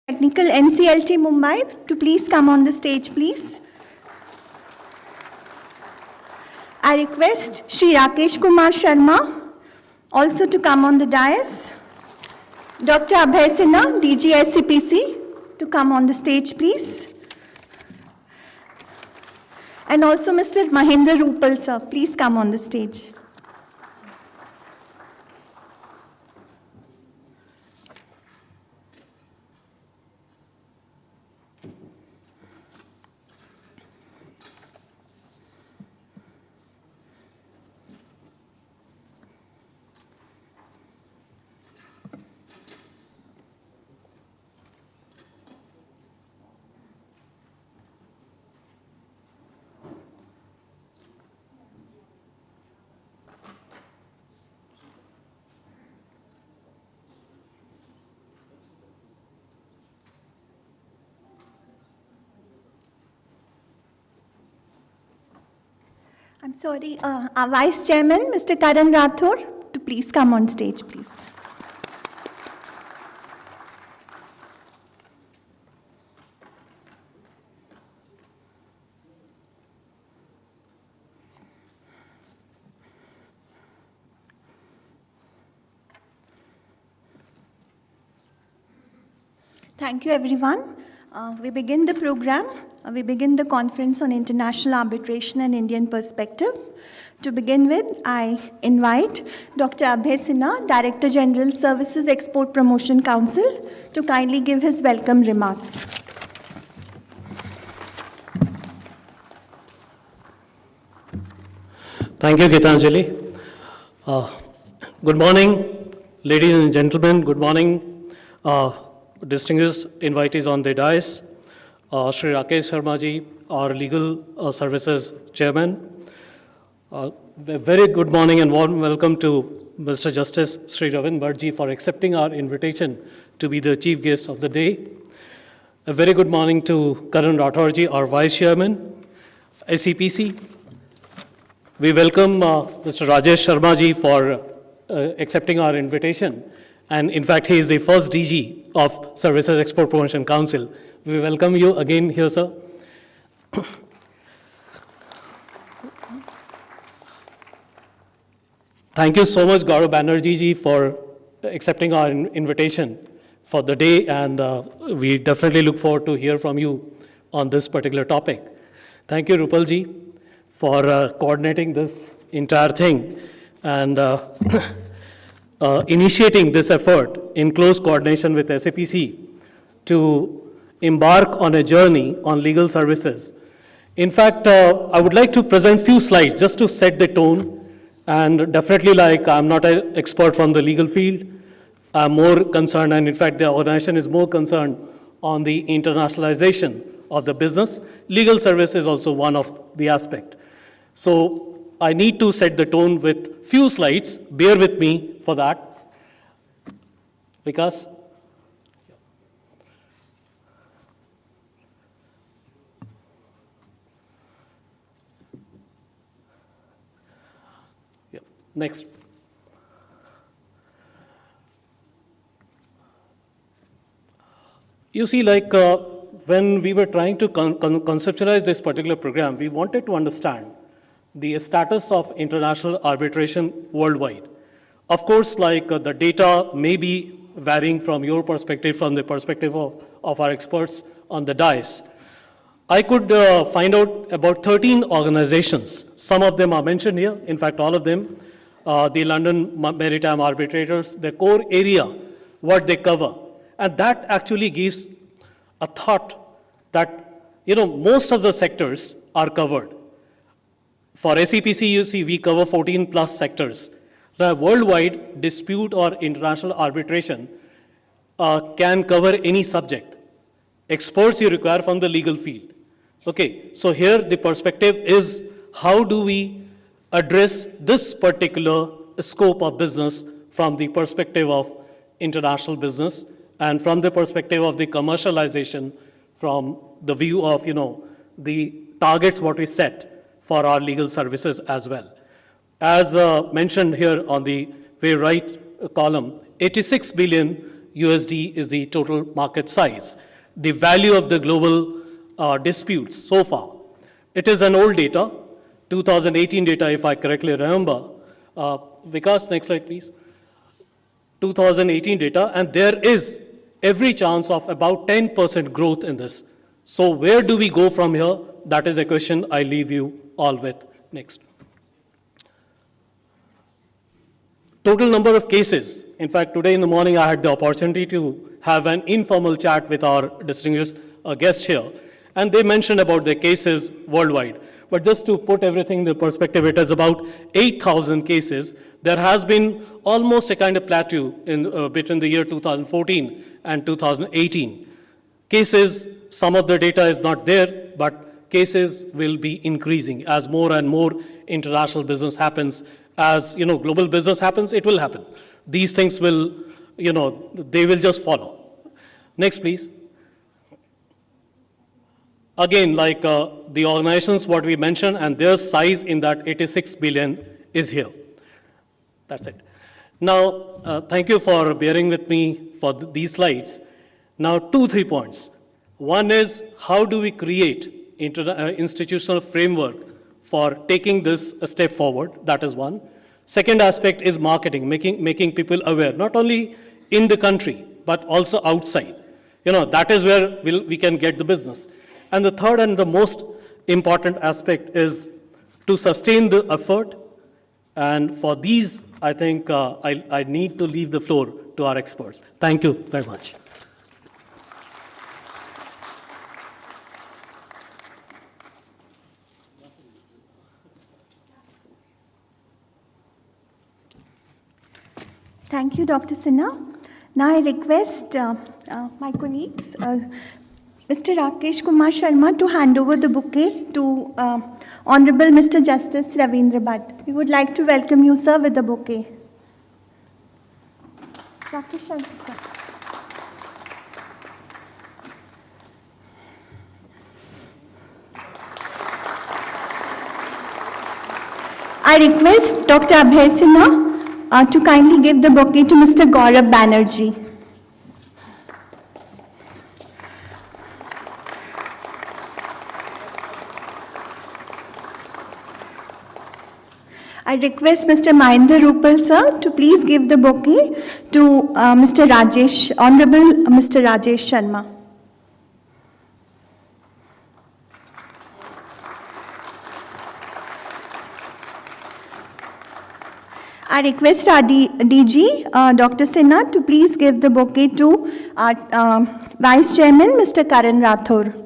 Technical NCLT Mumbai to please come on the stage, please. I request Shri Rakesh Kumar Sharma also to come on the dais. Dr. Ap Singh, DG SCPC, to come on the stage, please. And also Mr. Mahendra Rupal, sir, please come on the stage. I'm sorry, our Vice Chairman, Mr. Karan Rathore, to please come on stage, please. Thank you, everyone. We begin the program. We begin the conference on international arbitration and Indian perspective. To begin with, I invite Dr. Ap Singh, Director General Services Export Promotion Council, to kindly give his welcome remarks. Thank you, Gitanjali. Good morning, ladies and gentlemen. Good morning, distinguished invitees on the dais. Shri Rakesh Sharma ji, our Legal Services Chairman. Very good morning and warm welcome to Mr. Justice Sri Ravin Bhatt ji for accepting our invitation to be the chief guest of the day. A very good morning to Karan Rathore ji, our Vice Chairman, SCPC. We welcome Mr. Rajesh Sharma ji for accepting our invitation. And in fact, he is the first DG of Services Export Promotion Council. We welcome you again here, sir. Thank you so much, Gaurav Banerjee ji, for accepting our invitation for the day, and we definitely look forward to hear from you on this particular topic. Thank you, Rupal ji, for coordinating this entire thing and initiating this effort in close coordination with SAPC to embark on a journey on legal services. In fact, I would like to present few slides just to set the tone, and definitely, like, I'm not an expert from the legal field. I'm more concerned, and in fact, the organization is more concerned on the internationalization of the business. Legal service is also one of the aspect. So I need to set the tone with few slides. Bear with me for that. Vikas? Next. You see, like, when we were trying to conceptualize this particular program, we wanted to understand the status of international arbitration worldwide. Of course, like, the data may be varying from your perspective, from the perspective of our experts on the dais. I could find out about 13 organizations. Some of them are mentioned here, in fact, all of them. The London Maritime Arbitrators, the core area, what they cover. And that actually gives a thought that, most of the sectors are covered. For SCPC, you see, we cover 14 plus sectors. The worldwide dispute or international arbitration can cover any subject. Experts you require from the legal field. Okay, so here the perspective is how do we address this particular scope of business from the perspective of international business and from the perspective of the commercialization, from the view of, the targets what we set for our legal services as well. As mentioned here on the very right column, 86 billion USD is the total market size. The value of the global disputes so far. It is an old data, 2018 data if I correctly remember. Vikas, next slide please. 2018 data, and there is every chance of about 10% growth in this. So where do we go from here? That is a question I leave you all with. Next. Total number of cases. In fact, today in the morning, I had the opportunity to have an informal chat with our distinguished guest here, and they mentioned about their cases worldwide. But just to put everything in the perspective, it is about 8,000 cases. There has been almost a kind of plateau in, between the year 2014 and 2018. Cases, some of the data is not there, but cases will be increasing as more and more international business happens. As global business happens, it will happen. These things will, they will just follow. Next, please. Again, like the organizations, what we mentioned, and their size in that 86 billion is here. That's it. Now, thank you for bearing with me for these slides. Now, 2-3 points. One is, how do we create institutional framework for taking this a step forward? That is one. Second aspect is marketing, making people aware, not only in the country, but also outside. That is where we can get the business. And the third and the most important aspect is to sustain the effort. And for these, I think I need to leave the floor to our experts. Thank you very much. Thank you, Dr. Sinha. Now I request my colleagues, Mr. Rakesh Kumar Sharma, to hand over the bouquet to Honorable Mr. Justice Ravindra Bhatt. We would like to welcome you, sir, with the bouquet. Rakesh Sharma, sir. I request Dr. Abhay Sinha to kindly give the bouquet to Mr. Gaurav Banerjee. I request Mr. Mahinder Rupal, sir, to please give the bouquet to Honorable Mr. Rajesh Sharma. I request our DG, Dr. Sinha, to please give the bouquet to our Vice Chairman, Mr. Karan Rathore.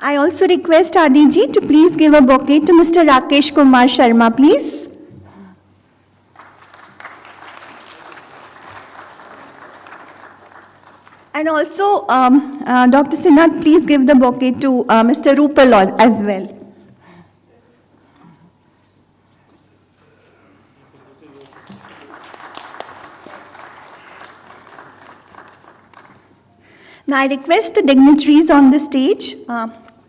I also request our DG to please give a bouquet to Mr. Rakesh Kumar Sharma, please. And also, Dr. Sinha, please give the bouquet to Mr. Rupal as well. Now, I request the dignitaries on the stage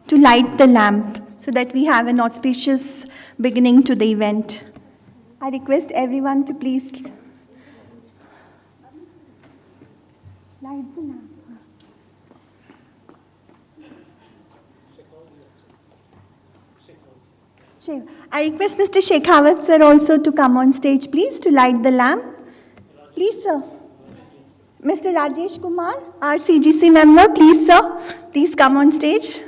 to light the lamp so that we have an auspicious beginning to the event. I request everyone to please light the lamp. I request Mr. Shekhawat sir also to come on stage, please, to light the lamp. Please, sir. Mr. Rajesh Kumar, our CGC member, please, sir. Please come on stage.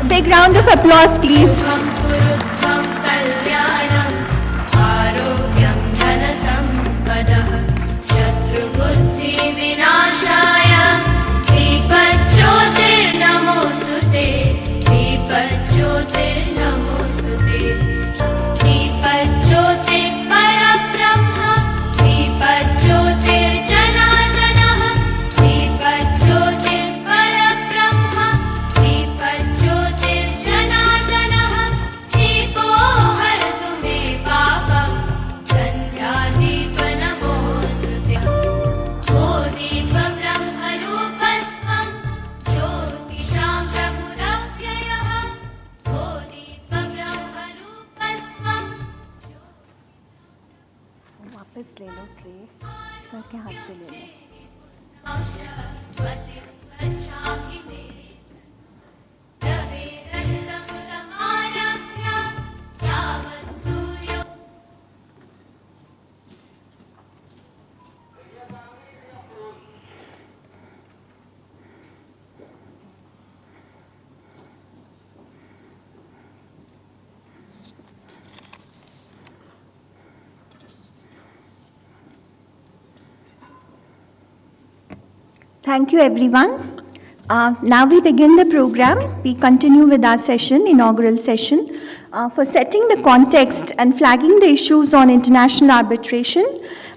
Big round of applause, please. Sir के हाथ से ले लें। Thank you, everyone. Now we begin the program. We continue with our session, inaugural session. For setting the context and flagging the issues on international arbitration,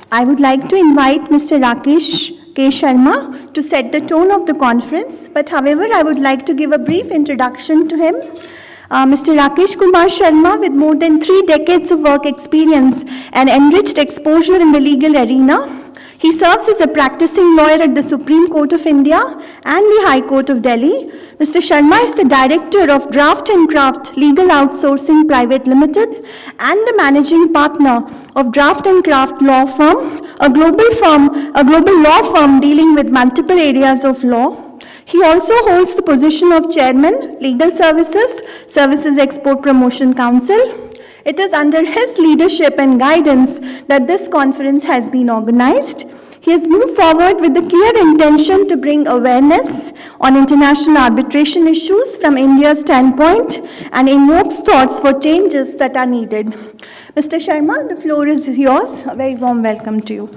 I would like to invite Mr. Rakesh K. Sharma to set the tone of the conference. But however, I would like to give a brief introduction to him. Mr. Rakesh Kumar Sharma, with more than 3 decades of work experience and enriched exposure in the legal arena, he serves as a practicing lawyer at the Supreme Court of India and the High Court of Delhi. Mr. Sharma is the director of Draft and Craft Legal Outsourcing Private Limited and the managing partner of Draft and Craft Law Firm, a global law firm dealing with multiple areas of law. He also holds the position of Chairman, Legal Services, Services Export Promotion Council. It is under his leadership and guidance that this conference has been organized. He has moved forward with the clear intention to bring awareness on international arbitration issues from India's standpoint and invokes thoughts for changes that are needed. Mr. Sharma, the floor is yours. A very warm welcome to you.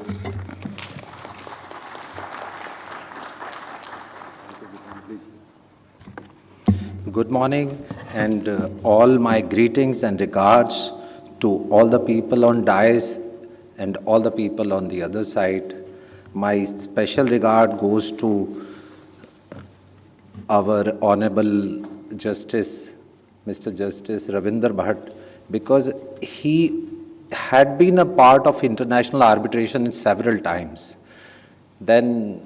Good morning, and all my greetings and regards to all the people on dais and all the people on the other side. My special regard goes to our Honorable Justice, Mr. Justice Ravinder Bhatt, because he had been a part of international arbitration several times. Then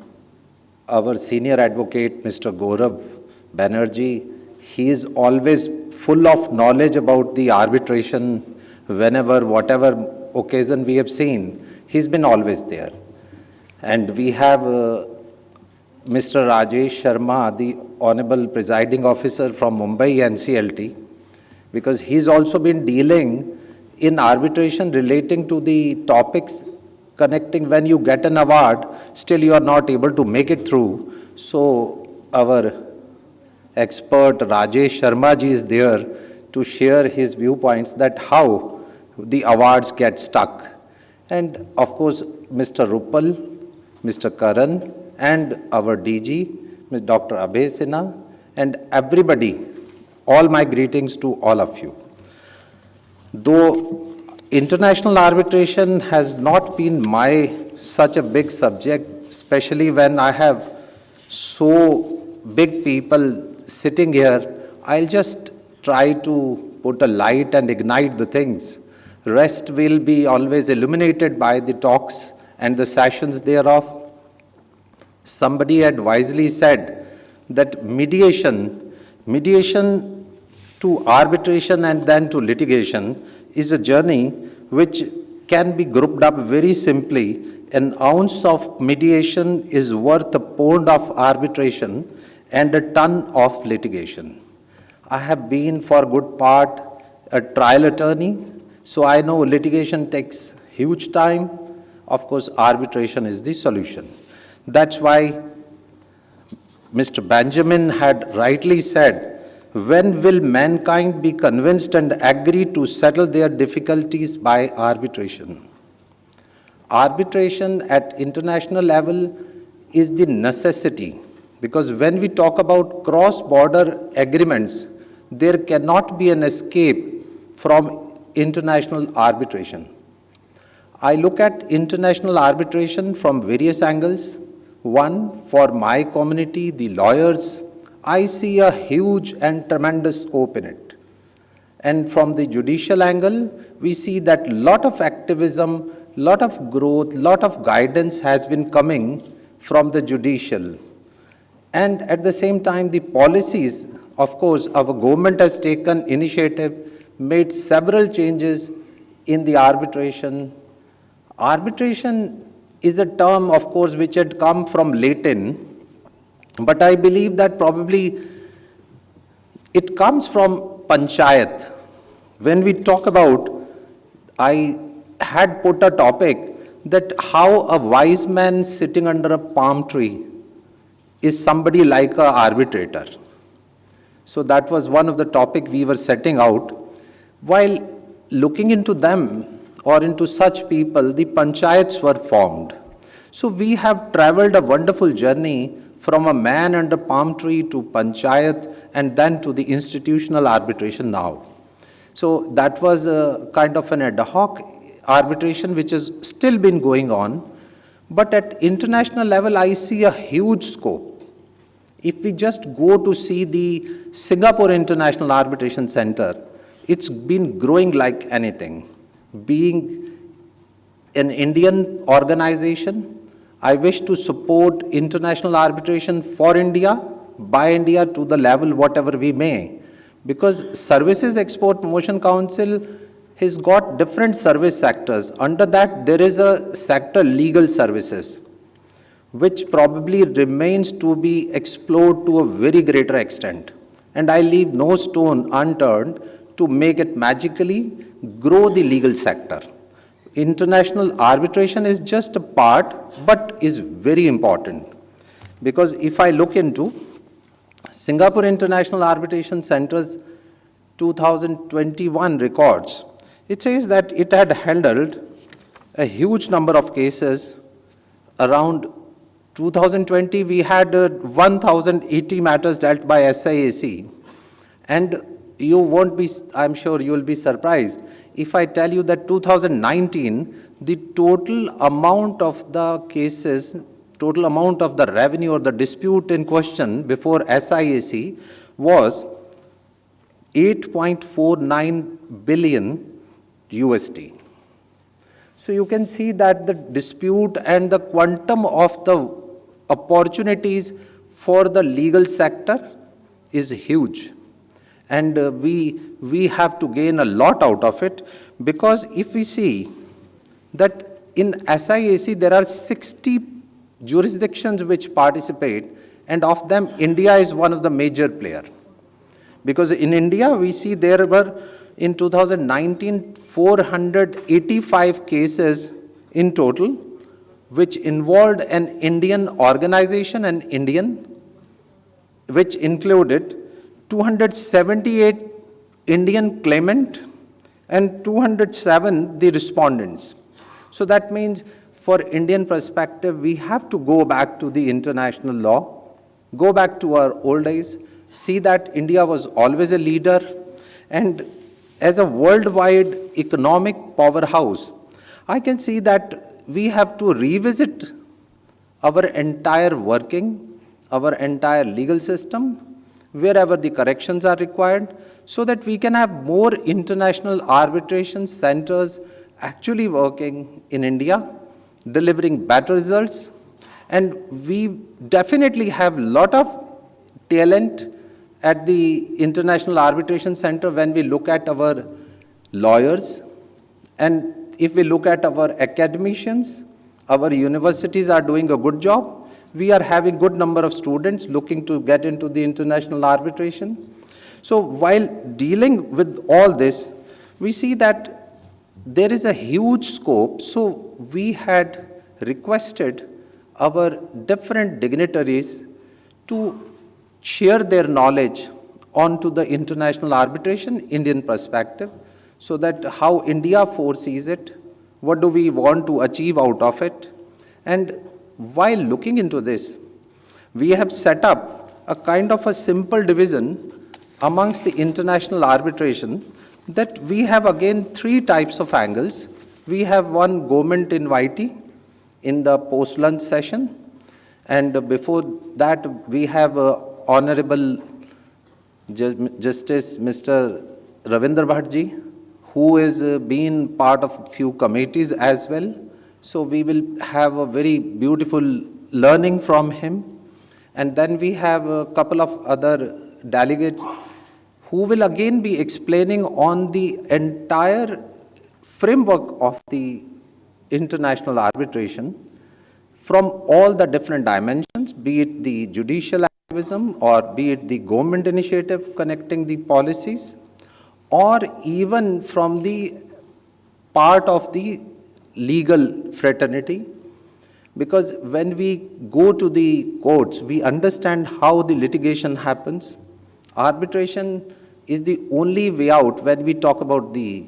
our senior advocate, Mr. Gaurav Banerjee, he is always full of knowledge about the arbitration. Whenever, whatever occasion we have seen, he's been always there. And we have Mr. Rajesh Sharma, the Honorable Presiding Officer from Mumbai NCLT, because he's also been dealing in arbitration relating to the topics connecting when you get an award, still you are not able to make it through. So our expert Rajesh Sharma ji is there to share his viewpoints that how the awards get stuck. And of course, Mr. Rupal, Mr. Karan, and our DG, Ms. Dr. Ap Singh, and everybody, all my greetings to all of you. Though international arbitration has not been such a big subject, especially when I have so big people sitting here, I'll just try to put a light and ignite the things. Rest will be always illuminated by the talks and the sessions thereof. Somebody had wisely said that mediation to arbitration and then to litigation is a journey which can be grouped up very simply. An ounce of mediation is worth a pound of arbitration and a ton of litigation. I have been for good part a trial attorney, so I know litigation takes huge time. Of course, arbitration is the solution. That's why Mr. Benjamin had rightly said, when will mankind be convinced and agree to settle their difficulties by arbitration? Arbitration at international level is the necessity, because when we talk about cross-border agreements, there cannot be an escape from international arbitration. I look at international arbitration from various angles. One, for my community, the lawyers, I see a huge and tremendous scope in it. And from the judicial angle, we see that lot of activism, lot of growth, lot of guidance has been coming from the judicial. And at the same time, the policies, of course, our government has taken initiative, made several changes in the arbitration. Arbitration is a term, of course, which had come from Latin, but I believe that probably it comes from panchayat. When we talk about, I had put a topic that how a wise man sitting under a palm tree is somebody like an arbitrator. So that was one of the topic we were setting out. While looking into them or into such people, the panchayats were formed. So we have traveled a wonderful journey from a man under palm tree to panchayat and then to the institutional arbitration now. So that was a kind of an ad hoc arbitration which has still been going on. But at international level, I see a huge scope. If we just go to see the Singapore International Arbitration Center, it's been growing like anything. Being an Indian organization, I wish to support international arbitration for India, by India to the level whatever we may. Because Services Export Promotion Council has got different service sectors. Under that, there is a sector legal services, which probably remains to be explored to a very greater extent. And I leave no stone unturned to make it magically grow the legal sector. International arbitration is just a part, but is very important. Because if I look into Singapore International Arbitration Center's 2021 records, it says that it had handled a huge number of cases. Around 2020, we had 1,080 matters dealt by SIAC. And you won't be, I'm sure you will be surprised if I tell you that 2019, the total amount of the cases, total amount of the revenue or the dispute in question before SIAC was 8.49 billion USD. So you can see that the dispute and the quantum of the opportunities for the legal sector is huge. And we have to gain a lot out of it, because if we see that in SIAC there are 60 jurisdictions which participate, and of them India is one of the major players. Because in India we see there were in 2019 485 cases in total, which involved an Indian organization, which included 278 Indian claimant and 207 the respondents. So that means for Indian perspective, we have to go back to the international law, go back to our old days, see that India was always a leader, and as a worldwide economic powerhouse, I can see that we have to revisit our entire working, our entire legal system, wherever the corrections are required, so that we can have more international arbitration centers actually working in India, delivering better results. And we definitely have a lot of talent at the International Arbitration Center when we look at our lawyers, and if we look at our academicians, our universities are doing a good job. We are having good number of students looking to get into the international arbitration. So while dealing with all this, we see that there is a huge scope. So we had requested our different dignitaries to share their knowledge onto the international arbitration Indian perspective, so that how India foresees it, what do we want to achieve out of it. And while looking into this, we have set up a kind of a simple division amongst the international arbitration, that we have again three types of angles. We have one government invitee in the post-lunch session, and before that we have Honorable Justice Mr. Ravinder Bhatt, who has been part of few committees as well. So we will have a very beautiful learning from him. And then we have a couple of other delegates who will again be explaining on the entire framework of the international arbitration from all the different dimensions, be it the judicial activism or be it the government initiative connecting the policies, or even from the part of the legal fraternity. Because when we go to the courts, we understand how the litigation happens. Arbitration is the only way out when we talk about the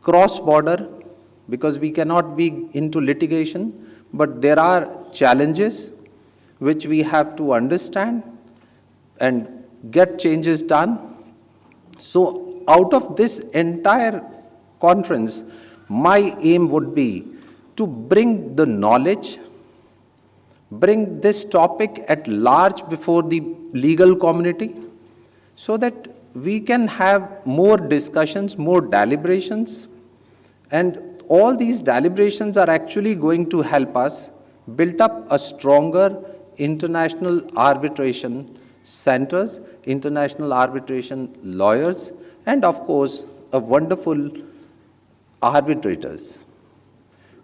cross-border, because we cannot be into litigation, but there are challenges which we have to understand and get changes done. So out of this entire conference, my aim would be to bring the knowledge, bring this topic at large before the legal community, so that we can have more discussions, more deliberations, and all these deliberations are actually going to help us build up a stronger international arbitration centers, international arbitration lawyers, and of course, a wonderful arbitrators.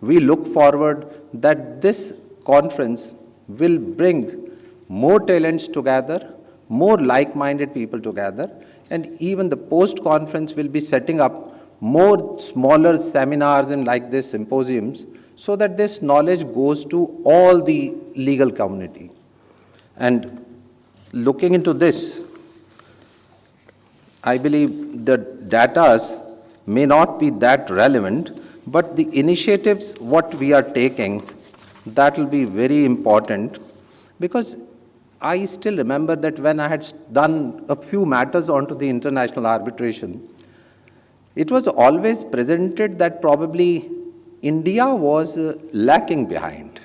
We look forward that this conference will bring more talents together, more like-minded people together, and even the post-conference will be setting up more smaller seminars and like this symposiums, so that this knowledge goes to all the legal community. And looking into this, I believe the data may not be that relevant, but the initiatives what we are taking, that will be very important, because I still remember that when I had done a few matters onto the international arbitration, it was always presented that probably India was lacking behind.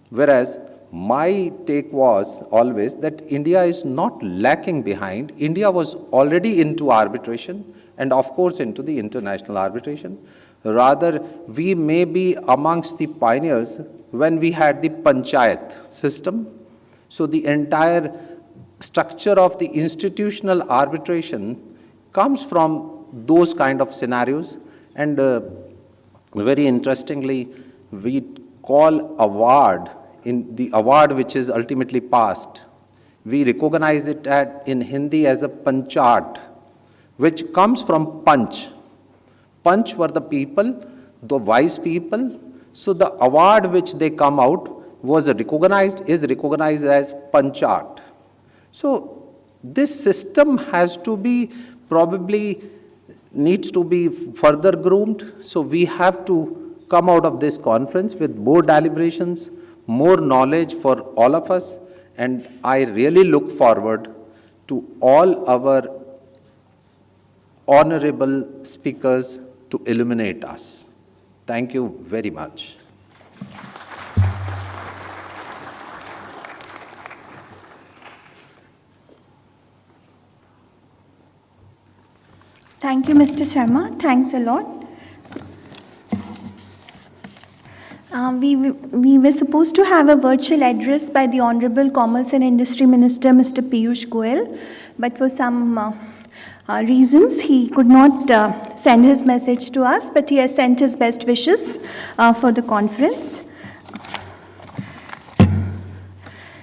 Whereas my take was always that India is not lacking behind. India was already into arbitration and of course into the international arbitration. Rather, we may be amongst the pioneers when we had the panchayat system. So the entire structure of the institutional arbitration comes from those kind of scenarios. And very interestingly, we call award, in the award which is ultimately passed, we recognize it in Hindi as a panchat, which comes from Panch. Panch were the people, the wise people. So the award which they come out is recognized as panchat. So this system has to be probably needs to be further groomed. So we have to come out of this conference with more deliberations, more knowledge for all of us. And I really look forward to all our honorable speakers to illuminate us. Thank you very much. Thank you, Mr. Sharma. Thanks a lot. We were supposed to have a virtual address by the Honorable Commerce and Industry Minister, Mr. Piyush Goyal, but for some reasons, he could not send his message to us, but he has sent his best wishes for the conference.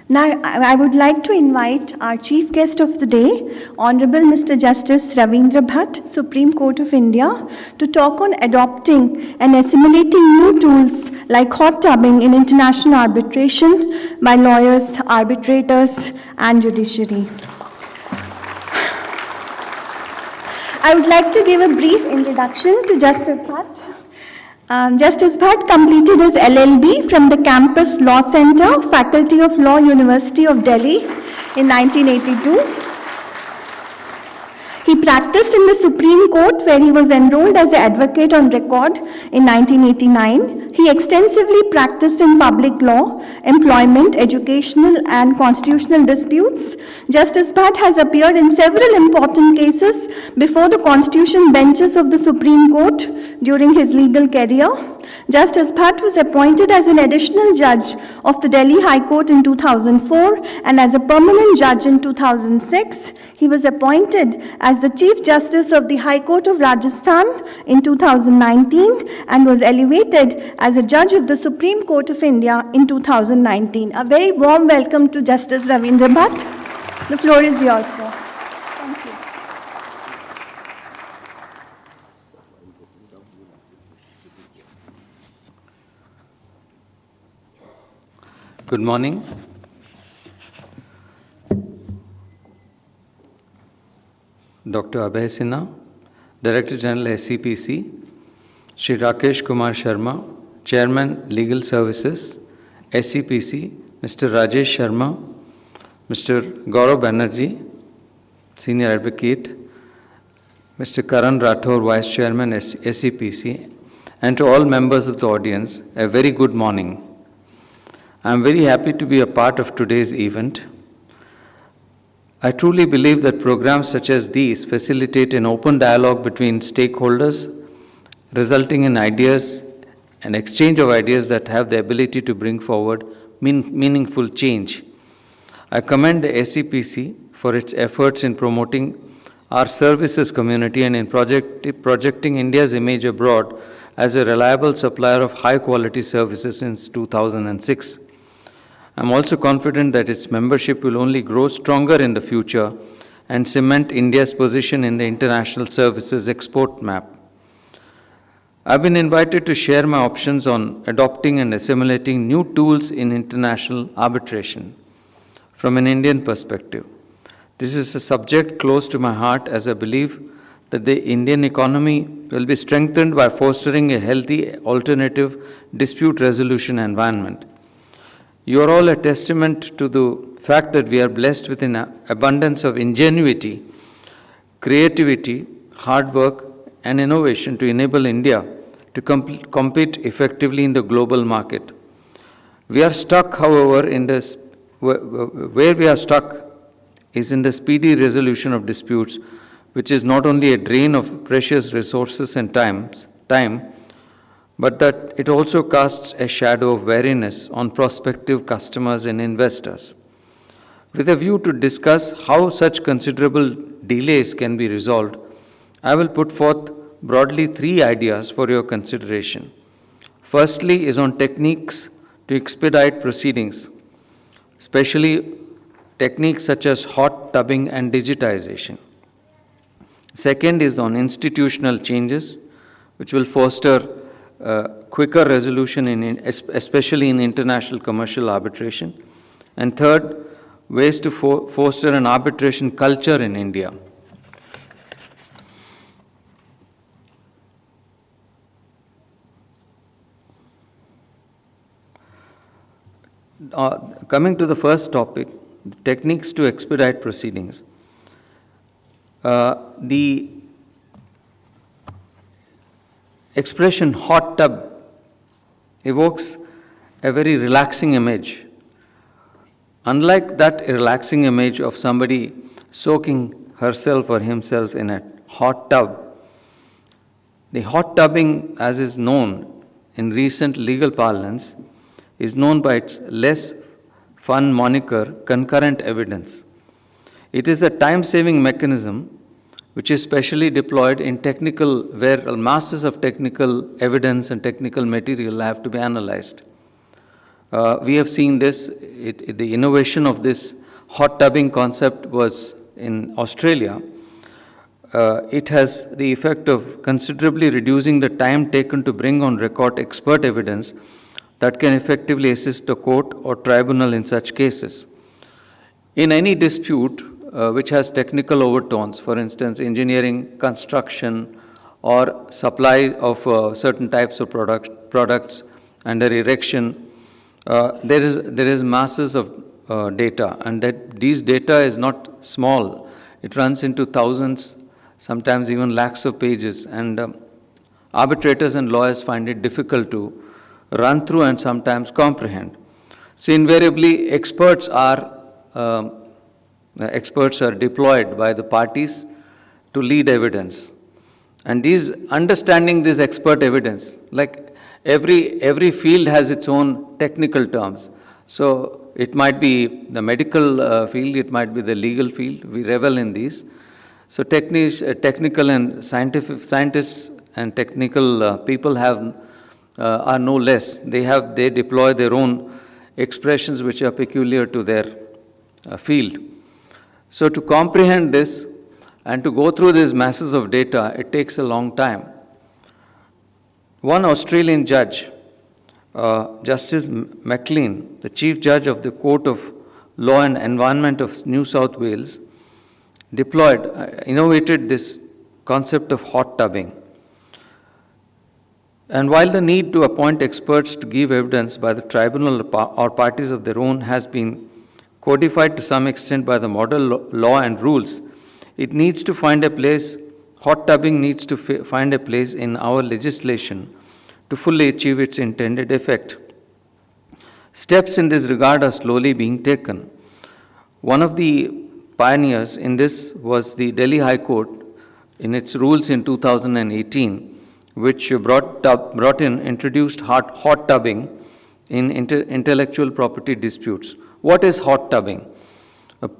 Now, I would like to invite our chief guest of the day, Honorable Mr. Justice Ravindra Bhatt, Supreme Court of India, to talk on adopting and assimilating new tools like hot tubbing in international arbitration by lawyers, arbitrators, and judiciary. I would like to give a brief introduction to Justice Bhatt. Justice Bhatt completed his LLB from the Campus Law Center, Faculty of Law, University of Delhi in 1982. He practiced in the Supreme Court, where he was enrolled as an advocate on record in 1989. He extensively practiced in public law, employment, educational, and constitutional disputes. Justice Bhatt has appeared in several important cases before the constitution benches of the Supreme Court during his legal career. Justice Bhatt was appointed as an additional judge of the Delhi High Court in 2004 and as a permanent judge in 2006. He was appointed as the Chief Justice of the High Court of Rajasthan in 2019 and was elevated as a judge of the Supreme Court of India in 2019. A very warm welcome to Justice Ravindra Bhatt. The floor is yours, sir. Thank you. Good morning. Dr. Ap Singh, Director General SCPC, Shri Rakesh Kumar Sharma, Chairman Legal Services, SCPC, Mr. Rajesh Sharma, Mr. Gaurav Banerjee, Senior Advocate, Mr. Karan Rathore, Vice Chairman SCPC, and to all members of the audience, a very good morning. I am very happy to be a part of today's event. I truly believe that programs such as these facilitate an open dialogue between stakeholders, resulting in ideas and exchange of ideas that have the ability to bring forward meaningful change. I commend the SCPC for its efforts in promoting our services community and in projecting India's image abroad as a reliable supplier of high-quality services since 2006. I'm also confident that its membership will only grow stronger in the future and cement India's position in the international services export map. I've been invited to share my options on adopting and assimilating new tools in international arbitration from an Indian perspective. This is a subject close to my heart as I believe that the Indian economy will be strengthened by fostering a healthy alternative dispute resolution environment. You are all a testament to the fact that we are blessed with an abundance of ingenuity, creativity, hard work, and innovation to enable India to compete effectively in the global market. We are stuck, however, where we are stuck is in the speedy resolution of disputes, which is not only a drain of precious resources and time, but that it also casts a shadow of wariness on prospective customers and investors. With a view to discuss how such considerable delays can be resolved, I will put forth broadly 3 ideas for your consideration. Firstly is on techniques to expedite proceedings, especially techniques such as hot tubbing and digitization. Second is on institutional changes, which will foster quicker resolution, especially in international commercial arbitration. And third, ways to foster an arbitration culture in India. Coming to the first topic, techniques to expedite proceedings. The expression hot tub evokes a very relaxing image. Unlike that relaxing image of somebody soaking herself or himself in a hot tub, the hot tubbing, as is known in recent legal parlance, is known by its less fun moniker, concurrent evidence. It is a time-saving mechanism which is specially deployed in where masses of technical evidence and technical material have to be analyzed. We have seen this, the innovation of this hot tubbing concept was in Australia. It has the effect of considerably reducing the time taken to bring on record expert evidence that can effectively assist the court or tribunal in such cases. In any dispute which has technical overtones, for instance, engineering, construction, or supply of certain types of products under erection, there is masses of data, and that these data is not small. It runs into thousands, sometimes even lakhs of pages, and arbitrators and lawyers find it difficult to run through and sometimes comprehend. So invariably, experts are deployed by the parties to lead evidence. And understanding this expert evidence, like every field has its own technical terms. So it might be the medical field, it might be the legal field. We revel in these. So technical and scientists and technical people are no less. They deploy their own expressions which are peculiar to their field. So to comprehend this and to go through these masses of data, it takes a long time. One Australian judge, Justice McLean, the Chief Judge of the Court of Law and Environment of New South Wales, innovated this concept of hot tubbing. And while the need to appoint experts to give evidence by the tribunal or parties of their own has been codified to some extent by the model law and rules, it needs to find a place, hot tubbing needs to find a place in our legislation to fully achieve its intended effect. Steps in this regard are slowly being taken. One of the pioneers in this was the Delhi High Court in its rules in 2018, which introduced hot tubbing in intellectual property disputes. What is hot tubbing?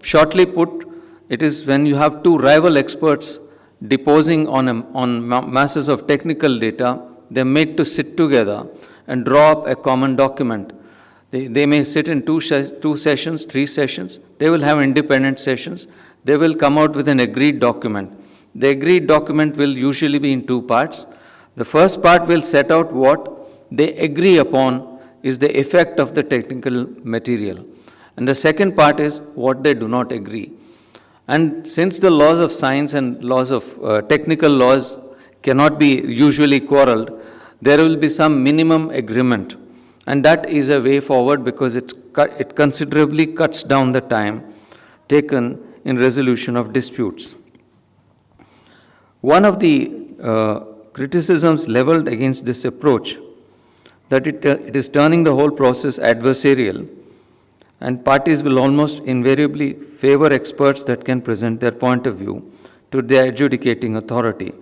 Shortly put, it is when you have two rival experts deposing on masses of technical data. They're made to sit together and draw up a common document. They may sit in two sessions, 3 sessions. They will have independent sessions. They will come out with an agreed document. The agreed document will usually be in 2 parts. The first part will set out what they agree upon is the effect of the technical material. And the second part is what they do not agree. And since the laws of science and laws of technical laws cannot be usually quarreled, there will be some minimum agreement. And that is a way forward because it considerably cuts down the time taken in resolution of disputes. One of the criticisms leveled against this approach that it is turning the whole process adversarial, and parties will almost invariably favor experts that can present their point of view to the adjudicating authority.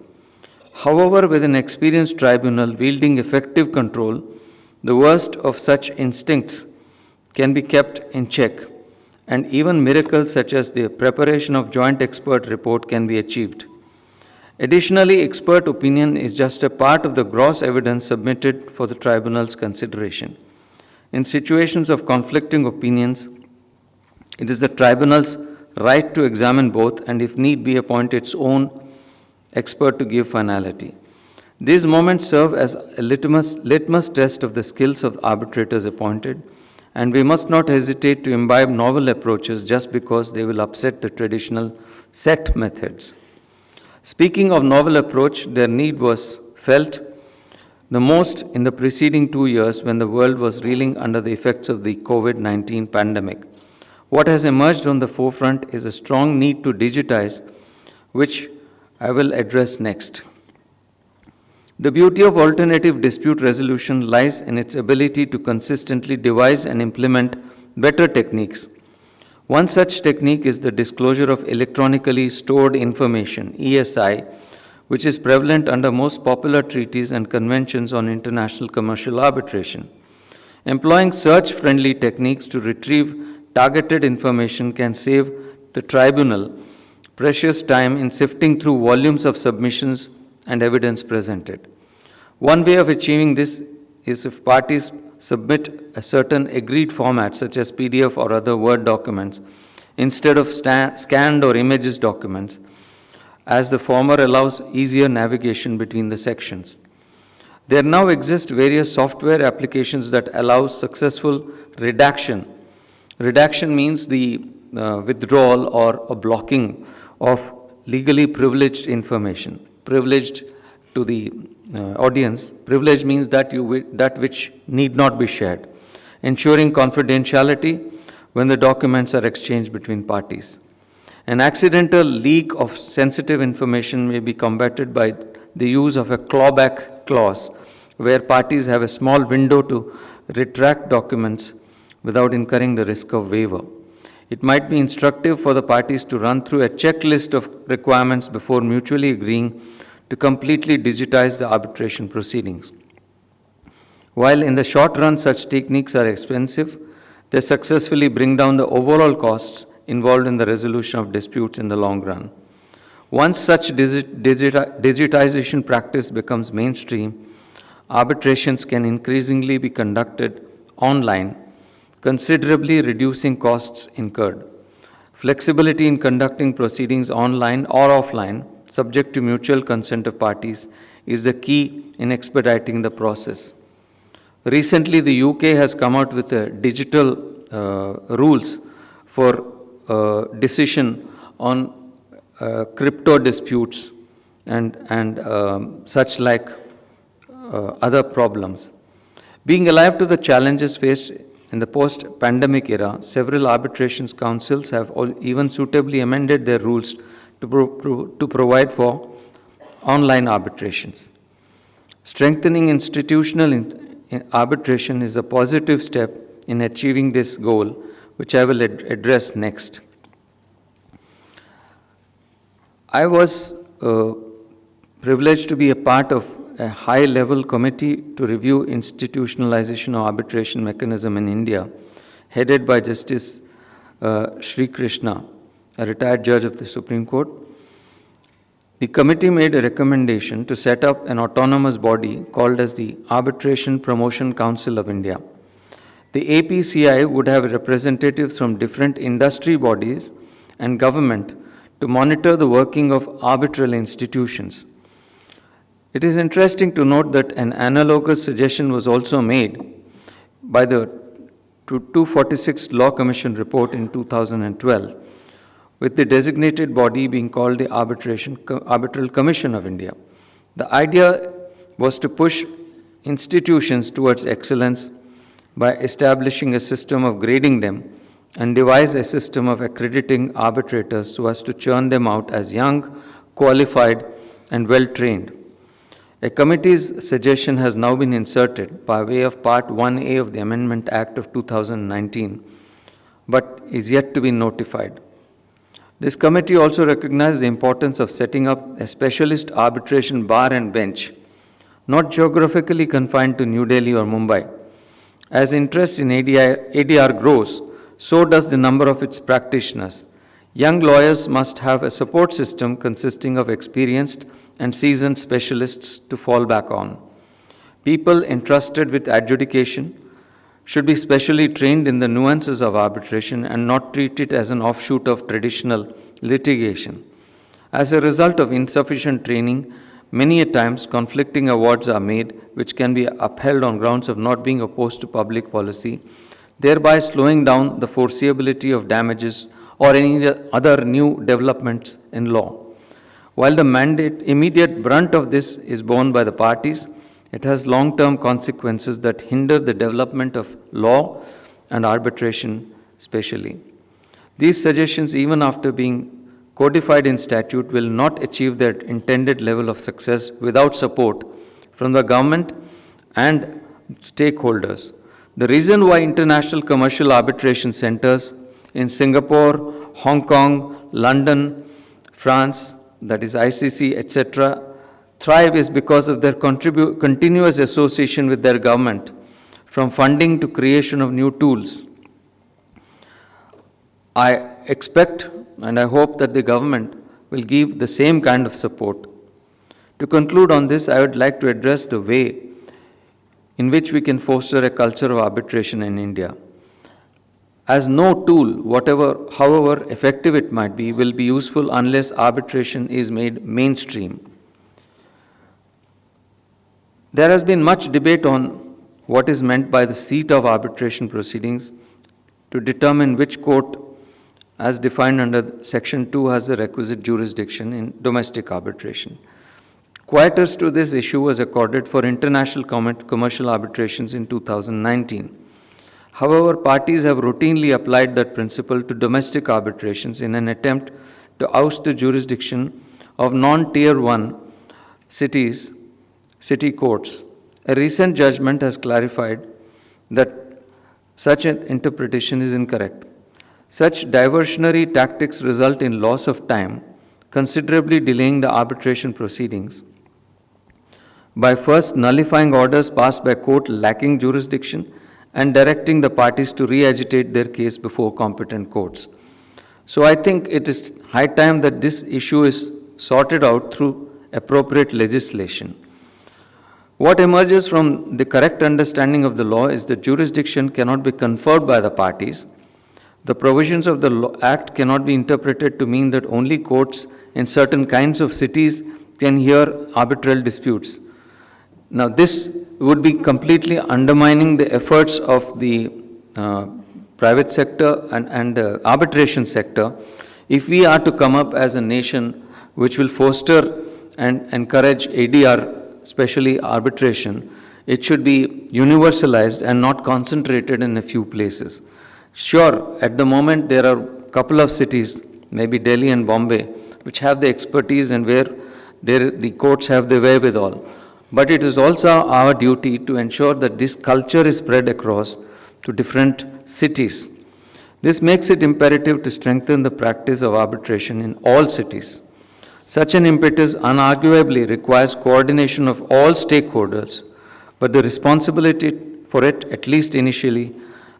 However, with an experienced tribunal wielding effective control, the worst of such instincts can be kept in check, and even miracles such as the preparation of joint expert report can be achieved. Additionally, expert opinion is just a part of the gross evidence submitted for the tribunal's consideration. In situations of conflicting opinions, it is the tribunal's right to examine both and, if need be, appoint its own expert to give finality. These moments serve as a litmus test of the skills of arbitrators appointed, and we must not hesitate to imbibe novel approaches just because they will upset the traditional set methods. Speaking of novel approach, their need was felt the most in the preceding 2 years when the world was reeling under the effects of the COVID-19 pandemic. What has emerged on the forefront is a strong need to digitize, which I will address next. The beauty of alternative dispute resolution lies in its ability to consistently devise and implement better techniques. One such technique is the disclosure of electronically stored information, ESI, which is prevalent under most popular treaties and conventions on international commercial arbitration. Employing search-friendly techniques to retrieve targeted information can save the tribunal precious time in sifting through volumes of submissions and evidence presented. One way of achieving this is if parties submit a certain agreed format, such as PDF or other Word documents, instead of scanned or images documents, as the former allows easier navigation between the sections. There now exist various software applications that allow successful redaction. Redaction means the withdrawal or a blocking of legally privileged information. Privileged to the audience, privilege means that which need not be shared, ensuring confidentiality when the documents are exchanged between parties. An accidental leak of sensitive information may be combated by the use of a clawback clause, where parties have a small window to retract documents without incurring the risk of waiver. It might be instructive for the parties to run through a checklist of requirements before mutually agreeing to completely digitize the arbitration proceedings. While in the short run such techniques are expensive, they successfully bring down the overall costs involved in the resolution of disputes in the long run. Once such digitization practice becomes mainstream, arbitrations can increasingly be conducted online, considerably reducing costs incurred. Flexibility in conducting proceedings online or offline, subject to mutual consent of parties, is the key in expediting the process. Recently, the UK has come out with a digital rules for decision on crypto disputes and such like other problems. Being alive to the challenges faced in the post-pandemic era, several arbitrations councils have even suitably amended their rules to provide for online arbitrations. Strengthening institutional arbitration is a positive step in achieving this goal, which I will address next. I was privileged to be a part of a high-level committee to review institutionalization of arbitration mechanism in India, headed by Justice Sri Krishna, a retired judge of the Supreme Court. The committee made a recommendation to set up an autonomous body called as the Arbitration Promotion Council of India. The APCI would have representatives from different industry bodies and government to monitor the working of arbitral institutions. It is interesting to note that an analogous suggestion was also made by the 246th Law Commission report in 2012, with the designated body being called the Arbitral Commission of India. The idea was to push institutions towards excellence by establishing a system of grading them and devise a system of accrediting arbitrators so as to churn them out as young, qualified, and well-trained. A committee's suggestion has now been inserted by way of Part 1A of the Amendment Act of 2019, but is yet to be notified. This committee also recognized the importance of setting up a specialist arbitration bar and bench, not geographically confined to New Delhi or Mumbai. As interest in ADR grows, so does the number of its practitioners. Young lawyers must have a support system consisting of experienced and seasoned specialists to fall back on. People entrusted with adjudication should be specially trained in the nuances of arbitration and not treat it as an offshoot of traditional litigation. As a result of insufficient training, many a times conflicting awards are made which can be upheld on grounds of not being opposed to public policy, thereby slowing down the foreseeability of damages or any other new developments in law. While the immediate brunt of this is borne by the parties, it has long-term consequences that hinder the development of law and arbitration especially. These suggestions, even after being codified in statute, will not achieve their intended level of success without support from the government and stakeholders. The reason why international commercial arbitration centers in Singapore, Hong Kong, London, France, that is ICC, etc., thrive is because of their continuous association with their government, from funding to creation of new tools. I expect and I hope that the government will give the same kind of support. To conclude on this, I would like to address the way in which we can foster a culture of arbitration in India. As no tool, however effective it might be, will be useful unless arbitration is made mainstream. There has been much debate on what is meant by the seat of arbitration proceedings to determine which court, as defined under Section 2, has the requisite jurisdiction in domestic arbitration. Quietus to this issue was accorded for international commercial arbitrations in 2019. However, parties have routinely applied that principle to domestic arbitrations in an attempt to oust the jurisdiction of non-Tier 1 city courts. A recent judgment has clarified that such an interpretation is incorrect. Such diversionary tactics result in loss of time, considerably delaying the arbitration proceedings. by first nullifying orders passed by court lacking jurisdiction and directing the parties to re-agitate their case before competent courts. So I think it is high time that this issue is sorted out through appropriate legislation. What emerges from the correct understanding of the law is that jurisdiction cannot be conferred by the parties. The provisions of the Act cannot be interpreted to mean that only courts in certain kinds of cities can hear arbitral disputes. Now, this would be completely undermining the efforts of the private sector and the arbitration sector if we are to come up as a nation which will foster and encourage ADR, especially arbitration. It should be universalized and not concentrated in a few places. Sure, at the moment there are a couple of cities, maybe Delhi and Bombay, which have the expertise and where the courts have the wherewithal. But it is also our duty to ensure that this culture is spread across to different cities. This makes it imperative to strengthen the practice of arbitration in all cities. Such an impetus unarguably requires coordination of all stakeholders, but the responsibility for it, at least initially,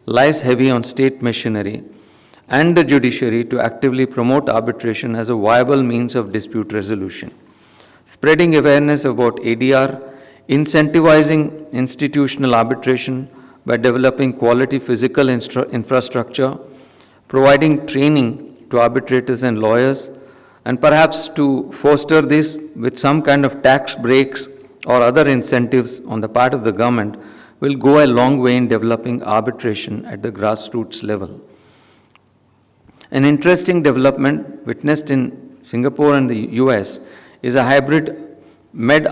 lies heavy on state machinery and the judiciary to actively promote arbitration as a viable means of dispute resolution. Spreading awareness about ADR, incentivizing institutional arbitration by developing quality physical infrastructure, providing training to arbitrators and lawyers, and perhaps to foster this with some kind of tax breaks or other incentives on the part of the government will go a long way in developing arbitration at the grassroots level. An interesting development witnessed in Singapore and the US is a hybrid med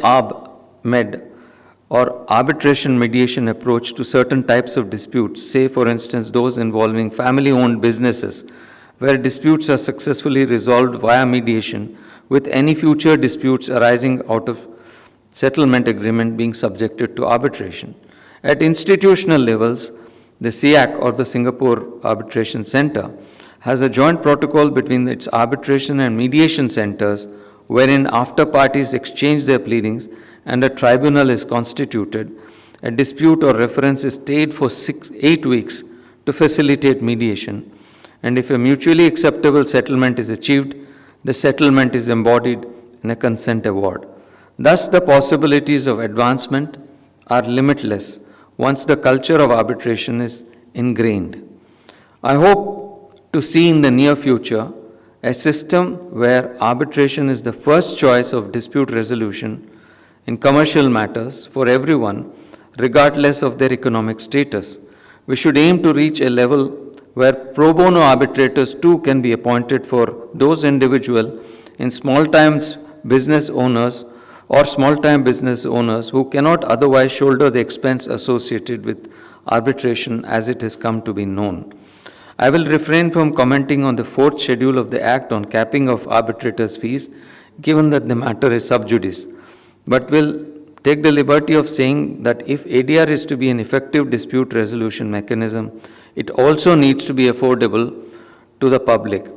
or arbitration mediation approach to certain types of disputes, say for instance those involving family-owned businesses, where disputes are successfully resolved via mediation, with any future disputes arising out of settlement agreement being subjected to arbitration. At institutional levels, the SIAC or the Singapore Arbitration Center has a joint protocol between its arbitration and mediation centers, wherein after parties exchange their pleadings and a tribunal is constituted, a dispute or reference is stayed for 8 weeks to facilitate mediation, and if a mutually acceptable settlement is achieved, the settlement is embodied in a consent award. Thus, the possibilities of advancement are limitless once the culture of arbitration is ingrained. I hope to see in the near future a system where arbitration is the first choice of dispute resolution in commercial matters for everyone, regardless of their economic status. We should aim to reach a level where pro bono arbitrators too can be appointed for those individuals in small-time business owners or small-time business owners who cannot otherwise shoulder the expense associated with arbitration as it has come to be known. I will refrain from commenting on the fourth schedule of the Act on capping of arbitrators' fees, given that the matter is sub judice, but will take the liberty of saying that if ADR is to be an effective dispute resolution mechanism, it also needs to be affordable to the public.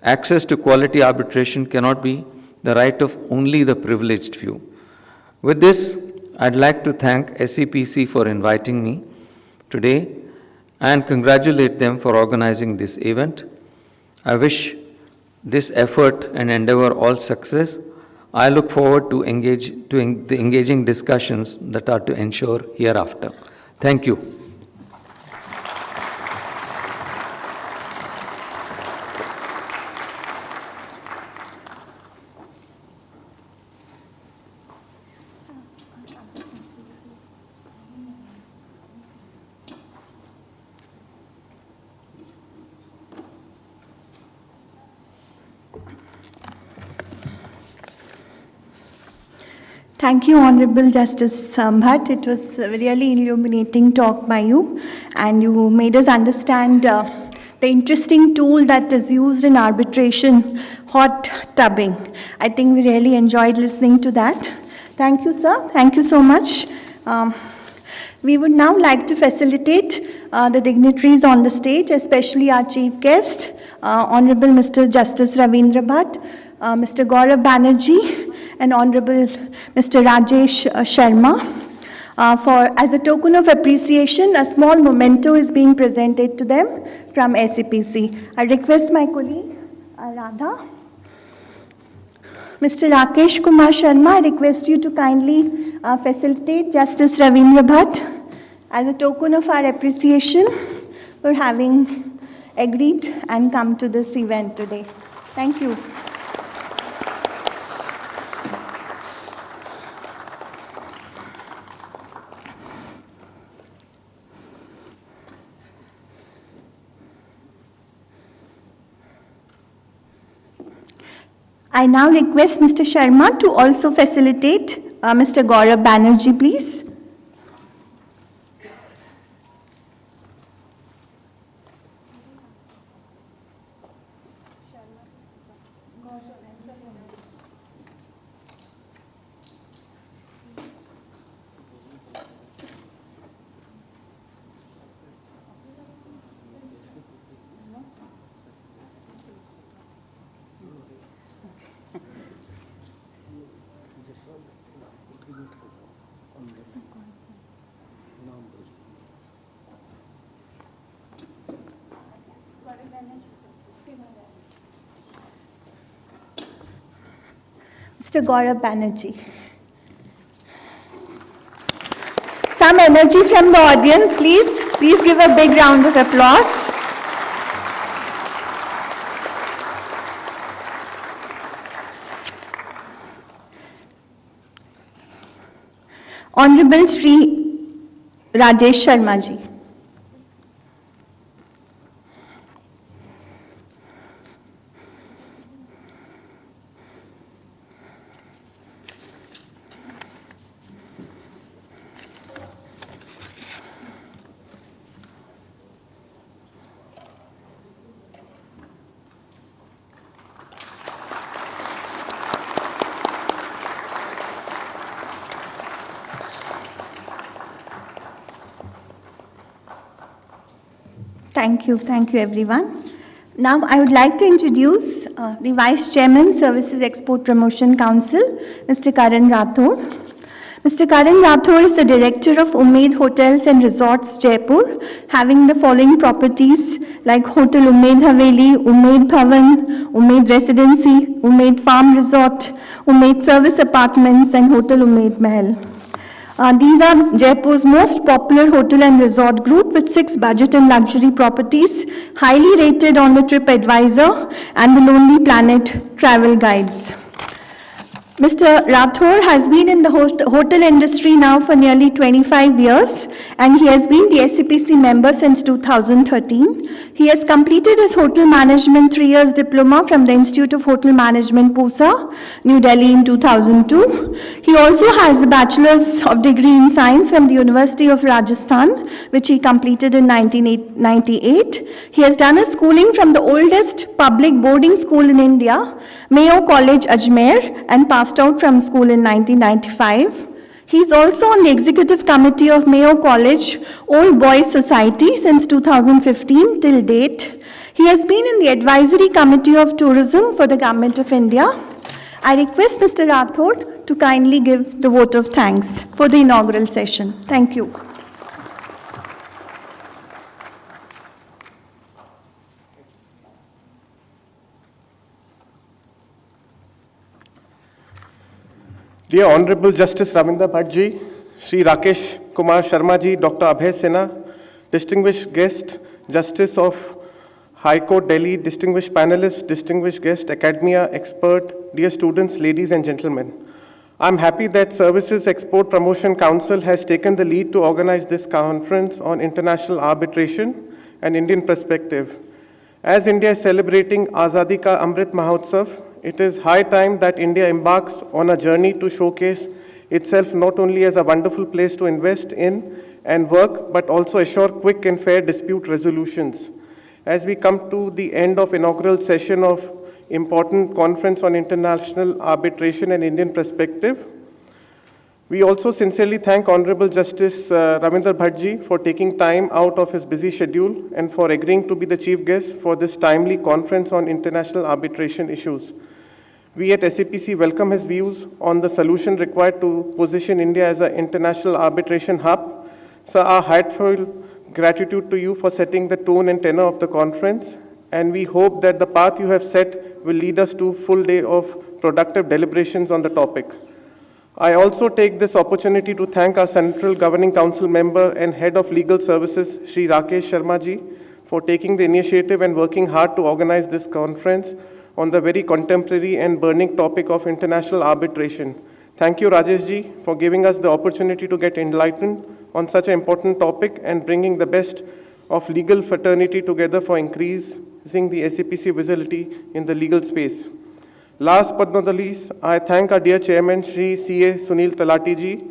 Access to quality arbitration cannot be the right of only the privileged few. With this, I'd like to thank SEPC for inviting me today and congratulate them for organizing this event. I wish this effort and endeavor all success. I look forward to the engaging discussions that are to ensure hereafter. Thank you. Thank you, Honorable Justice Bhatt. It was a really illuminating talk by you, and you made us understand the interesting tool that is used in arbitration, hot tubbing. I think we really enjoyed listening to that. Thank you, sir. Thank you so much. We would now like to facilitate the dignitaries on the stage, especially our chief guest, Honorable Mr. Justice Ravindra Bhatt, Mr. Gaurav Banerjee, and Honorable Mr. Rajesh Sharma. As a token of appreciation, a small memento is being presented to them from SCPC. I request my colleague, Radha. Mr. Rakesh Kumar Sharma, I request you to kindly facilitate Justice Ravindra Bhatt as a token of our appreciation for having agreed and come to this event today. Thank you. I now request Mr. Sharma to also facilitate Mr. Gaurav Banerjee, please. Mr. Gaurav Banerjee. Some energy from the audience, please. Please give a big round of applause. Honorable Shri Rajesh Sharma ji. Thank you everyone. Now I would like to introduce the Vice Chairman, Services Export Promotion Council, Mr. Karan Rathore. Mr. Karan Rathore is the Director of Umaid Hotels and Resorts, Jaipur, having the following properties like Hotel Umaid Haveli, Umaid Bhavan, Umaid Residency, Umaid Farm Resort, Umaid Service Apartments and Hotel Umaid Mahal. These are Jaipur's most popular hotel and resort group with 6 budget and luxury properties, highly rated on the TripAdvisor and the Lonely Planet travel guides. Mr. Rathore has been in the hotel industry now for nearly 25 years and he has been the SCPC member since 2013. He has completed his hotel management 3 years diploma from the Institute of Hotel Management, Pusa, New Delhi in 2002. He also has a bachelor's of degree in science from the University of Rajasthan, which he completed in 1998. He has done his schooling from the oldest public boarding school in India, Mayo College, Ajmer, and passed out from school in 1995. He is also on the executive committee of Mayo College Old Boys Society since 2015 till date. He has been in the advisory committee of tourism for the Government of India. I request Mr. Rathore to kindly give the vote of thanks for the inaugural session. Thank you. Dear Honorable Justice Ravindra Bhatt ji, Shri Rakesh Kumar Sharma ji, Dr. Abhay Sinha, distinguished guest, Justice of High Court Delhi, distinguished panelists, distinguished guest, academia, expert, dear students, ladies and gentlemen. I'm happy that Services Export Promotion Council has taken the lead to organize this conference on international arbitration and Indian perspective. As India is celebrating Azadi Ka Amrit Mahotsav, it is high time that India embarks on a journey to showcase itself not only as a wonderful place to invest in and work, but also assure quick and fair dispute resolutions. As we come to the end of inaugural session of important conference on international arbitration and Indian perspective, we also sincerely thank Honorable Justice Ravindra Bhatt ji for taking time out of his busy schedule and for agreeing to be the chief guest for this timely conference on international arbitration issues. We at SAPC welcome his views on the solution required to position India as an international arbitration hub. Sir, our heartfelt gratitude to you for setting the tone and tenor of the conference, and we hope that the path you have set will lead us to a full day of productive deliberations on the topic. I also take this opportunity to thank our Central Governing Council member and Head of Legal Services, Sri Rakesh Sharma ji, for taking the initiative and working hard to organize this conference on the very contemporary and burning topic of international arbitration. Thank you, Rajesh ji, for giving us the opportunity to get enlightened on such an important topic and bringing the best of legal fraternity together for increasing the SAPC visibility in the legal space. Last but not the least, I thank our dear Chairman, Sri C.A. Sunil Talati ji,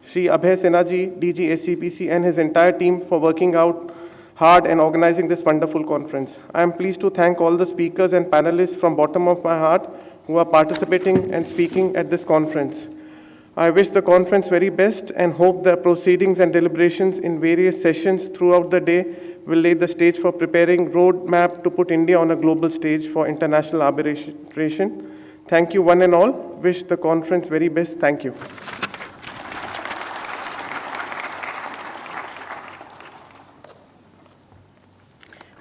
Sri Abhay Sinha ji, DG SCPC, and his entire team for working out hard and organizing this wonderful conference. I am pleased to thank all the speakers and panelists from bottom of my heart who are participating and speaking at this conference. I wish the conference very best and hope the proceedings and deliberations in various sessions throughout the day will lay the stage for preparing roadmap to put India on a global stage for international arbitration. Thank you one and all. Wish the conference very best. Thank you.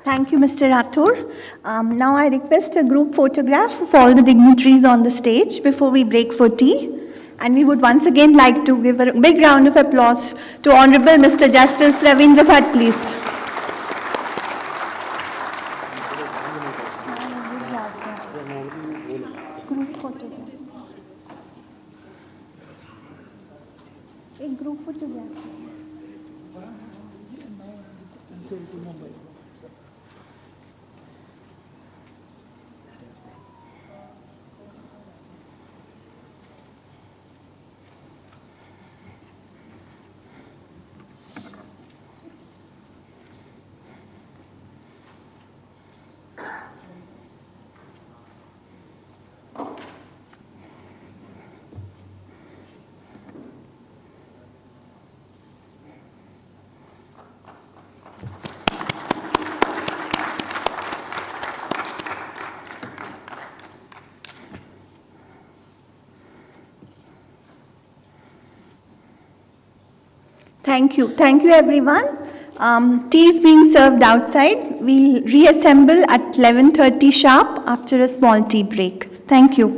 Thank you, Mr. Rathore. Now I request a group photograph of all the dignitaries on the stage before we break for tea. And we would once again like to give a big round of applause to Honorable Mr. Justice Ravindra Bhatt, please. एक group photograph Thank you. Thank you, everyone. Tea is being served outside. We'll reassemble at 11:30 sharp after a small tea break. Thank you.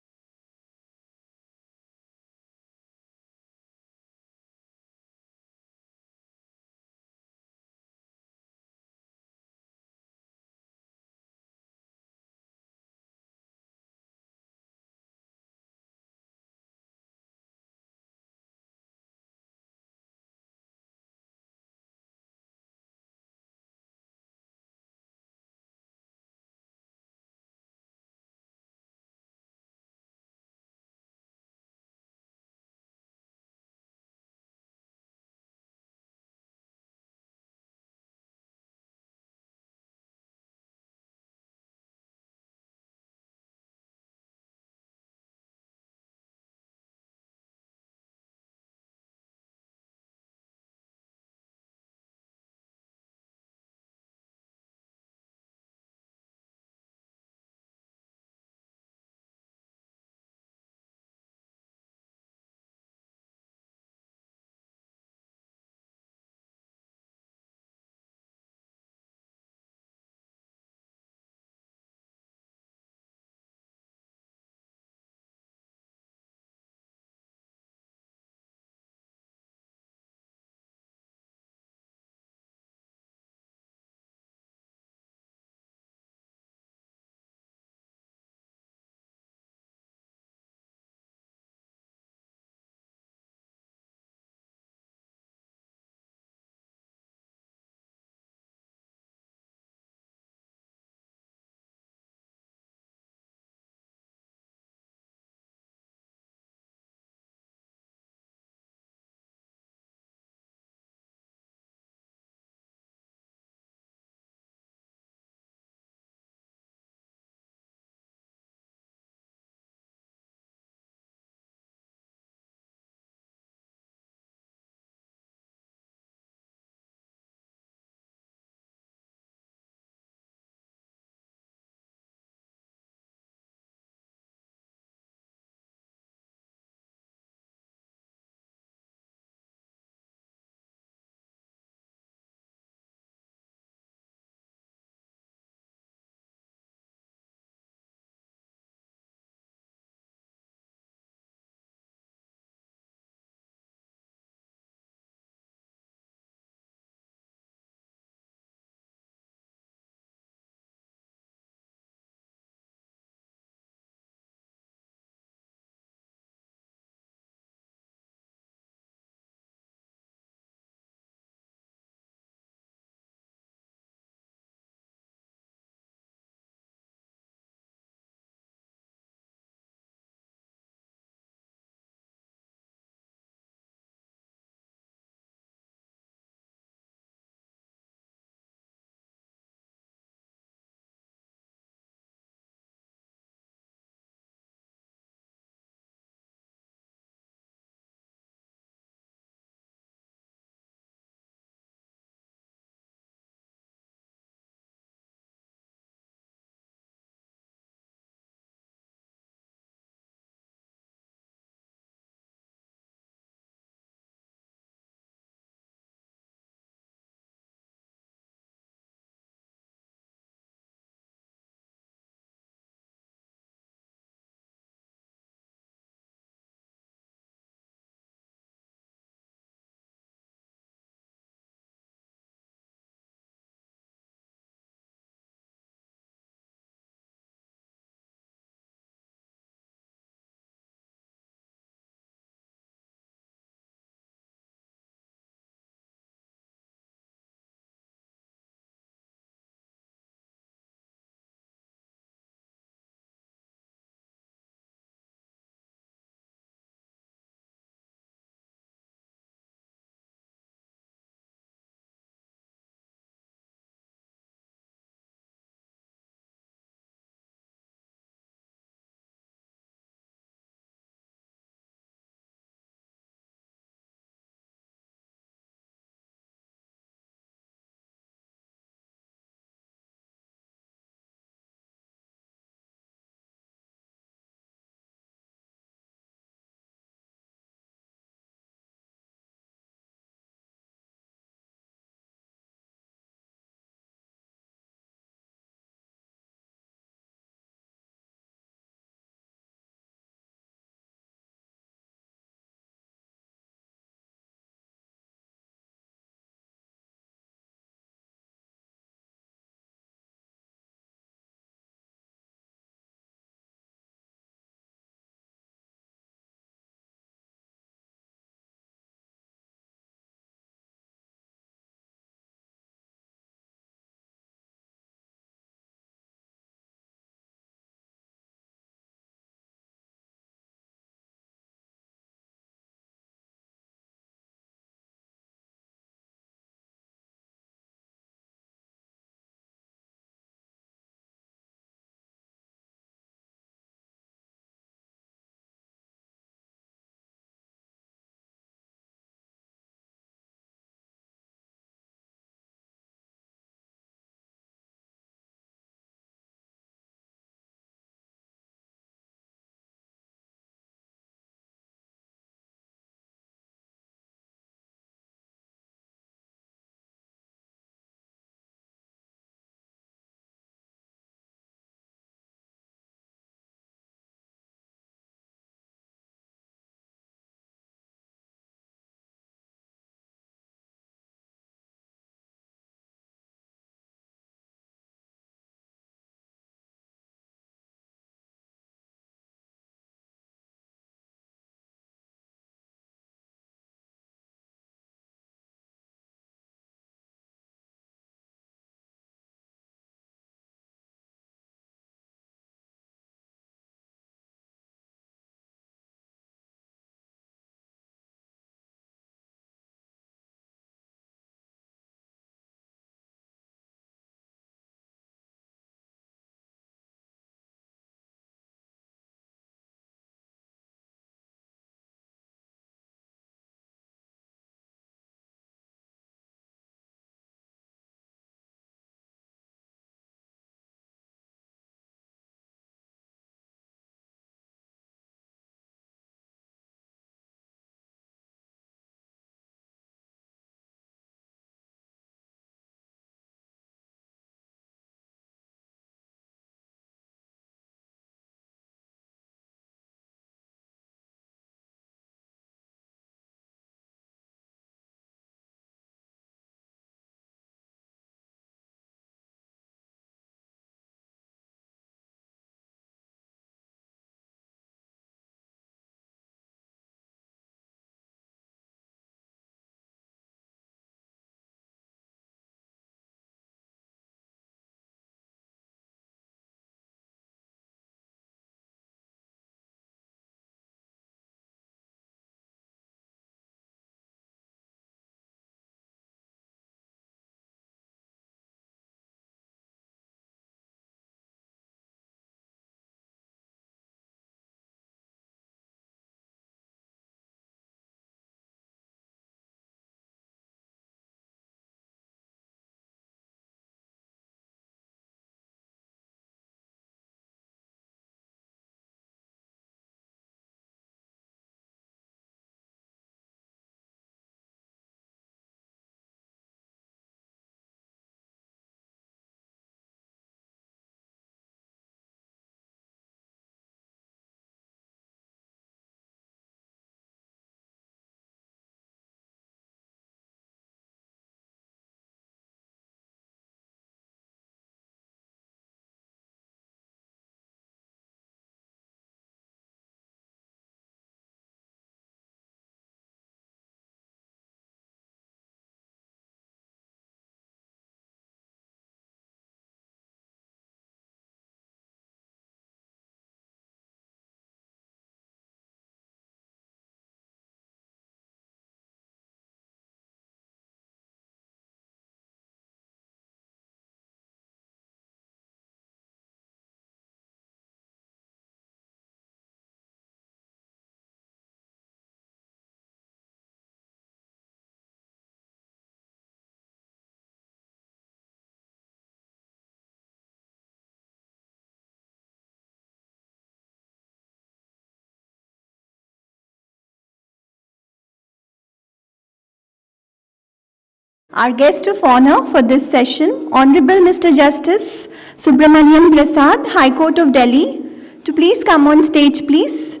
Our guest of honor for this session, Honorable Mr. Justice Subramanyam Prasad, High Court of Delhi, to please come on stage, please.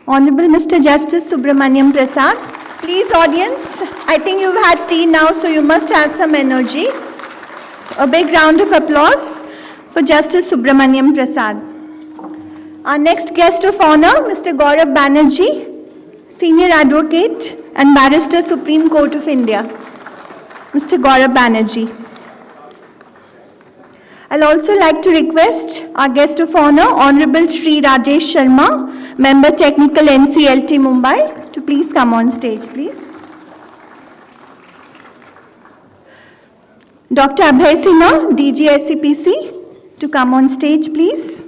Honorable Mr. Justice Subramanyam Prasad. Please, audience, I think you've had tea now, so you must have some energy. A big round of applause for Justice Subramanyam Prasad. Our next guest of honor, Mr. Gaurav Banerjee, Senior Advocate and Barrister, Supreme Court of India. Mr. Gaurav Banerjee. I'll also like to request our guest of honor, Honorable Shri Rajesh Sharma, Member Technical NCLT Mumbai, to please come on stage, please. Dr. Abhay Sinha, DG SCPC, to come on stage, please.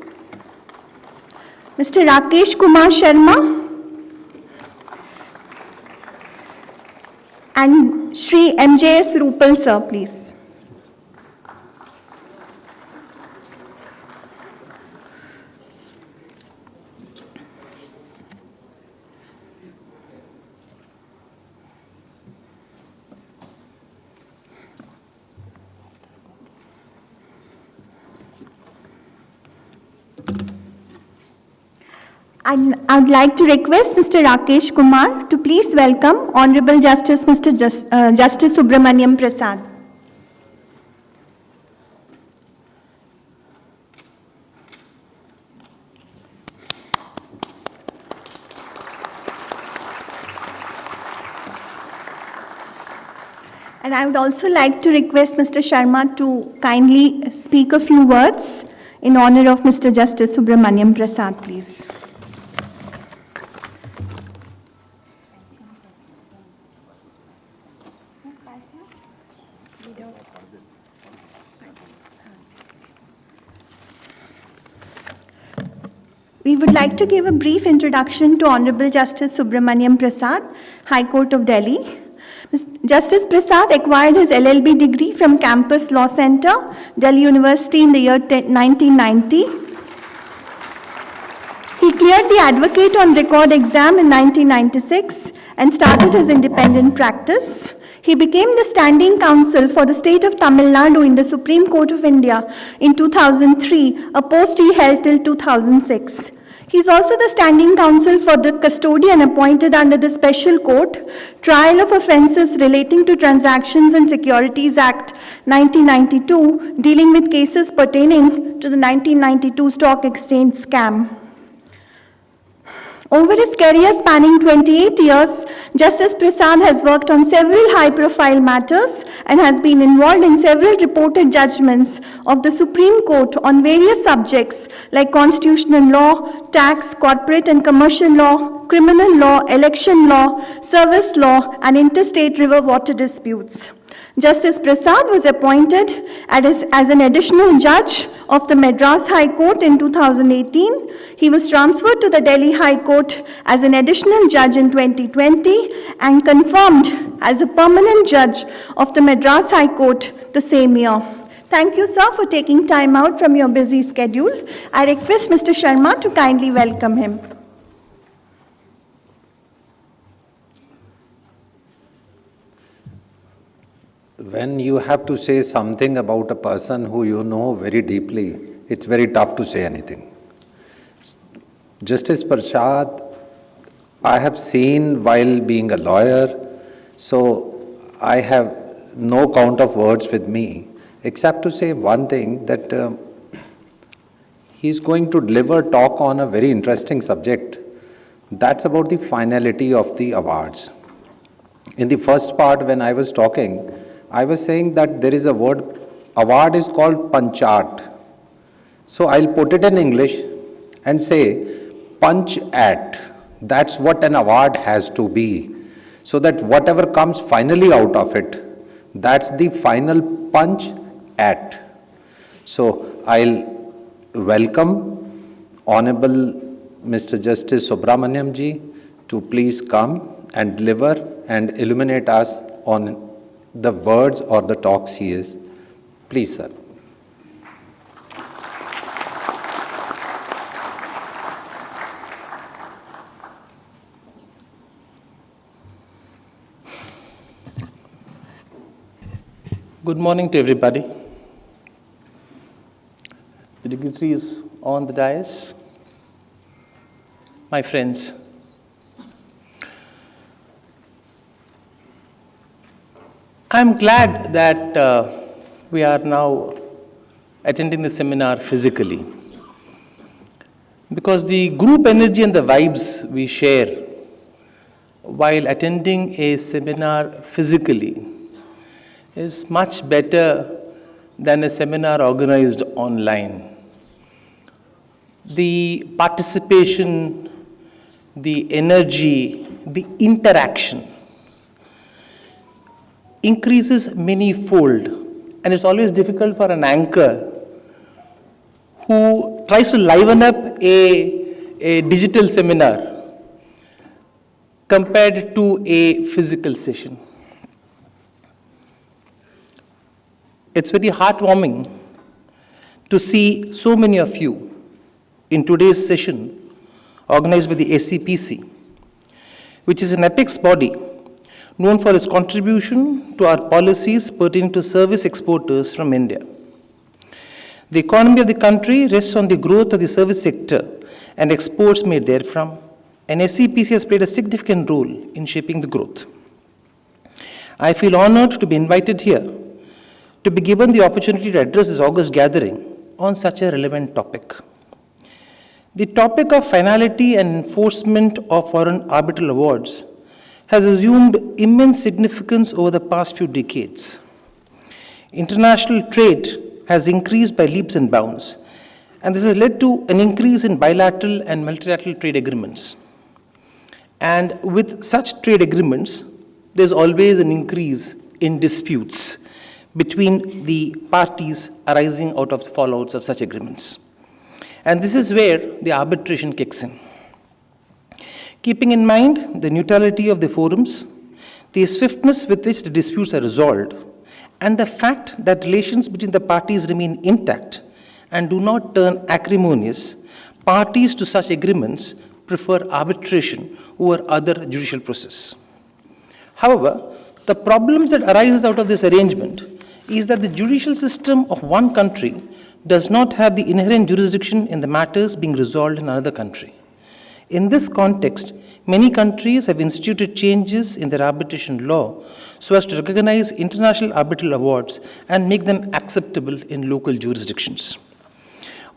Mr. Rakesh Kumar Sharma and Shri MJS Rupal, sir, please. I'd like to request Mr. Rakesh Kumar to please welcome Honorable Justice Justice Subramanyam Prasad. And I would also like to request Mr. Sharma to kindly speak a few words in honor of Mr. Justice Subramanyam Prasad, please. We would like to give a brief introduction to Honorable Justice Subramanyam Prasad, High Court of Delhi. Justice Prasad acquired his LLB degree from Campus Law Center, Delhi University in the year 1990. He cleared the Advocate on Record exam in 1996 and started his independent practice. He became the standing counsel for the state of Tamil Nadu in the Supreme Court of India in 2003, a post he held till 2006. He is also the standing counsel for the custodian appointed under the Special Court, Trial of Offences Relating to Transactions and Securities Act 1992, dealing with cases pertaining to the 1992 stock exchange scam. Over his career spanning 28 years, Justice Prasad has worked on several high-profile matters and has been involved in several reported judgments of the Supreme Court on various subjects like constitutional law, tax, corporate and commercial law, criminal law, election law, service law, and interstate river water disputes. Justice Prasad was appointed as an additional judge of the Madras High Court in 2018. He was transferred to the Delhi High Court as an additional judge in 2020 and confirmed as a permanent judge of the Madras High Court the same year. Thank you, sir, for taking time out from your busy schedule. I request Mr. Sharma to kindly welcome him. When you have to say something about a person who you know very deeply, it's very tough to say anything. Justice Prasad, I have seen while being a lawyer, so I have no count of words with me, except to say one thing, that he's going to deliver a talk on a very interesting subject. That's about the finality of the awards. In the first part, when I was talking, I was saying that there is a word, award is called panchat. So I'll put it in English and say, punch at. That's what an award has to be. So that whatever comes finally out of it, that's the final punch at. So I'll welcome Honorable Mr. Justice Subramanyam ji to please come and deliver and illuminate us on the words or the talks he is. Please, sir. Good morning to everybody. The dignitaries on the dais, my friends. I'm glad that we are now attending the seminar physically, because the group energy and the vibes we share while attending a seminar physically is much better than a seminar organized online. The participation, the energy, the interaction increases many-fold, and it's always difficult for an anchor who tries to liven up a digital seminar compared to a physical session. It's very heartwarming to see so many of you in today's session organized by the SCPC, which is an apex body known for its contribution to our policies pertaining to service exporters from India. The economy of the country rests on the growth of the service sector and exports made therefrom, and SCPC has played a significant role in shaping the growth. I feel honored to be invited here to be given the opportunity to address this august gathering on such a relevant topic. The topic of finality and enforcement of foreign arbitral awards has assumed immense significance over the past few decades. International trade has increased by leaps and bounds, and this has led to an increase in bilateral and multilateral trade agreements. And with such trade agreements, there's always an increase in disputes between the parties arising out of the fallouts of such agreements. And this is where the arbitration kicks in. Keeping in mind the neutrality of the forums, the swiftness with which the disputes are resolved, and the fact that relations between the parties remain intact and do not turn acrimonious, parties to such agreements prefer arbitration over other judicial process. However, the problems that arises out of this arrangement is that the judicial system of one country does not have the inherent jurisdiction in the matters being resolved in another country. In this context, many countries have instituted changes in their arbitration law so as to recognize international arbitral awards and make them acceptable in local jurisdictions.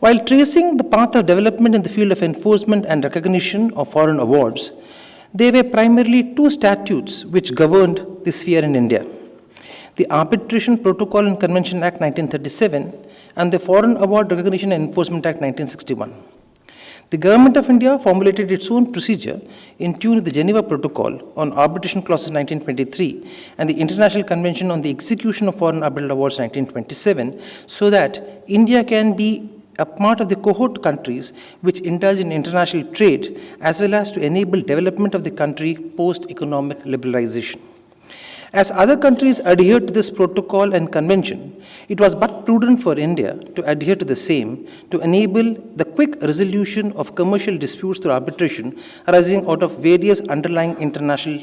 While tracing the path of development in the field of enforcement and recognition of foreign awards, there were primarily two statutes which governed this sphere in India: the Arbitration Protocol and Convention Act 1937 and the Foreign Award Recognition and Enforcement Act 1961. The Government of India formulated its own procedure in tune with the Geneva Protocol on Arbitration Clauses 1923 and the International Convention on the Execution of Foreign Arbitral Awards 1927, so that India can be a part of the cohort countries which indulge in international trade, as well as to enable development of the country post-economic liberalization. As other countries adhered to this protocol and convention, it was but prudent for India to adhere to the same to enable the quick resolution of commercial disputes through arbitration arising out of various underlying international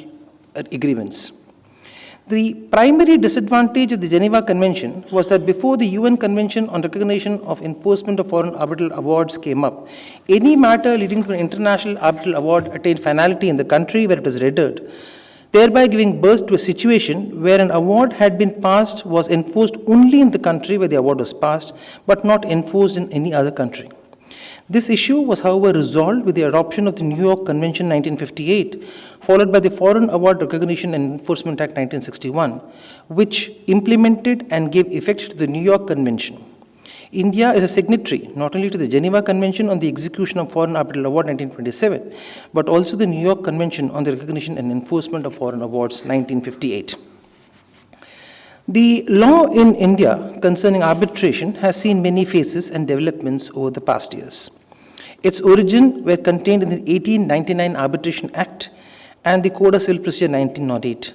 agreements. The primary disadvantage of the Geneva Convention was that before the UN Convention on Recognition of Enforcement of Foreign Arbitral Awards came up, any matter leading to an international arbitral award attained finality in the country where it was rendered, thereby giving birth to a situation where an award had been passed was enforced only in the country where the award was passed, but not enforced in any other country. This issue was, however, resolved with the adoption of the New York Convention 1958, followed by the Foreign Award Recognition and Enforcement Act 1961, which implemented and gave effect to the New York Convention. India is a signatory not only to the Geneva Convention on the Execution of Foreign Arbitral Award 1927, but also the New York Convention on the Recognition and Enforcement of Foreign Awards 1958. The law in India concerning arbitration has seen many phases and developments over the past years. Its origin were contained in the 1899 Arbitration Act and the Code of Civil Procedure 1908.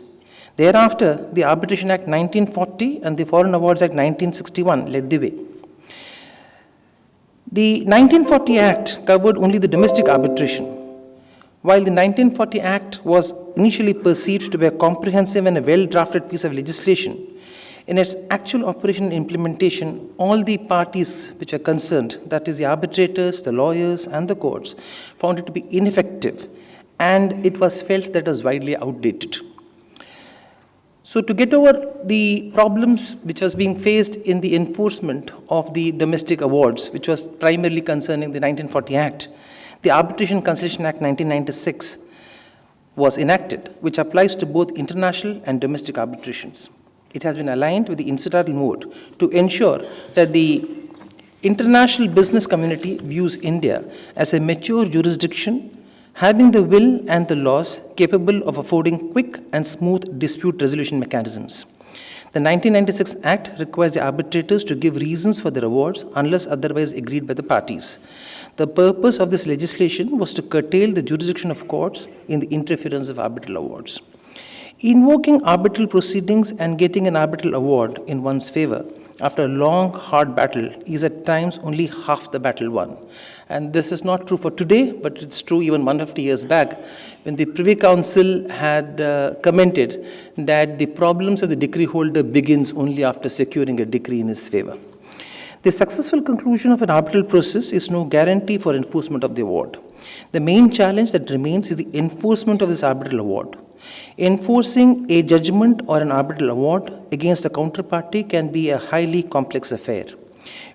Thereafter, the Arbitration Act 1940 and the Foreign Awards Act 1961 led the way. The 1940 Act covered only the domestic arbitration. While the 1940 Act was initially perceived to be a comprehensive and a well-drafted piece of legislation, In its actual operation and implementation, all the parties which are concerned, that is the arbitrators, the lawyers, and the courts, found it to be ineffective, and it was felt that it was widely outdated. So to get over the problems which was being faced in the enforcement of the domestic awards, which was primarily concerning the 1940 Act, the Arbitration Concession Act 1996 was enacted, which applies to both international and domestic arbitrations. It has been aligned with the institutional mode to ensure that the international business community views India as a mature jurisdiction having the will and the laws capable of affording quick and smooth dispute resolution mechanisms. The 1996 Act requires the arbitrators to give reasons for their awards unless otherwise agreed by the parties. The purpose of this legislation was to curtail the jurisdiction of courts in the interference of arbitral awards. Invoking arbitral proceedings and getting an arbitral award in one's favor after a long, hard battle is at times only half the battle won. And this is not true for today, but it's true even 150 years back when the Privy Council had commented that the problems of the decree holder begins only after securing a decree in his favor. The successful conclusion of an arbitral process is no guarantee for enforcement of the award. The main challenge that remains is the enforcement of this arbitral award. Enforcing a judgment or an arbitral award against a counterparty can be a highly complex affair.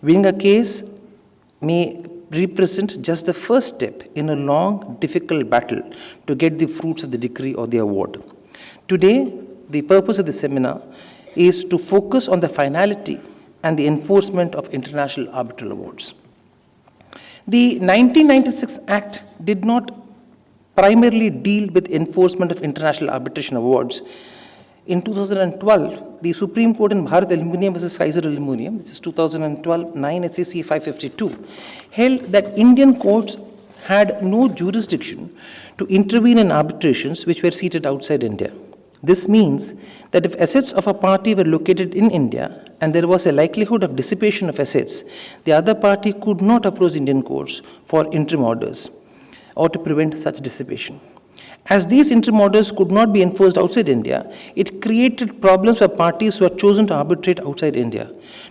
Winning a case may represent just the first step in a long, difficult battle to get the fruits of the decree or the award. Today, the purpose of the seminar is to focus on the finality and the enforcement of international arbitral awards. The 1996 Act did not primarily deal with enforcement of international arbitration awards. In 2012, the Supreme Court in Bharat Aluminium vs. Kaiser Aluminium, this is 2012, 9 SCC 552, held that Indian courts had no jurisdiction to intervene in arbitrations which were seated outside India. This means that if assets of a party were located in India and there was a likelihood of dissipation of assets, the other party could not approach Indian courts for interim orders or to prevent such dissipation. As these interim orders could not be enforced outside India, it created problems for parties who had chosen to arbitrate outside India.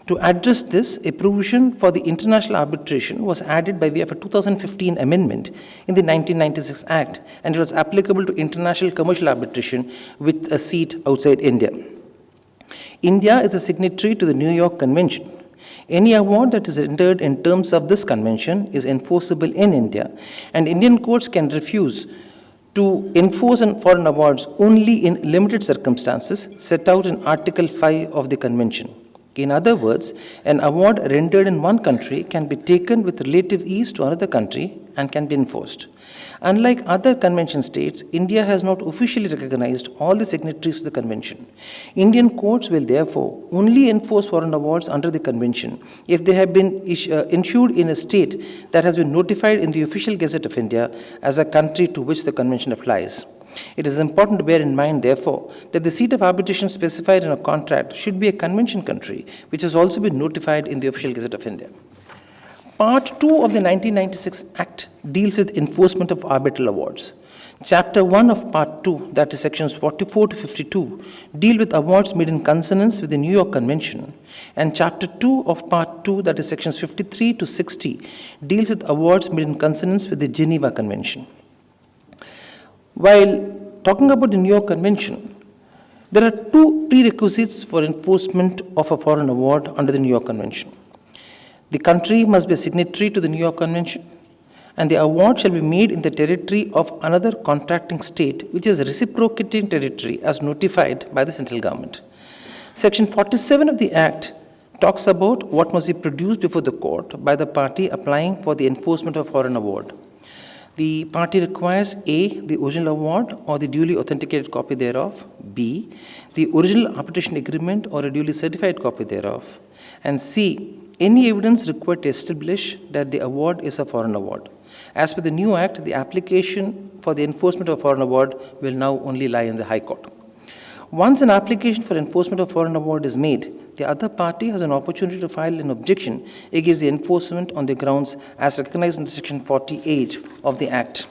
To address this, a provision for the international arbitration was added by way of a 2015 amendment in the 1996 Act, and it was applicable to international commercial arbitration with a seat outside India. India is a signatory to the New York Convention. Any award that is rendered in terms of this convention is enforceable in India, and Indian courts can refuse to enforce foreign awards only in limited circumstances set out in Article 5 of the Convention. In other words, an award rendered in one country can be taken with relative ease to another country and can be enforced. Unlike other convention states, India has not officially recognized all the signatories to the convention. Indian courts will therefore only enforce foreign awards under the convention if they have been issued in a state that has been notified in the official gazette of India as a country to which the convention applies. It is important to bear in mind, therefore, that the seat of arbitration specified in a contract should be a convention country, which has also been notified in the official gazette of India. Part 2 of the 1996 Act deals with enforcement of arbitral awards. Chapter 1 of Part 2, that is sections 44 to 52, deal with awards made in consonance with the New York Convention, and Chapter 2 of Part 2, that is sections 53 to 60, deals with awards made in consonance with the Geneva Convention. While talking about the New York Convention, there are two prerequisites for enforcement of a foreign award under the New York Convention. The country must be a signatory to the New York Convention, and the award shall be made in the territory of another contracting state, which is reciprocating territory as notified by the central government. Section 47 of the Act talks about what must be produced before the court by the party applying for the enforcement of a foreign award. The party requires A, the original award or the duly authenticated copy thereof, B, the original arbitration agreement or a duly certified copy thereof, and C, any evidence required to establish that the award is a foreign award. As per the new Act, the application for the enforcement of a foreign award will now only lie in the High Court. Once an application for enforcement of foreign award is made, the other party has an opportunity to file an objection against the enforcement on the grounds as recognized in Section 48 of the Act.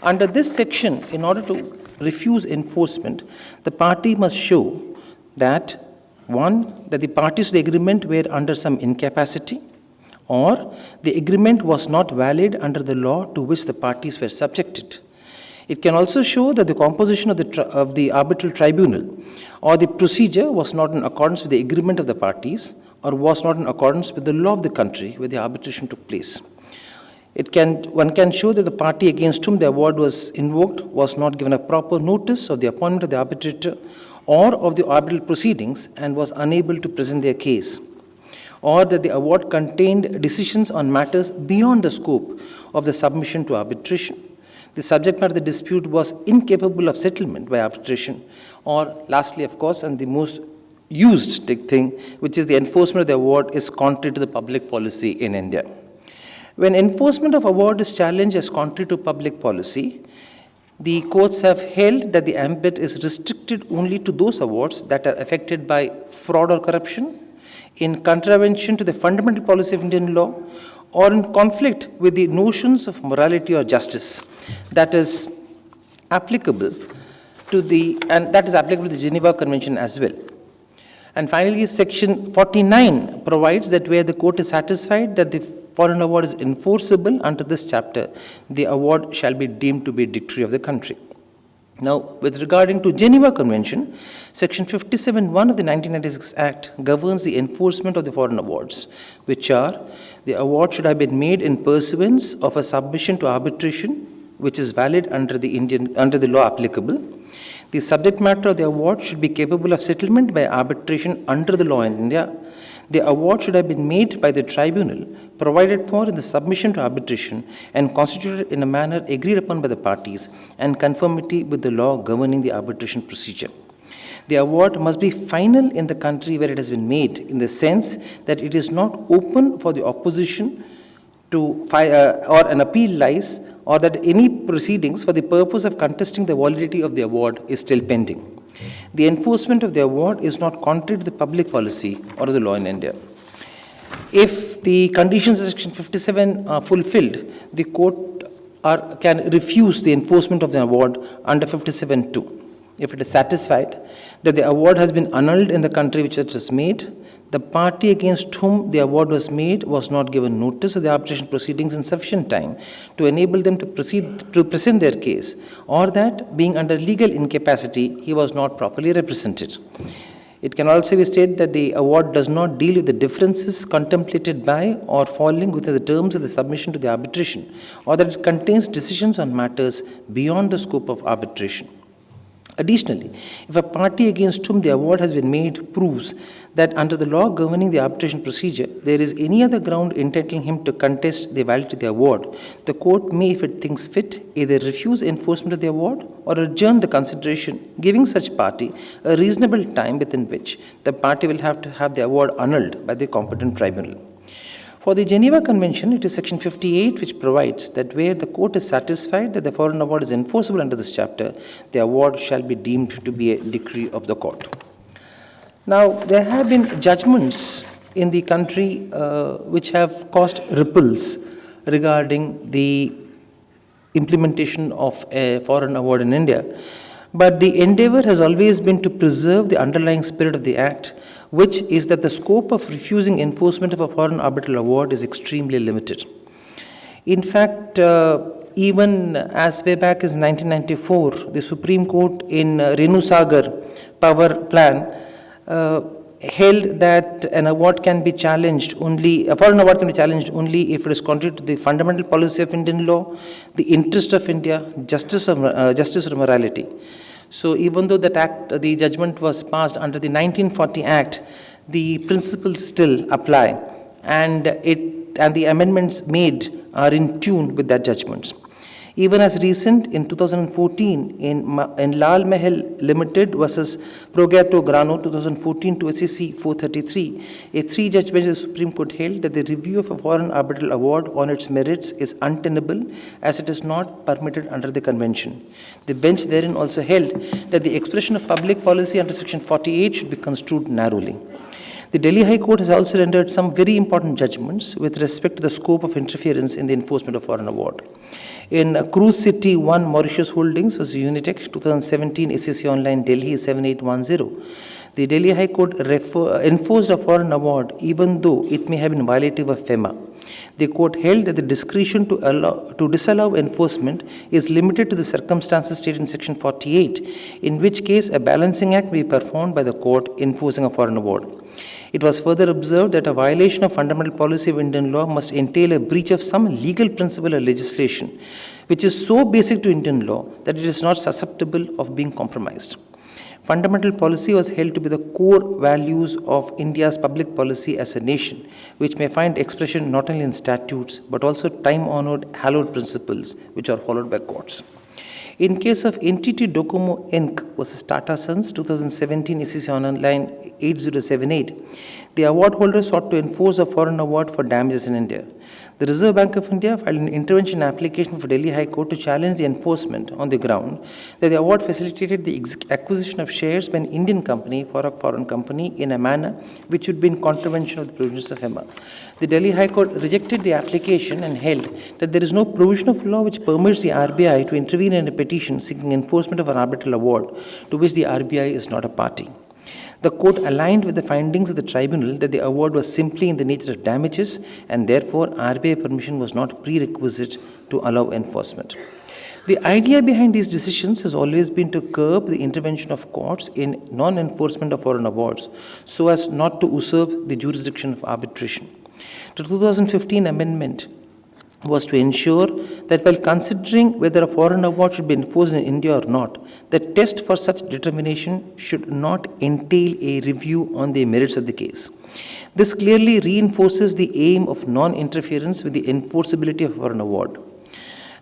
Under this section, in order to refuse enforcement, the party must show that One, that the parties to the agreement were under some incapacity, or the agreement was not valid under the law to which the parties were subjected. It can also show that the composition of the arbitral tribunal or the procedure was not in accordance with the agreement of the parties or was not in accordance with the law of the country where the arbitration took place. One can show that the party against whom the award was invoked was not given a proper notice of the appointment of the arbitrator or of the arbitral proceedings and was unable to present their case, or that the award contained decisions on matters beyond the scope of the submission to arbitration. The subject matter of the dispute was incapable of settlement by arbitration, or lastly, of course, and the most used thing, which is the enforcement of the award is contrary to the public policy in India. When enforcement of award is challenged as contrary to public policy, the courts have held that the ambit is restricted only to those awards that are affected by fraud or corruption, in contravention to the fundamental policy of Indian law, or in conflict with the notions of morality or justice that is applicable to the Geneva Convention as well. And finally, Section 49 provides that where the court is satisfied that the foreign award is enforceable under this chapter, the award shall be deemed to be a decree of the country. Now, with regarding to Geneva Convention, Section 57(1) of the 1996 Act governs the enforcement of the foreign awards, which are, the award should have been made in pursuance of a submission to arbitration, which is valid under the law applicable. The subject matter of the award should be capable of settlement by arbitration under the law in India. The award should have been made by the tribunal provided for in the submission to arbitration and constituted in a manner agreed upon by the parties and conformity with the law governing the arbitration procedure. The award must be final in the country where it has been made, in the sense that it is not open for the opposition to or an appeal lies, or that any proceedings for the purpose of contesting the validity of the award is still pending. The enforcement of the award is not contrary to the public policy or the law in India. If the conditions of Section 57 are fulfilled, the court can refuse the enforcement of the award under 57(2). If it is satisfied that the award has been annulled in the country which it was made, the party against whom the award was made was not given notice of the arbitration proceedings in sufficient time to enable them to present their case, or that, being under legal incapacity, he was not properly represented. It can also be stated that the award does not deal with the differences contemplated by or falling within the terms of the submission to the arbitration, or that it contains decisions on matters beyond the scope of arbitration. Additionally, if a party against whom the award has been made proves that under the law governing the arbitration procedure, there is any other ground entitling him to contest the validity of the award, the court may, if it thinks fit, either refuse enforcement of the award or adjourn the consideration, giving such party a reasonable time within which the party will have to have the award annulled by the competent tribunal. For the Geneva Convention, it is Section 58 which provides that where the court is satisfied that the foreign award is enforceable under this chapter, the award shall be deemed to be a decree of the court. Now, there have been judgments in the country which have caused ripples regarding the implementation of a foreign award in India. But the endeavor has always been to preserve the underlying spirit of the Act, which is that the scope of refusing enforcement of a foreign arbitral award is extremely limited. In fact, even as way back as 1994, the Supreme Court in Renu Sagar power plan held that an award can be challenged only, a foreign award can be challenged only if it is contrary to the fundamental policy of Indian law, the interest of India, justice or morality. So even though that act, the judgment was passed under the 1940 Act, the principles still apply, and the amendments made are in tune with that judgment. Even as recent in 2014 in Lal Mahal Limited versus Progato Grano 2014 to SEC 433, a three-judge bench of the Supreme Court held that the review of a foreign arbitral award on its merits is untenable as it is not permitted under the convention. The bench therein also held that the expression of public policy under Section 48 should be construed narrowly. The Delhi High Court has also rendered some very important judgments with respect to the scope of interference in the enforcement of foreign award. In Cruise City 1 Mauritius Holdings vs. Unitech 2017 SEC Online Delhi 7810, The Delhi High Court enforced a foreign award even though it may have been violative of FEMA. The court held that the discretion to disallow enforcement is limited to the circumstances stated in Section 48, in which case a balancing act may be performed by the court enforcing a foreign award. It was further observed that a violation of fundamental policy of Indian law must entail a breach of some legal principle or legislation, which is so basic to Indian law that it is not susceptible of being compromised. Fundamental policy was held to be the core values of India's public policy as a nation, which may find expression not only in statutes but also time-honored, hallowed principles which are followed by courts. In case of NTT Docomo Inc. versus Tata Sons 2017 SEC Online 8078, the award holder sought to enforce a foreign award for damages in India. The Reserve Bank of India filed an intervention application for Delhi High Court to challenge the enforcement on the ground that the award facilitated the acquisition of shares by an Indian company for a foreign company in a manner which would be in contravention of the provisions of FEMA. The Delhi High Court rejected the application and held that there is no provision of law which permits the RBI to intervene in a petition seeking enforcement of an arbitral award to which the RBI is not a party. The court aligned with the findings of the tribunal that the award was simply in the nature of damages and therefore RBI permission was not prerequisite to allow enforcement. The idea behind these decisions has always been to curb the intervention of courts in non-enforcement of foreign awards so as not to usurp the jurisdiction of arbitration. The 2015 amendment was to ensure that while considering whether a foreign award should be enforced in India or not, the test for such determination should not entail a review on the merits of the case. This clearly reinforces the aim of non-interference with the enforceability of a foreign award.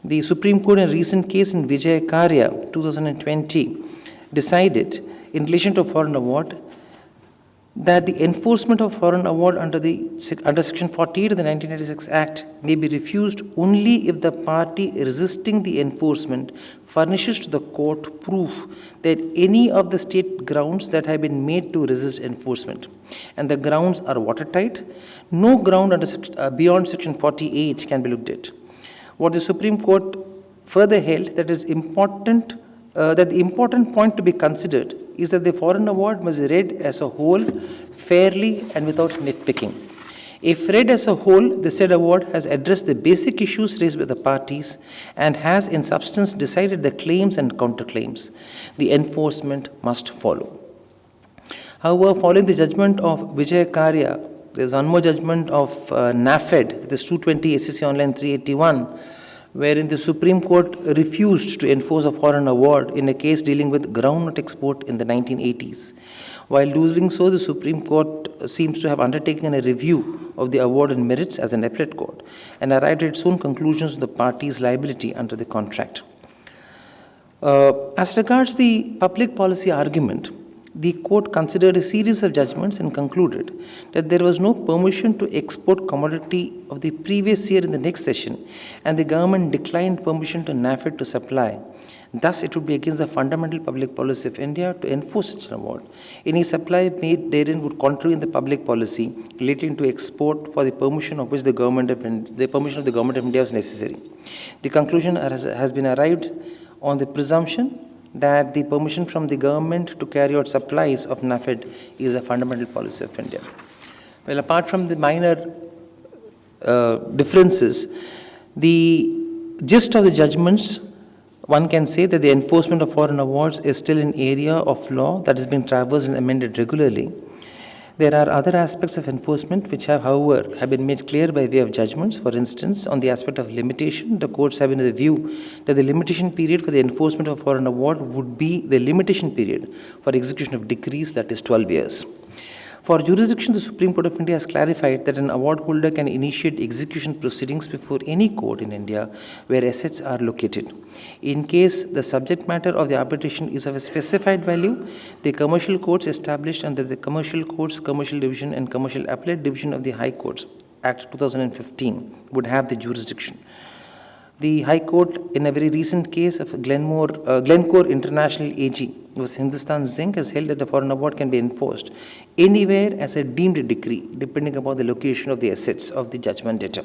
The Supreme Court in a recent case in Vijay Karya 2020 decided in relation to a foreign award that the enforcement of foreign award under Section 48 of the 1996 Act may be refused only if the party resisting the enforcement furnishes to the court proof that any of the state grounds that have been made to resist enforcement, and the grounds are watertight, no ground beyond Section 48 can be looked at. What the Supreme Court further held that is important, that the important point to be considered is that the foreign award must be read as a whole, fairly and without nitpicking. If read as a whole, the said award has addressed the basic issues raised by the parties and has in substance decided the claims and counterclaims. The enforcement must follow. However, following the judgment of Vijay Karya, there is one more judgment of NAFED, this 220 SEC Online 381, wherein the Supreme Court refused to enforce a foreign award in a case dealing with groundnut export in the 1980s. While doing so, the Supreme Court seems to have undertaken a review of the award and merits as an appellate court and arrived at its own conclusions on the parties' liability under the contract. As regards the public policy argument, the court considered a series of judgments and concluded that there was no permission to export commodity of the previous year in the next session, and the government declined permission to NAFED to supply. Thus, it would be against the fundamental public policy of India to enforce such an award. Any supply made therein would contravene the public policy relating to export for the permission of which the permission of the government of India was necessary. The conclusion has been arrived on the presumption that the permission from the government to carry out supplies of NAFED is a fundamental policy of India. Well, apart from the minor differences, the gist of the judgments, one can say that the enforcement of foreign awards is still an area of law that has been traversed and amended regularly. There are other aspects of enforcement which have, however, been made clear by way of judgments. For instance, on the aspect of limitation, the courts have been of the view that the limitation period for the enforcement of foreign award would be the limitation period for execution of decrees, that is 12 years. For jurisdiction, the Supreme Court of India has clarified that an award holder can initiate execution proceedings before any court in India where assets are located. In case the subject matter of the arbitration is of a specified value, the commercial courts established under the Commercial Courts, Commercial Division and Commercial Appellate Division of the High Courts Act 2015 would have the jurisdiction. The High Court, in a very recent case of Glencore International AG, was Hindustan Zinc, has held that the foreign award can be enforced anywhere as a deemed decree, depending upon the location of the assets of the judgment debtor.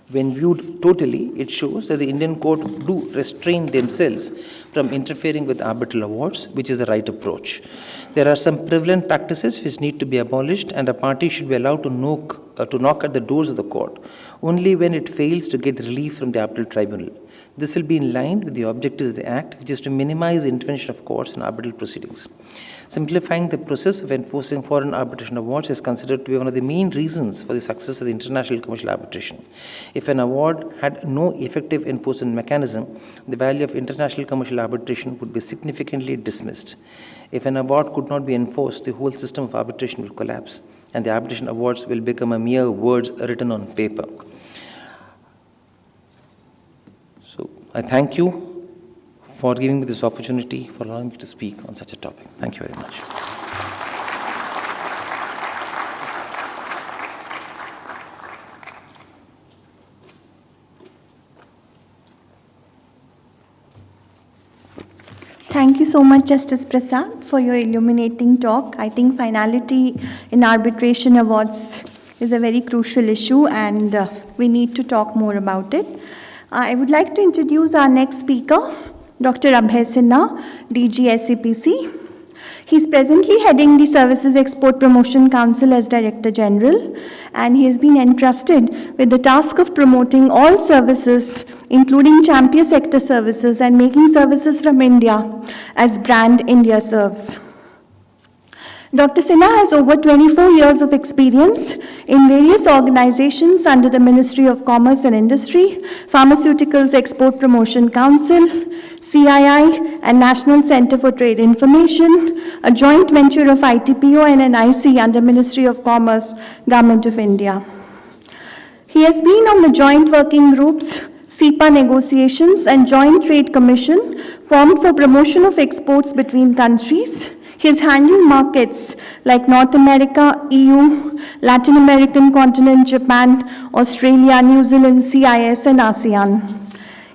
When viewed totally, it shows that the Indian court do restrain themselves from interfering with arbitral awards, which is the right approach. There are some prevalent practices which need to be abolished, and a party should be allowed to knock at the doors of the court only when it fails to get relief from the arbitral tribunal. This will be in line with the objectives of the Act, which is to minimize the intervention of courts in arbitral proceedings. Simplifying the process of enforcing foreign arbitration awards is considered to be one of the main reasons for the success of the international commercial arbitration. If an award had no effective enforcement mechanism, the value of international commercial arbitration would be significantly dismissed. If an award could not be enforced, the whole system of arbitration will collapse, and the arbitration awards will become a mere words written on paper. So I thank you for giving me this opportunity, for allowing me to speak on such a topic. Thank you very much. Thank you so much, Justice Prasad, for your illuminating talk. I think finality in arbitration awards is a very crucial issue, and we need to talk more about it. I would like to introduce our next speaker, Dr. Abhay Sinha, DG SEPC. He's presently heading the Services Export Promotion Council as Director General, and he has been entrusted with the task of promoting all services, including champion sector services, and making services from India as brand India serves. Dr. Sinha has over 24 years of experience in various organizations under the Ministry of Commerce and Industry, Pharmaceuticals Export Promotion Council, CII, and National Center for Trade Information, a joint venture of ITPO and NIC under Ministry of Commerce, Government of India. He has been on the joint working groups, CEPA negotiations, and Joint Trade Commission formed for promotion of exports between countries. He has handled markets like North America, EU, Latin American continent, Japan, Australia, New Zealand, CIS, and ASEAN.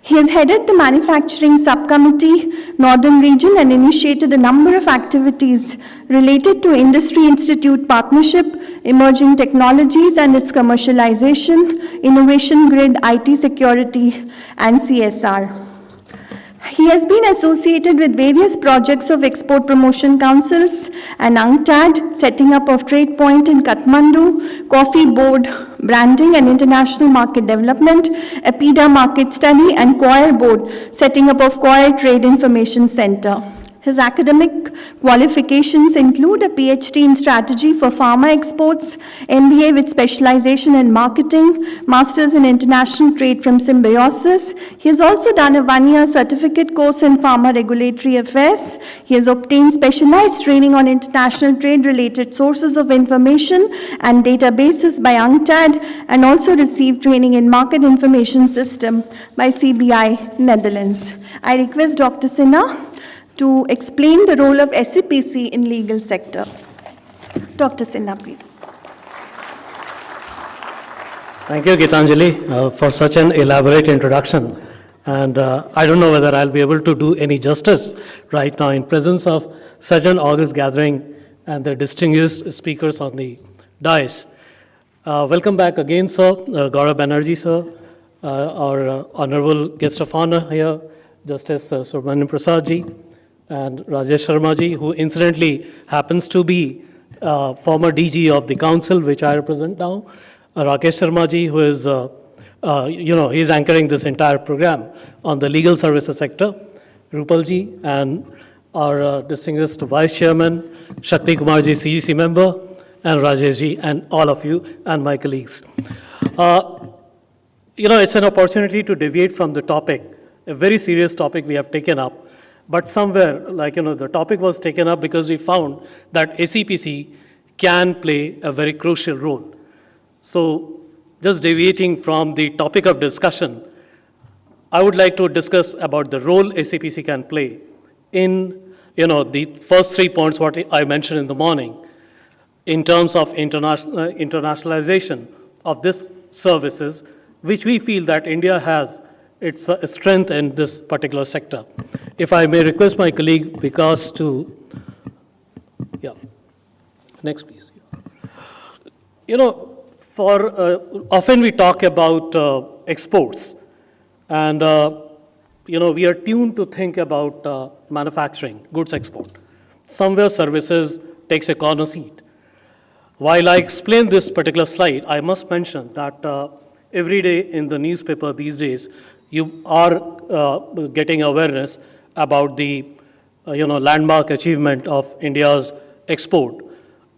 He has headed the manufacturing subcommittee, Northern region, and initiated a number of activities related to Industry Institute partnership, emerging technologies and its commercialization, innovation grid, IT security, and CSR. He has been associated with various projects of export promotion councils and UNCTAD, setting up of Trade Point in Kathmandu, Coffee Board, branding and international market development, APIDA market study, and Choir Board, setting up of Choir Trade Information Center. His academic qualifications include a PhD in strategy for pharma exports, MBA with specialization in marketing, Masters in international trade from Symbiosis. He has also done a one-year certificate course in pharma regulatory affairs. He has obtained specialized training on international trade-related sources of information and databases by UNCTAD, and also received training in market information system by CBI, Netherlands. I request Dr. Sinha to explain the role of SEPC in legal sector. Dr. Sinha, please. Thank you, Gitanjali, for such an elaborate introduction. And I don't know whether I'll be able to do any justice right now in presence of such an august gathering and the distinguished speakers on the dais. Welcome back again, sir, Gaurav Banerjee, sir, our honorable guest of honor here, Justice Subramanyam Prasad ji, and Rajesh Sharma ji, who incidentally happens to be former DG of the council, which I represent now. Rakesh Sharma ji, who is, he's anchoring this entire program on the legal services sector. Rupal ji, and our distinguished Vice Chairman, Shakti Kumar ji, CGC member, and Rajesh ji, and all of you, and my colleagues. It's an opportunity to deviate from the topic, a very serious topic we have taken up. But somewhere, the topic was taken up because we found that SEPC can play a very crucial role. So, just deviating from the topic of discussion, I would like to discuss about the role SEPC can play in, the first 3 points what I mentioned in the morning, in terms of internationalization of these services, which we feel that India has its strength in this particular sector. If I may request my colleague Vikas to, next please. Often we talk about exports, and we are tuned to think about manufacturing, goods export. Somewhere services takes a corner seat. While I explain this particular slide, I must mention that every day in the newspaper these days, you are getting awareness about the landmark achievement of India's export.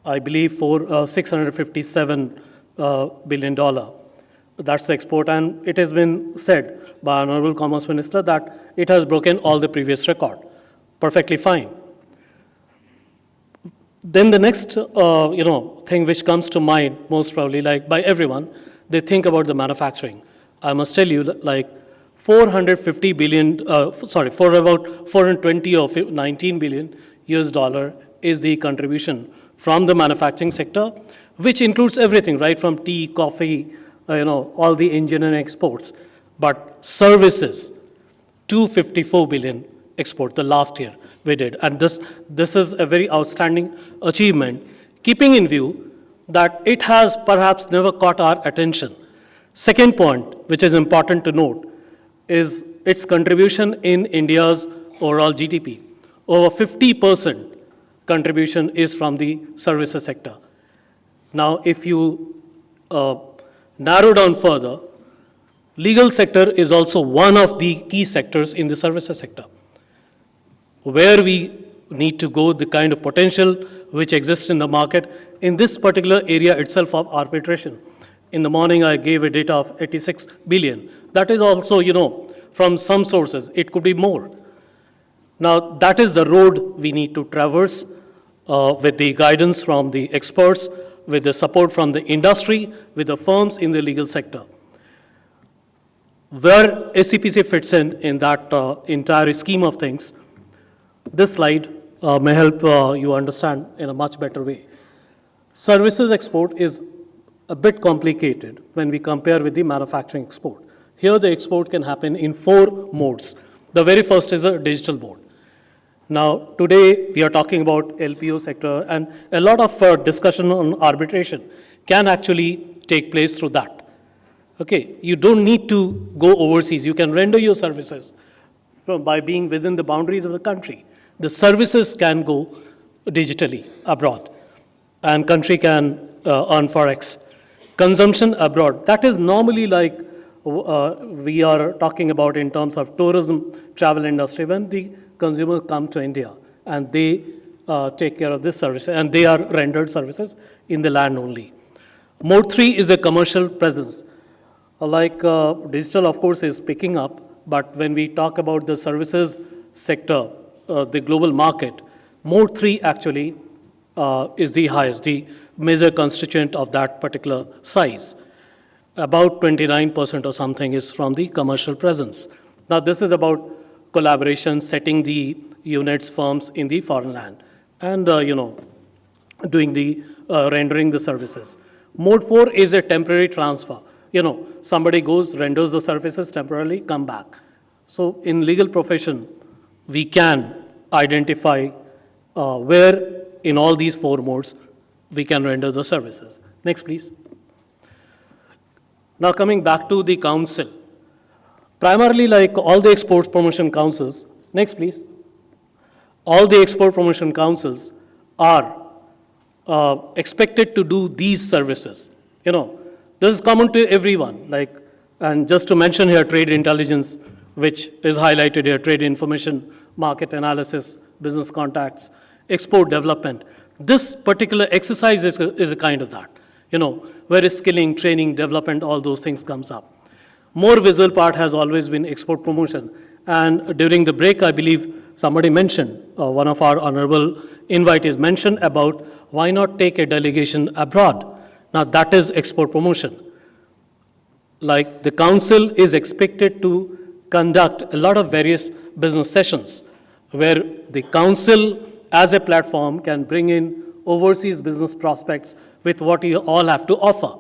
I believe for $657 billion. That's the export, and it has been said by Honorable Commerce Minister that it has broken all the previous record. Perfectly fine. Then the next, thing which comes to mind most probably, like by everyone, they think about the manufacturing. I must tell you, like 450 billion, for about 420 or 19 billion US dollar is the contribution from the manufacturing sector, which includes everything, right from tea, coffee, all the engineering exports. But services, 254 billion export the last year we did. And this is a very outstanding achievement, keeping in view that it has perhaps never caught our attention. Second point, which is important to note, is its contribution in India's overall GDP. Over 50% contribution is from the services sector. Now, if you narrow down further, legal sector is also one of the key sectors in the services sector, where we need to go, the kind of potential which exists in the market in this particular area itself of arbitration. In the morning, I gave a data of 86 billion. That is also, from some sources, it could be more. Now, that is the road we need to traverse with the guidance from the experts, with the support from the industry, with the firms in the legal sector. Where SCPC fits in that entire scheme of things, this slide may help you understand in a much better way. Services export is a bit complicated when we compare with the manufacturing export. Here the export can happen in 4 modes. The very first is a digital mode. Now, today we are talking about LPO sector, and a lot of discussion on arbitration can actually take place through that. Okay, you don't need to go overseas. You can render your services by being within the boundaries of the country. The services can go digitally abroad, and country can earn forex. Consumption abroad, that is normally like we are talking about in terms of tourism, travel industry, when the consumers come to India and they take care of this service, and they are rendered services in the land only. Mode 3 is a commercial presence. Like digital, of course, is picking up, but when we talk about the services sector, the global market, mode 3 actually is the highest, the major constituent of that particular size. About 29% or something is from the commercial presence. Now, this is about collaboration, setting the units, firms in the foreign land, and doing the rendering the services. Mode 4 is a temporary transfer. Somebody goes, renders the services temporarily, come back. So in legal profession, we can identify where in all these 4 modes we can render the services. Next, please. Now coming back to the council. Primarily, like all the export promotion councils, next please. All the export promotion councils are expected to do these services. This is common to everyone. And just to mention here, trade intelligence, which is highlighted here, trade information, market analysis, business contacts, export development. This particular exercise is a kind of that, where skilling, training, development, all those things comes up. More visual part has always been export promotion. And during the break, I believe somebody mentioned, one of our honorable invitees mentioned about why not take a delegation abroad. Now that is export promotion. Like the council is expected to conduct a lot of various business sessions where the council as a platform can bring in overseas business prospects with what you all have to offer.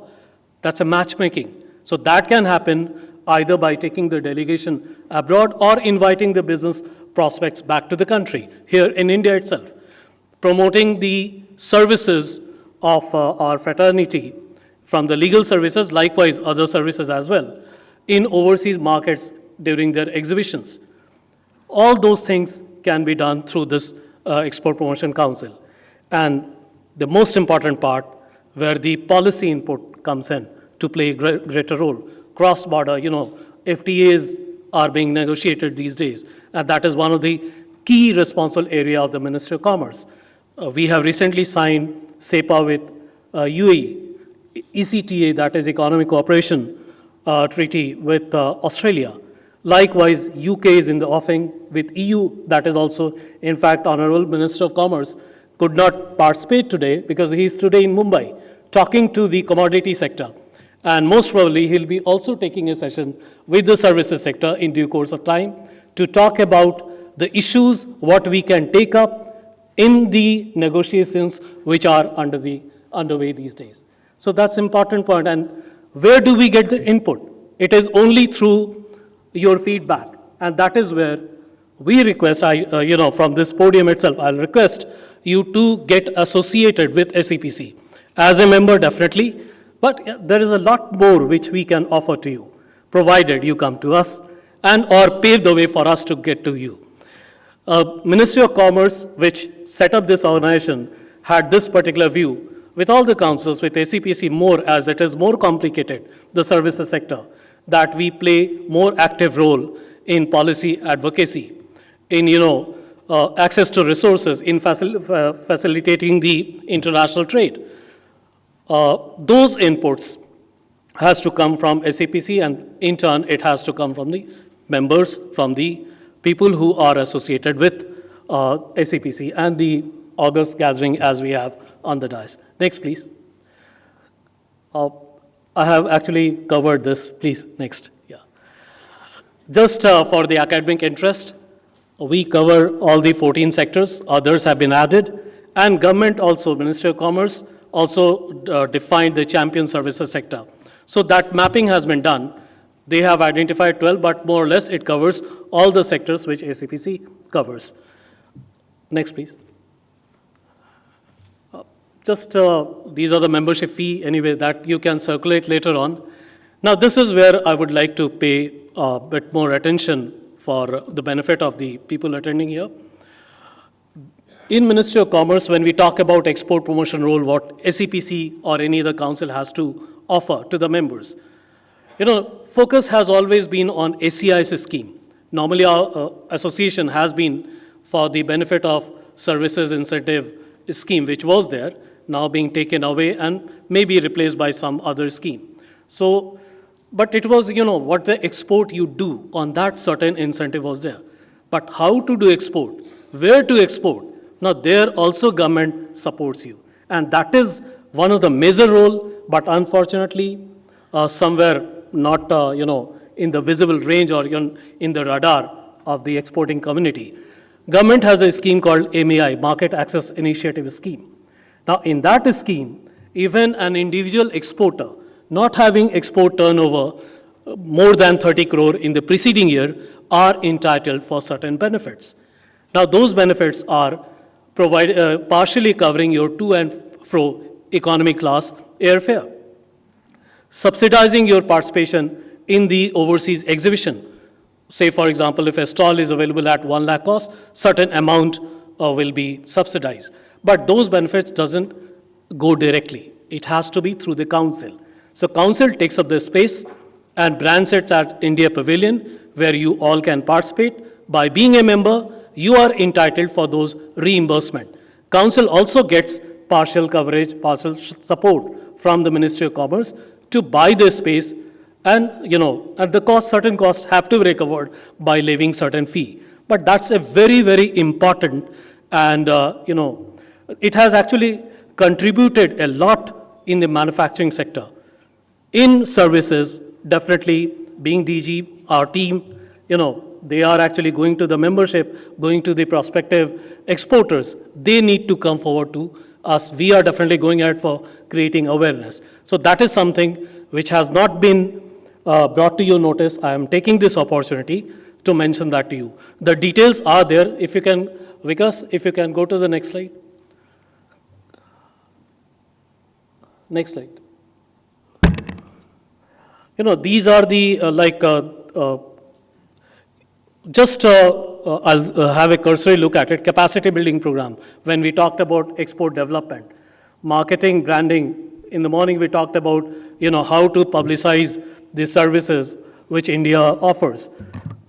That's a matchmaking. So that can happen either by taking the delegation abroad or inviting the business prospects back to the country, here in India itself. Promoting the services of our fraternity from the legal services, likewise other services as well, in overseas markets during their exhibitions. All those things can be done through this Export Promotion Council. And the most important part, where the policy input comes in to play a greater role. Cross-border, FTAs are being negotiated these days, and that is one of the key responsible area of the Ministry of Commerce. We have recently signed SEPA with UAE, ECTA, that is Economic Cooperation Treaty with Australia. Likewise, UK is in the offing with EU, that is also, in fact, Honorable Minister of Commerce could not participate today because he is today in Mumbai talking to the commodity sector. And most probably, he'll be also taking a session with the services sector in due course of time to talk about the issues, what we can take up in the negotiations which are underway these days. So that's important point. And where do we get the input? It is only through your feedback. And that is where we request, from this podium itself, I'll request you to get associated with SEPC. As a member, definitely, but there is a lot more which we can offer to you, provided you come to us and or pave the way for us to get to you. Ministry of Commerce, which set up this organization, had this particular view with all the councils, with SEPC more, as it is more complicated, the services sector, that we play more active role in policy advocacy, in access to resources, in facilitating the international trade. Those inputs has to come from SAPC, and in turn, it has to come from the members, from the people who are associated with SAPC and the August gathering as we have on the dais. Next, please. I have actually covered this. Please, next. Yeah. Just for the academic interest, we cover all the 14 sectors. Others have been added. And government also, Ministry of Commerce, also defined the champion services sector. So that mapping has been done. They have identified 12, but more or less it covers all the sectors which ACPC covers. Next, please. These are the membership fee, anyway, that you can circulate later on. Now, this is where I would like to pay a bit more attention for the benefit of the people attending here. In Ministry of Commerce, when we talk about export promotion role, what SEPC or any other council has to offer to the members, focus has always been on ACI's scheme. Normally, our association has been for the benefit of services incentive scheme, which was there, now being taken away and maybe replaced by some other scheme. So, but it was, what the export you do on that certain incentive was there. But how to do export, where to export, now there also government supports you. And that is one of the major role, but unfortunately, somewhere not, in the visible range or in the radar of the exporting community. Government has a scheme called MAI, Market Access Initiative Scheme. Now, in that scheme, even an individual exporter not having export turnover more than 30 crore in the preceding year are entitled for certain benefits. Now, those benefits are partially covering your to and fro economy class airfare, subsidizing your participation in the overseas exhibition. Say, for example, if a stall is available at 1 lakh cost, certain amount will be subsidized. But those benefits doesn't go directly. It has to be through the council. So council takes up the space and brands it at India Pavilion, where you all can participate. By being a member, you are entitled for those reimbursement. Council also gets partial coverage, partial support from the Ministry of Commerce to buy the space, and at the cost, certain costs have to be recovered by levying certain fee. But that's a very, very important, and it has actually contributed a lot in the manufacturing sector. In services, definitely being DG, our team, they are actually going to the membership, going to the prospective exporters. They need to come forward to us. We are definitely going ahead for creating awareness. So that is something which has not been brought to your notice. I am taking this opportunity to mention that to you. The details are there. If you can, Vikas, if you can go to the next slide. Next slide. These are the I'll have a cursory look at it. Capacity building program. When we talked about export development, marketing, branding. In the morning we talked about how to publicize the services which India offers.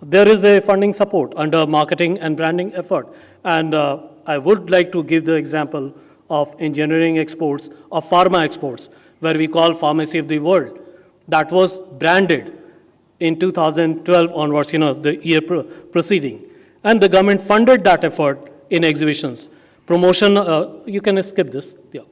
There is a funding support under marketing and branding effort, and I would like to give the example of engineering exports, of pharma exports, where we call Pharmacy of the World. That was branded in 2012 onwards, the year proceeding. And the government funded that effort in exhibitions. Promotion, you can skip this, yeah.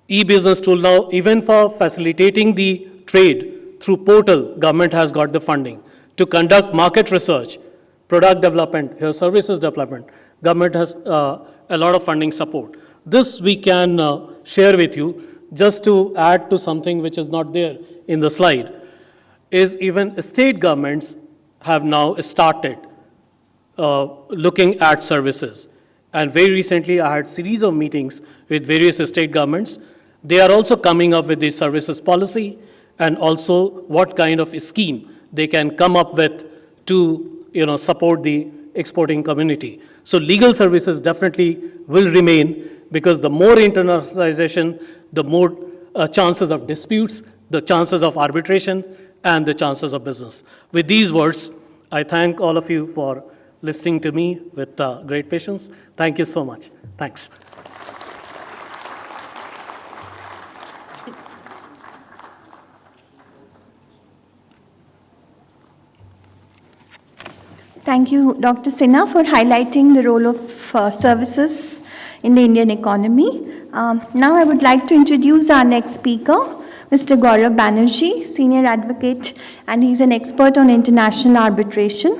E-business tool now, even for facilitating the trade through portal, government has got the funding. To conduct market research, product development, services development, government has a lot of funding support. This we can share with you. Just to add to something which is not there in the slide, is even state governments have now started looking at services. And very recently, I had a series of meetings with various state governments. They are also coming up with the services policy and also what kind of a scheme they can come up with to support the exporting community. So legal services definitely will remain, because the more internationalization, the more chances of disputes, the chances of arbitration, and the chances of business. With these words, I thank all of you for listening to me with great patience. Thank you so much. Thanks. Thank you, Dr. Sinha, for highlighting the role of services in the Indian economy. Now I would like to introduce our next speaker, Mr. Gaurav Banerjee, Senior Advocate, and he's an expert on international arbitration.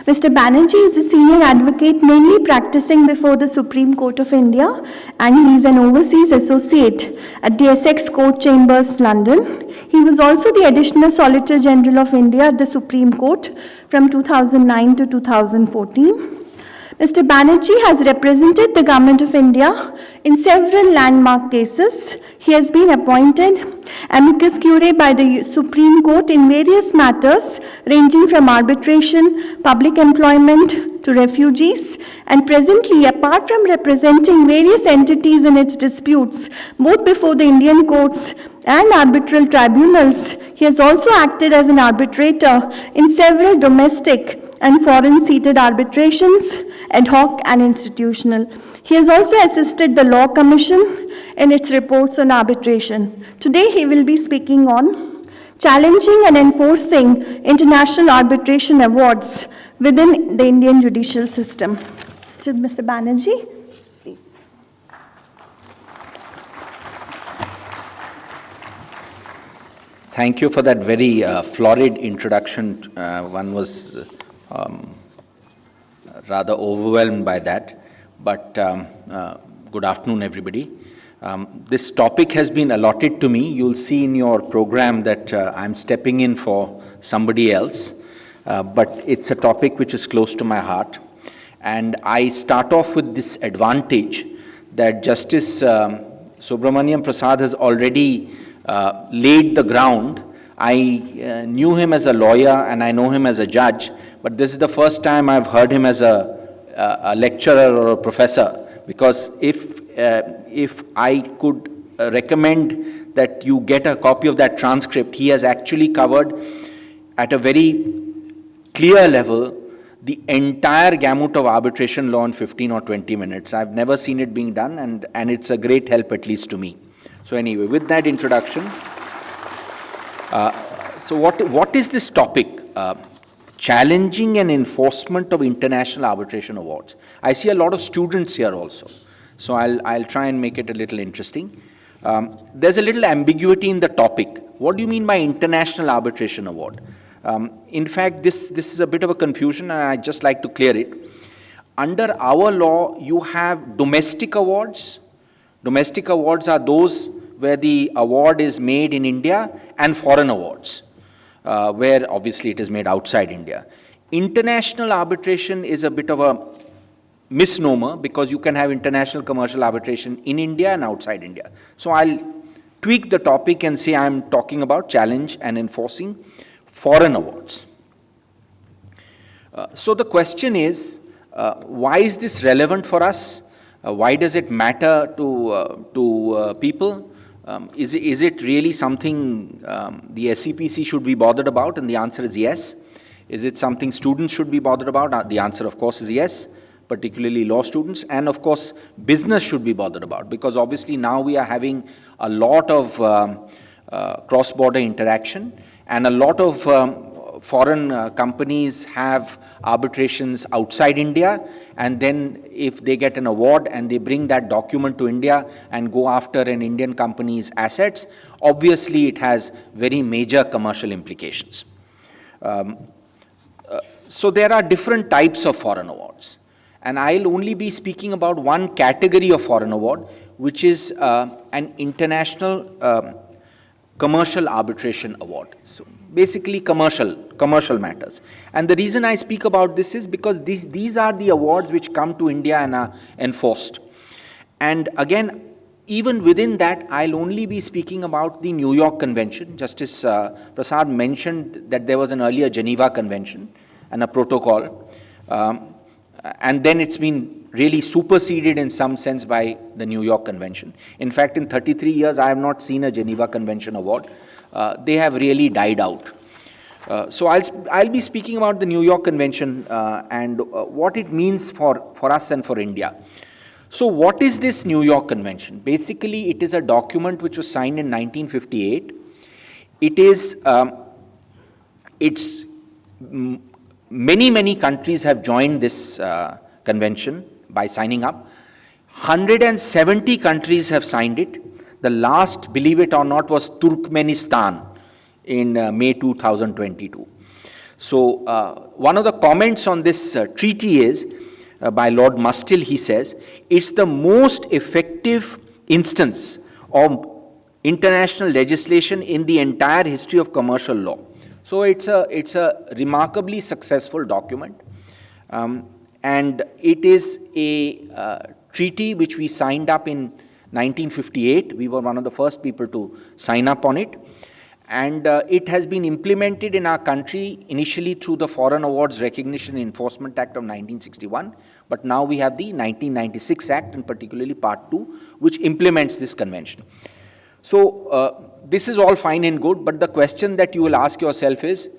Mr. Banerjee is a senior advocate mainly practicing before the Supreme Court of India, and he is an overseas associate at the Essex Court Chambers, London. He was also the Additional Solicitor General of India at the Supreme Court from 2009 to 2014. Mr. Banerjee has represented the Government of India in several landmark cases. He has been appointed amicus curiae by the Supreme Court in various matters ranging from arbitration, public employment to refugees, and presently, apart from representing various entities in its disputes, both before the Indian courts and arbitral tribunals, he has also acted as an arbitrator in several domestic and foreign-seated arbitrations, ad hoc and institutional. He has also assisted the Law Commission in its reports on arbitration. Today he will be speaking on challenging and enforcing international arbitration awards within the Indian judicial system. Mr. Banerjee, please. Thank you for that very florid introduction. One was rather overwhelmed by that, but good afternoon, everybody. This topic has been allotted to me. You'll see in your program that I'm stepping in for somebody else, but it's a topic which is close to my heart. And I start off with this advantage that Justice Subramanyam Prasad has already laid the ground. I knew him as a lawyer and I know him as a judge, but this is the first time I've heard him as a lecturer or a professor, because if I could recommend that you get a copy of that transcript, he has actually covered at a very clear level the entire gamut of arbitration law in 15 or 20 minutes. I've never seen it being done, and it's a great help, at least to me. So anyway, with that introduction, so what is this topic? Challenging and enforcement of international arbitration awards. I see a lot of students here also, so I'll try and make it a little interesting. There's a little ambiguity in the topic. What do you mean by international arbitration award? In fact, this is a bit of a confusion, and I'd just like to clear it. Under our law, you have domestic awards. Domestic awards are those where the award is made in India, and foreign awards, where obviously it is made outside India. International arbitration is a bit of a misnomer, because you can have international commercial arbitration in India and outside India. So I'll tweak the topic and say I'm talking about challenge and enforcing foreign awards. So the question is, why is this relevant for us? Why does it matter to people? Is it really something the SCPC should be bothered about? And the answer is yes. Is it something students should be bothered about? The answer, of course, is yes, particularly law students. And, of course, business should be bothered about, because obviously now we are having a lot of cross-border interaction, and a lot of foreign companies have arbitrations outside India, and then if they get an award and they bring that document to India and go after an Indian company's assets, obviously it has very major commercial implications. So there are different types of foreign awards, and I'll only be speaking about one category of foreign award, which is an international commercial arbitration award. So basically commercial matters. And the reason I speak about this is because these are the awards which come to India and are enforced. And again, even within that, I'll only be speaking about the New York Convention. Justice Prasad mentioned that there was an earlier Geneva Convention and a protocol. And then it's been really superseded in some sense by the New York Convention. In fact, in 33 years, I have not seen a Geneva Convention award. They have really died out. So I'll be speaking about the New York Convention and what it means for us and for India. So what is this New York Convention? Basically, it is a document which was signed in 1958. It is, many countries have joined this convention by signing up. 170 countries have signed it. The last, believe it or not, was Turkmenistan in May 2022. So one of the comments on this treaty is by Lord Mustill. He says, it's the most effective instance of international legislation in the entire history of commercial law. So it's a remarkably successful document, and it is a treaty which we signed up in 1958. We were one of the first people to sign up on it, and it has been implemented in our country initially through the Foreign Awards Recognition and Enforcement Act of 1961, but now we have the 1996 Act, and particularly Part 2, which implements this convention. So this is all fine and good, but the question that you will ask yourself is,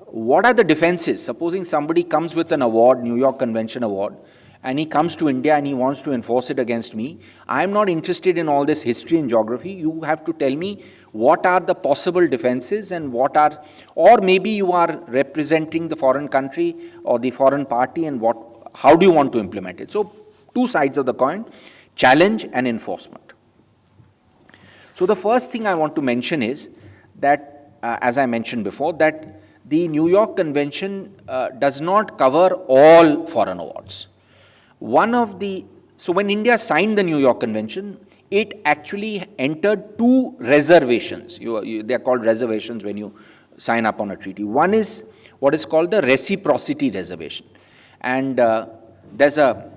what are the defenses? Supposing somebody comes with an award, New York Convention award, and he comes to India and he wants to enforce it against me. I'm not interested in all this history and geography. You have to tell me what are the possible defenses and what are, or maybe you are representing the foreign country or the foreign party, and how do you want to implement it? So two sides of the coin, challenge and enforcement. So the first thing I want to mention is that, as I mentioned before, that the New York Convention does not cover all foreign awards. So when India signed the New York Convention, it actually entered two reservations. They are called reservations when you sign up on a treaty. One is what is called the Reciprocity Reservation. And there's a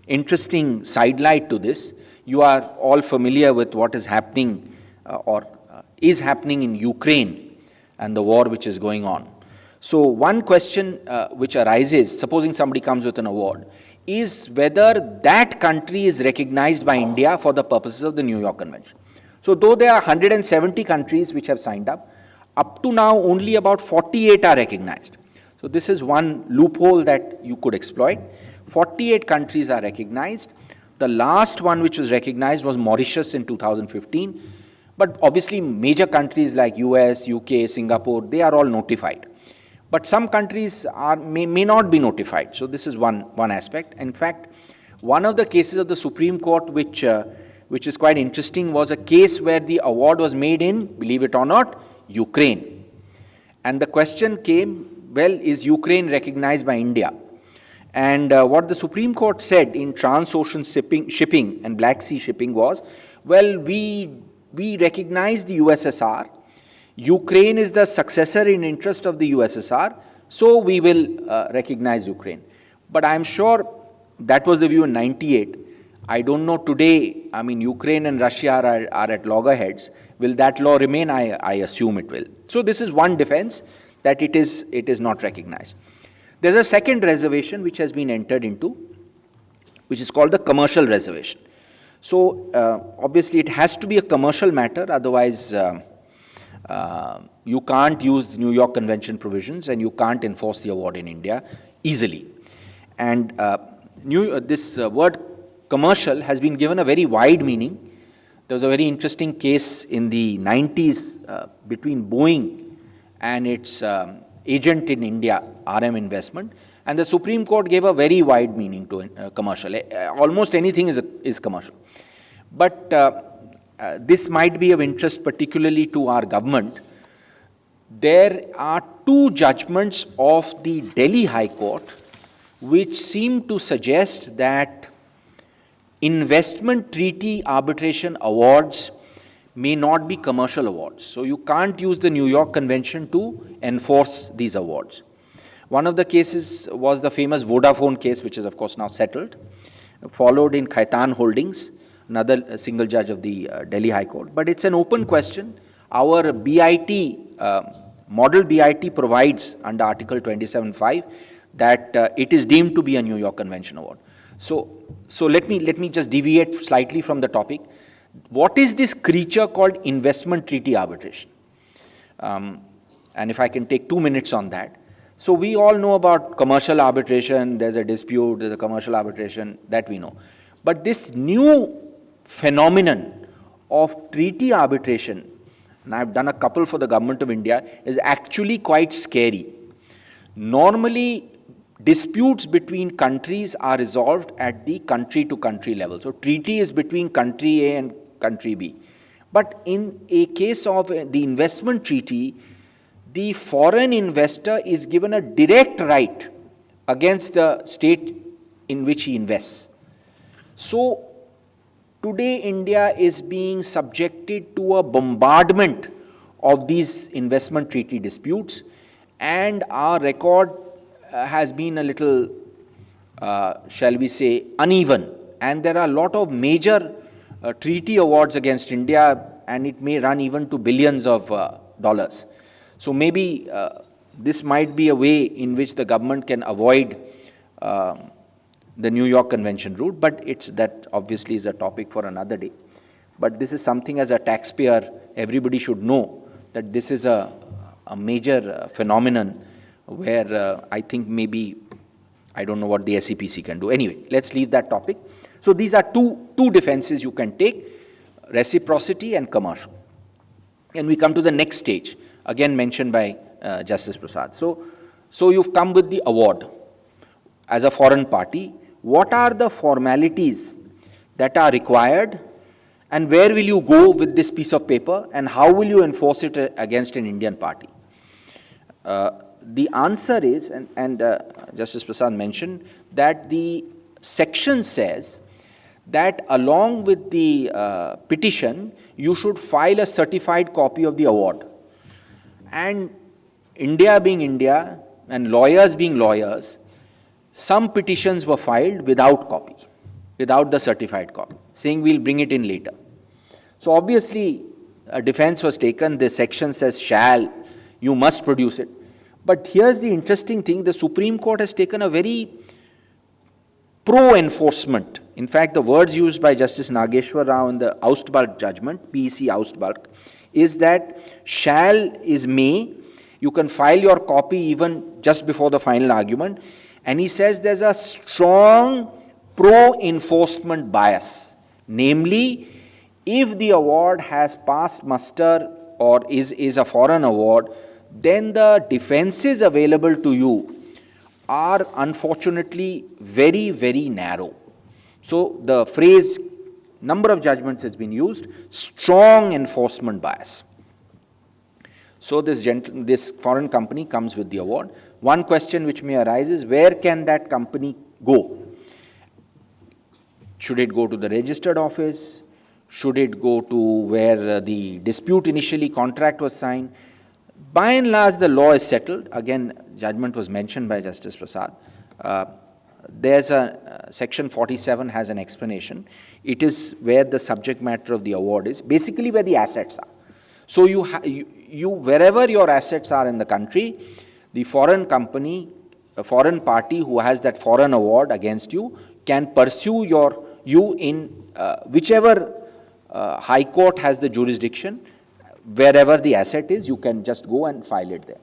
interesting sidelight to this. You are all familiar with what is happening is happening in Ukraine and the war which is going on. So one question which arises, supposing somebody comes with an award, is whether that country is recognized by India for the purposes of the New York Convention. So though there are 170 countries which have signed up to now only about 48 are recognized. So this is one loophole that you could exploit. 48 countries are recognized. The last one which was recognized was Mauritius in 2015. But obviously major countries like US, UK, Singapore, they are all notified. But some countries may not be notified. So this is one aspect. In fact, one of the cases of the Supreme Court which is quite interesting was a case where the award was made in, believe it or not, Ukraine. And the question came, well, is Ukraine recognized by India? And what the Supreme Court said in trans-ocean shipping and Black Sea shipping was, well, we recognize the USSR. Ukraine is the successor in interest of the USSR, so we will recognize Ukraine. But I'm sure that was the view in 98. I don't know today, I mean, Ukraine and Russia are at loggerheads. Will that law remain? I assume it will. So this is one defense, that it is not recognized. There's a second reservation which has been entered into, which is called the Commercial Reservation. So obviously it has to be a commercial matter, otherwise you can't use New York Convention provisions and you can't enforce the award in India easily. And this word commercial has been given a very wide meaning. There was a very interesting case in the 90s between Boeing and its agent in India, RM Investment, and the Supreme Court gave a very wide meaning to commercial. Almost anything is commercial. But this might be of interest particularly to our government. There are two judgments of the Delhi High Court which seem to suggest that investment treaty arbitration awards may not be commercial awards. So you can't use the New York Convention to enforce these awards. One of the cases was the famous Vodafone case, which is of course now settled, followed in Khaitan Holdings, another single judge of the Delhi High Court. But it's an open question. Our BIT, model BIT provides under Article 27(5) that it is deemed to be a New York Convention award. So let me just deviate slightly from the topic. What is this creature called investment treaty arbitration? And if I can take 2 minutes on that. So we all know about commercial arbitration, there's a dispute, there's a commercial arbitration, that we know. But this new phenomenon of treaty arbitration, and I've done a couple for the Government of India, is actually quite scary. Normally, disputes between countries are resolved at the country-to-country level. So treaty is between country A and country B. But in a case of the investment treaty, the foreign investor is given a direct right against the state in which he invests. So today India is being subjected to a bombardment of these investment treaty disputes, and our record has been a little, shall we say, uneven. And there are a lot of major treaty awards against India, and it may run even to billions of dollars. So maybe this might be a way in which the government can avoid the New York Convention route, but that obviously is a topic for another day. But this is something, as a taxpayer, everybody should know that this is a major phenomenon where I think maybe, I don't know what the SEPC can do. Anyway, let's leave that topic. So these are two defenses you can take, reciprocity and commercial. And we come to the next stage, again mentioned by Justice Prasad. So you've come with the award as a foreign party. What are the formalities that are required, and where will you go with this piece of paper, and how will you enforce it against an Indian party? The answer is, and Justice Prasad mentioned, that the section says that along with the petition, you should file a certified copy of the award. And India being India, and lawyers being lawyers, some petitions were filed without copy, without the certified copy, saying we'll bring it in later. So obviously, a defense was taken, the section says shall, you must produce it. But here's the interesting thing, the Supreme Court has taken a very pro-enforcement. In fact, the words used by Justice Nageshwar Rao in the Oustbulk judgment, PEC Oustbulk, is that shall is may. You can file your copy even just before the final argument. And he says there's a strong pro-enforcement bias. Namely, if the award has passed muster or is a foreign award, then the defenses available to you are unfortunately very, very narrow. So the phrase, number of judgments has been used, strong enforcement bias. So this foreign company comes with the award. One question which may arise is, where can that company go? Should it go to the registered office? Should it go to where the dispute initially contract was signed? By and large, the law is settled. Again, judgment was mentioned by Justice Prasad. there's a section 47 has an explanation. It is where the subject matter of the award is, basically where the assets are. So you wherever your assets are in the country, the foreign company, a foreign party who has that foreign award against you can pursue you in whichever high court has the jurisdiction. Wherever the asset is, you can just go and file it there.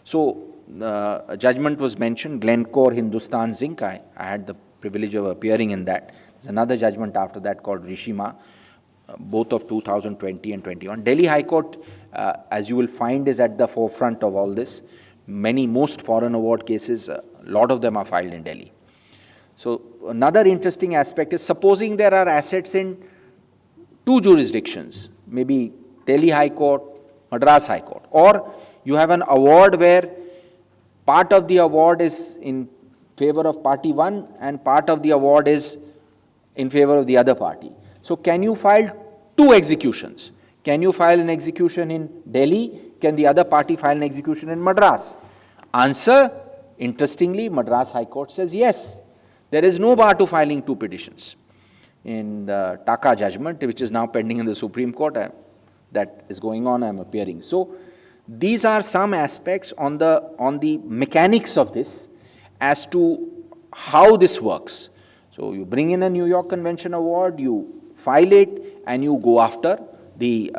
So a judgment was mentioned, Glencore Hindustan Zinc. I had the privilege of appearing in that. There's another judgment after that called Rishima, both of 2020 and 21. Delhi High Court, as you will find, is at the forefront of all this. Most foreign award cases, a lot of them are filed in Delhi. So another interesting aspect is, supposing there are assets in two jurisdictions, maybe Delhi High Court, Madras High Court, or you have an award where part of the award is in favor of party one and part of the award is in favor of the other party. So can you file two executions? Can you file an execution in Delhi? Can the other party file an execution in Madras? Answer, interestingly, Madras High Court says yes. There is no bar to filing two petitions. In the Taka judgment, which is now pending in the Supreme Court, that is going on, I am appearing. So these are some aspects on the mechanics of this as to how this works. So you bring in a New York Convention award, you file it, and you go after the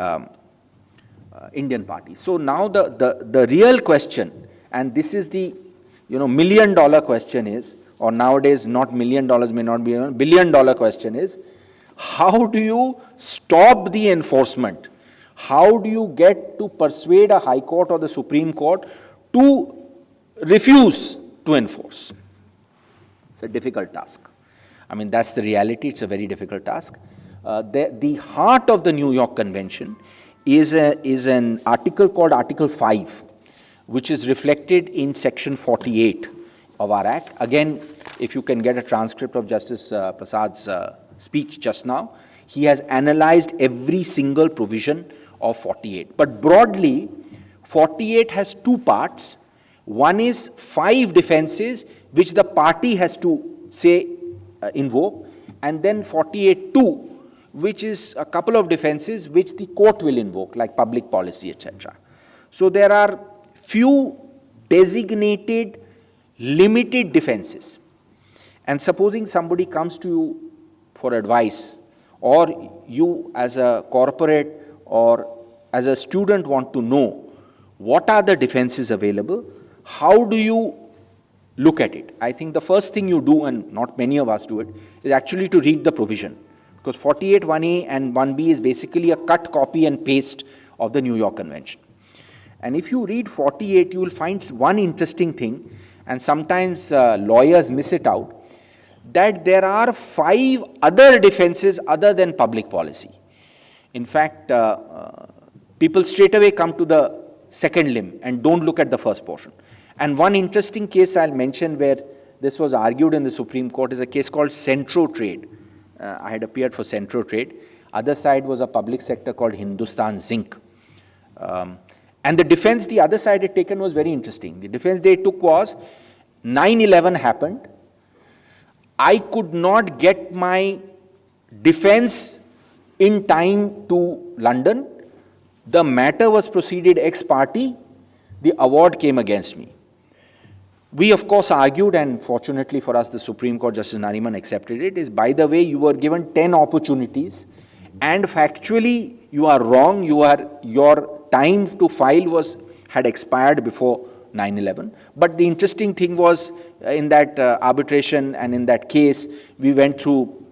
Indian party. So now the real question, and this is the $1 million question is, or nowadays not $1 million may not be $1 billion question is, how do you stop the enforcement? How do you get to persuade a High Court or the Supreme Court to refuse to enforce? It's a difficult task. I mean, that's the reality. It's a very difficult task. The heart of the New York Convention is an article called Article 5, which is reflected in Section 48 of our Act. Again, if you can get a transcript of Justice Prasad's speech just now, he has analyzed every single provision of 48. But broadly, 48 has two parts. One is 5 defenses which the party has to say invoke, and then 48(2), which is a couple of defenses which the court will invoke, like public policy, etc. So there are few designated, limited defenses. And supposing somebody comes to you for advice, or you as a corporate or as a student want to know what are the defenses available, how do you look at it? I think the first thing you do, and not many of us do it, is actually to read the provision. Because 48 1A and 1B is basically a cut, copy and paste of the New York Convention. And if you read 48, you will find one interesting thing, and sometimes lawyers miss it out, that there are 5 other defenses other than public policy. In fact, people straight away come to the second limb and don't look at the first portion. And one interesting case I'll mention where this was argued in the Supreme Court is a case called Centro Trade. I had appeared for Centro Trade. Other side was a public sector called Hindustan Zinc. And the defense the other side had taken was very interesting. The defense they took was, 9/11 happened. I could not get my defense in time to London. The matter was proceeded ex parte. The award came against me. We, of course, argued, and fortunately for us, the Supreme Court, Justice Nariman accepted it, is, by the way, you were given 10 opportunities, and factually, you are wrong. Your time to file had expired before 9/11. But the interesting thing was, in that arbitration and in that case, we went through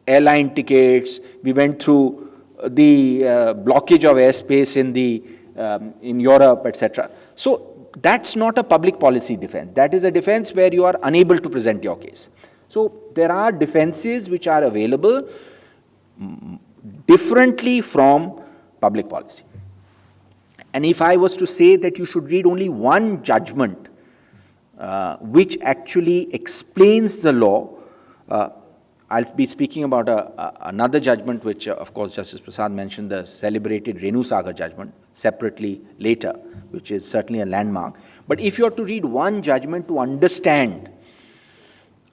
airline tickets, we went through the blockage of airspace in Europe, etc. So that's not a public policy defense. That is a defense where you are unable to present your case. So there are defenses which are available differently from public policy. And if I was to say that you should read only one judgment which actually explains the law, I'll be speaking about another judgment which, of course, Justice Prasad mentioned, the celebrated Renu Sagar judgment, separately later, which is certainly a landmark. But if you are to read one judgment to understand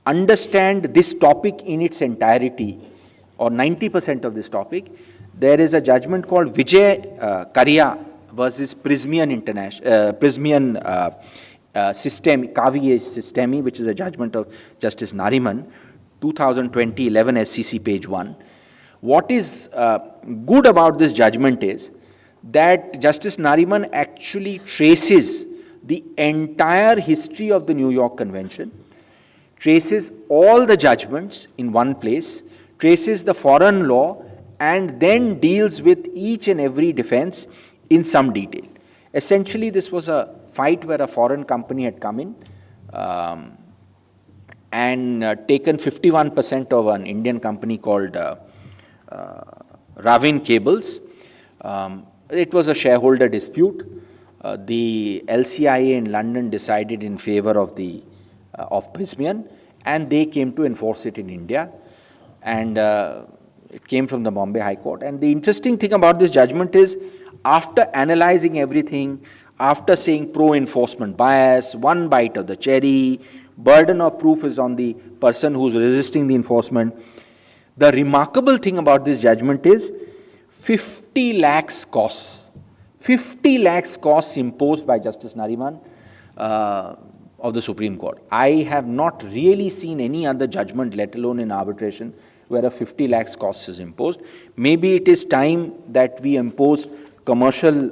understand this topic in its entirety, or 90% of this topic, there is a judgment called Vijay Karya versus Prismian System, Kavi Systemi, which is a judgment of Justice Nariman, 2020, 11 SCC, page 1. What is good about this judgment is that Justice Nariman actually traces the entire history of the New York Convention, traces all the judgments in one place, traces the foreign law, and then deals with each and every defense in some detail. Essentially, this was a fight where a foreign company had come in and taken 51% of an Indian company called Ravin Cables. It was a shareholder dispute. The LCIA in London decided in favor of Prismian, and they came to enforce it in India. And it came from the Bombay High Court. And the interesting thing about this judgment is, after analyzing everything, after saying pro-enforcement bias, one bite of the cherry, burden of proof is on the person who's resisting the enforcement, the remarkable thing about this judgment is 50 lakhs costs. 50 lakhs costs imposed by Justice Nariman of the Supreme Court. I have not really seen any other judgment, let alone in arbitration, where a 50 lakhs cost is imposed. Maybe it is time that we impose commercial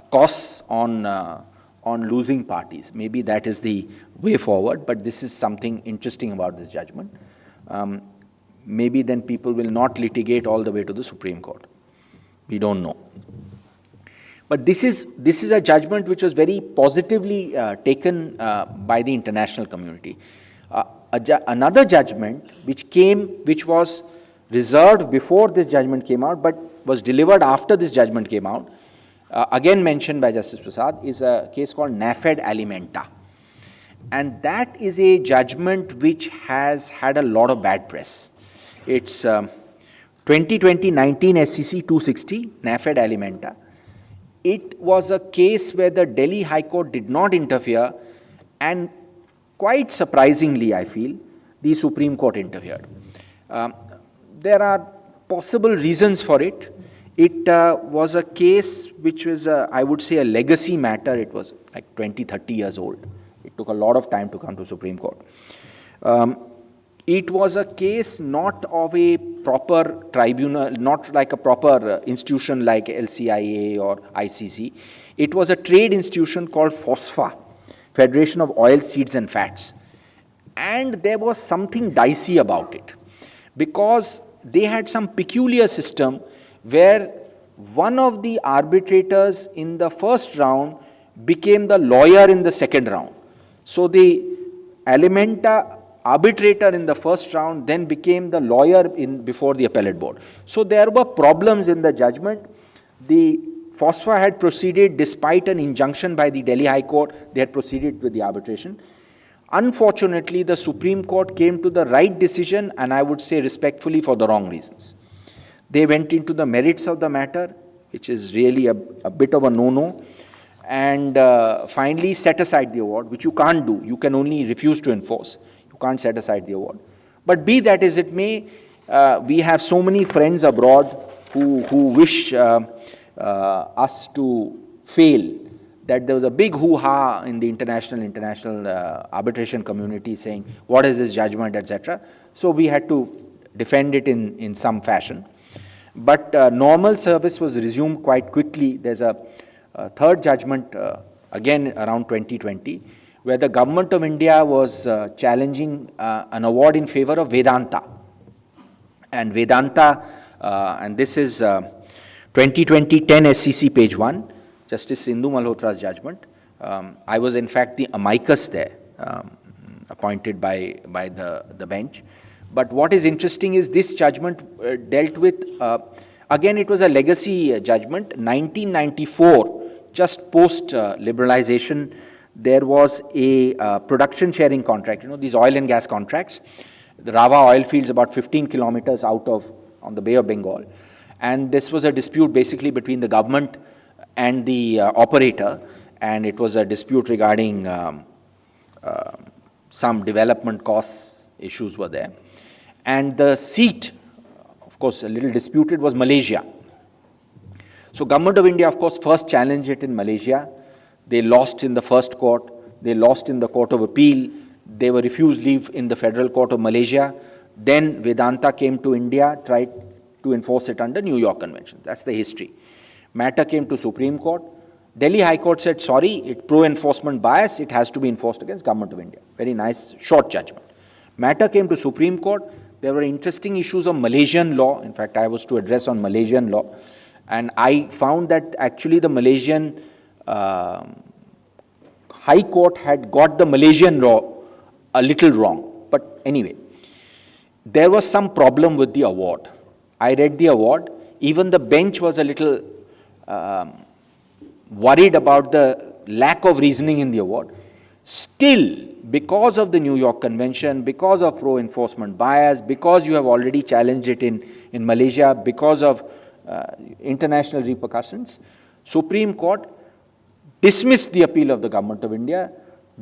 costs on losing parties. Maybe that is the way forward, but this is something interesting about this judgment. Maybe then people will not litigate all the way to the Supreme Court. We don't know. But this is a judgment which was very positively taken by the international community. Another judgment which was reserved before this judgment came out, but was delivered after this judgment came out, again mentioned by Justice Prasad, is a case called Nafed Alimenta. And that is a judgment which has had a lot of bad press. It's 2020-19 SCC 260, Nafed Alimenta. It was a case where the Delhi High Court did not interfere, and quite surprisingly, I feel, the Supreme Court interfered. There are possible reasons for it. It was a case which was, I would say, a legacy matter. It was like 20, 30 years old. It took a lot of time to come to Supreme Court. It was a case not of a proper tribunal, not like a proper institution like LCIA or ICC. It was a trade institution called FOSFA, Federation of Oil, Seeds and Fats. And there was something dicey about it, because they had some peculiar system where one of the arbitrators in the first round became the lawyer in the second round. So the Alimenta arbitrator in the first round then became the lawyer before the appellate board. So there were problems in the judgment. The FOSFA had proceeded despite an injunction by the Delhi High Court. They had proceeded with the arbitration. Unfortunately, the Supreme Court came to the right decision, and I would say respectfully, for the wrong reasons. They went into the merits of the matter, which is really a bit of a no-no, and finally set aside the award, which you can't do. You can only refuse to enforce. You can't set aside the award. But be that as it may, we have so many friends abroad who wish us to fail, that there was a big hoo-ha in the international arbitration community saying, what is this judgment, etc. So we had to defend it in some fashion. But normal service was resumed quite quickly. There's a third judgment, again around 2020, where the government of India was challenging an award in favor of Vedanta. And Vedanta, and this is 2020-10 SCC page 1, Justice Sindhu Malhotra's judgment. I was in fact the amicus there, appointed by the bench. But what is interesting is this judgment dealt with, again it was a legacy judgment, 1994, just post-liberalization, there was a production sharing contract, these oil and gas contracts. The Rava oil fields about 15 kilometers out on the Bay of Bengal. And this was a dispute basically between the government and the operator, and it was a dispute regarding some development costs issues were there. And the seat, of course, a little disputed, was Malaysia. So Government of India, of course, first challenged it in Malaysia. They lost in the first court. They lost in the Court of Appeal. They were refused leave in the Federal Court of Malaysia. Then Vedanta came to India, tried to enforce it under New York Convention. That's the history. Matter came to Supreme Court. Delhi High Court said, sorry, it's pro-enforcement bias, it has to be enforced against Government of India. Very nice, short judgment. Matter came to Supreme Court. There were interesting issues of Malaysian law. In fact, I was to address on Malaysian law. And I found that actually the Malaysian High Court had got the Malaysian law a little wrong. But anyway, there was some problem with the award. I read the award. Even the bench was a little worried about the lack of reasoning in the award. Still, because of the New York Convention, because of pro-enforcement bias, because you have already challenged it in Malaysia, because of international repercussions, Supreme Court dismissed the appeal of the Government of India,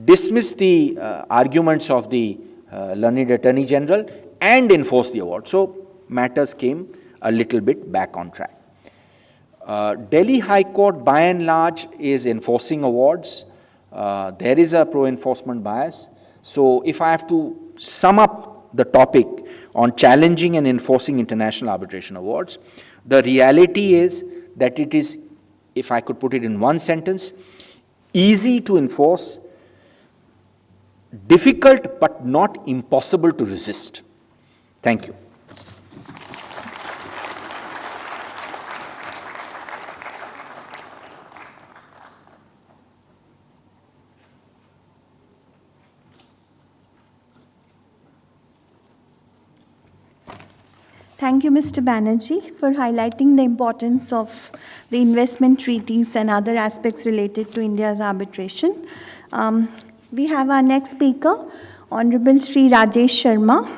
dismissed the arguments of the learned Attorney General, and enforced the award. So matters came a little bit back on track. Delhi High Court, by and large, is enforcing awards. There is a pro-enforcement bias. So if I have to sum up the topic on challenging and enforcing international arbitration awards, the reality is that it is, if I could put it in one sentence, easy to enforce, difficult but not impossible to resist. Thank you. Thank you, Mr. Banerjee, for highlighting the importance of the investment treaties and other aspects related to India's arbitration. We have our next speaker, Honorable Sri Rajesh Sharma.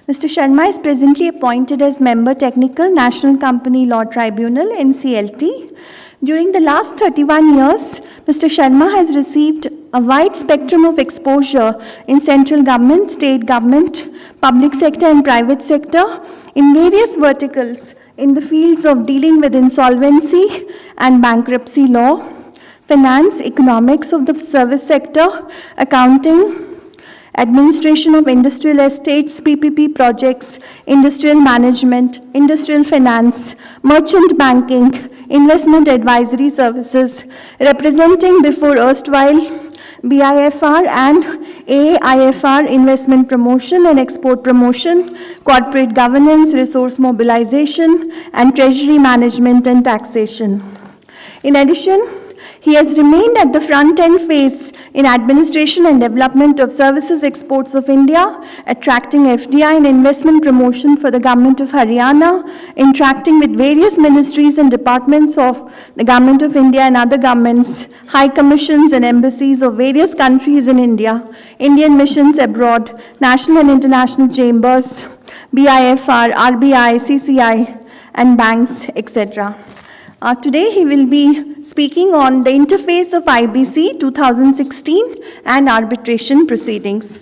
Mr. Sharma is presently appointed as Member Technical, National Company Law Tribunal, NCLT. During the last 31 years, Mr. Sharma has received a wide spectrum of exposure in central government, state government, public sector and private sector, in various verticals in the fields of dealing with insolvency and bankruptcy law, finance, economics of the service sector, accounting, administration of industrial estates, PPP projects, industrial management, industrial finance, merchant banking, investment advisory services, representing before erstwhile BIFR and AIFR investment promotion and export promotion, corporate governance, resource mobilization, and treasury management and taxation. In addition, he has remained at the front-end phase in administration and development of services exports of India, attracting FDI and investment promotion for the Government of Haryana, interacting with various ministries and departments of the Government of India and other governments, high commissions and embassies of various countries in India, Indian missions abroad, national and international chambers, BIFR, RBI, CCI, and banks, etc. Today he will be speaking on the interface of IBC 2016 and arbitration proceedings.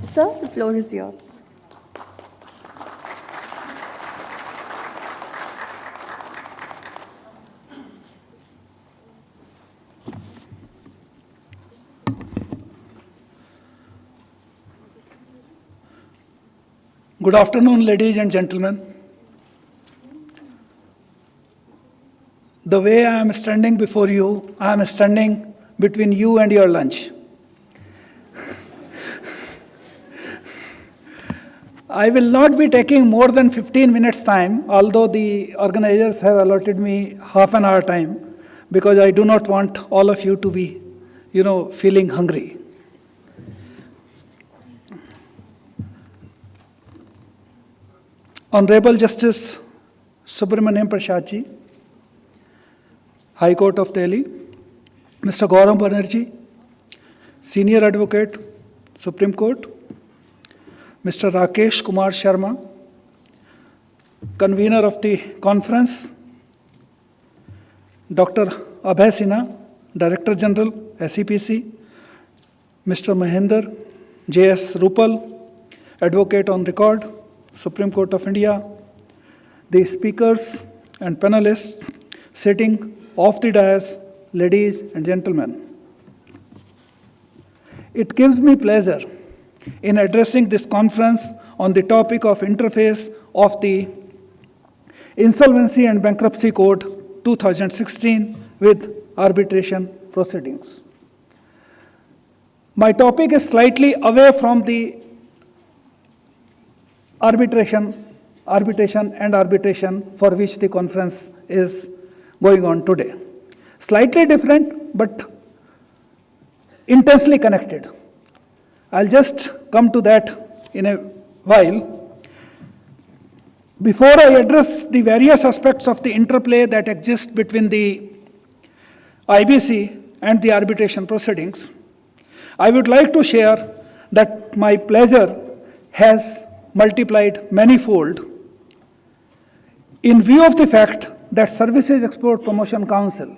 Sir, the floor is yours. Good afternoon, ladies and gentlemen. The way I am standing before you, I am standing between you and your lunch. I will not be taking more than 15 minutes time, although the organizers have allotted me half an hour time, because I do not want all of you to be, feeling hungry. Honorable Justice Subramanyam Prasad ji, High Court of Delhi, Mr. Govt Banerjee, Senior Advocate, Supreme Court, Mr. Rakesh Kumar Sharma, Convener of the Conference, Dr. Abhay Sinha, Director General, SEPC, Mr. Mahendra, J.S. Rupal, Advocate on Record, Supreme Court of India, the speakers and panelists sitting off the dais, ladies and gentlemen. It gives me pleasure in addressing this conference on the topic of interface of the Insolvency and Bankruptcy Code 2016 with arbitration proceedings. My topic is slightly away from the arbitration for which the conference is going on today. Slightly different, but intensely connected. I'll just come to that in a while. Before I address the various aspects of the interplay that exists between the IBC and the arbitration proceedings, I would like to share that my pleasure has multiplied manifold in view of the fact that Services Export Promotion Council,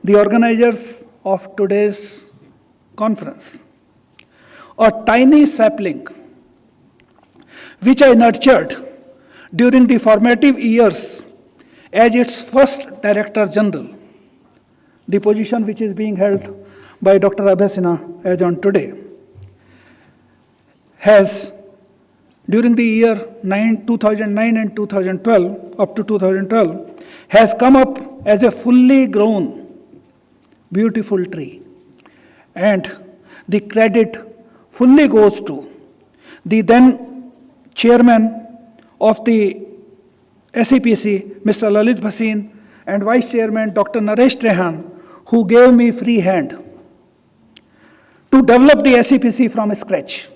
the organizers of today's conference, a tiny sapling which I nurtured during the formative years as its first Director General, the position which is being held by Dr. Ap Singh as on today, has during the year 2009 and 2012, up to 2012, has come up as a fully grown, beautiful tree. And the credit fully goes to the then chairman of the SEPC, Mr. Lalit Bhasin, and Vice Chairman, Dr. Naresh Trehan, who gave me free hand to develop the SEPC from scratch.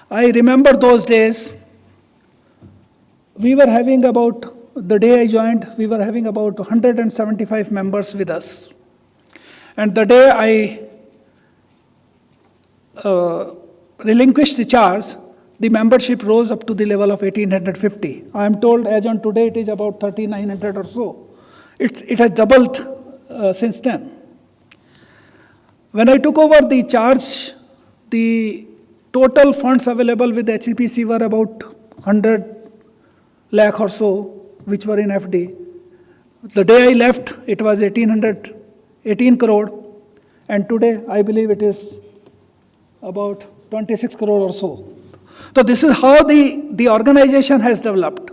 I remember those days, we were having about, the day I joined, we were having about 175 members with us. And the day I relinquished the charge, the membership rose up to the level of 1,850. I am told as on today it is about 3,900 or so. It has doubled since then. When I took over the charge, the total funds available with HCPC were about 100 lakh or so, which were in FD. The day I left, it was 18 crore, and today I believe it is about 26 crore or so. So this is how the organization has developed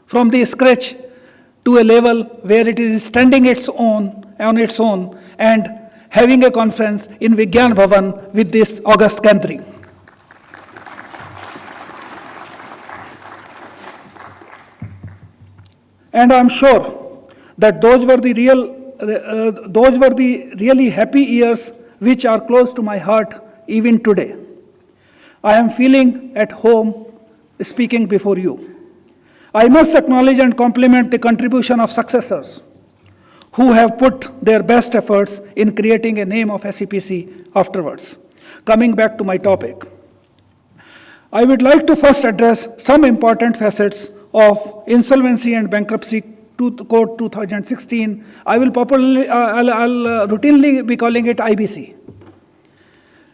from the scratch to a level where it is standing on its own and having a conference in Vigyan Bhavan with this august gathering. And I'm sure that those were the really happy years which are close to my heart even today. I am feeling at home speaking before you. I must acknowledge and compliment the contribution of successors who have put their best efforts in creating a name of SEPC afterwards. Coming back to my topic, I would like to first address some important facets of Insolvency and Bankruptcy Code 2016. I'll routinely be calling it IBC.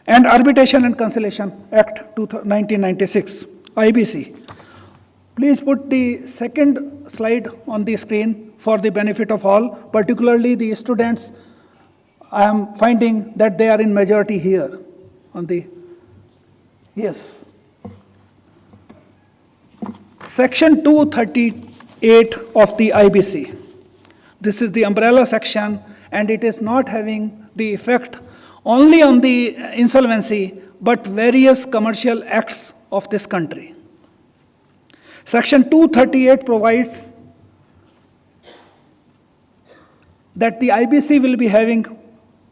And Arbitration and Conciliation Act 1996, IBC. Please put the second slide on the screen for the benefit of all, particularly the students. I am finding that they are in majority here on the, yes. Section 238 of the IBC. This is the umbrella section, and it is not having the effect only on the insolvency, but various commercial acts of this country. Section 238 provides that the IBC will be having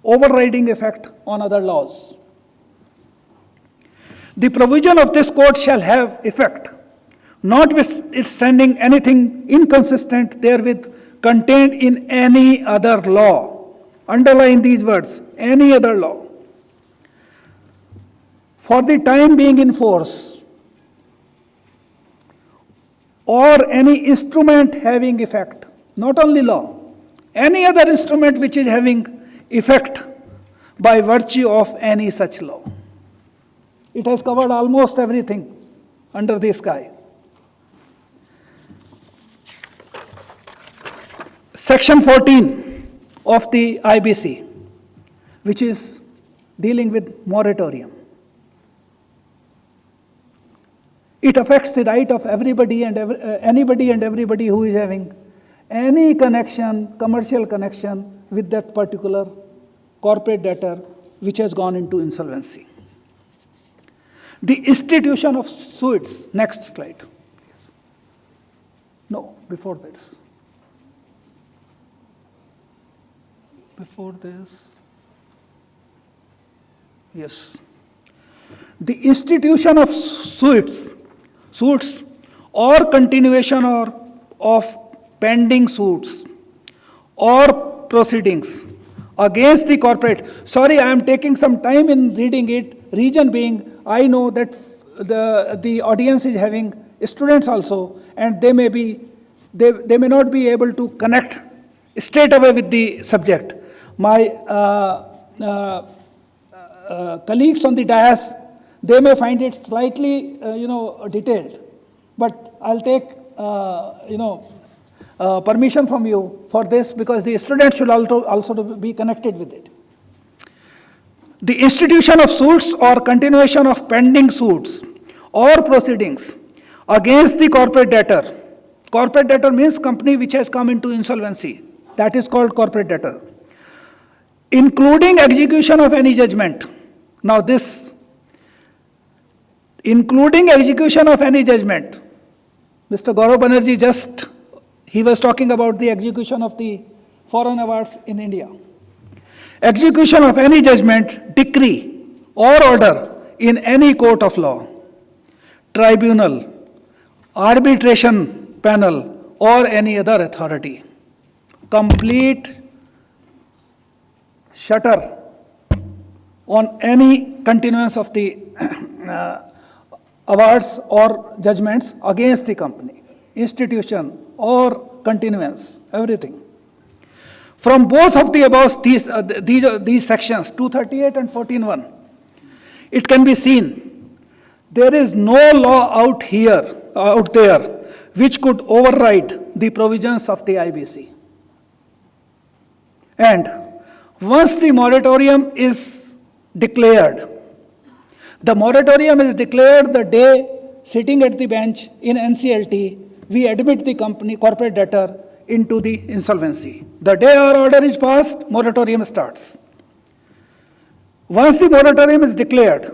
overriding effect on other laws. The provision of this code shall have effect, notwithstanding anything inconsistent therewith contained in any other law. Underline these words, any other law. For the time being in force, or any instrument having effect, not only law, any other instrument which is having effect by virtue of any such law. It has covered almost everything under the sky. Section 14 of the IBC, which is dealing with moratorium. It affects the right of everybody and anybody and everybody who is having any connection, commercial connection with that particular corporate debtor which has gone into insolvency. The institution of suits. Next slide. Please. No, before this. Before this. Yes. The institution of suits or continuation of pending suits or proceedings against the corporate. Sorry, I am taking some time in reading it. Reason being, I know that the audience is having students also, and they may not be able to connect straight away with the subject. My colleagues on the dais, they may find it slightly, detailed, but I'll take, permission from you for this, because the students should also be connected with it. The institution of suits or continuation of pending suits or proceedings against the corporate debtor. Corporate debtor means company which has come into insolvency. That is called corporate debtor. Including execution of any judgment. Now this, including execution of any judgment. Mr. Gaurav Banerjee he was talking about the execution of the foreign awards in India. Execution of any judgment, decree, or order in any court of law, tribunal, arbitration panel, or any other authority. Complete shutter on any continuance of the awards or judgments against the company, institution, or continuance, everything. From both of the above these sections, 238 and 14.1, it can be seen there is no law out there which could override the provisions of the IBC. And once the moratorium is declared, the moratorium is declared the day sitting at the bench in NCLT, we admit the company, corporate debtor, into the insolvency. The day our order is passed, moratorium starts. Once the moratorium is declared,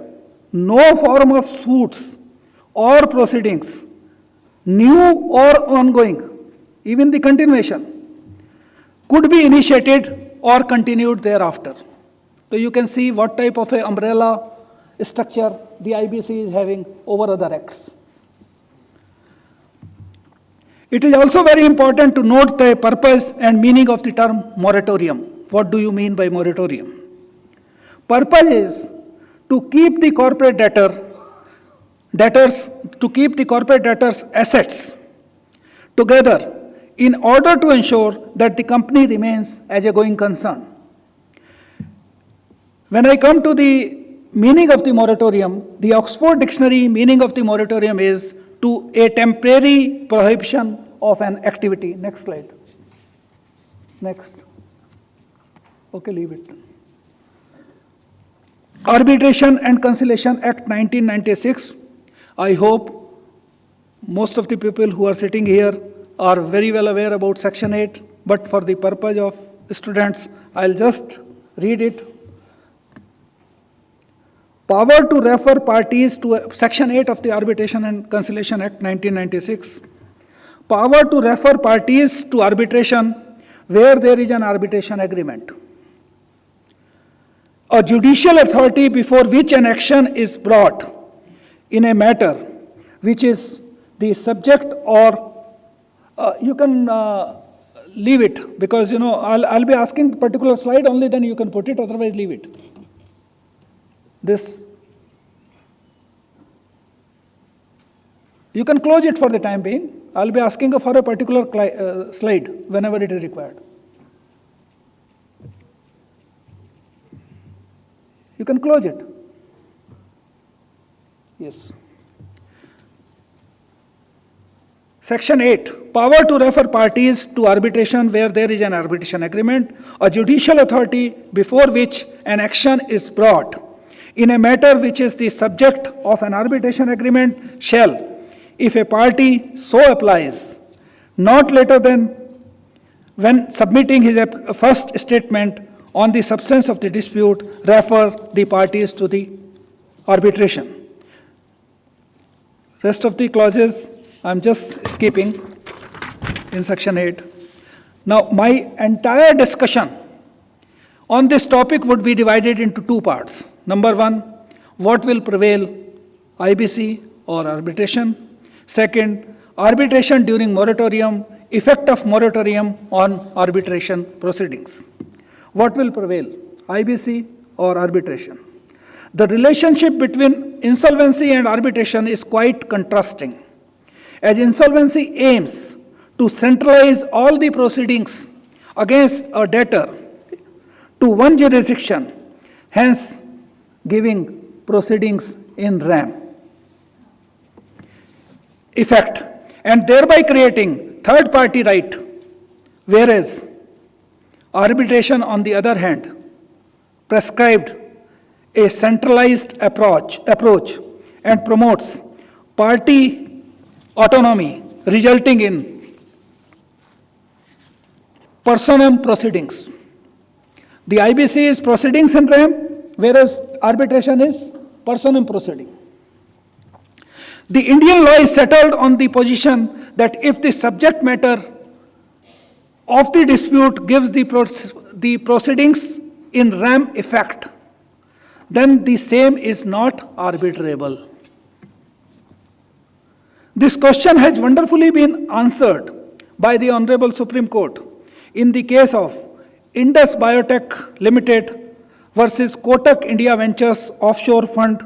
no form of suits or proceedings, new or ongoing, even the continuation, could be initiated or continued thereafter. So you can see what type of an umbrella structure the IBC is having over other acts. It is also very important to note the purpose and meaning of the term moratorium. What do you mean by moratorium? Purpose is to keep the corporate debtors' assets together in order to ensure that the company remains as a going concern. When I come to the meaning of the moratorium, the Oxford Dictionary meaning of the moratorium is to a temporary prohibition of an activity. Next slide. Next. Okay, leave it. Arbitration and Conciliation Act 1996. I hope most of the people who are sitting here are very well aware about Section 8, but for the purpose of students, I'll just read it. Power to refer parties to Section 8 of the Arbitration and Conciliation Act 1996. Power to refer parties to arbitration where there is an arbitration agreement. A judicial authority before which an action is brought in a matter which is the subject or you can leave it, because I'll be asking particular slide only, then you can put it, otherwise leave it. This. You can close it for the time being. I'll be asking for a particular slide whenever it is required. You can close it. Yes. Section 8, power to refer parties to arbitration where there is an arbitration agreement, a judicial authority before which an action is brought in a matter which is the subject of an arbitration agreement shall, if a party so applies, not later than when submitting his first statement on the substance of the dispute, refer the parties to the arbitration. Rest of the clauses I'm just skipping in section 8. Now, my entire discussion on this topic would be divided into two parts. Number one, what will prevail, IBC or arbitration? Second, arbitration during moratorium, effect of moratorium on arbitration proceedings. What will prevail, IBC or arbitration? The relationship between insolvency and arbitration is quite contrasting, as insolvency aims to centralize all the proceedings against a debtor to one jurisdiction, hence giving proceedings in rem effect, and thereby creating third-party right, whereas arbitration, on the other hand, prescribed a centralized approach and promotes party autonomy, resulting in personam proceedings. The IBC is proceedings in rem, whereas arbitration is personam proceeding. The Indian law is settled on the position that if the subject matter of the dispute gives the proceedings in rem effect, then the same is not arbitrable. This question has wonderfully been answered by the Honorable Supreme Court in the case of Indus Biotech Limited versus Kotak India Ventures Offshore Fund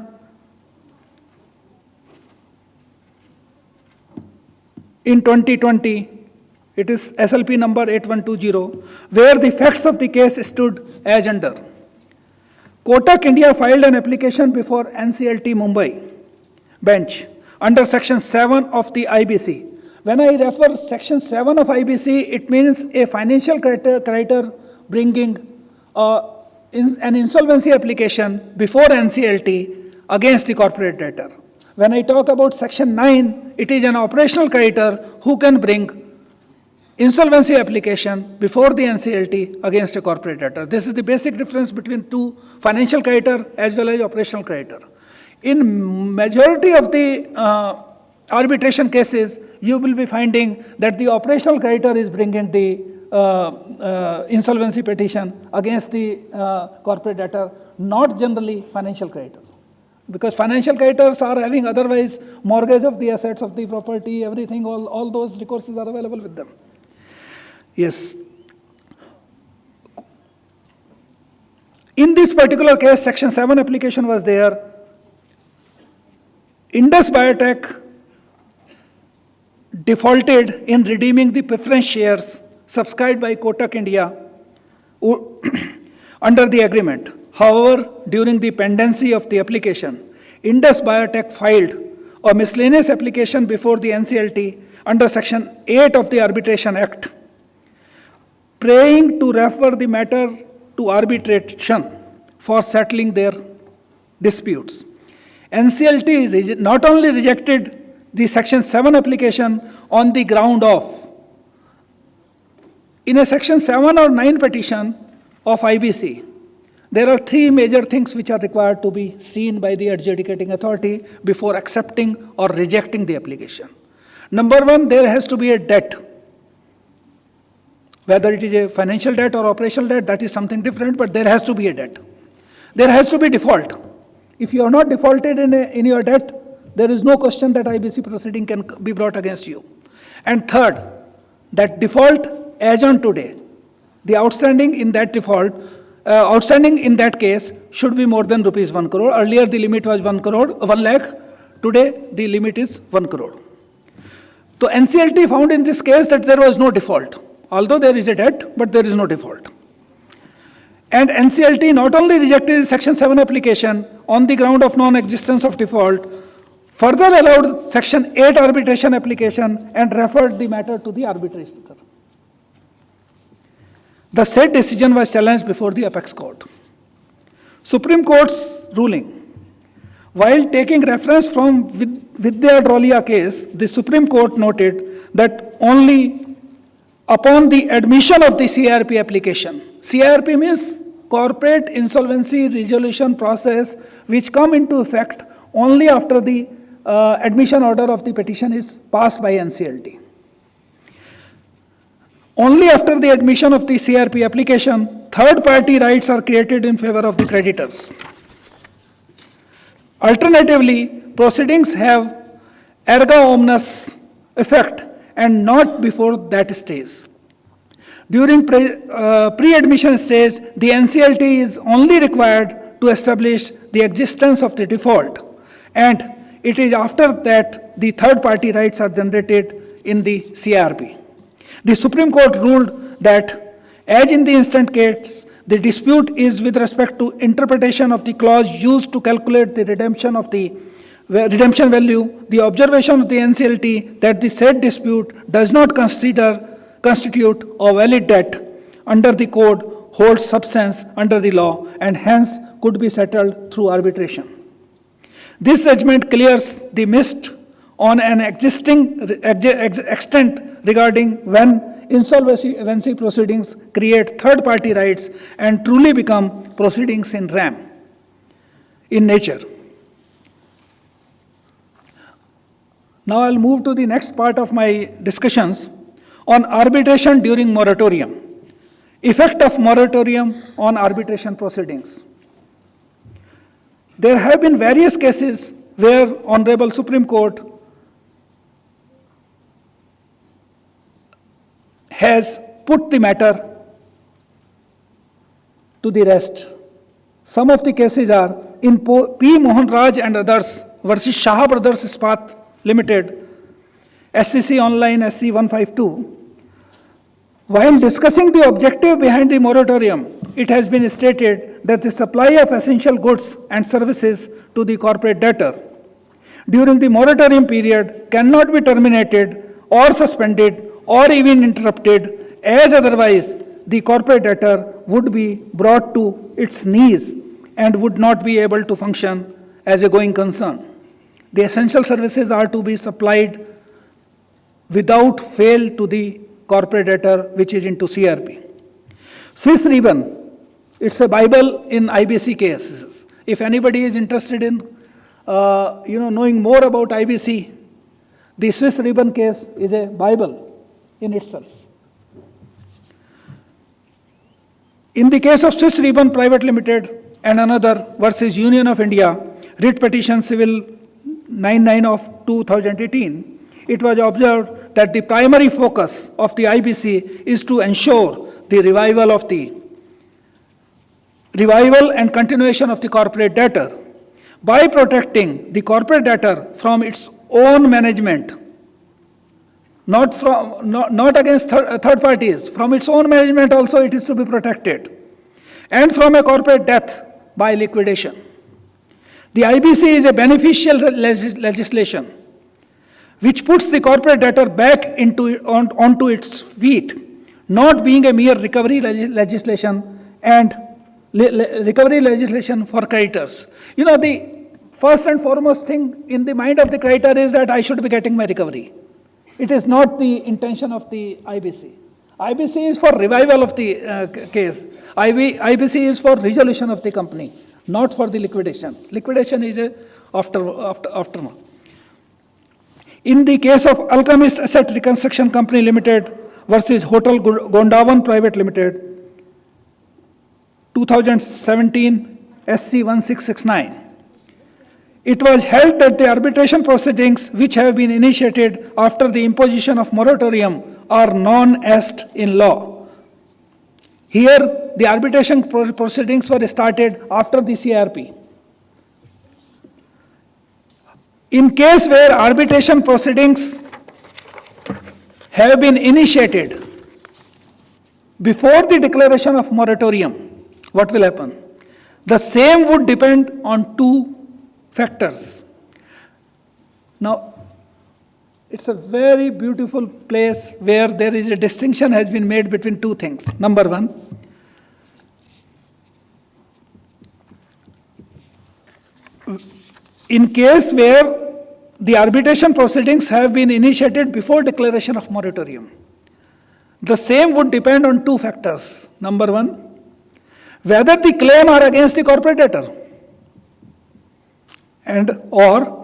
in 2020. It is SLP number 8120, where the facts of the case stood as under. Kotak India filed an application before NCLT Mumbai bench under Section 7 of the IBC. When I refer Section 7 of IBC, it means a financial creditor bringing an insolvency application before NCLT against the corporate debtor. When I talk about Section 9, it is an operational creditor who can bring insolvency application before the NCLT against a corporate debtor. This is the basic difference between two, financial creditor as well as operational creditor. In majority of the arbitration cases, you will be finding that the operational creditor is bringing the insolvency petition against the corporate debtor, not generally financial creditor. Because financial creditors are having otherwise mortgage of the assets of the property, everything, all those recourses are available with them. Yes. In this particular case, Section 7 application was there. Indus Biotech defaulted in redeeming the preference shares subscribed by Kotak India under the agreement. However, during the pendency of the application, Indus Biotech filed a miscellaneous application before the NCLT under Section 8 of the Arbitration Act, praying to refer the matter to arbitration for settling their disputes. NCLT not only rejected the Section 7 application on the ground of, in a Section 7 or 9 petition of IBC, there are three major things which are required to be seen by the adjudicating authority before accepting or rejecting the application. Number one, there has to be a debt. Whether it is a financial debt or operational debt, that is something different, but there has to be a debt. There has to be default. If you are not defaulted in your debt, there is no question that IBC proceeding can be brought against you. And third, that default as on today, the outstanding in that default, outstanding in that case should be more than rupees 1 crore. Earlier the limit was 1 lakh. Today the limit is 1 crore. So NCLT found in this case that there was no default. Although there is a debt, but there is no default. And NCLT not only rejected the Section 7 application on the ground of non-existence of default, further allowed Section 8 arbitration application and referred the matter to the arbitrator. The said decision was challenged before the apex court. Supreme Court's ruling. While taking reference from Vidya Drolia case, the Supreme Court noted that only upon the admission of the CIRP application, CIRP means Corporate Insolvency Resolution Process, which come into effect only after the admission order of the petition is passed by NCLT. Only after the admission of the CIRP application, third-party rights are created in favor of the creditors. Alternatively, proceedings have erga omnes effect and not before that stage. During pre-admission stage, the NCLT is only required to establish the existence of the default, and it is after that the third-party rights are generated in the CIRP. The Supreme Court ruled that, as in the instant case, the dispute is with respect to interpretation of the clause used to calculate the redemption value, the observation of the NCLT that the said dispute does not constitute a valid debt under the code holds substance under the law and hence could be settled through arbitration. This judgment clears the mist on an existing extent regarding when insolvency proceedings create third-party rights and truly become proceedings in rem, in nature. Now I'll move to the next part of my discussions on arbitration during moratorium. Effect of moratorium on arbitration proceedings. There have been various cases where Honorable Supreme Court has put the matter to the rest. Some of the cases are in P. Mohan Raj and others versus Shah Brothers Ispat Limited, SCC Online SC 152. While discussing the objective behind the moratorium, it has been stated that the supply of essential goods and services to the corporate debtor during the moratorium period cannot be terminated or suspended or even interrupted, as otherwise the corporate debtor would be brought to its knees and would not be able to function as a going concern. The essential services are to be supplied without fail to the corporate debtor which is into CRP. Swiss ribbon, it's a Bible in IBC cases. If anybody is interested in knowing more about IBC, the Swiss ribbon case is a Bible in itself. In the case of Swiss Ribbon Private Limited and another versus Union of India, writ petition civil 99 of 2018, it was observed that the primary focus of the IBC is to ensure the revival and continuation of the corporate debtor by protecting the corporate debtor from its own management, not against third parties. From its own management also it is to be protected, and from a corporate death by liquidation. The IBC is a beneficial legislation which puts the corporate debtor back onto its feet, not being a mere recovery legislation and recovery legislation for creditors. You know, the first and foremost thing in the mind of the creditor is that I should be getting my recovery. It is not the intention of the IBC. IBC is for revival of the case. IBC is for resolution of the company, not for the liquidation. Liquidation is a aftermath. In the case of Alchemist Asset Reconstruction Company Limited versus Hotel Gondavan Private Limited, 2017 SC 1669. It was held that the arbitration proceedings which have been initiated after the imposition of moratorium are non-est in law. Here, the arbitration proceedings were started after the CIRP. In case where arbitration proceedings have been initiated before the declaration of moratorium, what will happen? The same would depend on two factors. Now, it's a very beautiful place where there is a distinction has been made between two things. Number one, in case where the arbitration proceedings have been initiated before declaration of moratorium, the same would depend on two factors. Number one, whether the claim are against the corporate debtor, and or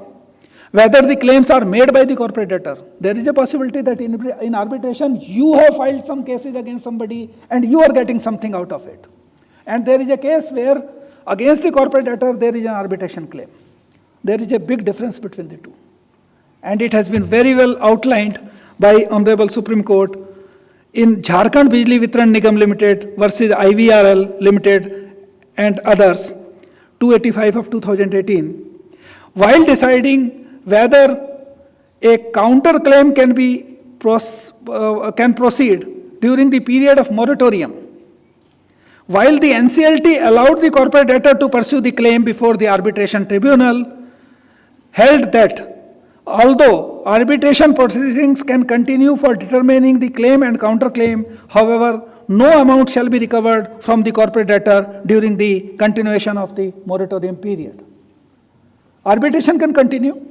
whether the claims are made by the corporate debtor. There is a possibility that in arbitration you have filed some cases against somebody and you are getting something out of it. And there is a case where against the corporate debtor there is an arbitration claim. There is a big difference between the two. And it has been very well outlined by Honorable Supreme Court in Jharkhand Bijli Vitran Nigam Limited versus IVRL Limited and others, 285 of 2018, while deciding whether a counterclaim can proceed during the period of moratorium. While the NCLT allowed the corporate debtor to pursue the claim before the arbitration tribunal, held that although arbitration proceedings can continue for determining the claim and counterclaim, however, no amount shall be recovered from the corporate debtor during the continuation of the moratorium period. Arbitration can continue.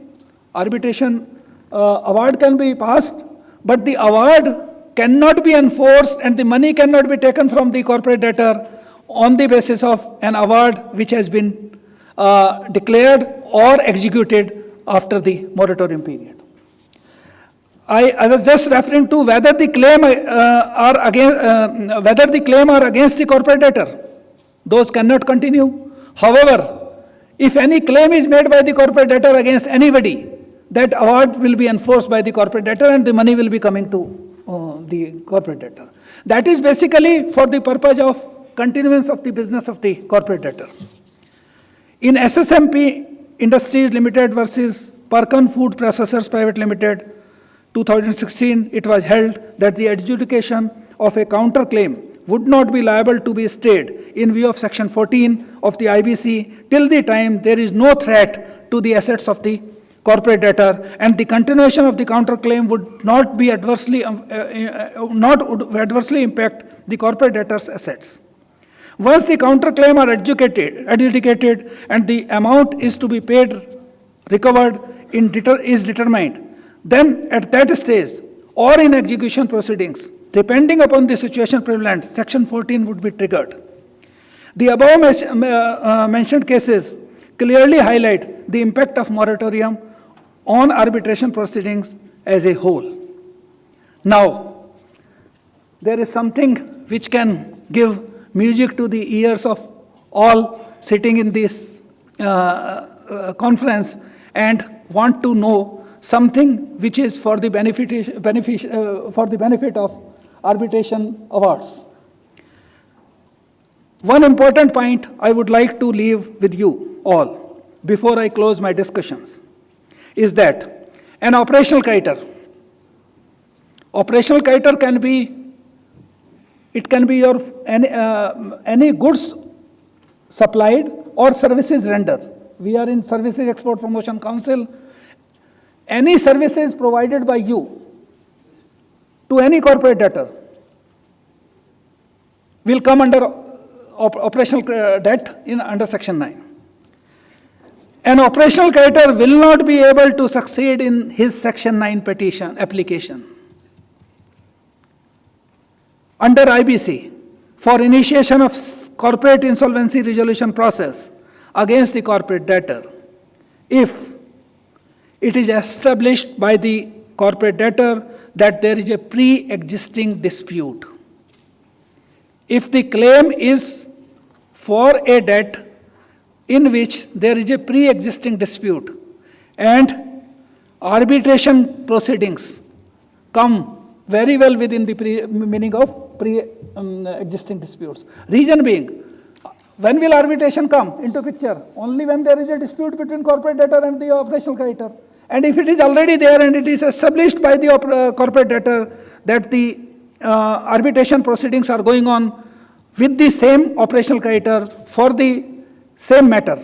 Arbitration award can be passed, but the award cannot be enforced and the money cannot be taken from the corporate debtor on the basis of an award which has been declared or executed after the moratorium period. I was just referring to whether the claim are against the corporate debtor. Those cannot continue. However, if any claim is made by the corporate debtor against anybody, that award will be enforced by the corporate debtor and the money will be coming to the corporate debtor. That is basically for the purpose of continuance of the business of the corporate debtor. In SSMP Industries Limited versus Parkan Food Processors Private Limited, 2016, it was held that the adjudication of a counterclaim would not be liable to be stayed in view of Section 14 of the IBC till the time there is no threat to the assets of the corporate debtor, and the continuation of the counterclaim would not adversely impact the corporate debtor's assets. Once the counterclaim are adjudicated and the amount is to be paid, recovered, is determined, then at that stage or in execution proceedings, depending upon the situation prevalent, Section 14 would be triggered. The above mentioned cases clearly highlight the impact of moratorium on arbitration proceedings as a whole. Now, there is something which can give music to the ears of all sitting in this conference and want to know something which is for the benefit of arbitration awards. One important point I would like to leave with you all before I close my discussions is that an operational creditor can be your any goods supplied or services rendered. We are in Services Export Promotion Council. Any services provided by you to any corporate debtor will come under operational debt under Section 9. An operational creditor will not be able to succeed in his Section 9 petition application under IBC for initiation of corporate insolvency resolution process against the corporate debtor if it is established by the corporate debtor that there is a pre-existing dispute. If the claim is for a debt in which there is a pre-existing dispute and arbitration proceedings come very well within the meaning of pre-existing disputes. Reason being, when will arbitration come into picture? Only when there is a dispute between corporate debtor and the operational creditor. And if it is already there and it is established by the corporate debtor that the arbitration proceedings are going on with the same operational creditor for the same matter,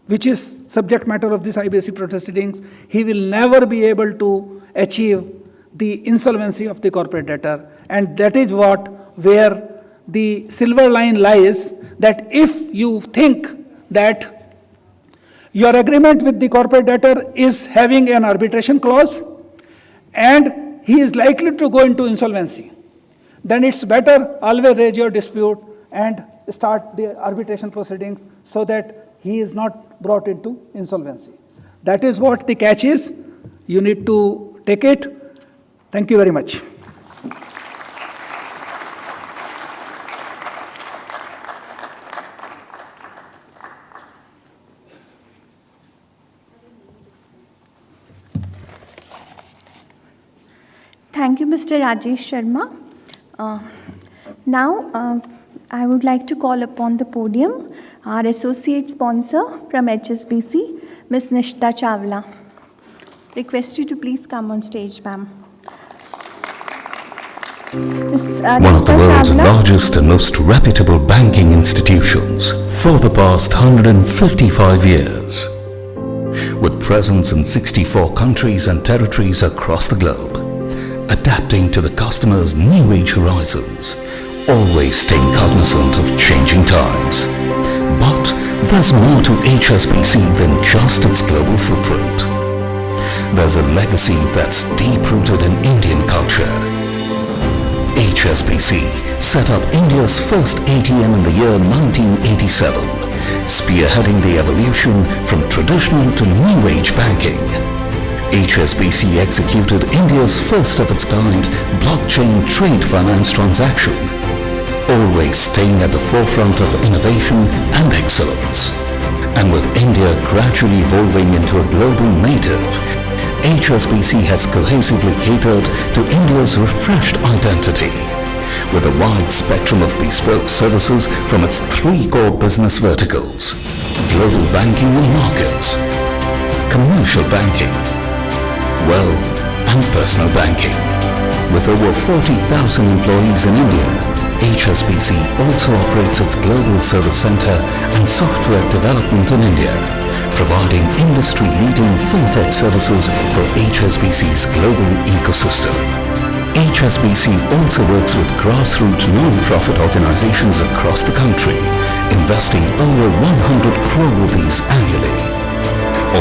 which is subject matter of this IBC proceedings, he will never be able to achieve the insolvency of the corporate debtor. And that is where the silver line lies, that if you think that your agreement with the corporate debtor is having an arbitration clause and he is likely to go into insolvency, then it's better always raise your dispute and start the arbitration proceedings so that he is not brought into insolvency. That is what the catch is. You need to take it. Thank you very much. Thank you, Mr. Rajesh Sharma. Now, I would like to call upon the podium our associate sponsor from HSBC, Ms. Nishtha Chawla. Request you to please come on stage, ma'am. Ms. One of the Nishtha world's Chawla. largest and most reputable banking institutions for the past 155 years. With presence in 64 countries and territories across the globe, adapting to the customer's new age horizons, always staying cognizant of changing times. But there's more to HSBC than just its global footprint. There's a legacy that's deep-rooted in Indian culture. HSBC set up India's first ATM in the year 1987, spearheading the evolution from traditional to new age banking. HSBC executed India's first of its kind blockchain trade finance transaction, always staying at the forefront of innovation and excellence. And with India gradually evolving into a global native, HSBC has cohesively catered to India's refreshed identity, with a wide spectrum of bespoke services from its three core business verticals: global banking and markets, commercial banking, wealth and personal banking. With over 40,000 employees in India, HSBC also operates its global service center and software development in India, providing industry-leading fintech services for HSBC's global ecosystem. HSBC also works with grassroots non-profit organizations across the country, investing over 100 crore rupees annually.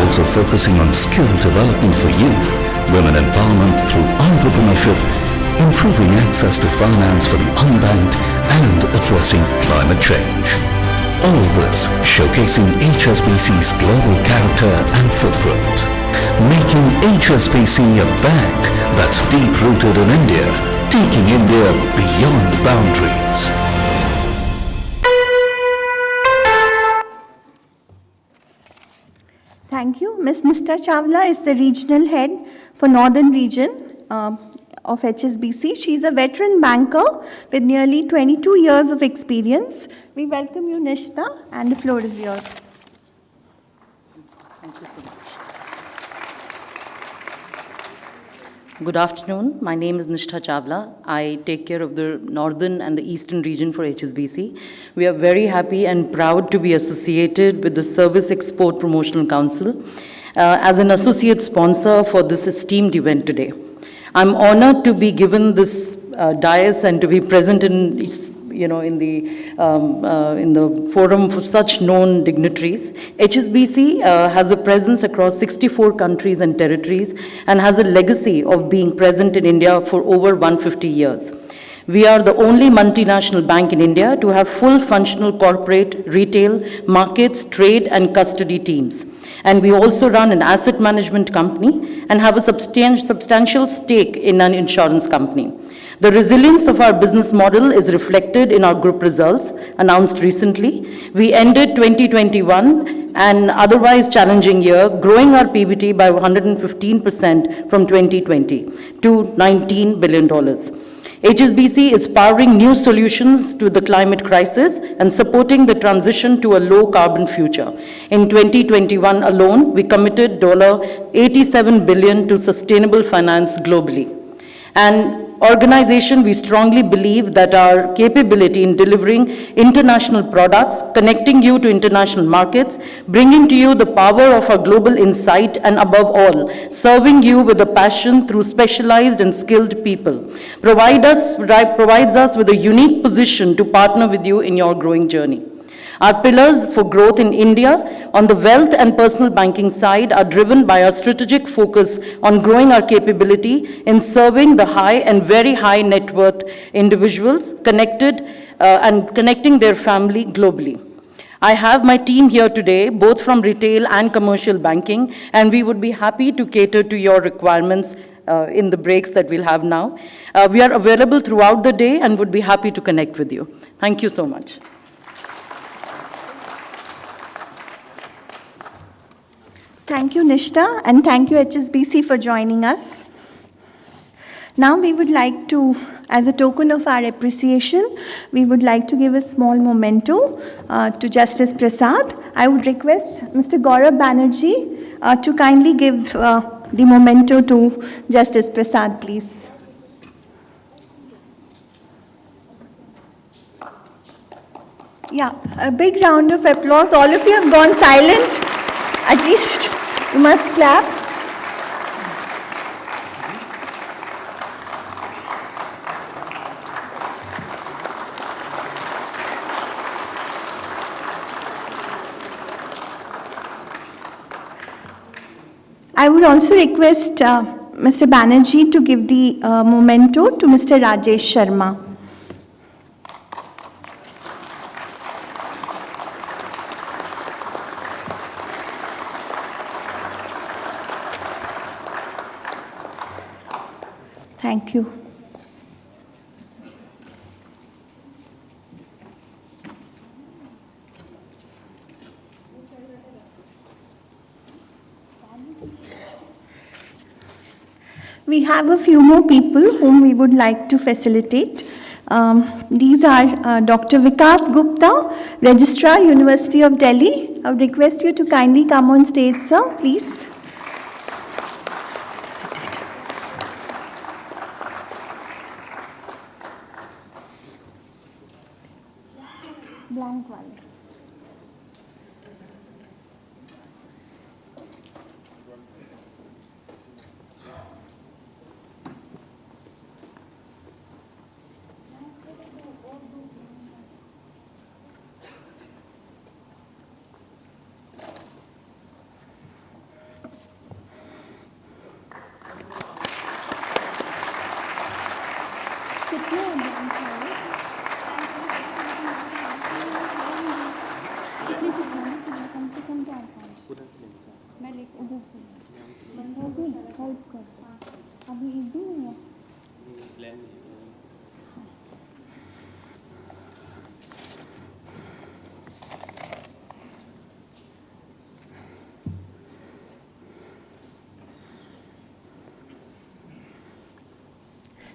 Also focusing on skill development for youth, women empowerment through entrepreneurship, improving access to finance for the unbanked, and addressing climate change. All this showcasing HSBC's global character and footprint, making HSBC a bank that's deep-rooted in India, taking India beyond boundaries. Thank you. Ms. Nishtha Chawla is the regional head for Northern Region of HSBC. She is a veteran banker with nearly 22 years of experience. We welcome you, Nishtha, and the floor is yours. Thank you so much. Good afternoon. My name is Nishtha Chawla. I take care of the northern and the eastern region for HSBC. We are very happy and proud to be associated with the Service Export Promotional Council as an associate sponsor for this esteemed event today. I'm honored to be given this dais and to be present in the forum for such known dignitaries. HSBC has a presence across 64 countries and territories and has a legacy of being present in India for over 150 years. We are the only multinational bank in India to have full functional corporate, retail, markets, trade and custody teams. And we also run an asset management company and have a substantial stake in an insurance company. The resilience of our business model is reflected in our group results announced recently. We ended 2021, an otherwise challenging year, growing our PBT by 115% from 2020 to $19 billion. HSBC is powering new solutions to the climate crisis and supporting the transition to a low-carbon future. In 2021 alone, we committed $87 billion to sustainable finance globally. And organization, we strongly believe that our capability in delivering international products, connecting you to international markets, bringing to you the power of our global insight, and above all, serving you with a passion through specialized and skilled people, provides us with a unique position to partner with you in your growing journey. Our pillars for growth in India on the wealth and personal banking side are driven by our strategic focus on growing our capability in serving the high and very high net worth individuals and connecting their family globally. I have my team here today, both from retail and commercial banking, and we would be happy to cater to your requirements in the breaks that we'll have now. We are available throughout the day and would be happy to connect with you. Thank you so much. Thank you, Nishta, and thank you, Hsbc, for joining us. Now we would like to, as a token of our appreciation, we would like to give a small memento to Justice Prasad. I would request Mr. Gaurav Banerjee to kindly give the memento to Justice Prasad, please. Yeah, a big round of applause. All of you have gone silent. At least you must clap. I would also request Mr. Banerjee to give the memento to Mr. Rajesh Sharma. Thank you. We have a few more people whom we would like to facilitate. These are Dr. Vikas Gupta, Registrar, University of Delhi. I would request you to kindly come on stage, sir, please. Blank one.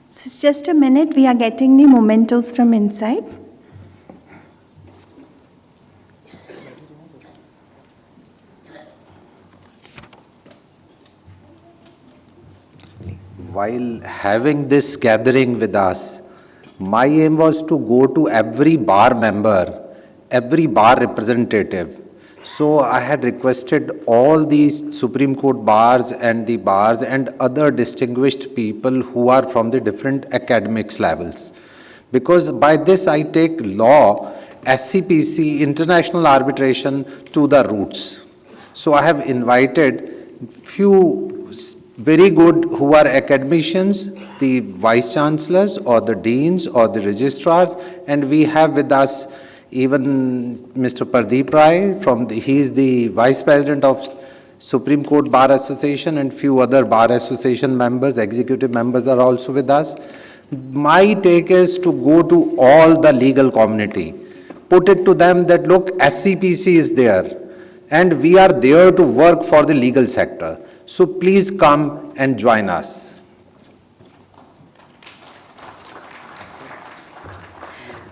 So it's just a minute, we are getting the mementos from inside. While having this gathering with us, my aim was to go to every bar member, every bar representative. So I had requested all these Supreme Court bars and the bars and other distinguished people who are from the different academics levels. Because by this I take law, SCPC, International Arbitration to the roots. So I have invited few very good who are academicians, the vice chancellors or the deans or the registrars, and we have with us even Mr. Pardeep Rai, he is the Vice President of Supreme Court Bar Association, and few other Bar Association members, executive members are also with us. My take is to go to all the legal community, put it to them that look, SCPC is there and we are there to work for the legal sector. So please come and join us.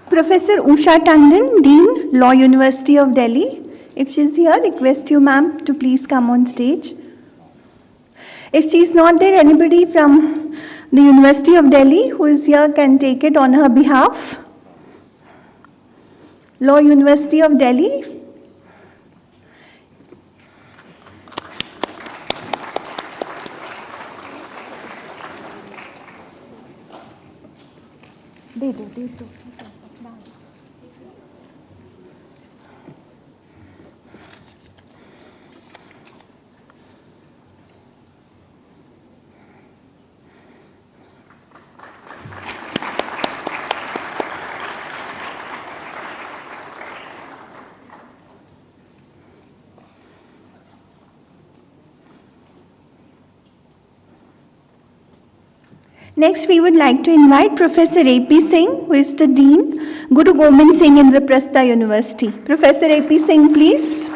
Professor Usha Tandon, Dean, Law University of Delhi. If she's here, request you, ma'am, to please come on stage. If she's not there, anybody from The University of Delhi, who is here, can take it on her behalf. Law University of Delhi. दे दो Next, we would like to invite Professor Ap Singh, who is the Dean, Guru Gobind Singh Indraprastha University. Professor Ap Singh, please.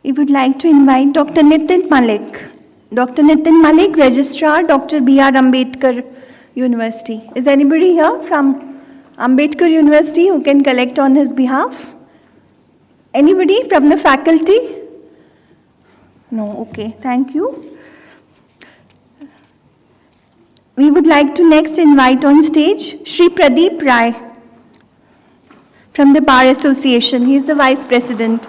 We would like to invite Dr. Nitin Malik. Dr. Nitin Malik, Registrar, Dr. B.R. Ambedkar University. Is anybody here from Ambedkar University who can collect on his behalf? Anybody from the faculty? No, okay, thank you. We would like to next invite on stage Shri Pradeep Rai from the Bar Association. He is the Vice President.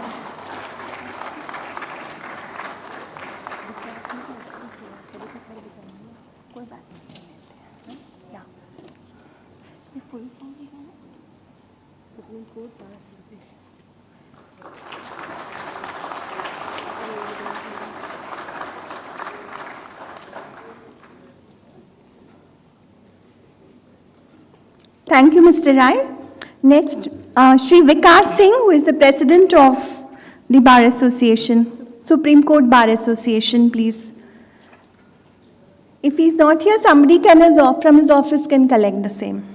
Thank you, Mr. Rai. Next, Shri Vikas Singh, who is the President of the Bar Association, Supreme Court Bar Association, please. If he's not here, somebody from his office can collect the same.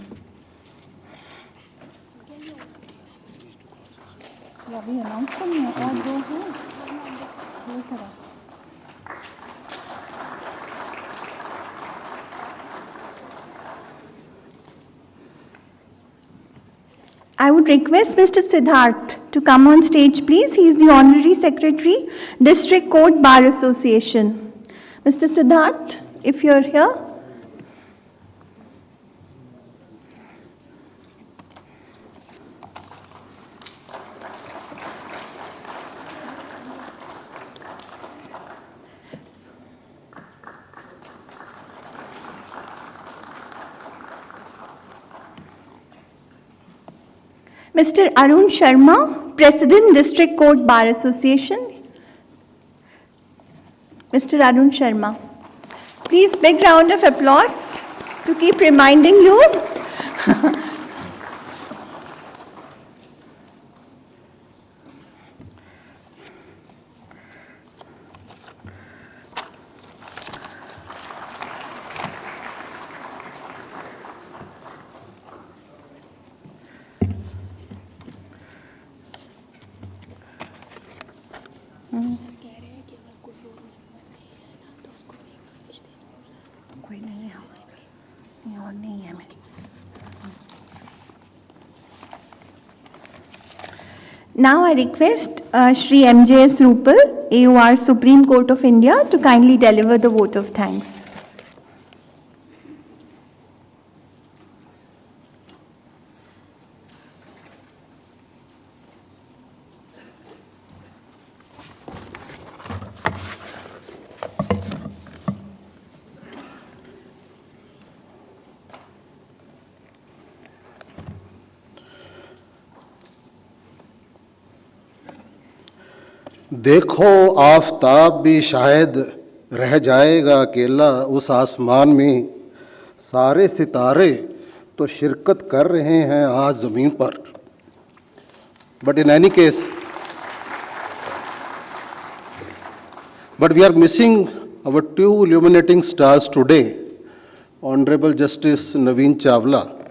I would request Mr. Siddharth to come on stage, please. He is the Honorary Secretary, District Court Bar Association. Mr. Siddharth, if you're here. Mr. Arun Sharma, President, District Court Bar Association. Mr. Arun Sharma. Please, big round of applause to keep reminding you. Now I request Shri M.J.S. Rupal, AOR Supreme Court of India, to kindly deliver the vote of thanks. देखो आफताब भी शायद रह जाएगा अकेला उस आसमान में, सारे सितारे तो शिरकत कर रहे हैं आज ज़मीन पर. But in any case, we are missing our two illuminating stars today, Honorable Justice Naveen Chawla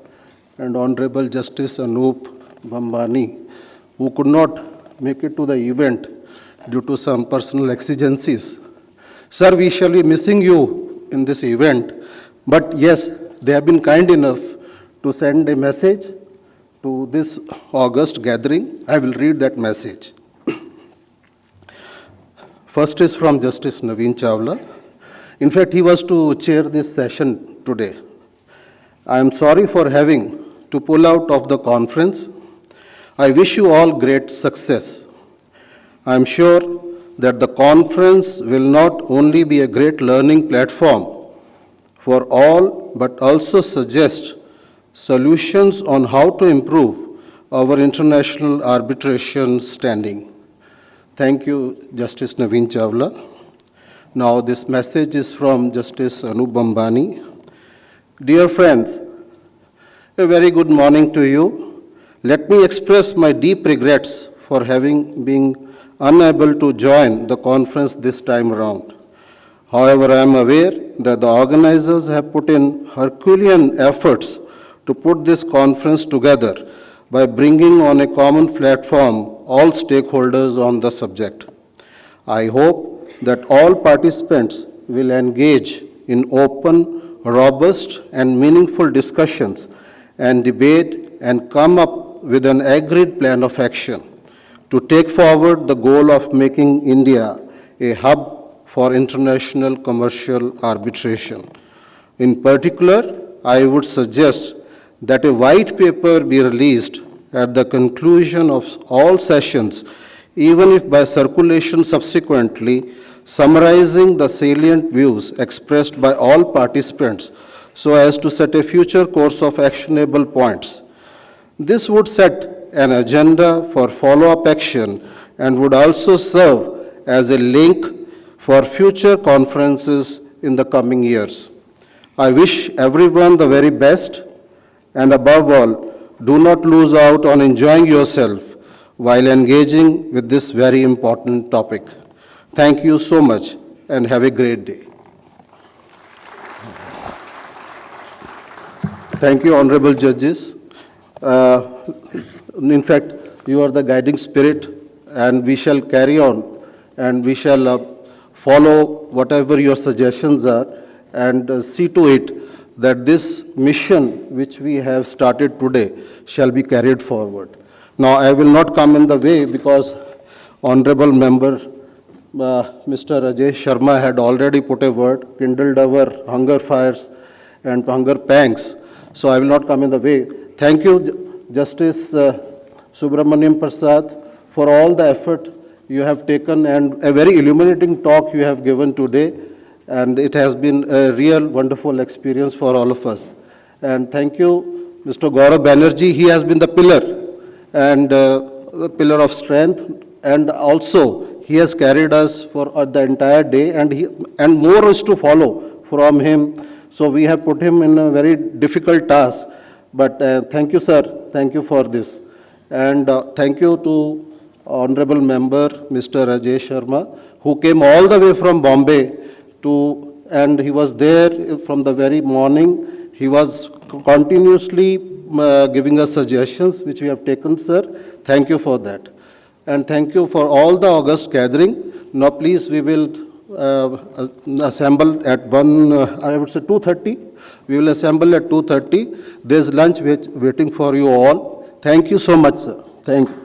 and Honorable Justice Anup Bambani, who could not make it to the event due to some personal exigencies. Sir, we shall be missing you in this event, but yes, they have been kind enough to send a message to this August gathering. I will read that message. First is from Justice Naveen Chawla. In fact, he was to chair this session today. I am sorry for having to pull out of the conference. I wish you all great success. I am sure that the conference will not only be a great learning platform for all, but also suggest solutions on how to improve our international arbitration standing. Thank you, Justice Naveen Chawla. Now, this message is from Justice Anup Bambani. Dear friends, a very good morning to you. Let me express my deep regrets for having been unable to join the conference this time around. However, I am aware that the organizers have put in Herculean efforts to put this conference together by bringing on a common platform all stakeholders on the subject. I hope that all participants will engage in open, robust, and meaningful discussions and debate and come up with an agreed plan of action to take forward the goal of making India a hub for international commercial arbitration. In particular, I would suggest that a white paper be released at the conclusion of all sessions, even if by circulation subsequently, summarizing the salient views expressed by all participants so as to set a future course of actionable points. This would set an agenda for follow-up action and would also serve as a link for future conferences in the coming years. I wish everyone the very best, and above all, do not lose out on enjoying yourself while engaging with this very important topic. Thank you so much and have a great day. Thank you, honorable judges. In fact, you are the guiding spirit, and we shall carry on and we shall follow whatever your suggestions are and see to it that this mission which we have started today shall be carried forward. Now, I will not come in the way because honorable member Mr. Rajesh Sharma had already put a word, kindled our hunger fires and hunger pangs. So I will not come in the way. Thank you, Justice Subramanyam Prasad, for all the effort you have taken and a very illuminating talk you have given today. And it has been a real wonderful experience for all of us. And thank you, Mr. Gaurav Banerjee. He has been the pillar and the pillar of strength, and also he has carried us for the entire day, and more is to follow from him. So we have put him in a very difficult task. But thank you, sir. Thank you for this. And thank you to Honorable Member Mr. Rajesh Sharma, who came all the way from Bombay and he was there from the very morning. He was continuously giving us suggestions, which we have taken, sir. Thank you for that. And thank you for all the August gathering. Now, please, we will assemble at 2:30. We will assemble at 2:30. There's lunch waiting for you all. Thank you so much, sir. Thank you.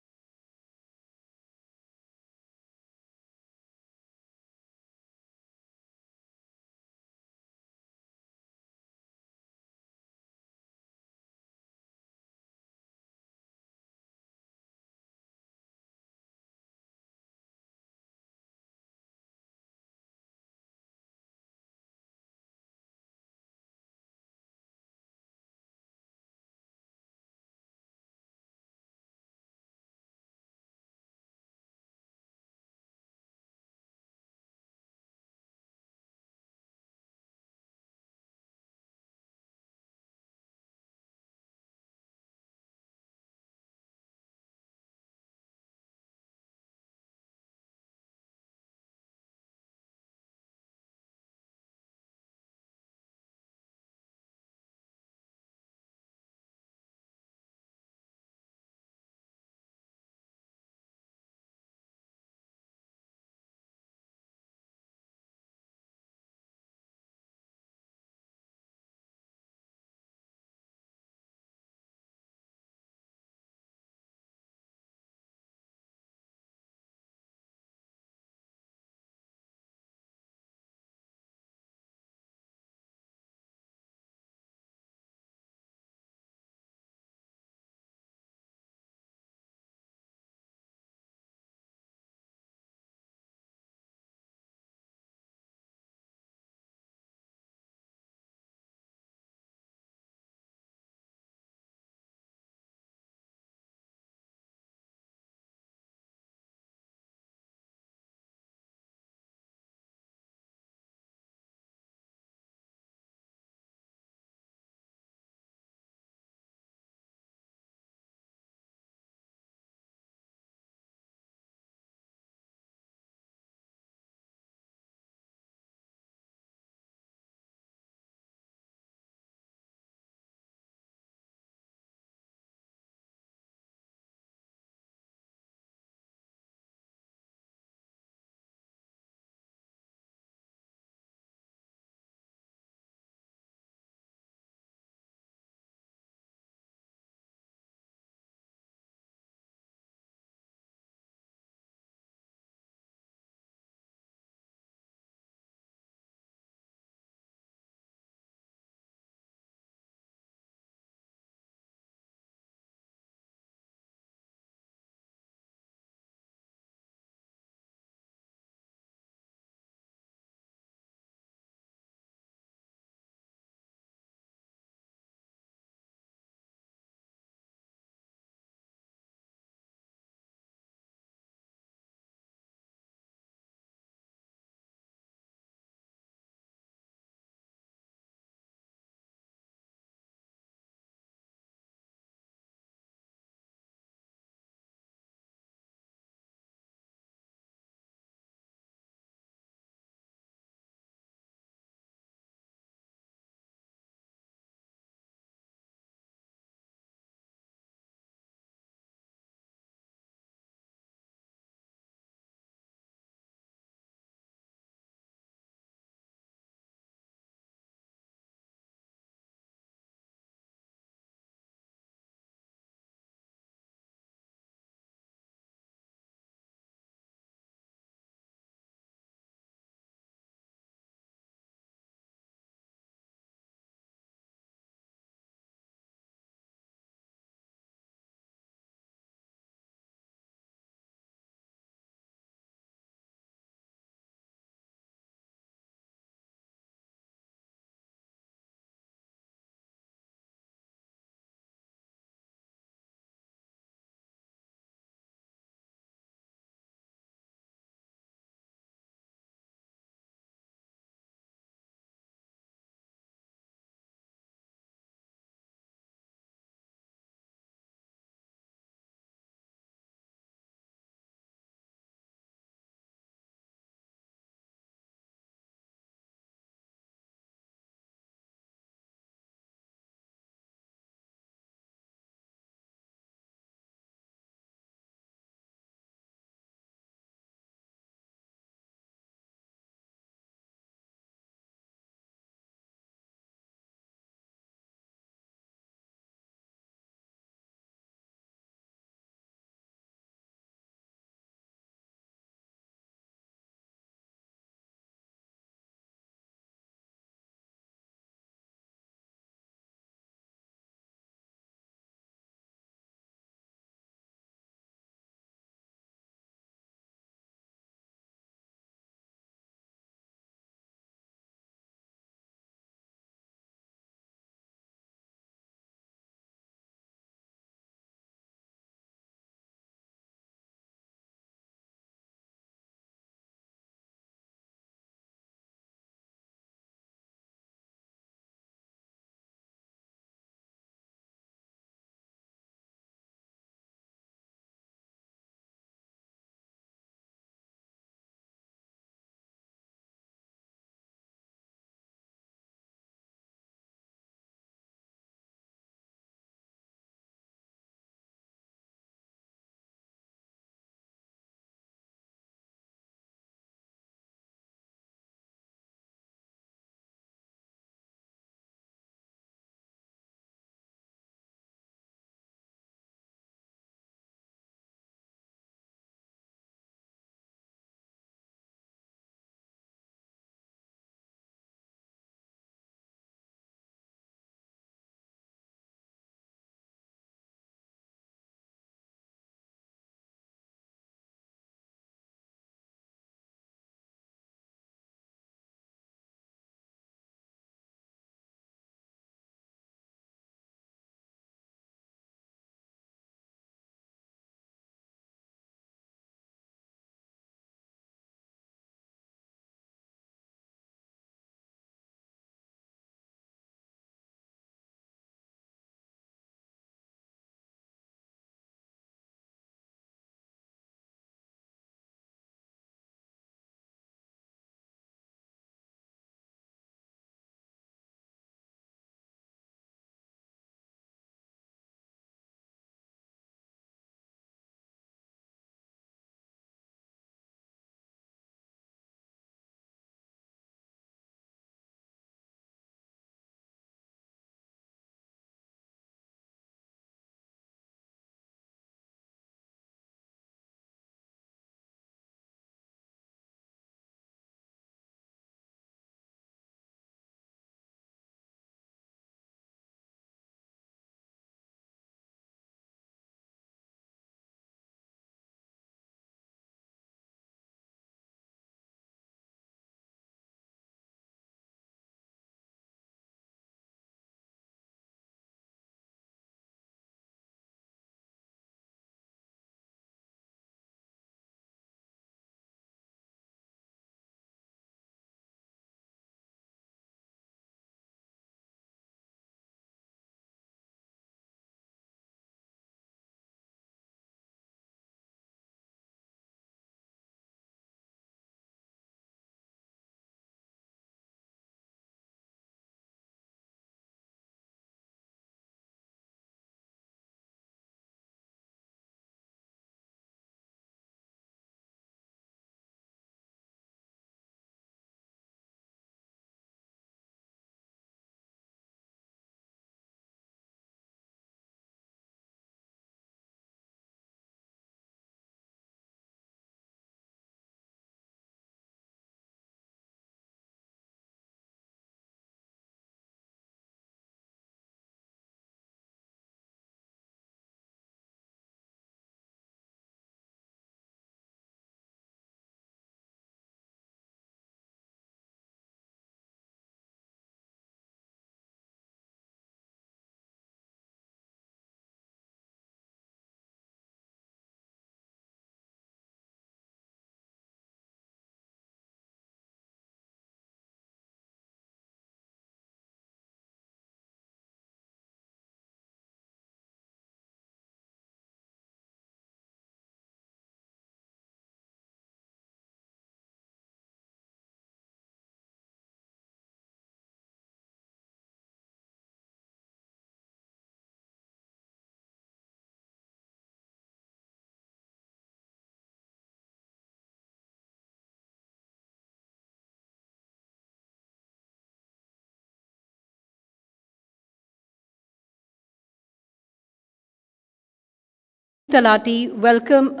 Talati, welcome.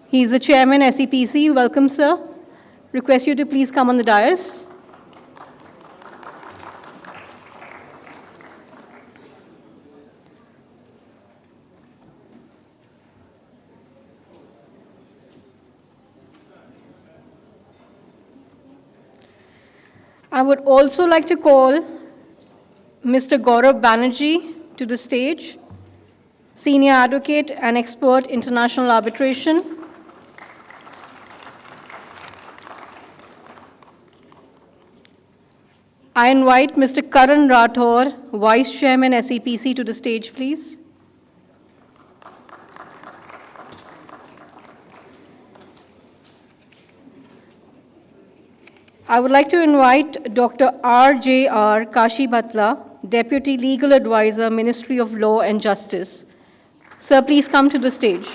He's the chairman, SEPC. Welcome, sir. Request you to please come on the dais. I would also like to call Mr. Gaurav Banerjee to the stage, senior advocate and expert international arbitration. I invite Mr. Karan Rathore, Vice Chairman, SEPC, to the stage, please. I would like to invite Dr. R.J.R. Kashi Bhatla, Deputy Legal Advisor, Ministry of Law and Justice. Sir, please come to the stage.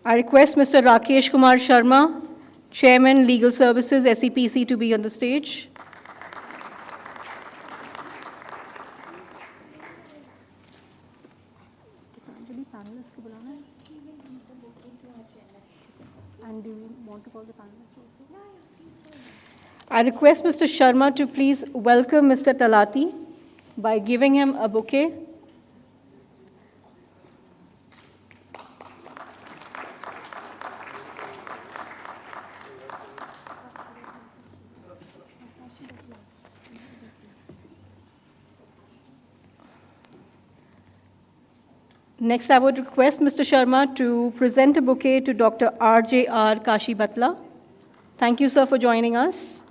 I request Mr. Rakesh Kumar Sharma, Chairman, Legal Services, SEPC, to be on the stage. And do you want to call the panelists also? I request Mr. Sharma to please welcome Mr. Talati by giving him a bouquet. Next, I would request Mr. Sharma to present a bouquet to Dr. R.J.R. Kashi Bhatla. Thank you, sir, for joining us.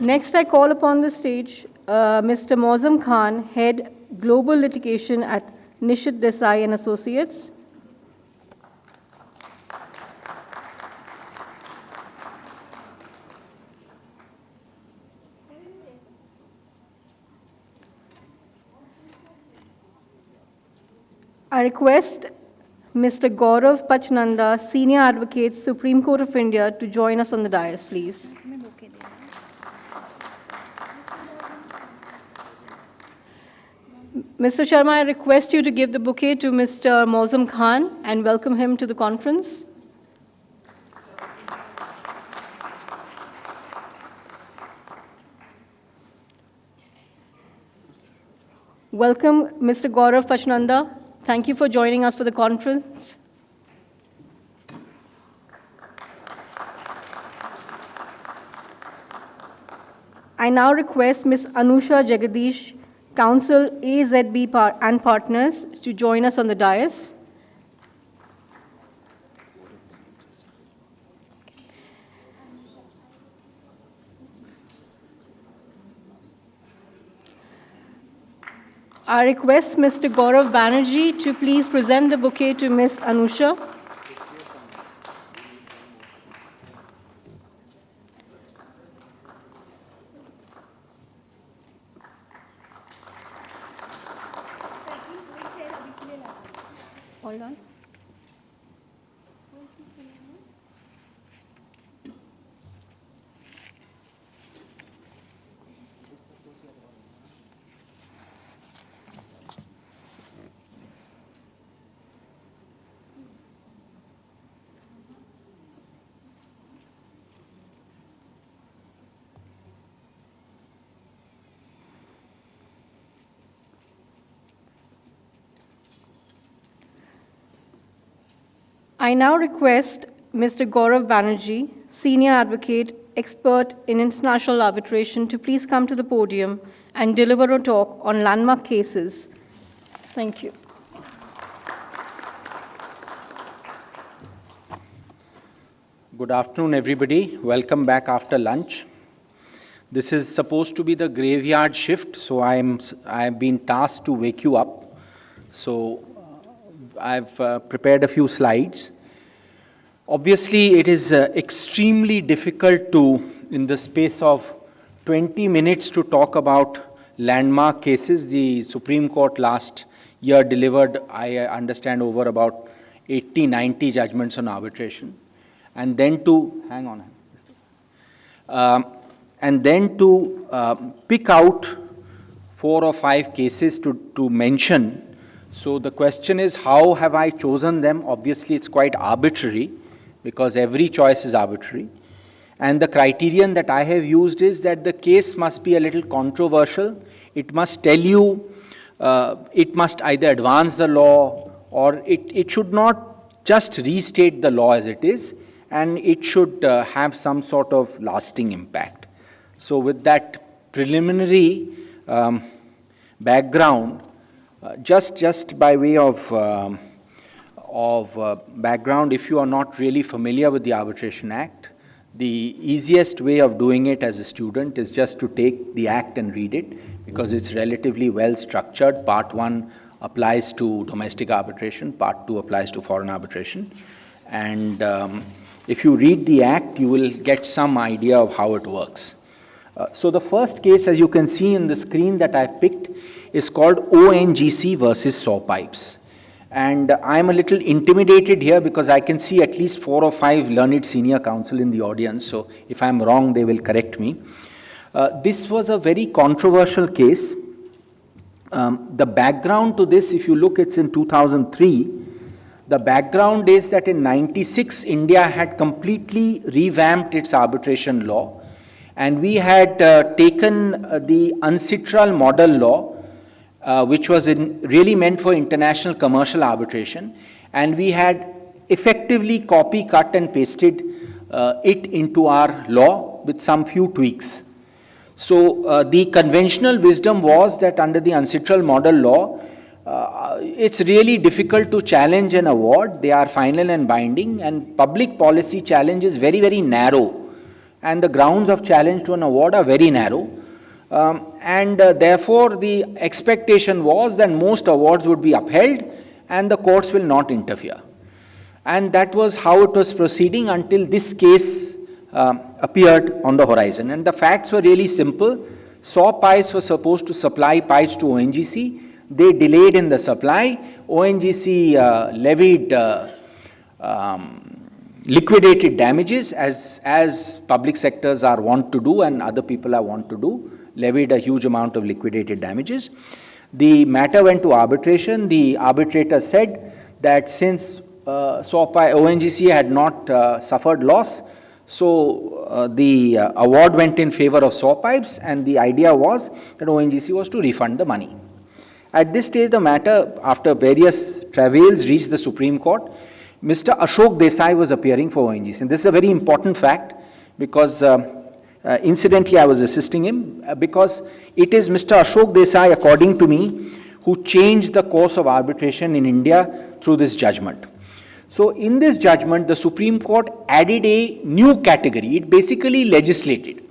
Next, I call upon the stage Mr. Mausam Khan, Head Global Litigation at Nishit Desai and Associates. I request Mr. Gaurav Pachnanda, Senior Advocate, Supreme Court of India, to join us on the dais, please. Mr. Sharma, I request you to give the bouquet to Mr. Mausam Khan and welcome him to the conference. Welcome, Mr. Gaurav Pachnanda. Thank you for joining us for the conference. I now request Ms. Anusha Jagadish, Counsel AZB and Partners, to join us on the dais. I request Mr. Gaurav Banerjee to please present the bouquet to Ms. Anusha. Hold on. I now request Mr. Gaurav Banerjee, Senior Advocate, Expert in International Arbitration, to please come to the podium and deliver a talk on landmark cases. Thank you. Good afternoon, everybody. Welcome back after lunch. This is supposed to be the graveyard shift, so I've been tasked to wake you up. So I've prepared a few slides. Obviously, it is extremely difficult to, in the space of 20 minutes, to talk about landmark cases. The Supreme Court last year delivered, I understand, over about 80, 90 judgments on arbitration, and then to, hang on, and then to pick out 4 or 5 cases to mention. So the question is, how have I chosen them? Obviously, it's quite arbitrary, because every choice is arbitrary. And the criterion that I have used is that the case must be a little controversial. It must tell you, it must either advance the law, or it should not just restate the law as it is, and it should have some sort of lasting impact. So with that preliminary background, just by way of background, if you are not really familiar with the Arbitration Act, the easiest way of doing it as a student is just to take the Act and read it, because it's relatively well structured. Part 1 applies to domestic arbitration, Part 2 applies to foreign arbitration. And if you read the Act, you will get some idea of how it works. So the first case, as you can see in the screen that I picked, is called ONGC versus saw pipes. And I'm a little intimidated here because I can see at least 4 or 5 learned senior counsel in the audience, so if I'm wrong, they will correct me. This was a very controversial case. The background to this, if you look, it's in 2003. The background is that in 96, India had completely revamped its arbitration law, and we had taken the UNCITRAL model law, which was really meant for international commercial arbitration, and we had effectively copy, cut and pasted it into our law with some few tweaks. So the conventional wisdom was that under the UNCITRAL model law, it's really difficult to challenge an award. They are final and binding, and public policy challenge is very, very narrow, and the grounds of challenge to an award are very narrow. Therefore, the expectation was that most awards would be upheld and the courts will not interfere. And that was how it was proceeding until this case appeared on the horizon. And the facts were really simple. Saw pipes were supposed to supply pipes to ONGC. They delayed in the supply. ONGC levied liquidated damages, as public sectors are wont to do and other people are wont to do, levied a huge amount of liquidated damages. The matter went to arbitration. The arbitrator said that since ONGC had not suffered loss, so the award went in favor of saw pipes, and the idea was that ONGC was to refund the money. At this stage, the matter, after various travails, reached the Supreme Court. Mr. Ashok Desai was appearing for ONGC, and this is a very important fact because incidentally I was assisting him, because it is Mr. Ashok Desai, according to me, who changed the course of arbitration in India through this judgment. So in this judgment, the Supreme Court added a new category. It basically legislated.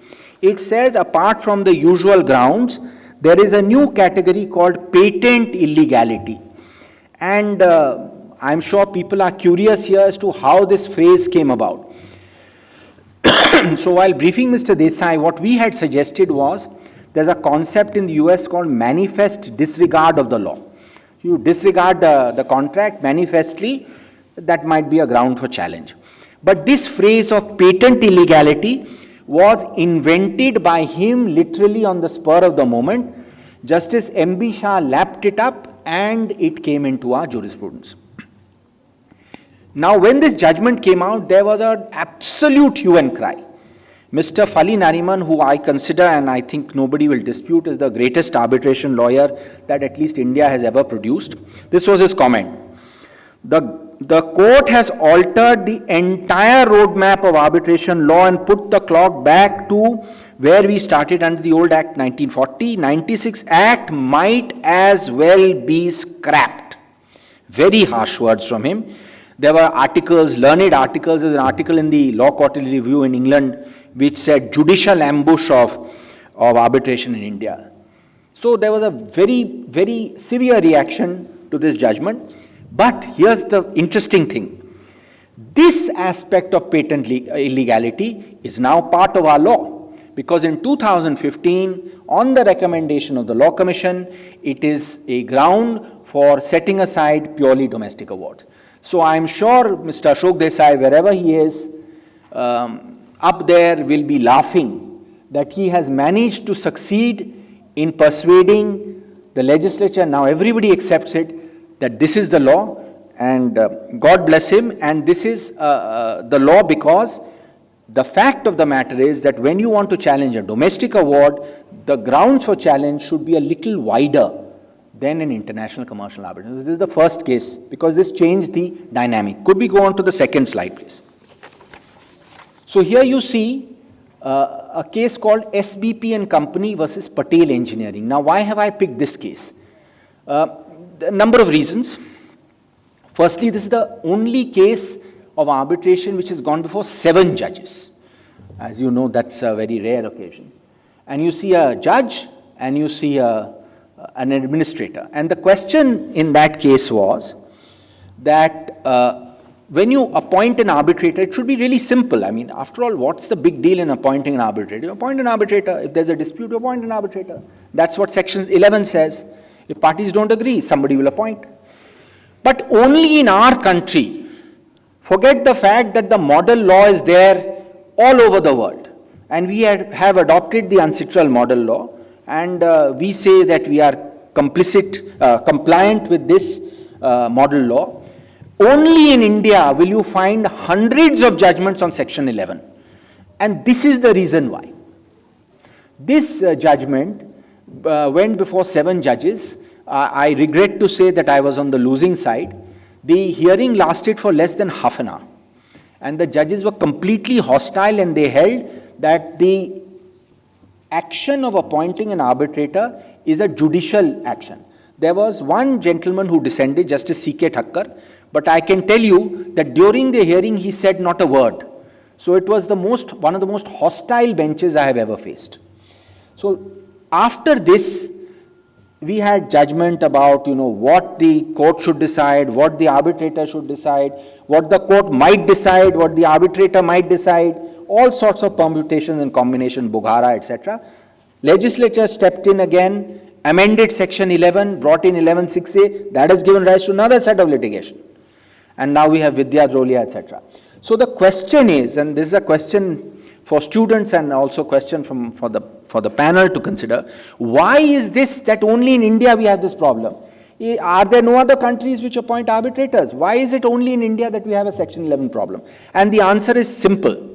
It said, apart from the usual grounds, there is a new category called patent illegality. And I'm sure people are curious here as to how this phrase came about. So while briefing Mr. Desai, what we had suggested was, there's a concept in the US called manifest disregard of the law. You disregard the contract manifestly, that might be a ground for challenge. But this phrase of patent illegality was invented by him literally on the spur of the moment. Justice M.B. Shah lapped it up and it came into our jurisprudence. Now, when this judgment came out, there was an absolute hue and cry. Mr. Fali Nariman, who I consider, and I think nobody will dispute, is the greatest arbitration lawyer that at least India has ever produced. This was his comment. The court has altered the entire roadmap of arbitration law and put the clock back to where we started under the old Act 1940. 96 Act might as well be scrapped. Very harsh words from him. There were articles, learned articles. There's an article in the Law Quarterly Review in England which said judicial ambush of arbitration in India. So there was a very, very severe reaction to this judgment. But here's the interesting thing. This aspect of patent illegality is now part of our law, because in 2015, on the recommendation of the Law Commission, it is a ground for setting aside purely domestic awards. So I'm sure Mr. Ashok Desai, wherever he is, up there will be laughing that he has managed to succeed in persuading the legislature. Now everybody accepts it, that this is the law, and God bless him, and this is the law, because the fact of the matter is that when you want to challenge a domestic award, the grounds for challenge should be a little wider than an international commercial arbitration. This is the first case, because this changed the dynamic. Could we go on to the second slide, please? So here you see a case called SBP and Company versus Patel Engineering. Now, why have I picked this case? A number of reasons. Firstly, this is the only case of arbitration which has gone before 7 judges. As you know, that's a very rare occasion. And you see a judge and you see an administrator. And the question in that case was that when you appoint an arbitrator, it should be really simple. I mean, after all, what's the big deal in appointing an arbitrator? You appoint an arbitrator. If there's a dispute, you appoint an arbitrator. That's what Section 11 says. If parties don't agree, somebody will appoint. But only in our country, forget the fact that the model law is there all over the world. And we have adopted the UNCITRAL model law, and we say that we are compliant with this model law. Only in India will you find hundreds of judgments on Section 11. And this is the reason why. This judgment went before 7 judges. I regret to say that I was on the losing side. The hearing lasted for less than half an hour. And the judges were completely hostile, and they held that the action of appointing an arbitrator is a judicial action. There was one gentleman who dissented, Justice C.K. Thakkar, but I can tell you that during the hearing he said not a word. So it was one of the most hostile benches I have ever faced. So after this, we had judgment about, what the court should decide, what the arbitrator should decide, what the court might decide, what the arbitrator might decide, all sorts of permutations and combination, Bughara, etc. Legislature stepped in again, amended Section 11, brought in 11(6)(a), that has given rise to another set of litigation. And now we have Vidya Drolia, etc. So the question is, and this is a question for students and also a question for the panel to consider, why is this that only in India we have this problem? Are there no other countries which appoint arbitrators? Why is it only in India that we have a Section 11 problem? And the answer is simple.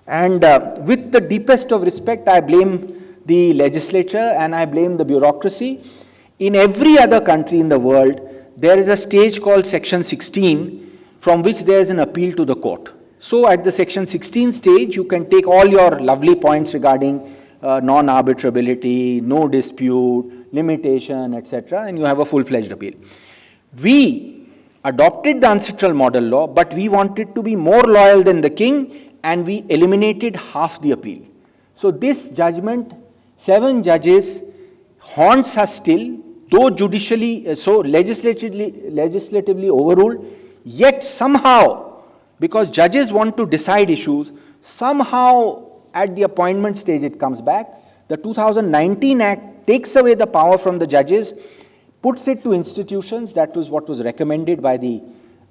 And with the deepest of respect, I blame the legislature and I blame the bureaucracy. In every other country in the world, there is a stage called Section 16 from which there is an appeal to the court. So at the Section 16 stage, you can take all your lovely points regarding non-arbitrability, no dispute, limitation, etc., and you have a full-fledged appeal. We adopted the UNCITRAL model law, but we wanted to be more loyal than the king, and we eliminated half the appeal. So this judgment, 7 judges, haunts us still, though judicially, so legislatively overruled, yet somehow, because judges want to decide issues, somehow at the appointment stage it comes back. The 2019 Act takes away the power from the judges, puts it to institutions. That was what was recommended by the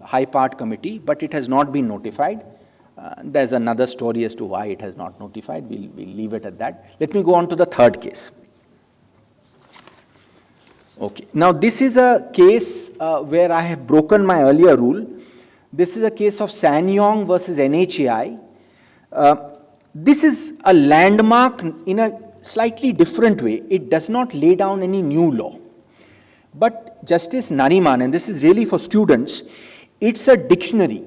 High Part Committee, but it has not been notified. There's another story as to why it has not notified. We'll leave it at that. Let me go on to the third case. Okay. Now this is a case where I have broken my earlier rule. This is a case of Sanyong versus NHAI. This is a landmark in a slightly different way. It does not lay down any new law. But Justice Nariman, and this is really for students, it's a dictionary.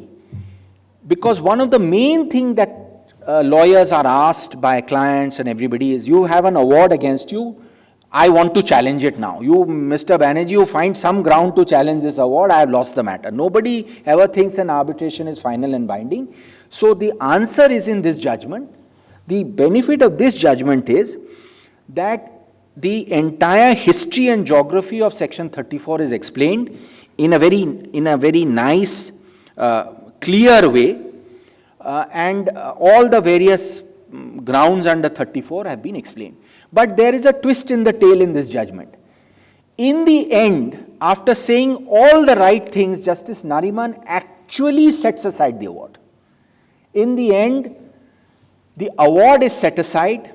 Because one of the main things that lawyers are asked by clients and everybody is, you have an award against you, I want to challenge it now. You, Mr. Banerjee, you find some ground to challenge this award, I have lost the matter. Nobody ever thinks an arbitration is final and binding. So the answer is in this judgment. The benefit of this judgment is that the entire history and geography of Section 34 is explained in a very nice, clear way, and all the various grounds under 34 have been explained. But there is a twist in the tail in this judgment. In the end, after saying all the right things, Justice Nariman actually sets aside the award. In the end, the award is set aside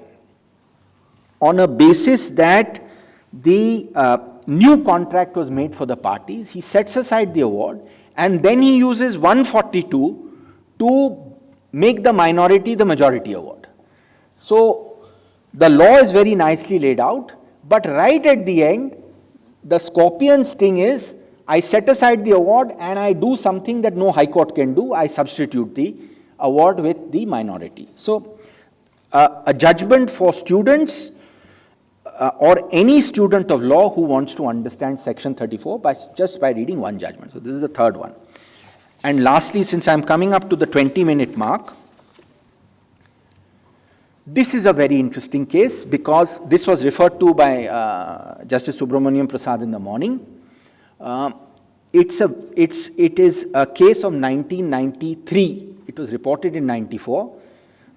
on a basis that the new contract was made for the parties. He sets aside the award, and then he uses 142 to make the minority the majority award. So the law is very nicely laid out, but right at the end, the scorpion sting is, I set aside the award and I do something that no high court can do. I substitute the award with the minority. So a judgment for students or any student of law who wants to understand section 34 just by reading one judgment. So this is the third one. And lastly, since I'm coming up to the 20-minute mark, this is a very interesting case because this was referred to by Justice Subramanyam Prasad in the morning. It is a case of 1993. It was reported in 94.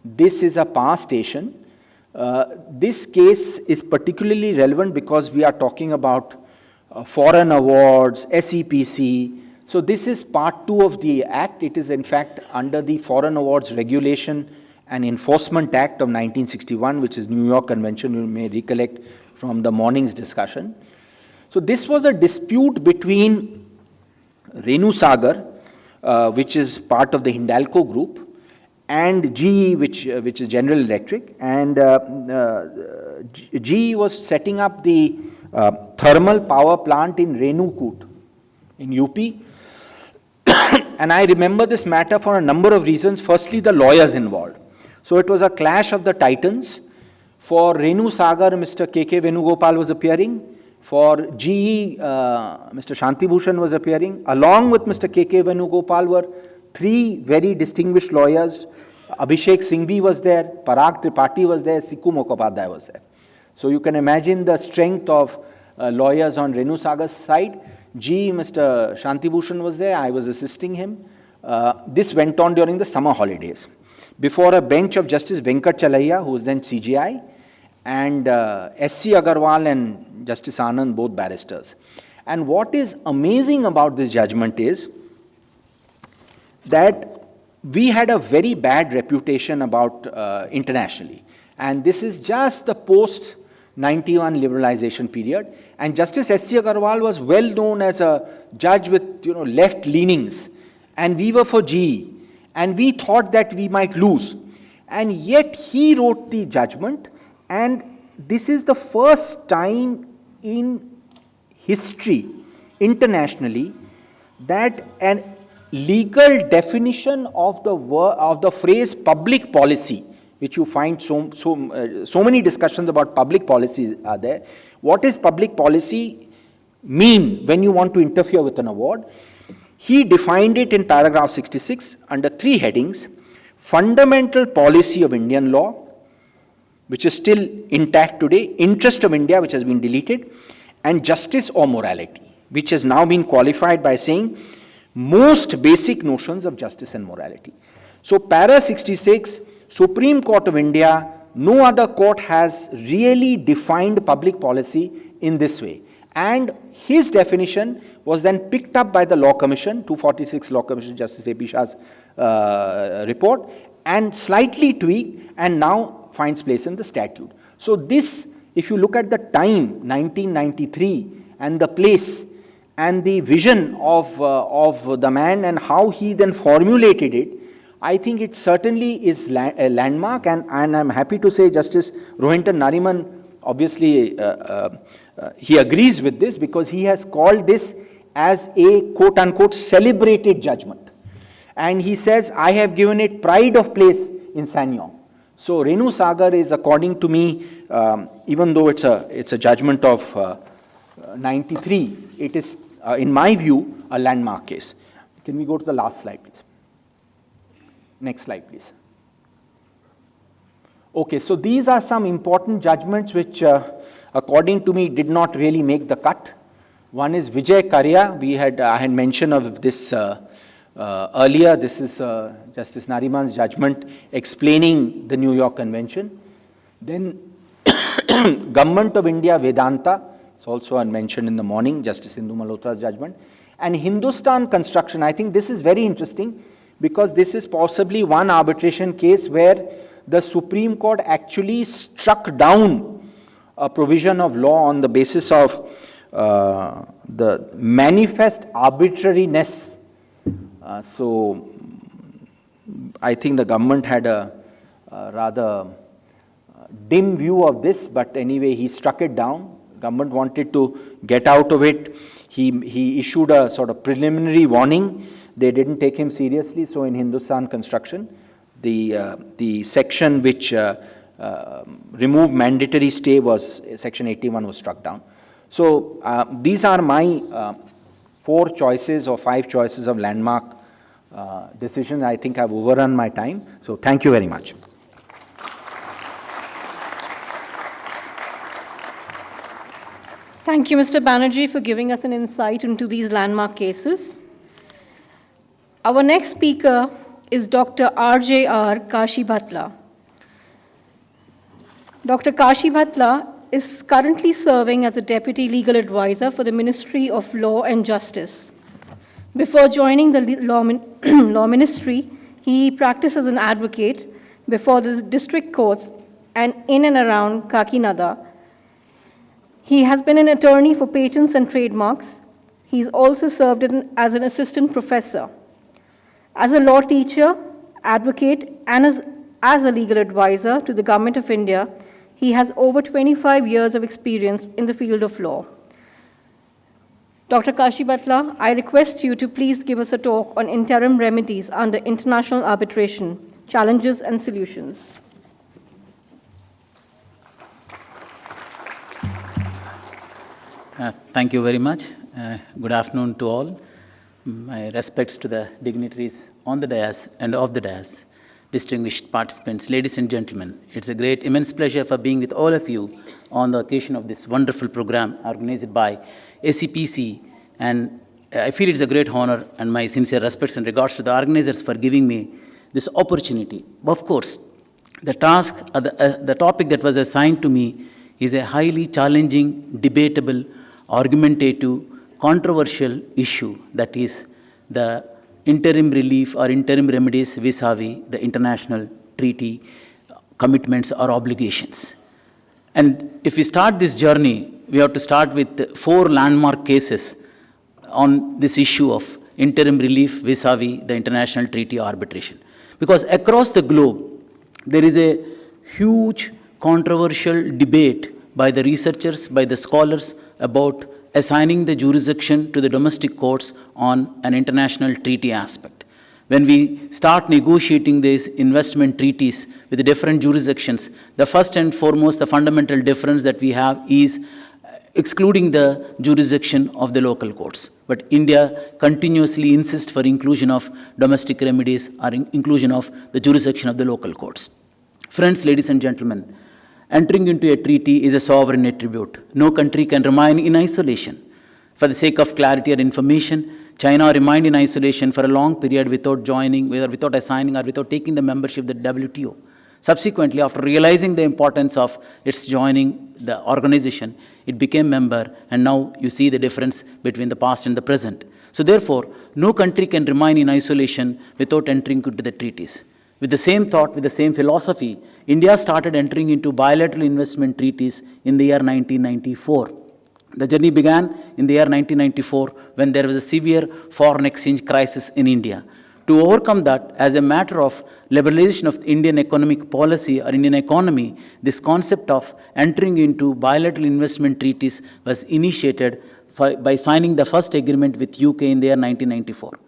This is a power station. This case is particularly relevant because we are talking about foreign awards, SEPC. So this is part 2 of the Act. It is in fact under the Foreign Awards Regulation and Enforcement Act of 1961, which is New York Convention, you may recollect from the morning's discussion. So this was a dispute between Renu Sagar, which is part of the Hindalco group, and GE, which is General Electric, and GE was setting up the thermal power plant in Renukut in UP. And I remember this matter for a number of reasons. Firstly, the lawyers involved. So it was a clash of the titans. For Renu Sagar, Mr. K.K. Venugopal was appearing. For GE, Mr. Shantibhushan was appearing. Along with Mr. K.K. Venugopal were 3 very distinguished lawyers. Abhishek Singhvi was there, Parag Tripathi was there, Sikku Mukhopadhyay was there. So you can imagine the strength of lawyers on Renu Sagar's side. Mr. Shantibhushan was there, I was assisting him. This went on during the summer holidays, before a bench of Justice Venkat Chalaiya, who was then CJI, and S.C. Agarwal and Justice Anand, both barristers. And what is amazing about this judgment is that we had a very bad reputation about internationally. And this is just the post-91 liberalization period. And Justice S.C. Agarwal was well known as a judge with left leanings. And we were for GE. And we thought that we might lose. And yet he wrote the judgment. And this is the first time in history, internationally, that an legal definition of the phrase public policy, which you find so many discussions about public policy are there. What is public policy mean when you want to interfere with an award? He defined it in paragraph 66 under 3 headings: fundamental policy of Indian law, which is still intact today, interest of India, which has been deleted, and justice or morality, which has now been qualified by saying most basic notions of justice and morality. So para 66, Supreme Court of India, no other court has really defined public policy in this way. And his definition was then picked up by the Law Commission, 246 Law Commission, Justice A.P. Shah's report, and slightly tweaked, and now finds place in the statute. So this, if you look at the time, 1993, and the place, and the vision of the man and how he then formulated it, I think it certainly is a landmark, and I'm happy to say Justice Rohinton Nariman, obviously, he agrees with this because he has called this as a quote-unquote celebrated judgment. And he says, I have given it pride of place in Sanyong. So Renu Sagar is, according to me, even though it's a judgment of 93, it is, in my view, a landmark case. Can we go to the last slide, please? Next slide, please. Okay, so these are some important judgments which, according to me, did not really make the cut. One is Vijay Karya. I had mentioned of this earlier. This is Justice Nariman's judgment explaining the New York Convention. Then Government of India Vedanta, It's also mentioned in the morning, Justice Indu Malhotra's judgment. And Hindustan construction, I think this is very interesting because this is possibly one arbitration case where the Supreme Court actually struck down a provision of law on the basis of the manifest arbitrariness. So I think the government had a rather dim view of this, but anyway, he struck it down. Government wanted to get out of it. He issued a sort of preliminary warning. They didn't take him seriously. So in Hindustan construction, the section which removed mandatory stay was section 81 was struck down. So these are my 4 choices or 5 choices of landmark decisions. I think I've overrun my time. So thank you very much. Thank you, Mr. Banerjee, for giving us an insight into these landmark cases. Our next speaker is Dr. R.J.R. Kashi Bhatla. Dr. Kashi Bhatla is currently serving as a Deputy Legal Advisor for the Ministry of Law and Justice. Before joining the Law Ministry, he practiced as an advocate before the district courts and in and around Kakinada. He has been an attorney for patents and trademarks. He's also served as an assistant professor. As a law teacher, advocate, and as a legal advisor to the Government of India, he has over 25 years of experience in the field of law. Dr. Kashi Bhatla, I request you to please give us a talk on interim remedies under international arbitration, challenges and solutions. Thank you very much. Good afternoon to all. My respects to the dignitaries on the dais and off the dais, distinguished participants, ladies and gentlemen. It's a great, immense pleasure for being with all of you on the occasion of this wonderful program organized by ACPC. And I feel it's a great honor and my sincere respects and regards to the organizers for giving me this opportunity. Of course, the task, the topic that was assigned to me is a highly challenging, debatable, argumentative, controversial issue, that is the interim relief or interim remedies vis-a-vis the international treaty commitments or obligations. And if we start this journey, we have to start with 4 landmark cases on this issue of interim relief vis-a-vis the international treaty arbitration. Because across the globe, there is a huge controversial debate by the researchers, by the scholars about assigning the jurisdiction to the domestic courts on an international treaty aspect. When we start negotiating these investment treaties with the different jurisdictions, the first and foremost, the fundamental difference that we have is excluding the jurisdiction of the local courts. But India continuously insists for inclusion of domestic remedies or inclusion of the jurisdiction of the local courts. Friends, ladies and gentlemen, entering into a treaty is a sovereign attribute. No country can remain in isolation. For the sake of clarity or information, China remained in isolation for a long period without joining, without assigning, or without taking the membership of the WTO. Subsequently, after realizing the importance of its joining the organization, it became member, and now you see the difference between the past and the present. So therefore, no country can remain in isolation without entering into the treaties. With the same thought, with the same philosophy, India started entering into bilateral investment treaties in the year 1994. The journey began in the year 1994 when there was a severe foreign exchange crisis in India. To overcome that, as a matter of liberalization of Indian economic policy or Indian economy, this concept of entering into bilateral investment treaties was initiated by signing the first agreement with UK in the year 1994.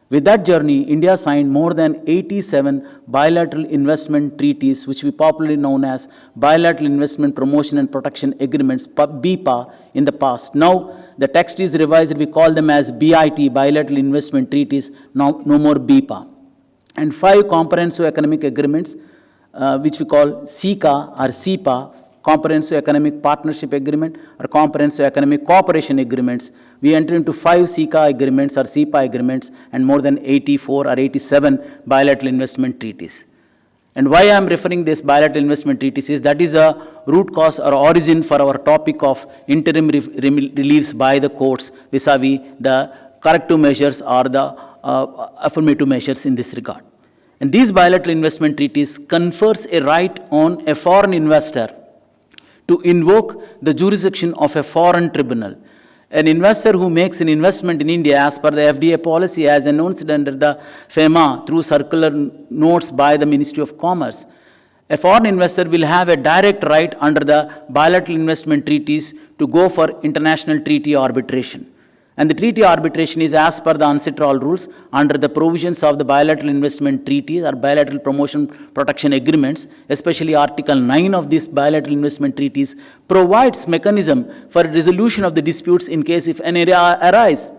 With that journey, India signed more than 87 bilateral investment treaties, which we popularly known as Bilateral Investment Promotion and Protection Agreements, BIPA, in the past. Now, the text is revised, we call them as BIT, Bilateral Investment Treaties, now no more BIPA. And 5 comprehensive economic agreements, which we call CECA or CEPA, Comprehensive Economic Partnership Agreement or Comprehensive Economic Cooperation Agreements. We entered into 5 CECA agreements or CEPA agreements and more than 84 or 87 bilateral investment treaties. And why I am referring this bilateral investment treaties is that is a root cause or origin for our topic of interim reliefs by the courts vis-a-vis the corrective measures or the affirmative measures in this regard. And these bilateral investment treaties confers a right on a foreign investor to invoke the jurisdiction of a foreign tribunal. An investor who makes an investment in India as per the FDA policy as announced under the FEMA through circular notes by the Ministry of Commerce, a foreign investor will have a direct right under the bilateral investment treaties to go for international treaty arbitration. And the treaty arbitration is as per the UNCITRAL rules under the provisions of the bilateral investment treaties or bilateral promotion protection agreements, especially Article 9 of these bilateral investment treaties provides mechanism for resolution of the disputes in case if any arise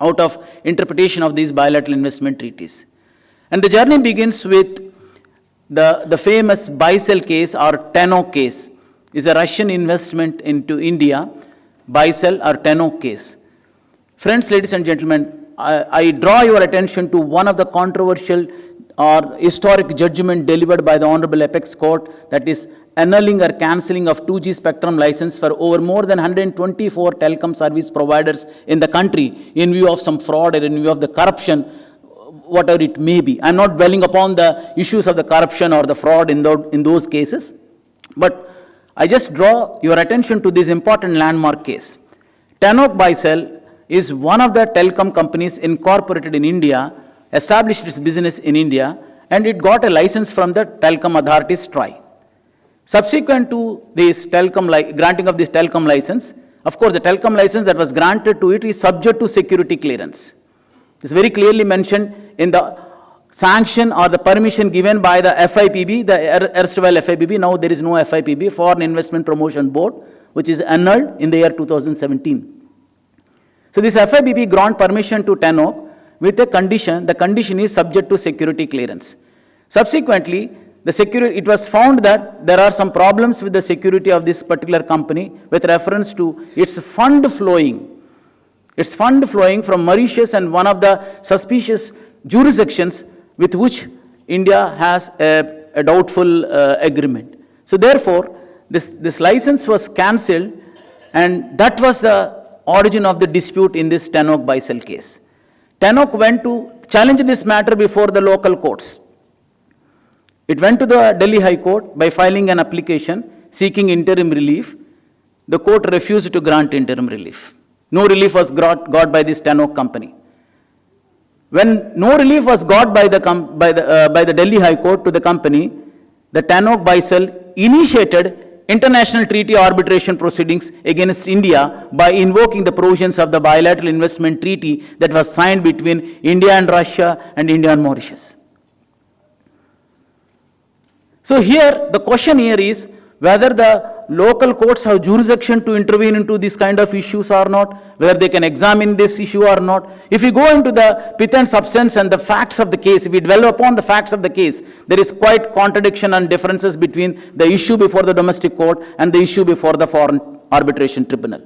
out of interpretation of these bilateral investment treaties. And the journey begins with the famous Baisel case or Tannock case. Is a Russian investment into India, Baisel or Tannock case. Friends, ladies and gentlemen, I draw your attention to one of the controversial or historic judgment delivered by the Honorable Apex Court, that is annulling or cancelling of 2G spectrum license for over more than 124 telecom service providers in the country in view of some fraud or in view of the corruption, whatever it may be. I am not dwelling upon the issues of the corruption or the fraud in those cases, but I just draw your attention to this important landmark case. Tannock Baisel is one of the telecom companies incorporated in India, established its business in India, and it got a license from the telecom authorities, TRAI. Subsequent to this granting of this telecom license, of course, the telecom license that was granted to it is subject to security clearance. It's very clearly mentioned in the sanction or the permission given by the FIPB, the erstwhile FIPB, now there is no FIPB, Foreign Investment Promotion Board, which is annulled in the year 2017. So this FIPB grant permission to Tannock with a condition, the condition is subject to security clearance. Subsequently, it was found that there are some problems with the security of this particular company with reference to its fund flowing. Its fund flowing from Mauritius and one of the suspicious jurisdictions with which India has a doubtful agreement. So therefore, this license was cancelled, and that was the origin of the dispute in this Tannock Baisel case. Tannock went to challenge this matter before the local courts. It went to the Delhi High Court by filing an application seeking interim relief. The court refused to grant interim relief. No relief was got by this Tannock company. When no relief was got by the Delhi High Court to the company, the Tannock Baisel initiated international treaty arbitration proceedings against India by invoking the provisions of the bilateral investment treaty that was signed between India and Russia and India and Mauritius. So here, the question here is whether the local courts have jurisdiction to intervene into this kind of issues or not, whether they can examine this issue or not. If we go into the pith and substance and the facts of the case, if we dwell upon the facts of the case, there is quite contradiction and differences between the issue before the domestic court and the issue before the foreign arbitration tribunal.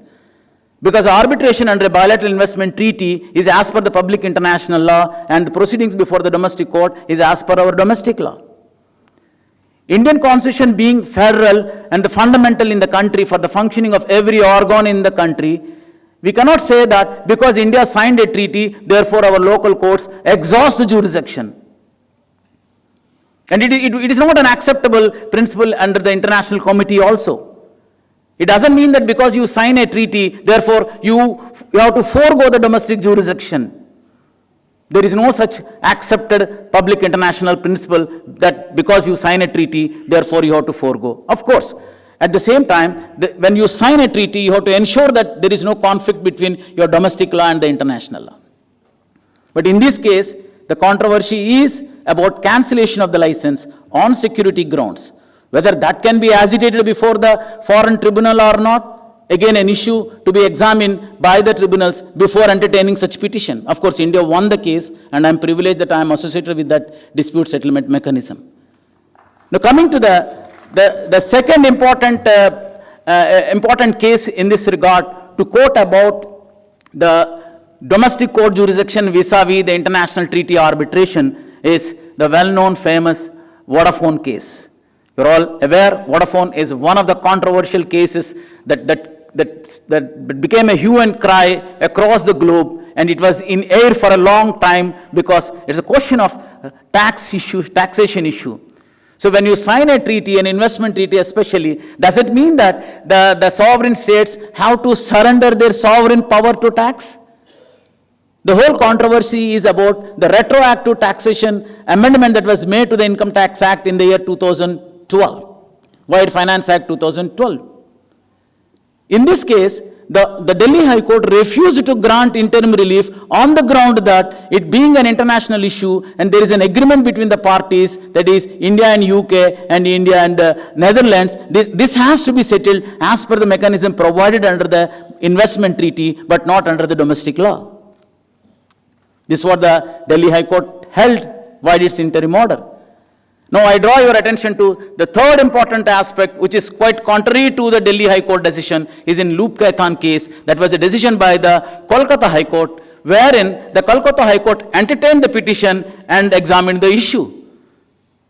Because arbitration under a bilateral investment treaty is as per the public international law, and the proceedings before the domestic court is as per our domestic law. Indian Constitution being federal and the fundamental in the country for the functioning of every organ in the country, we cannot say that because India signed a treaty, therefore our local courts exhaust the jurisdiction. And it is not an acceptable principle under the international committee also. It doesn't mean that because you sign a treaty, therefore you have to forego the domestic jurisdiction. There is no such accepted public international principle that because you sign a treaty, therefore you have to forego. Of course, at the same time, when you sign a treaty, you have to ensure that there is no conflict between your domestic law and the international law. But in this case, the controversy is about cancellation of the license on security grounds. Whether that can be agitated before the foreign tribunal or not, again an issue to be examined by the tribunals before entertaining such petition. Of course, India won the case, and I am privileged that I am associated with that dispute settlement mechanism. Now coming to the second important case in this regard, to quote about the domestic court jurisdiction vis-a-vis the international treaty arbitration, is the well-known famous Vodafone case. You're all aware, Vodafone is one of the controversial cases that became a hue and cry across the globe, and it was in air for a long time because it's a question of taxation issue. So when you sign a treaty, an investment treaty especially, does it mean that the sovereign states have to surrender their sovereign power to tax? The whole controversy is about the retroactive taxation amendment that was made to the Income Tax Act in the year 2012, Wide Finance Act 2012. In this case, the Delhi High Court refused to grant interim relief on the ground that it being an international issue and there is an agreement between the parties, that is India and UK and India and Netherlands, this has to be settled as per the mechanism provided under the investment treaty but not under the domestic law. This is what the Delhi High Court held by its interim order. Now I draw your attention to the third important aspect, which is quite contrary to the Delhi High Court decision, is in Loop Kaithan case. That was a decision by the Kolkata High Court, wherein the Kolkata High Court entertained the petition and examined the issue.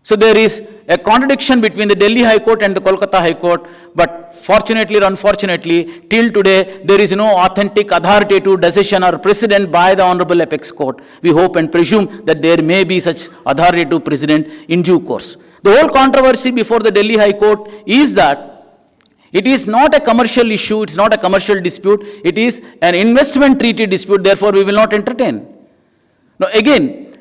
So there is a contradiction between the Delhi High Court and the Kolkata High Court, but fortunately or unfortunately, till today, there is no authentic authoritative decision or precedent by the Honorable Apex Court. We hope and presume that there may be such authoritative precedent in due course. The whole controversy before the Delhi High Court is that it is not a commercial issue, it's not a commercial dispute, it is an investment treaty dispute, therefore we will not entertain. Now again,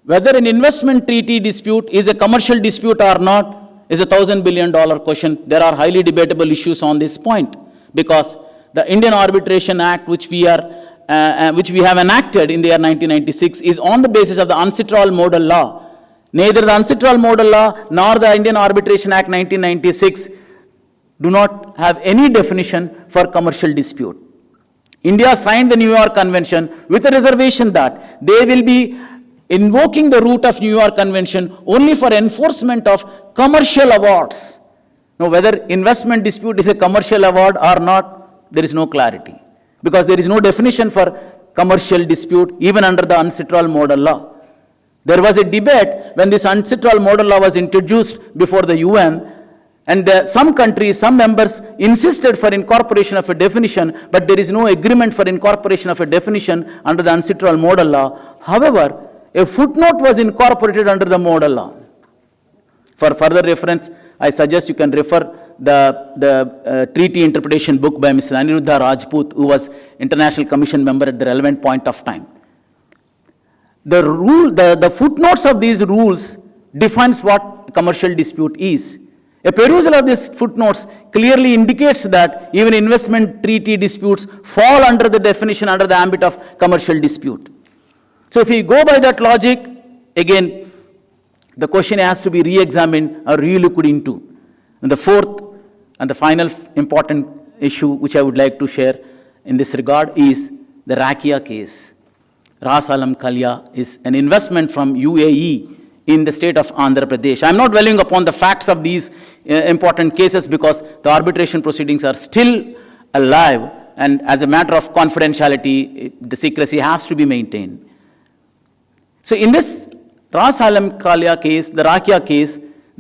whether an investment treaty dispute is a commercial dispute or not is a $1,000 billion question. There are highly debatable issues on this point because the Indian Arbitration Act, which we have enacted in the year 1996, is on the basis of the Untittled Model Law. Neither the Untittled Model Law nor the Indian Arbitration Act 1996 do not have any definition for commercial dispute. India signed the New York Convention with a reservation that they will be invoking the route of New York Convention only for enforcement of commercial awards. Now, whether investment dispute is a commercial award or not, there is no clarity. Because there is no definition for commercial dispute even under the Untittled Model Law. There was a debate when this Untittled Model Law was introduced before the UN, and some countries, some members insisted for incorporation of a definition, but there is no agreement for incorporation of a definition under the Untittled Model Law. However, a footnote was incorporated under the model law. For further reference, I suggest you can refer the treaty interpretation book by Mr. Aniruddha Rajput, who was International Commission member at the relevant point of time. The footnotes of these rules defines what commercial dispute is. A perusal of these footnotes clearly indicates that even investment treaty disputes fall under the definition under the ambit of commercial dispute. So if we go by that logic, again, the question has to be re-examined or re-looked into. And the fourth and the final important issue which I would like to share in this regard is the Rakia case. Ras Alam Kalia is an investment from UAE in the state of Andhra Pradesh. I am not dwelling upon the facts of these important cases because the arbitration proceedings are still alive, and as a matter of confidentiality, the secrecy has to be maintained. So in this Ras Alam Kalia case, the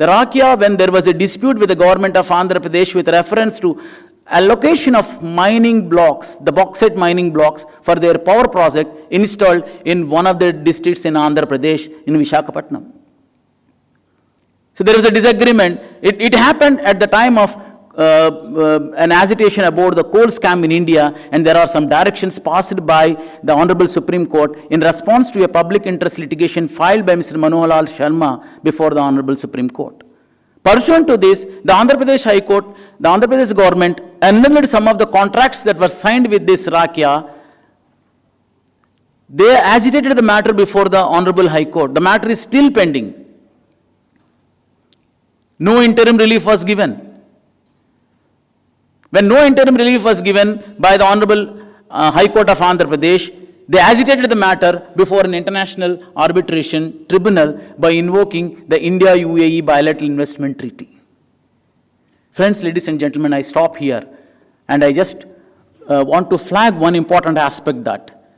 Rakia, when there was a dispute with the government of Andhra Pradesh with reference to allocation of mining blocks, the bauxite mining blocks for their power project installed in one of the districts in Andhra Pradesh in Visakhapatnam. So there was a disagreement. It happened at the time of an agitation about the coal scam in India, and there are some directions passed by the Honorable Supreme Court in response to a public interest litigation filed by Mr. Manohar Lal Sharma before the Honorable Supreme Court. Pursuant to this, the Andhra Pradesh High Court, the Andhra Pradesh government annulled some of the contracts that were signed with this Rakia. They agitated the matter before the Honorable High Court. The matter is still pending. No interim relief was given. When no interim relief was given by the Honorable High Court of Andhra Pradesh, they agitated the matter before an international arbitration tribunal by invoking the India-UAE bilateral investment treaty. Friends, ladies and gentlemen, I stop here and I just want to flag one important aspect that,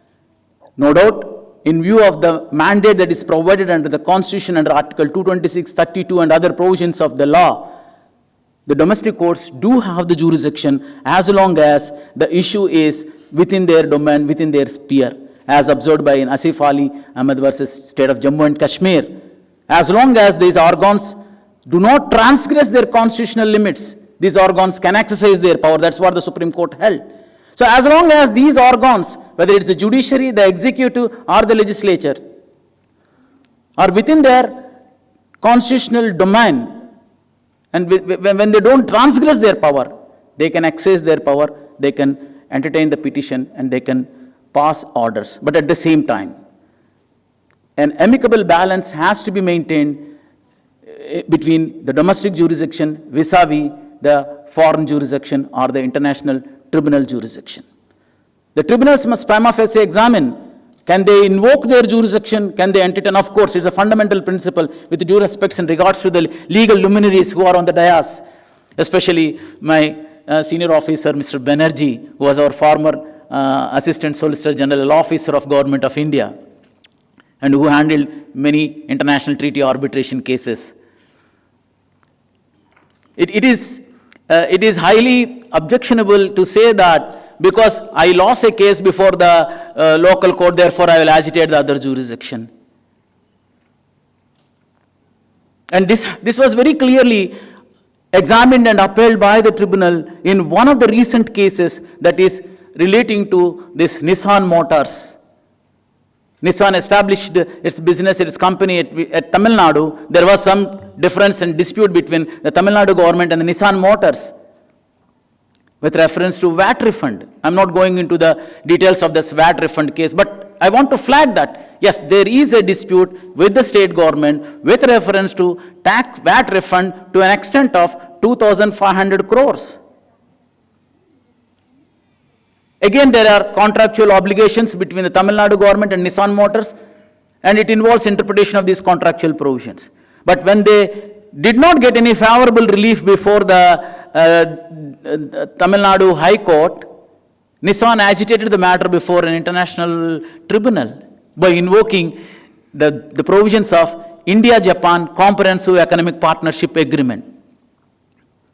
no doubt, in view of the mandate that is provided under the Constitution under Article 226, 32 and other provisions of the law, the domestic courts do have the jurisdiction as long as the issue is within their domain, within their sphere, as observed by in Asif Ali Ahmed versus State of Jammu and Kashmir. As long as these organs do not transgress their constitutional limits, these organs can exercise their power. That's what the Supreme Court held. So as long as these organs, whether it's the judiciary, the executive or the legislature, are within their constitutional domain, and when they don't transgress their power, they can exercise their power, they can entertain the petition and they can pass orders. But at the same time, an amicable balance has to be maintained between the domestic jurisdiction vis-a-vis the foreign jurisdiction or the international tribunal jurisdiction. The tribunals must prima facie examine, can they invoke their jurisdiction, can they entertain? Of course, it's a fundamental principle with due respects in regards to the legal luminaries who are on the dais, especially my senior officer, Mr. Banerjee, who was our former Assistant Solicitor General Law Officer of Government of India, and who handled many international treaty arbitration cases. It is highly objectionable to say that because I lost a case before the local court, therefore I will agitate the other jurisdiction. And this was very clearly examined and upheld by the tribunal in one of the recent cases, that is relating to this Nissan Motors. Nissan established its business, its company at Tamil Nadu. There was some difference and dispute between the Tamil Nadu government and the Nissan Motors with reference to VAT refund. I'm not going into the details of this VAT refund case, but I want to flag that, yes, there is a dispute with the state government with reference to tax VAT refund to an extent of 2,500 crores. Again, there are contractual obligations between the Tamil Nadu government and Nissan Motors, and it involves interpretation of these contractual provisions. But when they did not get any favorable relief before the Tamil Nadu High Court, Nissan agitated the matter before an international tribunal by invoking the provisions of India-Japan Comprehensive Economic Partnership Agreement.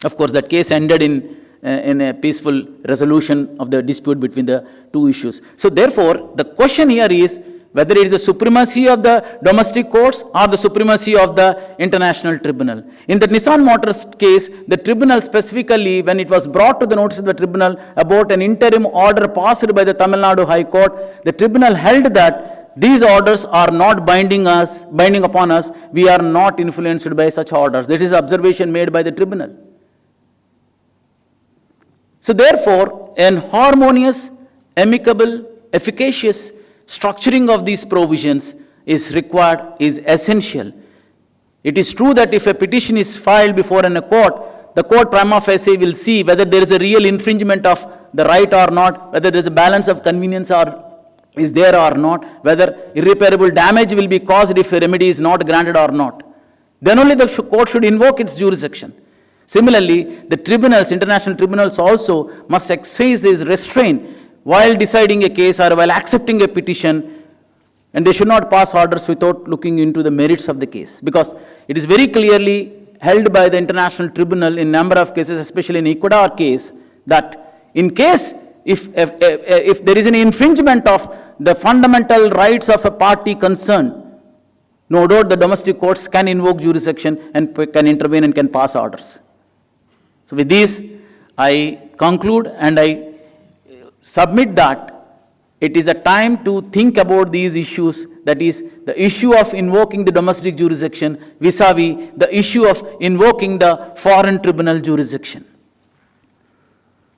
Of course, that case ended in a peaceful resolution of the dispute between the two issues. So therefore, the question here is whether it is the supremacy of the domestic courts or the supremacy of the international tribunal. In the Nissan Motors case, the tribunal specifically, when it was brought to the notice of the tribunal about an interim order passed by the Tamil Nadu High Court, the tribunal held that these orders are not binding upon us, we are not influenced by such orders. That is the observation made by the tribunal. So therefore, an harmonious, amicable, efficacious structuring of these provisions is required, is essential. It is true that if a petition is filed before a court, the court prima facie will see whether there is a real infringement of the right or not, whether there is a balance of convenience is there or not, whether irreparable damage will be caused if a remedy is not granted or not. Then only the court should invoke its jurisdiction. Similarly, the tribunals, international tribunals also must exercise this restraint while deciding a case or while accepting a petition, and they should not pass orders without looking into the merits of the case, because it is very clearly held by the international tribunal in number of cases, especially in Ecuador case, that in case if there is an infringement of the fundamental rights of a party concerned, no doubt the domestic courts can invoke jurisdiction and can intervene and can pass orders. So with this, I conclude and I submit that it is a time to think about these issues, that is the issue of invoking the domestic jurisdiction vis-a-vis the issue of invoking the foreign tribunal jurisdiction.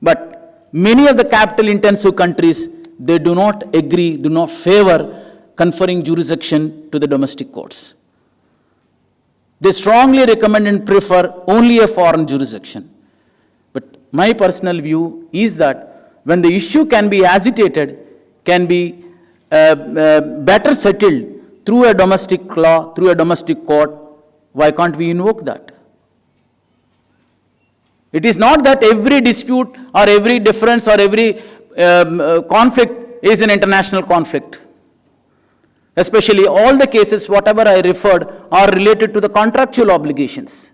But many of the capital intensive countries, they do not agree, do not favor conferring jurisdiction to the domestic courts. They strongly recommend and prefer only a foreign jurisdiction. But my personal view is that when the issue can be agitated, can be better settled through a domestic law, through a domestic court, why can't we invoke that? It is not that every dispute or every difference or every conflict is an international conflict. Especially all the cases, whatever I referred, are related to the contractual obligations.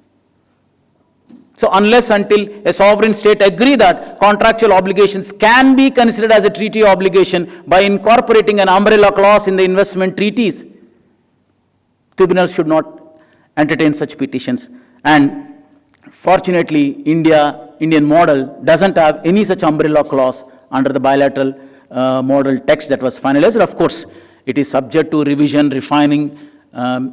So unless until a sovereign state agree that contractual obligations can be considered as a treaty obligation by incorporating an umbrella clause in the investment treaties, tribunals should not entertain such petitions. And fortunately, Indian model doesn't have any such umbrella clause under the bilateral model text that was finalized. Of course, it is subject to revision, refining,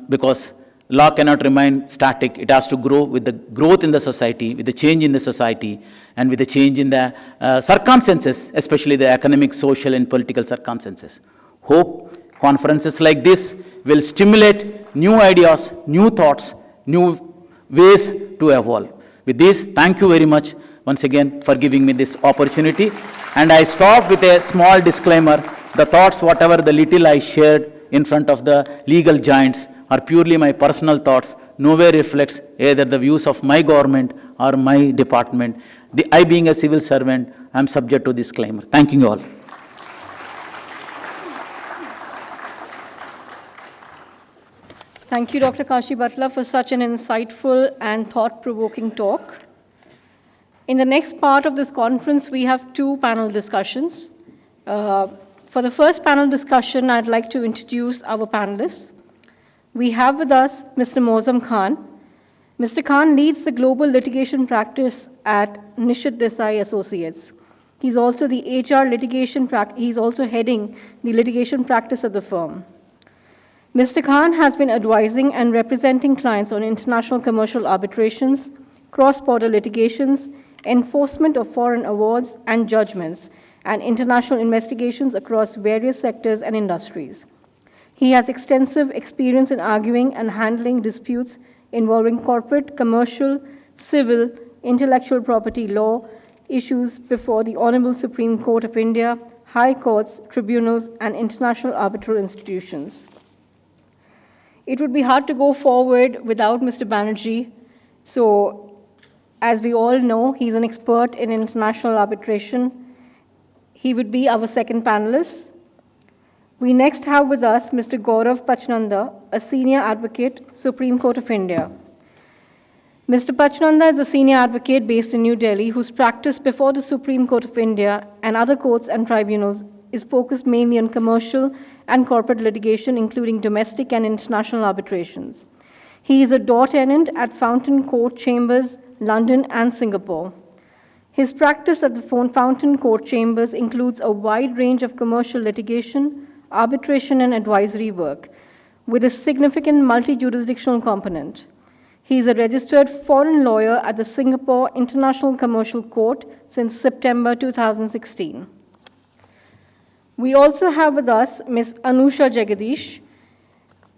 because law cannot remain static. It has to grow with the growth in the society, with the change in the society, and with the change in the circumstances, especially the economic, social, and political circumstances. Hope conferences like this will stimulate new ideas, new thoughts, new ways to evolve. With this, thank you very much once again for giving me this opportunity. And I stop with a small disclaimer. The thoughts, whatever the little I shared in front of the legal giants, are purely my personal thoughts, nowhere reflects either the views of my government or my department. I being a civil servant, I am subject to disclaimer. Thank you all. Thank you, Dr. Kashi Butler, for such an insightful and thought-provoking talk. In the next part of this conference, we have two panel discussions. For the first panel discussion, I'd like to introduce our panelists. We have with us Mr. Mozam Khan. Mr. Khan leads the global litigation practice at Nishit Desai Associates. He's also the HR litigation he's also heading the litigation practice at the firm. Mr. Khan has been advising and representing clients on international commercial arbitrations, cross-border litigations, enforcement of foreign awards and judgments, and international investigations across various sectors and industries. He has extensive experience in arguing and handling disputes involving corporate, commercial, civil, intellectual property law issues before the Honorable Supreme Court of India, high courts, tribunals, and international arbitral institutions. It would be hard to go forward without Mr. Banerjee. So, as we all know, he's an expert in international arbitration. He would be our second panelist. We next have with us Mr. Gaurav Pachnanda, a senior advocate, Supreme Court of India. Mr. Pachnanda is a senior advocate based in New Delhi whose practice before the Supreme Court of India and other courts and tribunals is focused mainly on commercial and corporate litigation, including domestic and international arbitrations. He is a law tenant at Fountain Court Chambers, London and Singapore. His practice at the Fountain Court Chambers includes a wide range of commercial litigation, arbitration and advisory work, with a significant multi-jurisdictional component. He is a registered foreign lawyer at the Singapore International Commercial Court since September 2016. We also have with us Ms. Anusha Jagadish.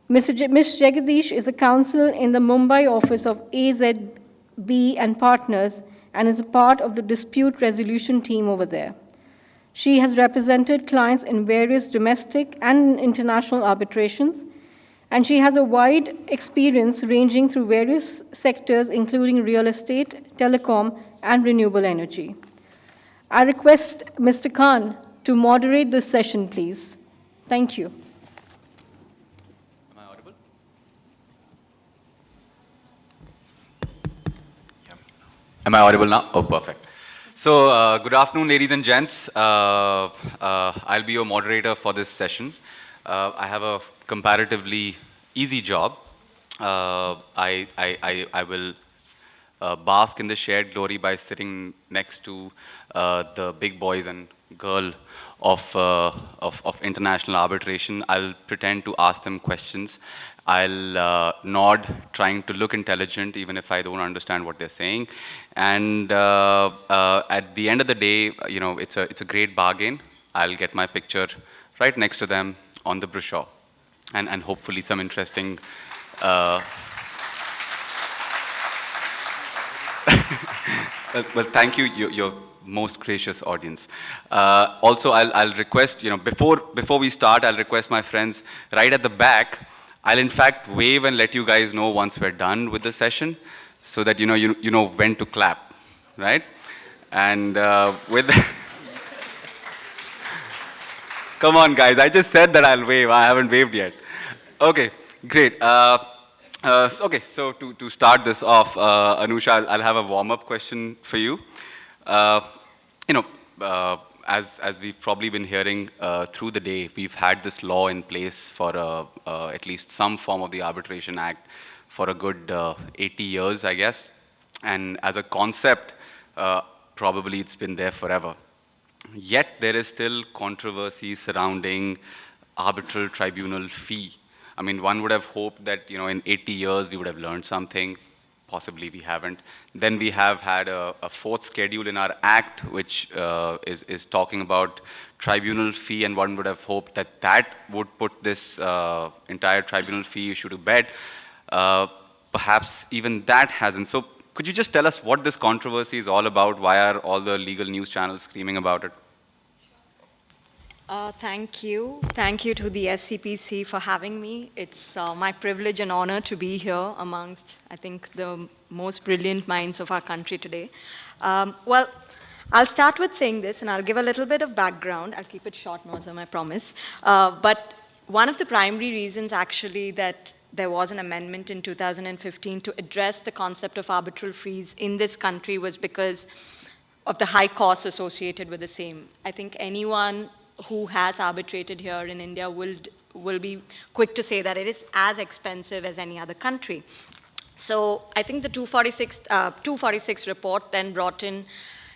Ms. Jagadish is a counsel in the Mumbai office of AZB and Partners and is a part of the dispute resolution team over there. She has represented clients in various domestic and international arbitrations, and she has a wide experience ranging through various sectors, including real estate, telecom, and renewable energy. I request Mr. Khan to moderate this session, please. Thank you. Am I audible? Yeah. Am I audible now? Oh, perfect. So, good afternoon, ladies and gents. I'll be your moderator for this session. I have a comparatively easy job. I will bask in the shared glory by sitting next to the big boys and girl of international arbitration. I'll pretend to ask them questions. I'll nod, trying to look intelligent, even if I don't understand what they're saying. And at the end of the day, you know, it's a great bargain. I'll get my picture right next to them on the brochure, and hopefully some interesting. Well, thank you. You're most gracious audience. Also, I'll request, you know, before we start, I'll request my friends right at the back. I'll in fact wave and let you guys know once we're done with the session, so that you know when to clap, right? And with come on, guys! I just said that I'll wave. I haven't waved yet. Okay, great. So to start this off, Anusha, I'll have a warm-up question for you. As we've probably been hearing through the day, we've had this law in place for at least some form of the Arbitration Act for a good 80 years, I guess. And as a concept, probably it's been there forever. Yet there is still controversy surrounding arbitral tribunal fee. I mean, one would have hoped that, in 80 years we would have learned something. Possibly we haven't. Then we have had a fourth schedule in our act, which is talking about tribunal fee, and one would have hoped that that would put this entire tribunal fee issue to bed. Perhaps even that hasn't. So could you just tell us what this controversy is all about? Why are all the legal news channels screaming about it? Thank you. Thank you to the SCPC for having me. It's my privilege and honor to be here amongst, I think, the most brilliant minds of our country today. Well, I'll start with saying this, and I'll give a little bit of background. I'll keep it short, Mozam, I promise. But one of the primary reasons, actually, that there was an amendment in 2015 to address the concept of arbitral fees in this country was because of the high costs associated with the same. I think anyone who has arbitrated here in India will be quick to say that it is as expensive as any other country. So I think the 246 report then brought in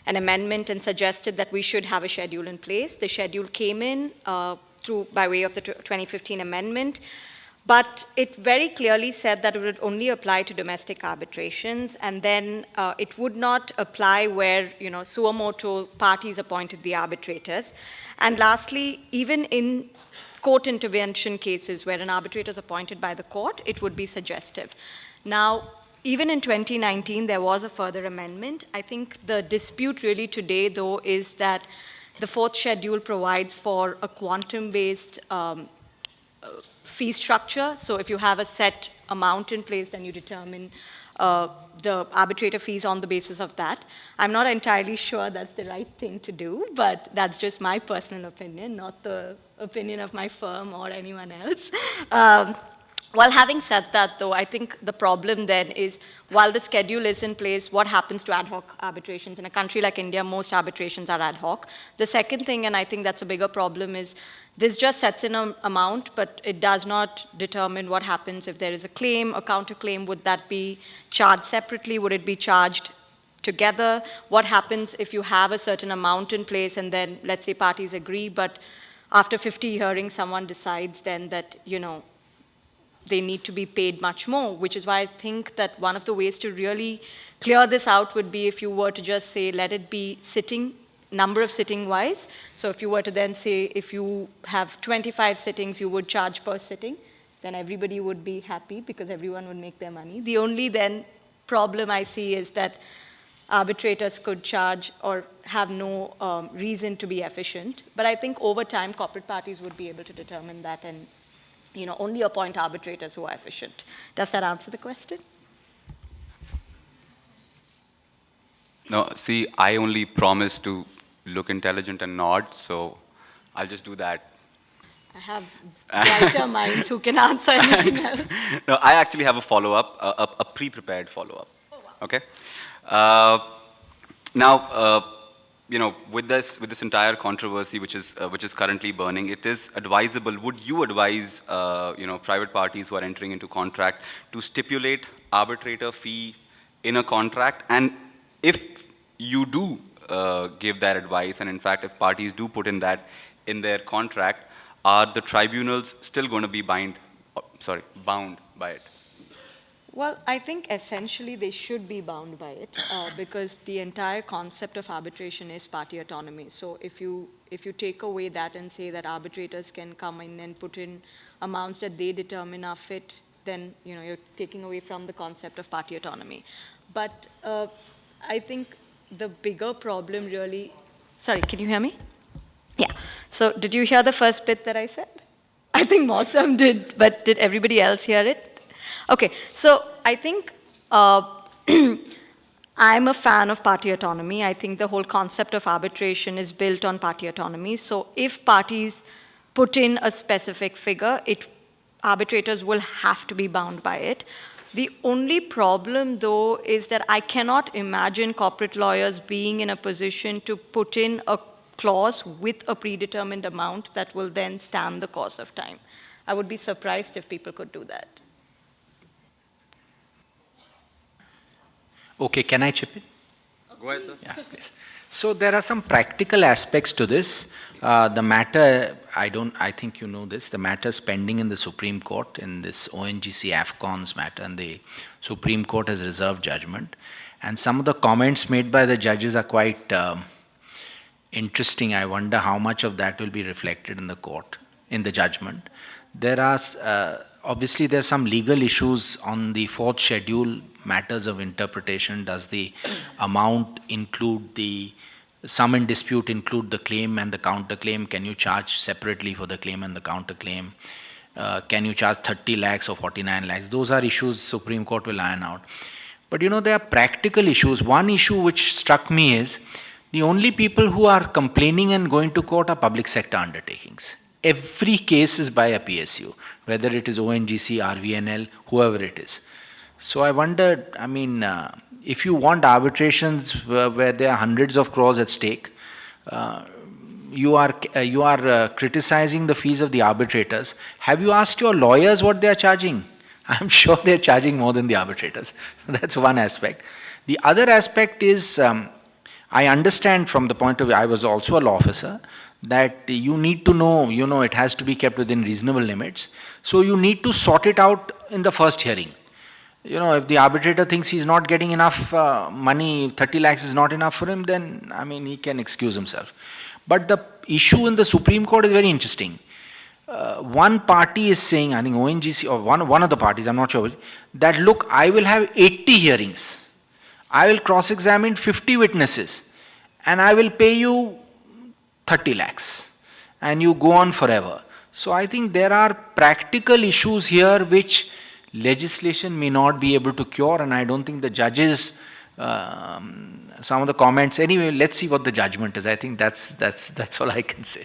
an amendment and suggested that we should have a schedule in place. The schedule came in by way of the 2015 amendment, but it very clearly said that it would only apply to domestic arbitrations, and then it would not apply where, suo motu parties appointed the arbitrators. And lastly, even in court intervention cases where an arbitrator is appointed by the court, it would be suggestive. Now, even in 2019, there was a further amendment. I think the dispute really today, though, is that the fourth schedule provides for a quantum-based fee structure. So if you have a set amount in place, then you determine the arbitrator fees on the basis of that. I'm not entirely sure that's the right thing to do, but that's just my personal opinion, not the opinion of my firm or anyone else. While having said that, though, I think the problem then is, while the schedule is in place, what happens to ad hoc arbitrations? In a country like India, most arbitrations are ad hoc. The second thing, and I think that's a bigger problem, is this just sets in an amount, but it does not determine what happens if there is a claim, a counterclaim. Would that be charged separately? Would it be charged together? What happens if you have a certain amount in place and then, let's say, parties agree, but after 50 hearings, someone decides then that, they need to be paid much more, which is why I think that one of the ways to really clear this out would be if you were to just say, let it be number of sitting wise. So if you were to then say, if you have 25 sittings, you would charge per sitting, then everybody would be happy because everyone would make their money. The only then problem I see is that arbitrators could charge or have no reason to be efficient. But I think over time, corporate parties would be able to determine that and only appoint arbitrators who are efficient. Does that answer the question? No, see, I only promised to look intelligent and nod, so I'll just do that. I have brighter minds who can answer anything else. No, I actually have a follow-up, a pre-prepared follow-up. Oh, wow. Okay. Now, with this entire controversy, which is currently burning, it is advisable. Would you advise, private parties who are entering into contract to stipulate arbitrator fee in a contract? And if you do give that advice, and in fact, if parties do put in that in their contract, are the tribunals still going to be bound by it? Well, I think essentially they should be bound by it because the entire concept of arbitration is party autonomy. So if you take away that and say that arbitrators can come in and put in amounts that they determine are fit, then you're taking away from the concept of party autonomy. But I think the bigger problem really... Sorry, can you hear me? Yeah. So did you hear the first bit that I said? I think Mosam did, but did everybody else hear it? Okay, so I think I'm a fan of party autonomy. I think the whole concept of arbitration is built on party autonomy. So if parties put in a specific figure, arbitrators will have to be bound by it. The only problem, though, is that I cannot imagine corporate lawyers being in a position to put in a clause with a predetermined amount that will then stand the course of time. I would be surprised if people could do that. Okay, can I chip in? Go ahead, sir. Yeah, please. So there are some practical aspects to this. The matter, I think you know this, the matter is pending in the Supreme Court in this ONGC AFCON's matter, and the Supreme Court has reserved judgment. And some of the comments made by the judges are quite interesting. I wonder how much of that will be reflected in the court, in the judgment. There are, obviously there's some legal issues on the fourth schedule, matters of interpretation. Does the amount include the sum in dispute, include the claim and the counterclaim? Can you charge separately for the claim and the counterclaim? Can you charge 30 lakhs or 49 lakhs? Those are issues Supreme Court will iron out. But you know, there are practical issues. One issue which struck me is the only people who are complaining and going to court are public sector undertakings. Every case is by a PSU, whether it is ONGC, RVNL, whoever it is. So I wonder, I mean, if you want arbitrations where there are hundreds of crores at stake, you are criticizing the fees of the arbitrators. Have you asked your lawyers what they are charging? I'm sure they're charging more than the arbitrators. That's one aspect. The other aspect is, I understand from the point of view, I was also a law officer, that you need to know, you know, it has to be kept within reasonable limits. So you need to sort it out in the first hearing. You know, if the arbitrator thinks he's not getting enough money, 30 lakhs is not enough for him, then, I mean, he can excuse himself. But the issue in the Supreme Court is very interesting. One party is saying, I think ONGC, or one of the parties, I'm not sure which, that look, I will have 80 hearings. I will cross-examine 50 witnesses, and I will pay you 30 lakhs, and you go on forever. So I think there are practical issues here which legislation may not be able to cure, and I don't think the judges, some of the comments, anyway, let's see what the judgment is. I think that's all I can say.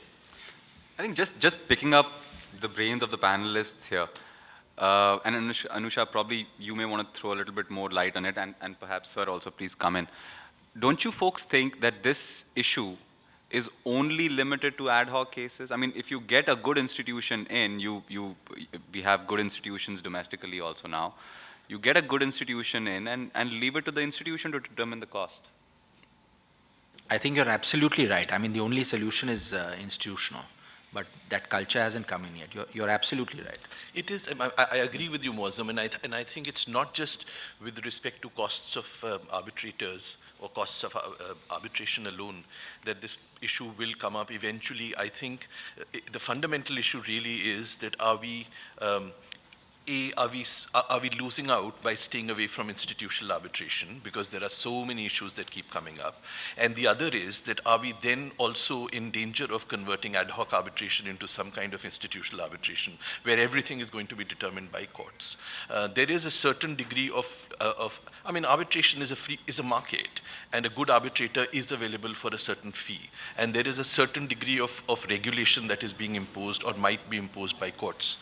I think just picking up the brains of the panelists here, and Anusha, probably you may want to throw a little bit more light on it, and perhaps sir also please come in. Don't you folks think that this issue is only limited to ad hoc cases? I mean, if you get a good institution in, we have good institutions domestically also now, you get a good institution in and leave it to the institution to determine the cost. I think you're absolutely right. I mean, the only solution is institutional, but that culture hasn't come in yet. You're absolutely right. It is, I agree with you, Muazzam, and I think it's not just with respect to costs of arbitrators or costs of arbitration alone that this issue will come up eventually. I think the fundamental issue really is that are we losing out by staying away from institutional arbitration, because there are so many issues that keep coming up? And the other is that are we then also in danger of converting ad hoc arbitration into some kind of institutional arbitration where everything is going to be determined by courts? There is a certain degree I mean, arbitration is a market, and a good arbitrator is available for a certain fee. And there is a certain degree of regulation that is being imposed or might be imposed by courts.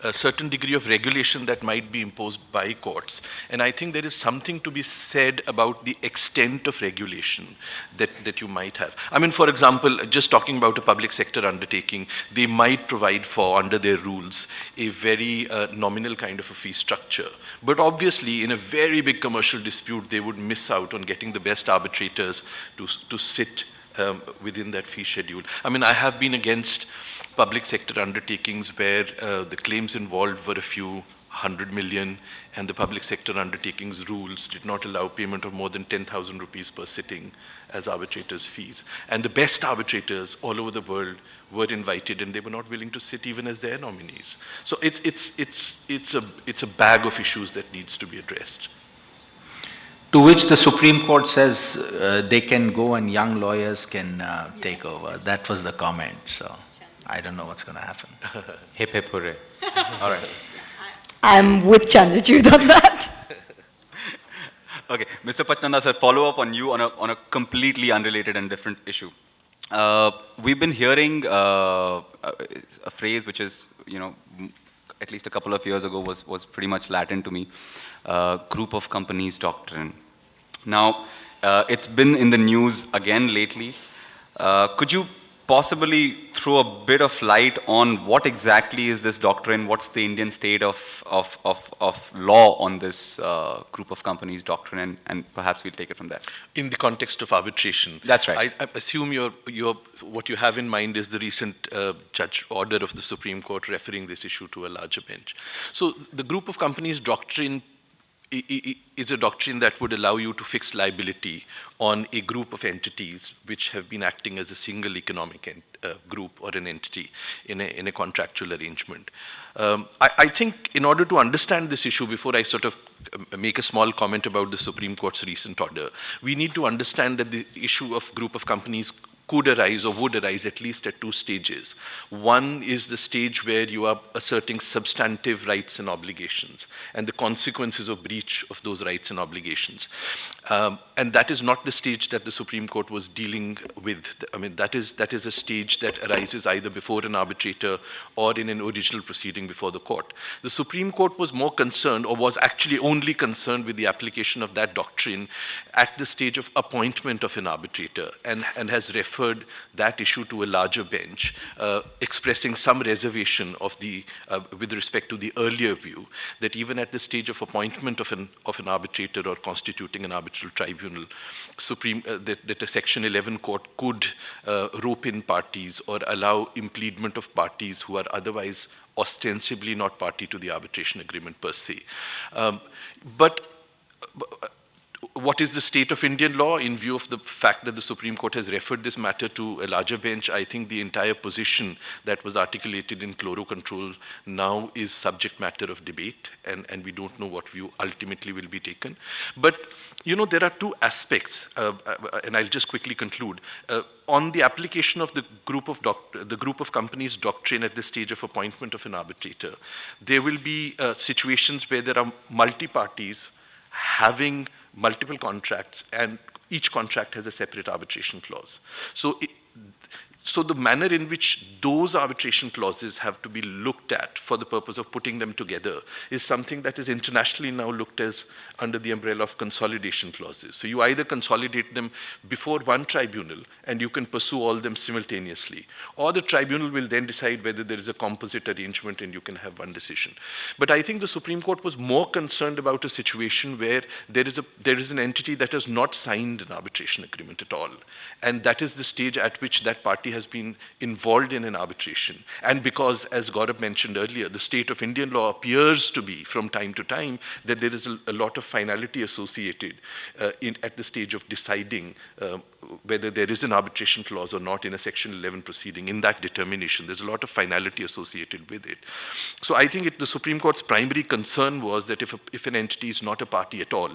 A certain degree of regulation that might be imposed by courts. And I think there is something to be said about the extent of regulation that you might have. I mean, for example, just talking about a public sector undertaking, they might provide for, under their rules, a very nominal kind of a fee structure. But obviously, in a very big commercial dispute, they would miss out on getting the best arbitrators to sit within that fee schedule. I mean, I have been against public sector undertakings where the claims involved were a few 100 million, and the public sector undertakings rules did not allow payment of more than 10,000 rupees per sitting as arbitrators' fees. And the best arbitrators all over the world were invited, and they were not willing to sit even as their nominees. So it's a bag of issues that needs to be addressed. To which the Supreme Court says they can go and young lawyers can take over. That was the comment. So I don't know what's going to happen. Hip hip hooray. All right. I'm with Chandrachud on that. Okay, Mr. Pachnanda sir, follow up on you on a completely unrelated and different issue. We've been hearing a phrase which is, you know, at least a couple of years ago, was pretty much latent to me. Group of companies doctrine. Now, it's been in the news again lately. Could you possibly throw a bit of light on what exactly is this doctrine? What's the Indian state of law on this group of companies doctrine, and perhaps we'll take it from there. In the context of arbitration. That's right. I assume what you have in mind is the recent judge order of the Supreme Court referring this issue to a larger bench. So the group of companies doctrine is a doctrine that would allow you to fix liability on a group of entities which have been acting as a single economic group or an entity in a contractual arrangement. I think in order to understand this issue, before I sort of make a small comment about the Supreme Court's recent order, we need to understand that the issue of group of companies could arise or would arise at least at two stages. One is the stage where you are asserting substantive rights and obligations and the consequences of breach of those rights and obligations. And that is not the stage that the Supreme Court was dealing with. I mean, that is a stage that arises either before an arbitrator or in an original proceeding before the court. The Supreme Court was more concerned, or was actually only concerned, with the application of that doctrine at the stage of appointment of an arbitrator, and has referred that issue to a larger bench, expressing some reservation of with respect to the earlier view that even at the stage of appointment of an arbitrator or constituting an arbitral tribunal, that a Section 11 court could rope in parties or allow impleadment of parties who are otherwise ostensibly not party to the arbitration agreement per se. But what is the state of Indian law in view of the fact that the Supreme Court has referred this matter to a larger bench? I think the entire position that was articulated in chloro control now is subject matter of debate, and we don't know what view ultimately will be taken. But you know, there are two aspects, and I'll just quickly conclude. On the application of the group of companies doctrine at the stage of appointment of an arbitrator, there will be situations where there are multi-parties having multiple contracts, and each contract has a separate arbitration clause. So the manner in which those arbitration clauses have to be looked at for the purpose of putting them together is something that is internationally now looked as under the umbrella of consolidation clauses. So you either consolidate them before one tribunal and you can pursue all them simultaneously, or the tribunal will then decide whether there is a composite arrangement and you can have one decision. But I think the Supreme Court was more concerned about a situation where there is an entity that has not signed an arbitration agreement at all, and that is the stage at which that party has been involved in an arbitration. And because, as Gaurav mentioned earlier, the state of Indian law appears to be, from time to time, that there is a lot of finality associated at the stage of deciding whether there is an arbitration clause or not in a Section 11 proceeding. In that determination, there's a lot of finality associated with it. So I think the Supreme Court's primary concern was that if an entity is not a party at all,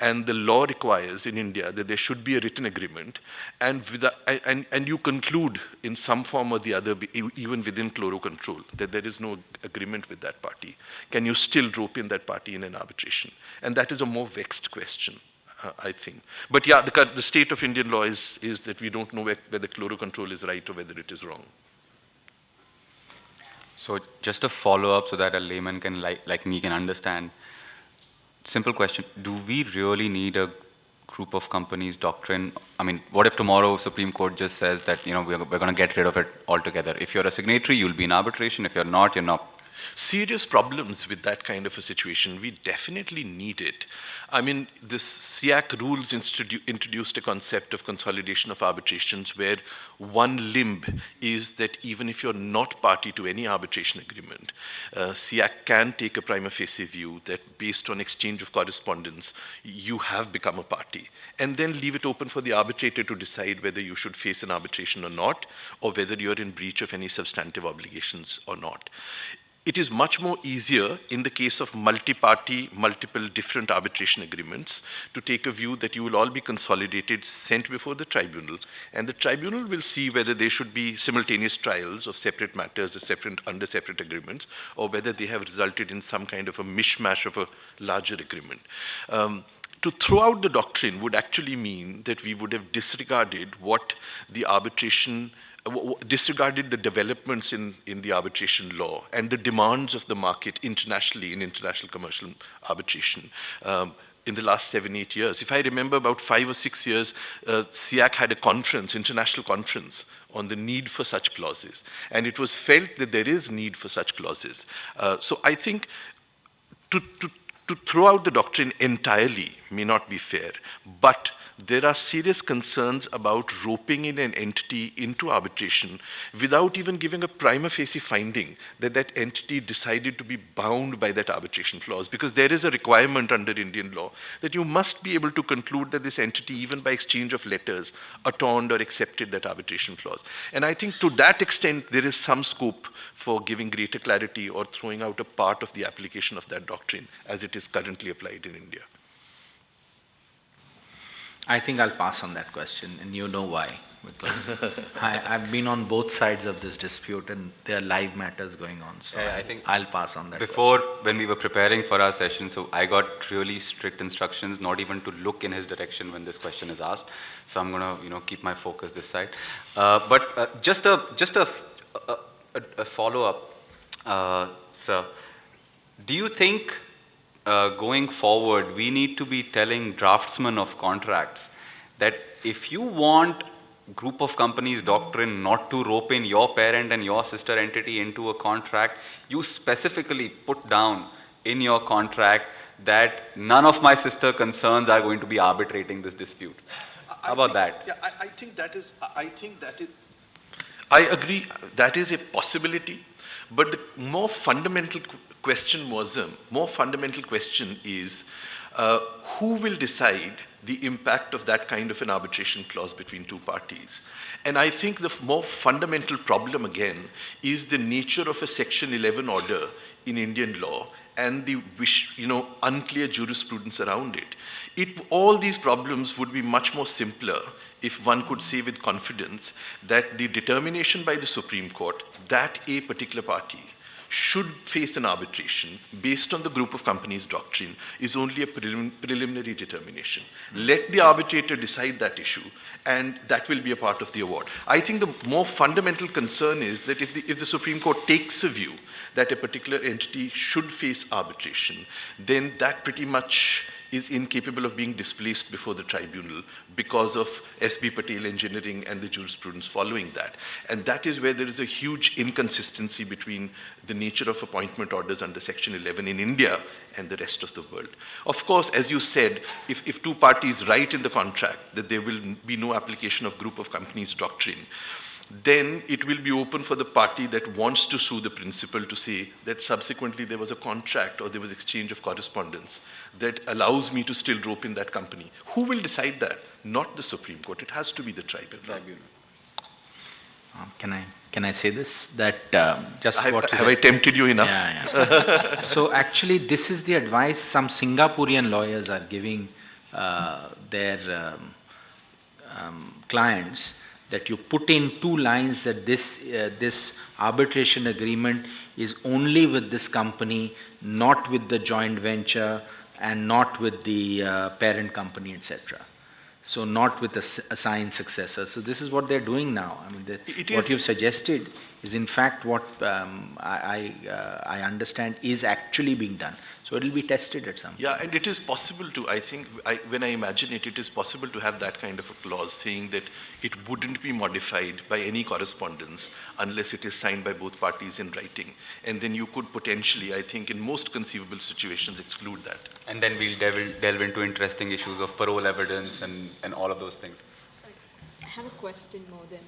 and the law requires in India that there should be a written agreement, and you conclude in some form or the other, even within chloro control, that there is no agreement with that party, can you still rope in that party in an arbitration? And that is a more vexed question, I think. But yeah, the state of Indian law is that we don't know whether chloro control is right or whether it is wrong. So just a follow-up so that a layman can like me can understand. Simple question, do we really need a group of companies doctrine? I mean, what if tomorrow Supreme Court just says that, you know, we're going to get rid of it altogether? If you're a signatory, you'll be in arbitration. If you're not, you're not. Serious problems with that kind of a situation. We definitely need it. I mean, the SIAC rules introduced a concept of consolidation of arbitrations where one limb is that even if you're not party to any arbitration agreement, SIAC can take a prima facie view that based on exchange of correspondence, you have become a party, and then leave it open for the arbitrator to decide whether you should face an arbitration or not, or whether you're in breach of any substantive obligations or not. It is much more easier in the case of multi-party, multiple different arbitration agreements to take a view that you will all be consolidated, sent before the tribunal, and the tribunal will see whether there should be simultaneous trials of separate matters under separate agreements, or whether they have resulted in some kind of a mishmash of a larger agreement. To throw out the doctrine would actually mean that we would have disregarded what the arbitration disregarded the developments in the arbitration law and the demands of the market internationally in international commercial arbitration in the last 7-8 years. If I remember, about 5 or 6 years, SIAC had a conference, international conference, on the need for such clauses. And it was felt that there is need for such clauses. So I think to throw out the doctrine entirely may not be fair, but there are serious concerns about roping in an entity into arbitration without even giving a prima facie finding that that entity decided to be bound by that arbitration clause, because there is a requirement under Indian law that you must be able to conclude that this entity, even by exchange of letters, atoned or accepted that arbitration clause. And I think to that extent, there is some scope for giving greater clarity or throwing out a part of the application of that doctrine as it is currently applied in India. I think I'll pass on that question, and you know why. Because I've been on both sides of this dispute, and there are live matters going on. So I think I'll pass on that before, when we were preparing for our session, so I got really strict instructions not even to look in his direction when this question is asked. So I'm going to, keep my focus this side. But just a follow-up, sir. Do you think going forward, we need to be telling draftsmen of contracts that if you want group of companies doctrine not to rope in your parent and your sister entity into a contract, you specifically put down in your contract that none of my sister concerns are going to be arbitrating this dispute? How about that? Yeah, I think that is, I agree, that is a possibility, but the more fundamental question is who will decide the impact of that kind of an arbitration clause between two parties. And I think the more fundamental problem again is the nature of a Section 11 order in Indian law and the unclear jurisprudence around it. All these problems would be much more simpler if one could say with confidence that the determination by the Supreme Court that a particular party should face an arbitration based on the group of companies doctrine is only a preliminary determination. Let the arbitrator decide that issue, and that will be a part of the award. I think the more fundamental concern is that if the Supreme Court takes a view that a particular entity should face arbitration, then that pretty much is incapable of being displaced before the tribunal because of S.B. Patel engineering and the jurisprudence following that. And that is where there is a huge inconsistency between the nature of appointment orders under Section 11 in India and the rest of the world. Of course, as you said, if two parties write in the contract that there will be no application of group of companies doctrine, then it will be open for the party that wants to sue the principal to say that subsequently there was a contract or there was exchange of correspondence that allows me to still rope in that company. Who will decide that? Not the Supreme Court. It has to be the tribunal. Can I say this? That have I tempted you enough? Yeah. So actually, this is the advice some Singaporean lawyers are giving their clients, that you put in 2 lines that this arbitration agreement is only with this company, not with the joint venture, and not with the parent company, etc. So not with the assigned successor. So this is what they're doing now. I mean, what you've suggested is in fact what I understand is actually being done. So it will be tested at some point. Yeah, and it is possible to, I think, when I imagine it, it is possible to have that kind of a clause saying that it wouldn't be modified by any correspondence unless it is signed by both parties in writing. And then you could potentially, I think, in most conceivable situations, exclude that. And then we'll delve into interesting issues of parole evidence and all of those things. Sorry, I have a question more than.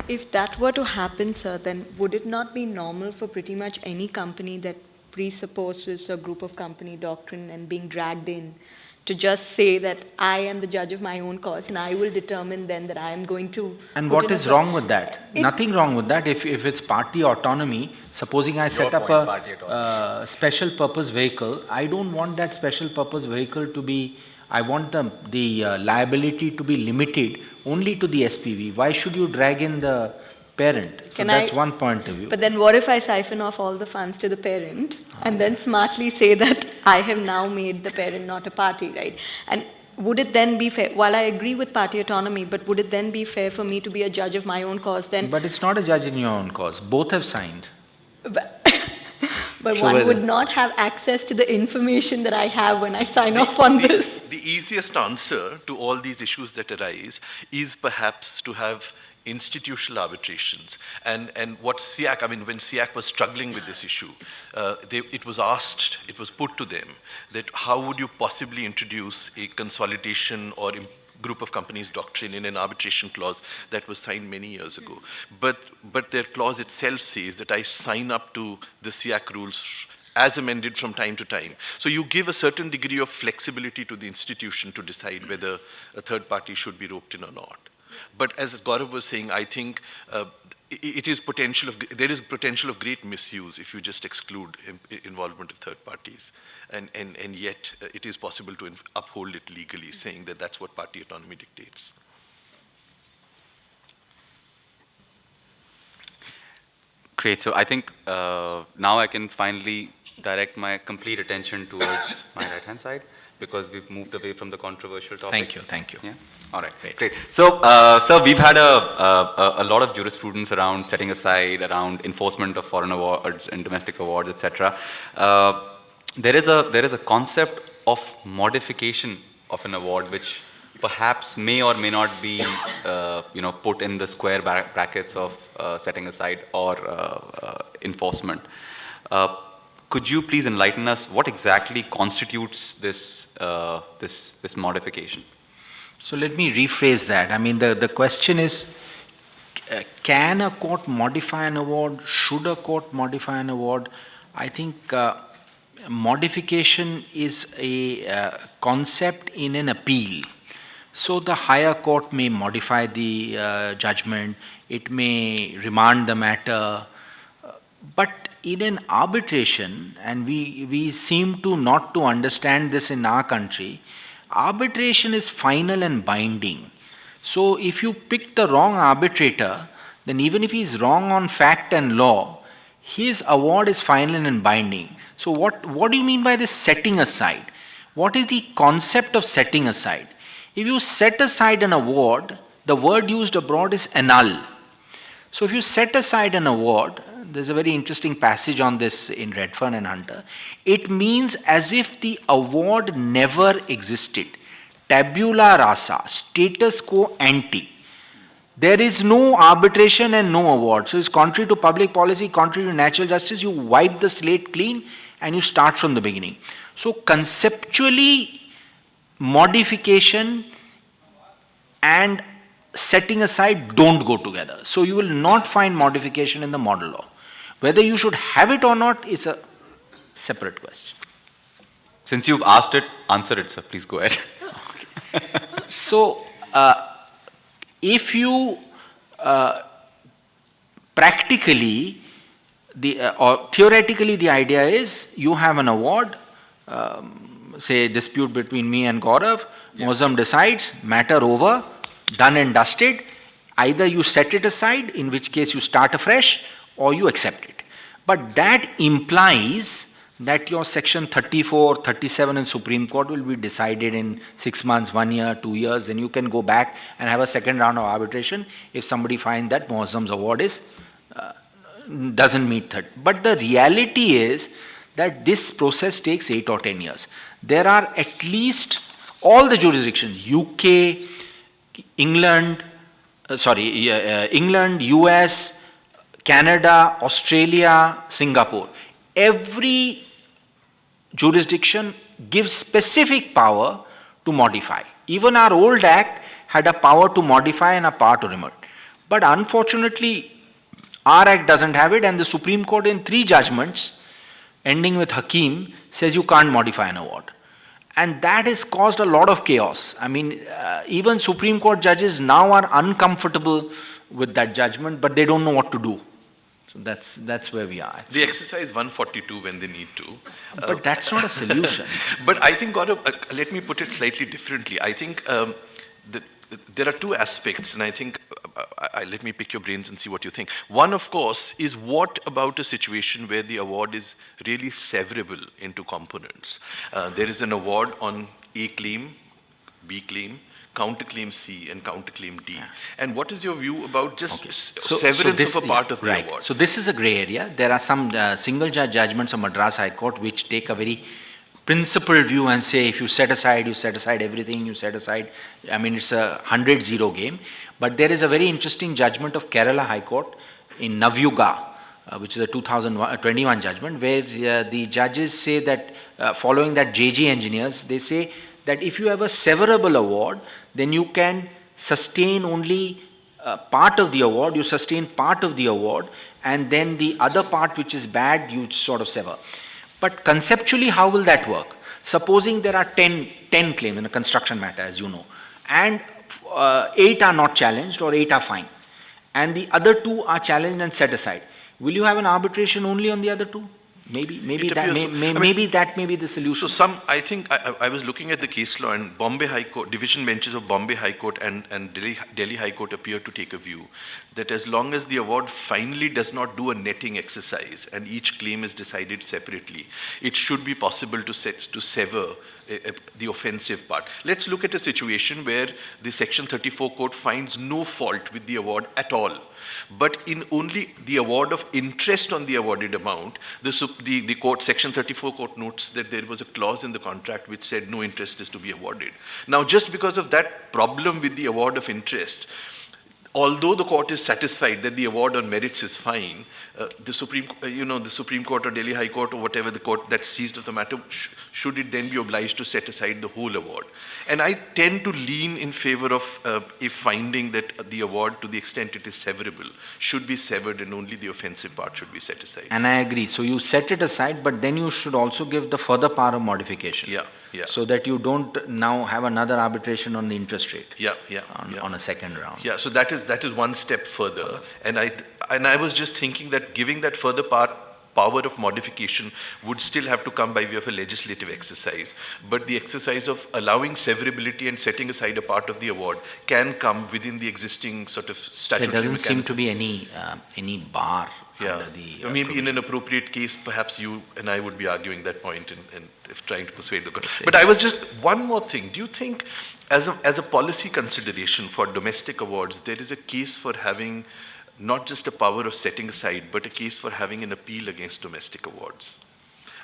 If that were to happen, sir, then would it not be normal for pretty much any company that presupposes a group of company doctrine and being dragged in to just say that I am the judge of my own cause and I will determine then that I am going to... And what is wrong with that? Nothing wrong with that. If it's party autonomy, supposing I set up a special purpose vehicle, I don't want that special purpose vehicle to be, I want the liability to be limited only to the SPV. Why should you drag in the parent? So that's one point of view. But then what if I siphon off all the funds to the parent and then smartly say that I have now made the parent not a party, right? And would it then be fair, while I agree with party autonomy, but would it then be fair for me to be a judge of my own cause then? But it's not a judge in your own cause. Both have signed. But So one whether- would not have access to the information that I have when I sign off on this. The easiest answer to all these issues that arise is perhaps to have institutional arbitrations. And what SIAC, I mean, when SIAC was struggling with this issue, it was put to them that how would you possibly introduce a consolidation or group of companies doctrine in an arbitration clause that was signed many years ago. But their clause itself says that I sign up to the SIAC rules as amended from time to time. So you give a certain degree of flexibility to the institution to decide whether a third party should be roped in or not. But as Gaurav was saying, I think there is potential of great misuse if you just exclude involvement of third parties. And yet it is possible to uphold it legally, saying that that's what party autonomy dictates. Great. So I think now I can finally direct my complete attention towards my right-hand side, because we've moved away from the controversial topic. Thank you. Yeah? All right, great. So, sir, we've had a lot of jurisprudence around setting aside, around enforcement of foreign awards and domestic awards, etc. There is a concept of modification of an award, which perhaps may or may not be, put in the square brackets of setting aside or enforcement. Could you please enlighten us what exactly constitutes this modification? So let me rephrase that. I mean, the question is, can a court modify an award? Should a court modify an award? I think modification is a concept in an appeal. So the higher court may modify the judgment, it may remand the matter, but in an arbitration, and we seem to not to understand this in our country, arbitration is final and binding. So if you pick the wrong arbitrator, then even if he is wrong on fact and law, his award is final and binding. So what do you mean by this setting aside? What is the concept of setting aside? If you set aside an award, the word used abroad is annul. So if you set aside an award, there's a very interesting passage on this in Redfern and Hunter. It means as if the award never existed. Tabula rasa, status quo ante. There is no arbitration and no award. So it's contrary to public policy, contrary to natural justice. You wipe the slate clean and you start from the beginning. So conceptually, modification and setting aside don't go together. So you will not find modification in the model law. Whether you should have it or not is a separate question. Since you've asked it, answer it, sir. Please go ahead. So, if you practically, or theoretically, the idea is you have an award, say a dispute between me and Gaurav, Mozam decides, matter over, done and dusted. Either you set it aside, in which case you start afresh, or you accept it. But that implies that your section 34, 37 in Supreme Court will be decided in 6 months, 1 year, 2 years, then you can go back and have a second round of arbitration if somebody finds that Mozam's award doesn't meet 30. But the reality is that this process takes 8 or 10 years. There are at least all the jurisdictions, UK, England, US, Canada, Australia, Singapore. Every jurisdiction gives specific power to modify. Even our old act had a power to modify and a power to remit. But unfortunately, our act doesn't have it, and the Supreme Court in 3 judgments, ending with Hakim, says you can't modify an award. And that has caused a lot of chaos. I mean, even Supreme Court judges now are uncomfortable with that judgment, but they don't know what to do. So that's where we are. They exercise 142 when they need to. But that's not a solution. But I think, Gaurav, let me put it slightly differently. I think there are 2 aspects, and I think, let me pick your brains and see what you think. One, of course, is what about a situation where the award is really severable into components? There is an award on A claim, B claim, counterclaim C, and counterclaim D. And what is your view about just severance of a part of the award? So this is a gray area. There are some single judge judgments of Madras High Court which take a very principled view and say if you set aside everything, you set aside, I mean it's a 100-0 game. But there is a very interesting judgment of Kerala High Court in Navyuga, which is a 2021 judgment, where the judges say that following that JG engineers, they say that if you have a severable award, then you can sustain only part of the award, you sustain part of the award, and then the other part which is bad, you sort of sever. But conceptually, how will that work? Supposing there are 10 claims in a construction matter, as you know, and 8 are not challenged or 8 are fine, and the other 2 are challenged and set aside. Will you have an arbitration only on the other 2? Maybe that may be the solution. So I think I was looking at the case law, and Bombay High Court, division benches of Bombay High Court and Delhi High Court appear to take a view that as long as the award finally does not do a netting exercise and each claim is decided separately, it should be possible to sever the offensive part. Let's look at a situation where the Section 34 court finds no fault with the award at all. But in only the award of interest on the awarded amount, the court, Section 34 court notes that there was a clause in the contract which said no interest is to be awarded. Now, just because of that problem with the award of interest, although the court is satisfied that the award on merits is fine, the Supreme Court or Delhi High Court or whatever the court that seized of the matter, should it then be obliged to set aside the whole award? And I tend to lean in favor of if finding that the award, to the extent it is severable, should be severed and only the offensive part should be set aside. And I agree. So you set it aside, but then you should also give the further power of modification. Yeah. So that you don't now have another arbitration on the interest rate. On a second round. Yeah. So that is one step further. And I was just thinking that giving that further power of modification would still have to come by way of a legislative exercise. But the exercise of allowing severability and setting aside a part of the award can come within the existing sort of statutory There doesn't mechanism. seem to be any bar. Yeah, maybe in an appropriate case, perhaps you and I would be arguing that point and if trying to persuade the court. But I was just, one more thing. Do you think, as a policy consideration for domestic awards, there is a case for having not just a power of setting aside, but a case for having an appeal against domestic awards?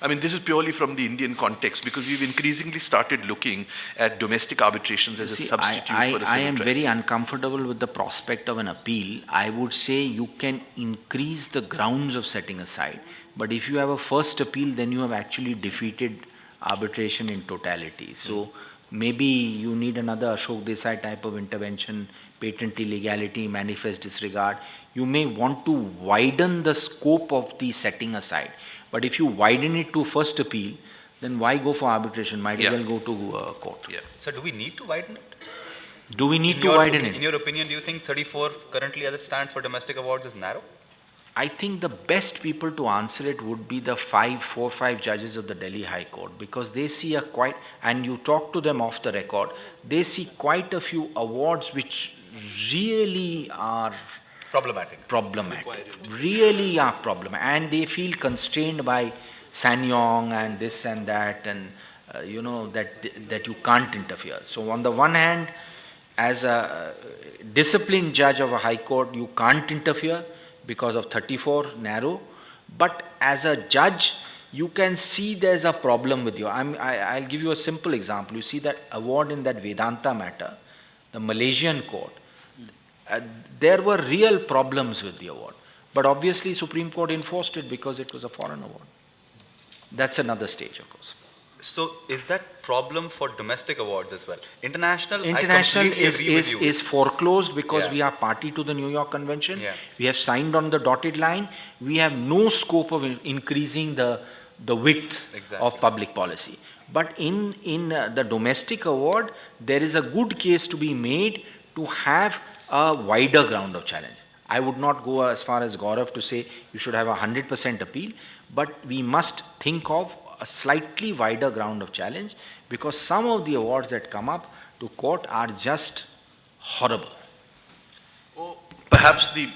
I mean, this is purely from the Indian context, because we've increasingly started looking at domestic arbitrations as a substitute for a civil I am trial. very uncomfortable with the prospect of an appeal. I would say you can increase the grounds of setting aside, but if you have a first appeal, then you have actually defeated arbitration in totality. So maybe you need another Ashok Desai type of intervention, patent illegality, manifest disregard. You may want to widen the scope of the setting aside. But if you widen it to first appeal, then why go for arbitration? Might as well go to court. So do we need to widen it? Do we need to widen it? In your opinion, do you think 34 currently as it stands for domestic awards is narrow? I think the best people to answer it would be the 4 or 5 judges of the Delhi High Court, because they see and you talk to them off the record, they see quite a few awards which really are problematic. Really are problematic. And they feel constrained by Sanyong and this and that, and that you can't interfere. So on the one hand, as a disciplined judge of a high court, you can't interfere because of 34 narrow. But as a judge, you can see there's a problem with you. I'll give you a simple example. You see that award in that Vedanta matter, the Malaysian court, there were real problems with the award. But obviously Supreme Court enforced it because it was a foreign award. That's another stage, of course. So is that problem for domestic awards as well? International is foreclosed because we are party to the New York Convention. We have signed on the dotted line. We have no scope of increasing the width of public policy. But in the domestic award, there is a good case to be made to have a wider ground of challenge. I would not go as far as Gaurav to say you should have 100% appeal, but we must think of a slightly wider ground of challenge, because some of the awards that come up to court are just horrible. Perhaps the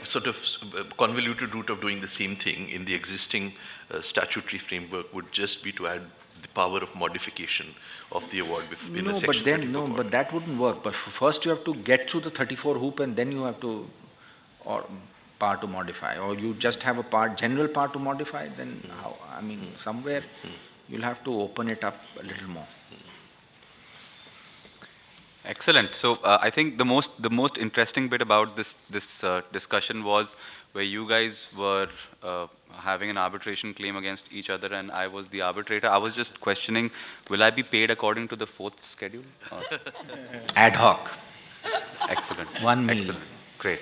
sort of convoluted route of doing the same thing in the existing statutory framework would just be to add the power of modification of the award in a No, Section but then, 34 no, court. but that wouldn't work. But first you have to get through the 34 hoop and then you have to, or part to modify, or you just have a part, general part to modify, then how, I mean, somewhere you'll have to open it up a little more. Excellent. So I think the most interesting bit about this discussion was where you guys were having an arbitration claim against each other, and I was the arbitrator. I was just questioning, will I be paid according to the 4th schedule? Or? Ad hoc. Excellent. One meal. Excellent. Great.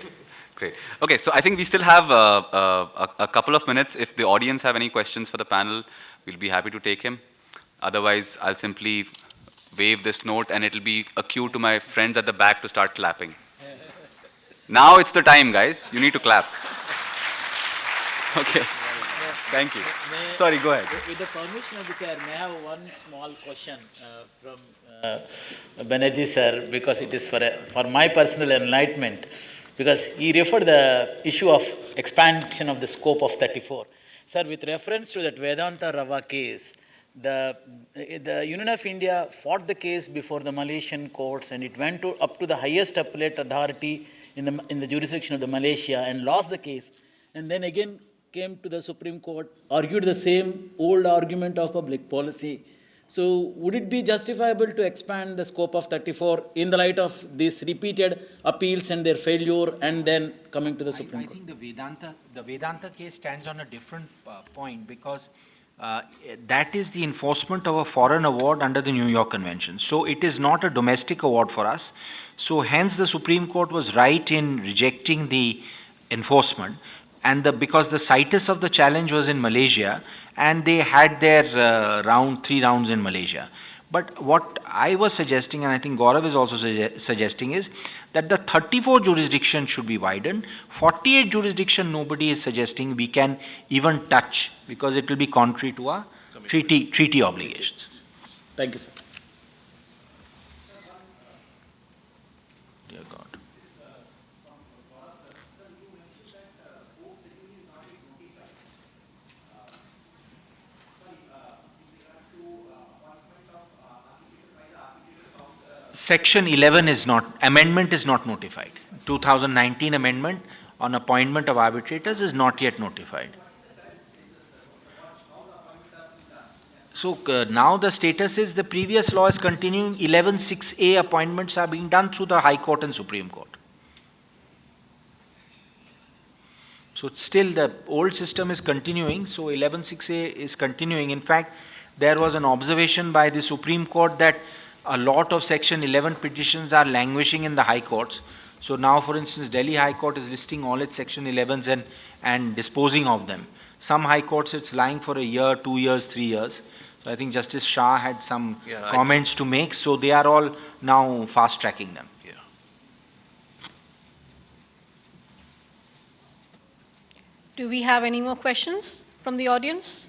Great. Okay, so I think we still have a couple of minutes. If the audience have any questions for the panel, we'll be happy to take him. Otherwise, I'll simply wave this note and it'll be a cue to my friends at the back to start clapping. Now it's the time, guys. You need to clap. Okay. Thank you. Sorry, go ahead. With the permission of the chair, may I have one small question from Banerjee sir, because it is for my personal enlightenment, because he referred the issue of expansion of the scope of 34. Sir, with reference to that Vedanta Rava case, the Union of India fought the case before the Malaysian courts, and it went up to the highest appellate authority in the jurisdiction of the Malaysia and lost the case, and then again came to the Supreme Court, argued the same old argument of public policy. So would it be justifiable to expand the scope of 34 in the light of these repeated appeals and their failure and then coming to the Supreme Court? I think the Vedanta case stands on a different point, because that is the enforcement of a foreign award under the New York Convention. So it is not a domestic award for us. So hence the Supreme Court was right in rejecting the enforcement, and because the situs of the challenge was in Malaysia and they had their 3 rounds in Malaysia. But what I was suggesting, and I think Gaurav is also suggesting, is that the 34 jurisdiction should be widened. 48 jurisdiction nobody is suggesting we can even touch, because it will be contrary to our treaty obligations. Thank you, sir. Dear God. Section 11 is not, amendment is not notified. 2019 amendment on appointment of arbitrators is not yet notified. So now the status is the previous law is continuing. 11(6)(a) appointments are being done through the High Court and Supreme Court. So still the old system is continuing, so 11(6)(a) is continuing. In fact, there was an observation by the Supreme Court that a lot of Section 11 petitions are languishing in the High Courts. So now, for instance, Delhi High Court is listing all its Section 11s and disposing of them. Some High Courts it's lying for a year, 2 years, 3 years. So I think Justice Shah had some comments to make, so they are all now fast-tracking them. Yeah. Do we have any more questions from the audience?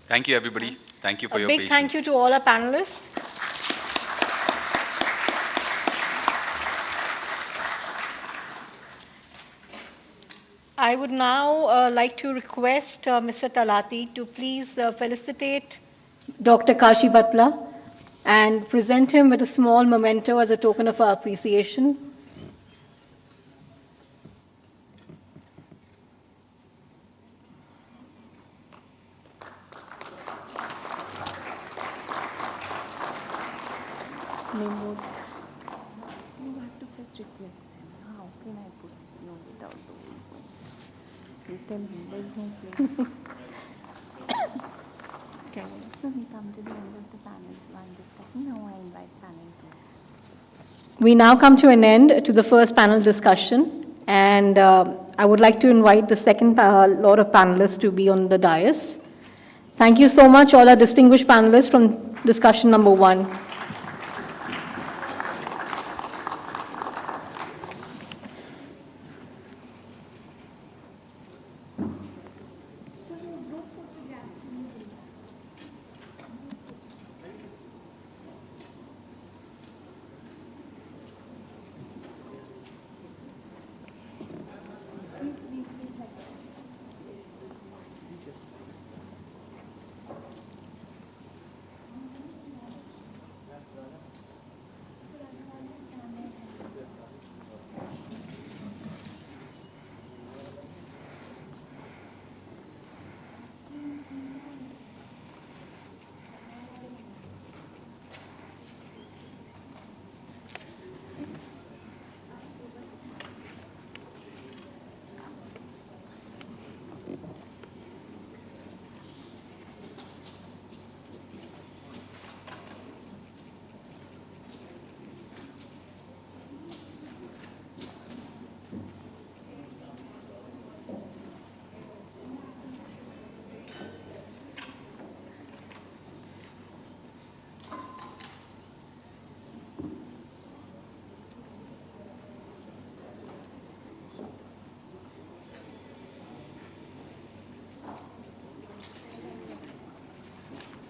Thank you, everybody. Thank you for your A big patience. thank you to all our panelists. I would now like to request Mr. Talati to please felicitate Dr. Kashi Batla and present him with a small memento as a token of our appreciation. You have to first request them. How can I put no without doing? You tell me there's no place. Okay. So we come to the end of the panel one discussion. Now I invite panel two. We now come to an end to the first panel discussion, and I would like to invite the second lot of panelists to be on the dais. Thank you so much, all our distinguished panelists from discussion number 1.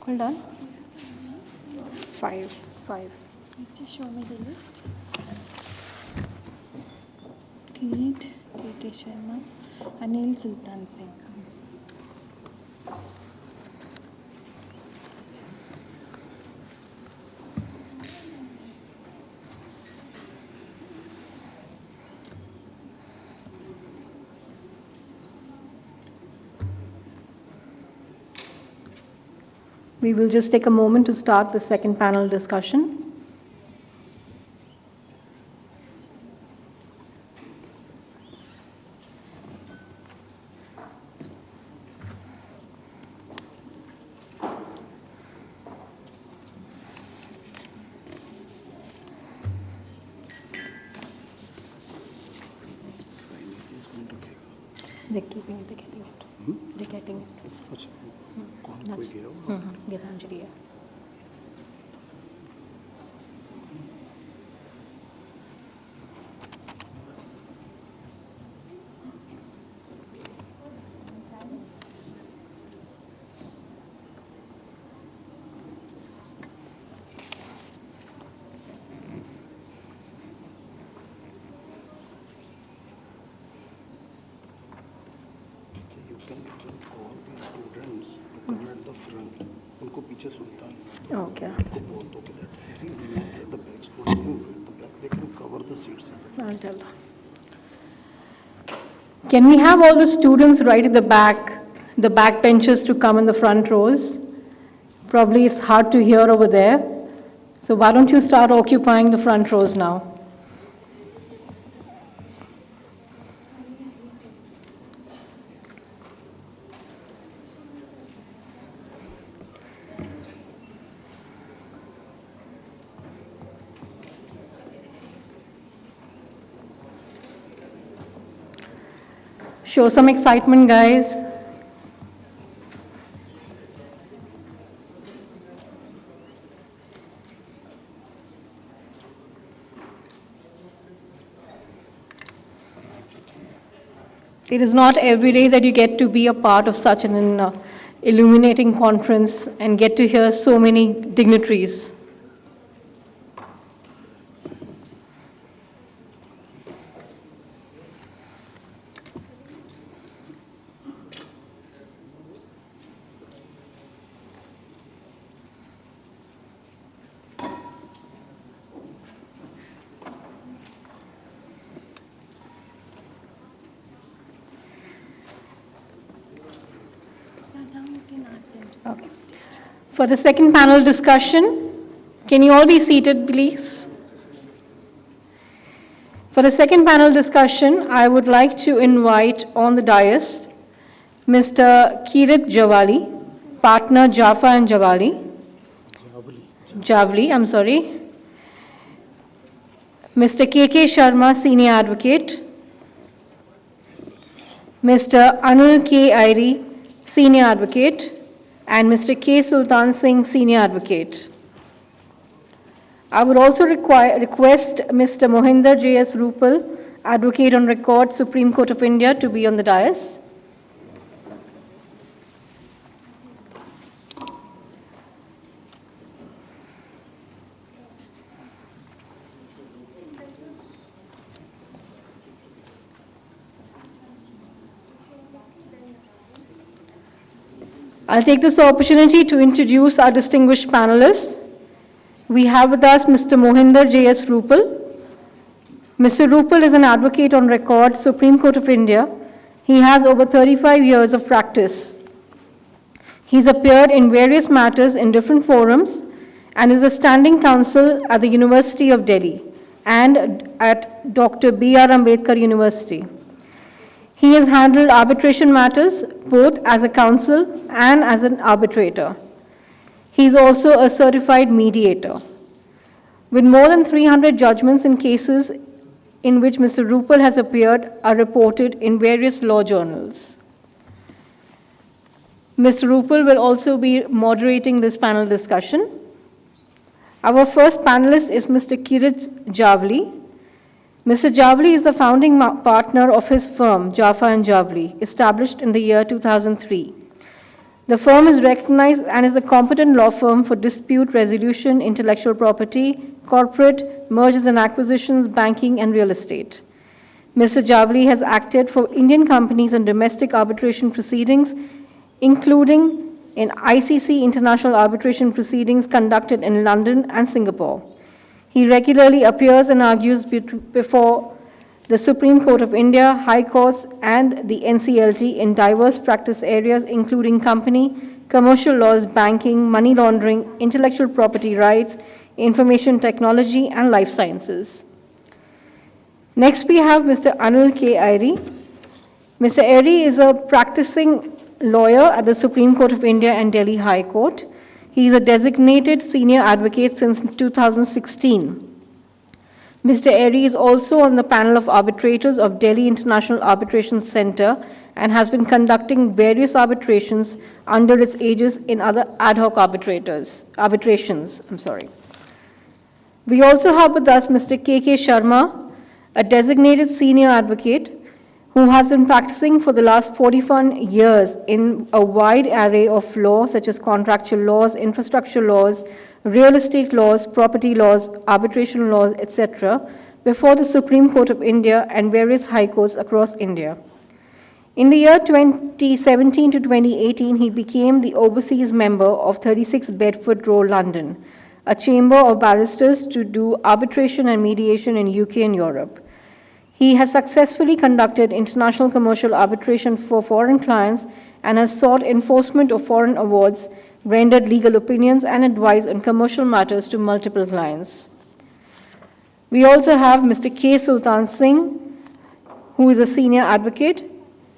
Hold on. Five. Just show me the list. Kirit, K.K. Sharma, Anil Sultan Singh. We will just take a moment to start the second panel discussion. They're keeping it, they're getting it. They're getting it. That's Gitanjali, yeah. Okay. I'll tell them. Can we have all the students right at the back benches to come in the front rows? Probably it's hard to hear over there. So why don't you start occupying the front rows now? Show some excitement, guys. It is not every day that you get to be a part of such an illuminating conference and get to hear so many dignitaries. Okay. For the second panel discussion, can you all be seated, please? For the second panel discussion, I would like to invite on the dais Mr. Kirit Javali, partner Jaffa and Javali. Javli, I'm sorry. Mr. K.K. Sharma, senior advocate. Mr. Anil K. Airi, senior advocate. And Mr. K. Sultan Singh, senior advocate. I would also request Mr. Mohinder J.S. Rupal, advocate on record, Supreme Court of India, to be on the dais. I'll take this opportunity to introduce our distinguished panelists. We have with us Mr. Mohinder J.S. Rupal. Mr. Rupal is an advocate on record, Supreme Court of India. He has over 35 years of practice. He's appeared in various matters in different forums and is a standing counsel at the University of Delhi and at Dr. B.R. Ambedkar University. He has handled arbitration matters both as a counsel and as an arbitrator. He is also a certified mediator. With more than 300 judgments in cases in which Mr. Rupal has appeared are reported in various law journals. Mr. Rupal will also be moderating this panel discussion. Our first panelist is Mr. Kirit Javli. Mr. Javli is the founding partner of his firm, Jaffa and Javli, established in the year 2003. The firm is recognized and is a competent law firm for dispute resolution, intellectual property, corporate, mergers and acquisitions, banking, and real estate. Mr. Javli has acted for Indian companies in domestic arbitration proceedings, including in ICC International Arbitration proceedings conducted in London and Singapore. He regularly appears and argues before the Supreme Court of India, High Courts, and the NCLT in diverse practice areas including company, commercial laws, banking, money laundering, intellectual property rights, information technology, and life sciences. Next, we have Mr. Anil K. Airi. Mr. Airi is a practicing lawyer at the Supreme Court of India and Delhi High Court. He is a designated senior advocate since 2016. Mr. Airi is also on the panel of arbitrators of Delhi International Arbitration Center and has been conducting various arbitrations under its aegis in other ad hoc arbitrations. We also have with us Mr. K.K. Sharma, a designated senior advocate who has been practicing for the last 41 years in a wide array of law such as contractual laws, infrastructure laws, real estate laws, property laws, arbitration laws, etc., before the Supreme Court of India and various high courts across India. In the year 2017 to 2018, he became the overseas member of 36 Bedford Row, London, a chamber of barristers to do arbitration and mediation in UK and Europe. He has successfully conducted international commercial arbitration for foreign clients and has sought enforcement of foreign awards, rendered legal opinions, and advice on commercial matters to multiple clients. We also have Mr. K. Sultan Singh, who is a senior advocate.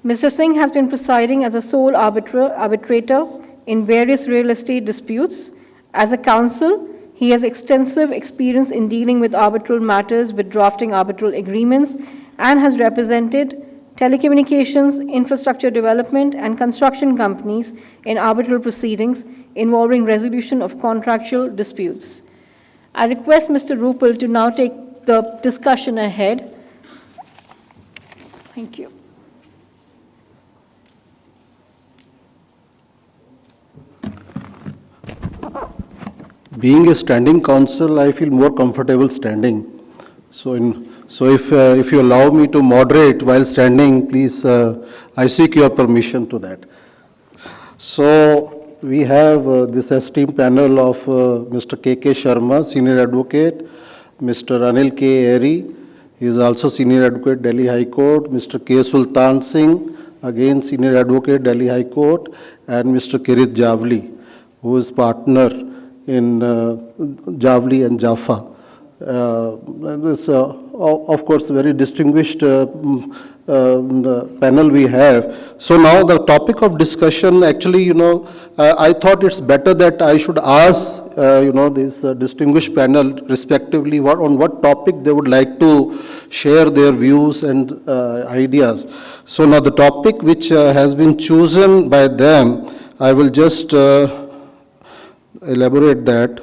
Mr. Singh has been presiding as a sole arbitrator in various real estate disputes. As a counsel, he has extensive experience in dealing with arbitral matters, with drafting arbitral agreements, and has represented telecommunications, infrastructure development, and construction companies in arbitral proceedings involving resolution of contractual disputes. I request Mr. Rupal to now take the discussion ahead. Thank you. Being a standing counsel, I feel more comfortable standing. So if you allow me to moderate while standing, please, I seek your permission to that. So we have this esteemed panel of Mr. K.K. Sharma, Senior Advocate, Mr. Anil K. Airi, he is also Senior Advocate, Delhi High Court, Mr. K. Sultan Singh, again Senior Advocate, Delhi High Court, and Mr. Kirit Javli, who is partner in Javli and Jaffa. This, of course, very distinguished panel we have. So now the topic of discussion, actually, I thought it's better that I should ask, this distinguished panel, respectively, on what topic they would like to share their views and ideas. So now the topic which has been chosen by them, I will just elaborate that.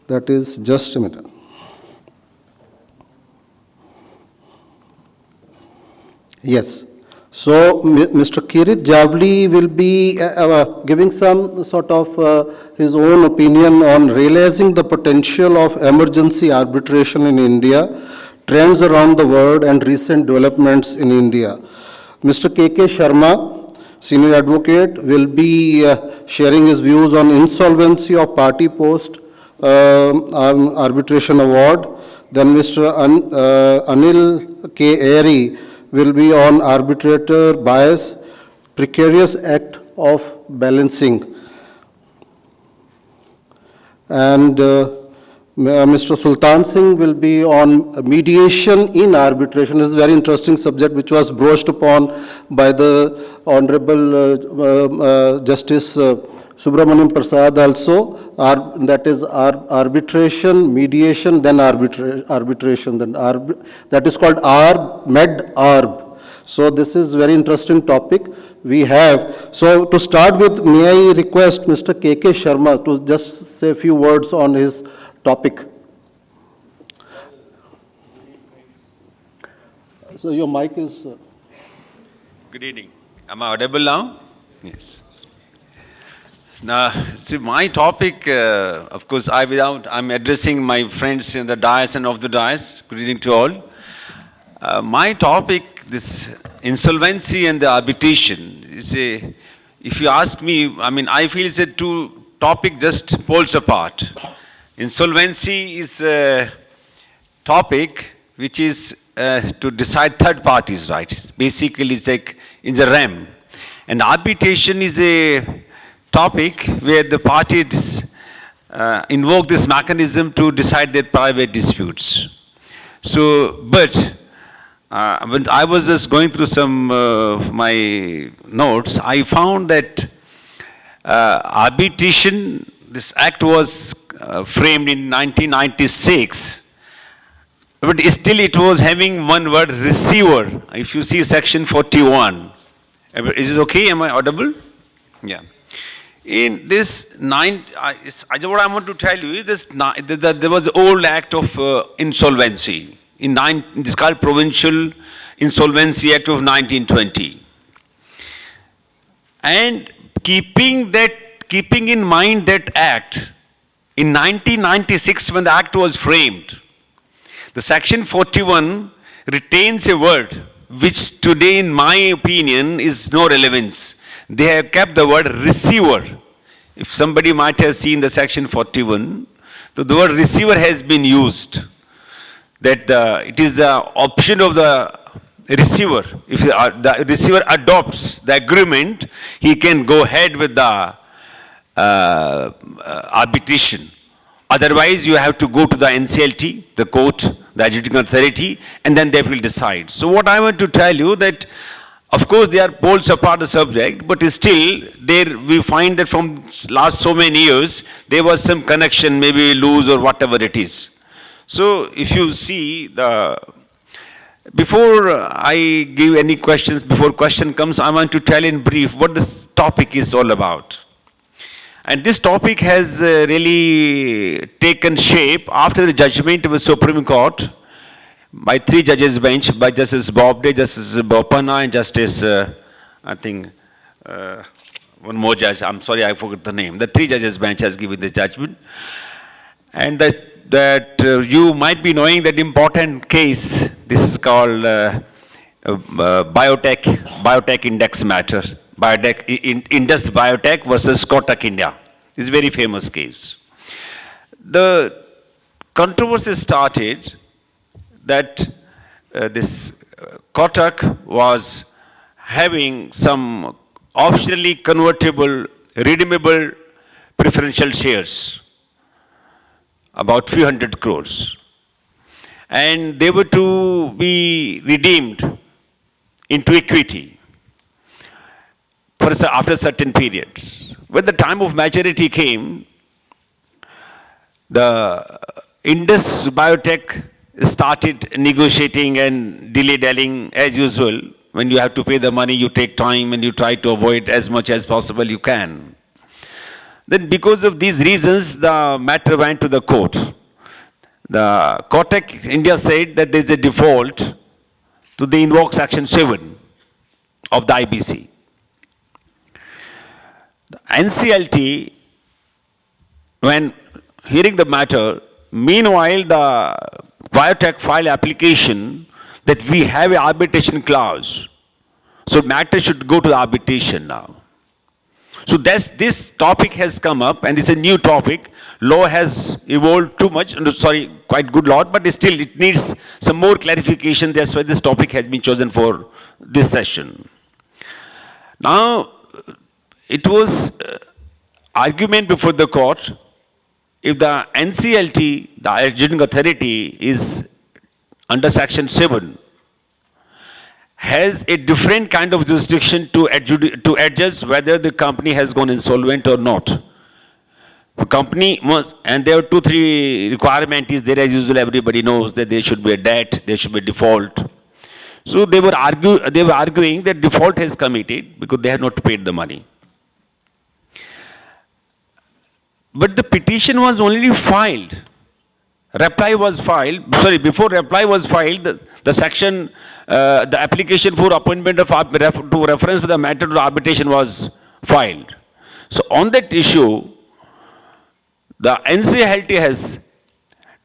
That is, just a minute. Yes. So, Mr. Kirit Javli will be giving some sort of his own opinion on realizing the potential of emergency arbitration in India, trends around the world, and recent developments in India. Mr. K.K. Sharma, Senior Advocate, will be sharing his views on insolvency of party post arbitration award. Then Mr. Anil K. Airi will be on arbitrator bias, precarious act of balancing. And Mr. Sultan Singh will be on mediation in arbitration. This is a very interesting subject which was broached upon by the Honorable Justice Subramanyam Prasad also, that is arbitration, mediation, then arbitration, then that is called ARB. So this is very interesting topic we have. So to start with, may I request Mr. K.K. Sharma to just say a few words on his topic. So your mic is... Good evening. Am I audible now? Yes. See, my topic, of course, I'm addressing my friends in the dais and off the dais. Good evening to all. My topic, this insolvency and the arbitration, if you ask me, I feel it's a two topic just poles apart. Insolvency is a topic which is to decide third parties' rights. Basically, it's like in the realm. And arbitration is a topic where the parties invoke this mechanism to decide their private disputes. So, but when I was just going through some of my notes, I found that arbitration, this act was framed in 1996, but still it was having one word, receiver. If you see section 41, is it okay? Am I audible? Yeah. In this what I want to tell you is this: there was an old act of insolvency. This called Provincial Insolvency Act of 1920. And keeping in mind that act, in 1996 when the act was framed, the section 41 retains a word which today in my opinion is no relevance. They have kept the word receiver. If somebody might have seen the section 41, the word receiver has been used. That it is the option of the receiver. If the receiver adopts the agreement, he can go ahead with the arbitration. Otherwise, you have to go to the NCLT, the court, the adjudicating authority, and then they will decide. So what I want to tell you that, of course, they are poles apart the subject, but still, there we find that from last so many years, there was some connection, maybe loose or whatever it is. So if you see before I give any questions, before question comes, I want to tell in brief what this topic is all about. And this topic has really taken shape after the judgment of the Supreme Court by 3 judges bench, by Justice Bobde, Justice Bopanna, and Justice, one more judge, I'm sorry, I forgot the name. The 3 judges bench has given the judgment. And that you might be knowing that important case, this is called biotech index matter. Indus Biotech versus Kotak India. It's a very famous case. The controversy started that this Kotak was having some optionally convertible, redeemable preferential shares, about few hundred crores. And they were to be redeemed into equity after certain periods. When the time of maturity came, the Indus Biotech started negotiating and dilly-dallying as usual. When you have to pay the money, you take time and you try to avoid as much as possible you can. Then because of these reasons, the matter went to the court. The Kotak India said that there is a default to the invoke section 7 of the IBC. The NCLT, when hearing the matter, meanwhile the biotech filed application that we have an arbitration clause. So matter should go to the arbitration now. So this topic has come up, and it's a new topic. Law has evolved too much, quite good law, but still it needs some more clarification. That's why this topic has been chosen for this session. Now, it was argument before the court, if the NCLT, the adjudicating authority, is under section 7, has a different kind of jurisdiction to adjudge whether the company has gone insolvent or not. The company must, and there are 2-3 requirements is there as usual, everybody knows that there should be a debt, there should be a default. So they were arguing that default has committed because they have not paid the money. But the petition was only filed. Reply was filed, before reply was filed, the section, the application for appointment of to reference for the matter to arbitration was filed. So on that issue, the NCLT has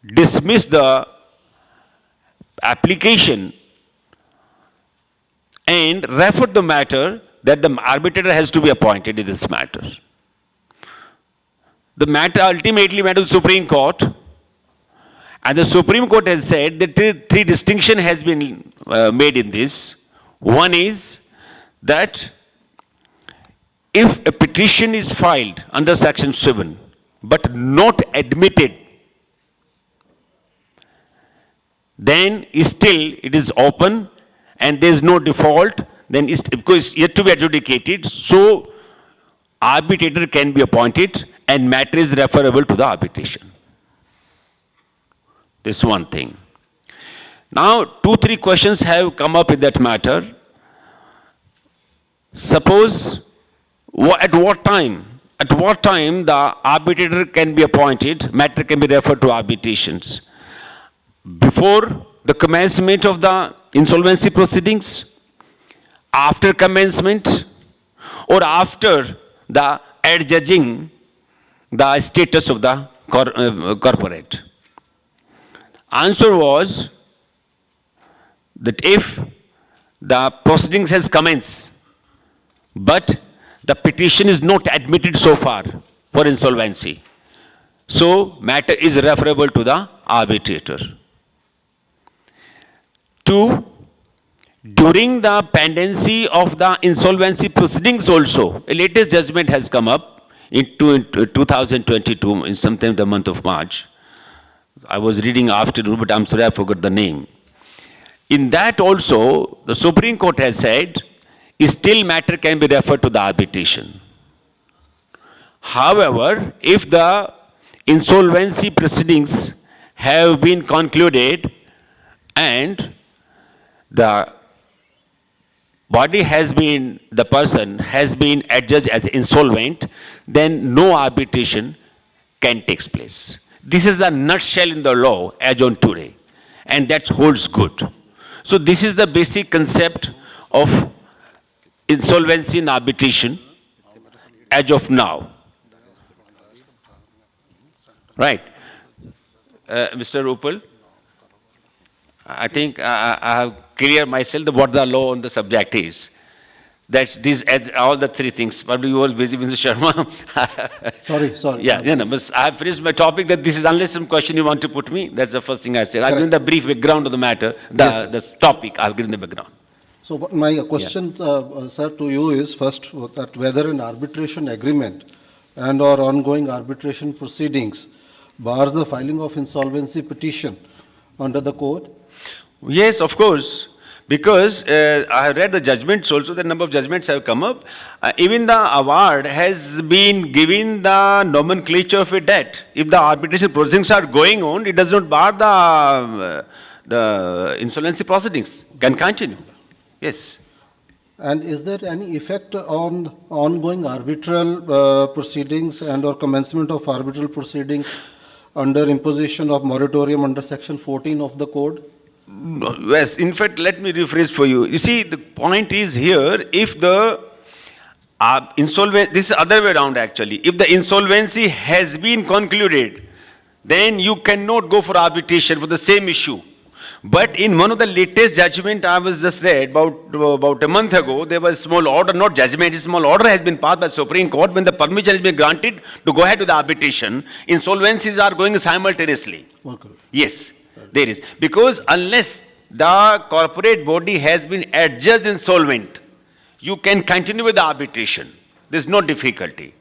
dismissed the application and referred the matter that the arbitrator has to be appointed in this matter. The matter ultimately went to the Supreme Court, and the Supreme Court has said that three distinctions has been made in this. One is that if a petition is filed under Section 7 but not admitted, then still it is open and there is no default, then because it's yet to be adjudicated, so arbitrator can be appointed and matter is referable to the arbitration. This is one thing. Now, 2-3 questions have come up in that matter. Suppose, at what time the arbitrator can be appointed, matter can be referred to arbitrations? Before the commencement of the insolvency proceedings, after commencement, or after the adjudging the status of the corporate? Answer was that if the proceedings has commenced, but the petition is not admitted so far for insolvency, so matter is referable to the arbitrator. 2, during the pendency of the insolvency proceedings also, a latest judgment has come up in 2022, in sometime the month of March. I was reading afternoon, but I'm sorry I forgot the name. In that also, the Supreme Court has said, still matter can be referred to the arbitration. However, if the insolvency proceedings have been concluded and the person has been adjudged as insolvent, then no arbitration can take place. This is the nutshell in the law as on today, and that holds good. So this is the basic concept of insolvency and arbitration as of now. Right. Mr. Upal, I think I have cleared myself what the law on the subject is. That's these all the three things. Probably you was busy, Mr. Sharma. Sorry. Yeah, but I have finished my topic. That this is unless some question you want to put me. That's the first thing I said. I've given the brief background of the matter, the topic. I've given the background. So my question, sir, to you is first that whether an arbitration agreement and or ongoing arbitration proceedings bars the filing of insolvency petition under the code? Yes, of course. Because I have read the judgments also, the number of judgments have come up. Even the award has been given the nomenclature of a debt. If the arbitration proceedings are going on, it does not bar the insolvency proceedings. Can continue. Yes. And is there any effect on ongoing arbitral proceedings and or commencement of arbitral proceedings under imposition of moratorium under section 14 of the code? Yes, in fact, let me rephrase for you. You see, the point is here, if the this is other way around actually. If the insolvency has been concluded, then you cannot go for arbitration for the same issue. But in one of the latest judgment I was just read, about a month ago, there was a small order, not judgment, a small order has been passed by Supreme Court when the permission has been granted to go ahead with the arbitration. Insolvencies are going simultaneously. Okay. Yes. There is. Because unless the corporate body has been adjudged insolvent, you can continue with the arbitration. There is no difficulty.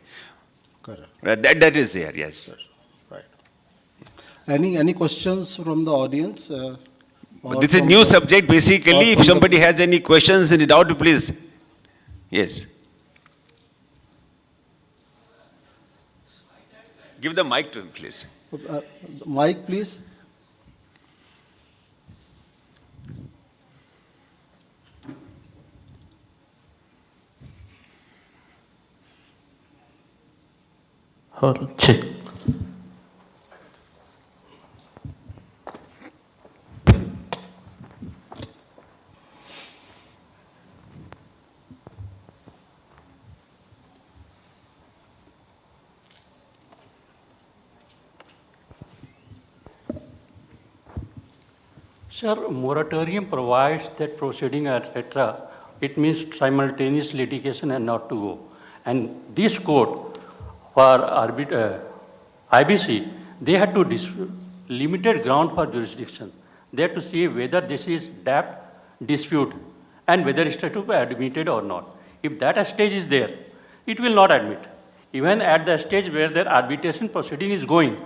Correct. That is there, yes. Right. Any questions from the audience? This is new subject basically. If somebody has any questions, any doubt, please. Yes. Give the mic to him, please. Mic, please. Check. Sir, moratorium provides that proceeding, etc., it means simultaneous litigation and not to go. And this court for IBC, they had to limited ground for jurisdiction. They have to see whether this is debt dispute and whether it is to be admitted or not. If that stage is there, it will not admit. Even at the stage where their arbitration proceeding is going,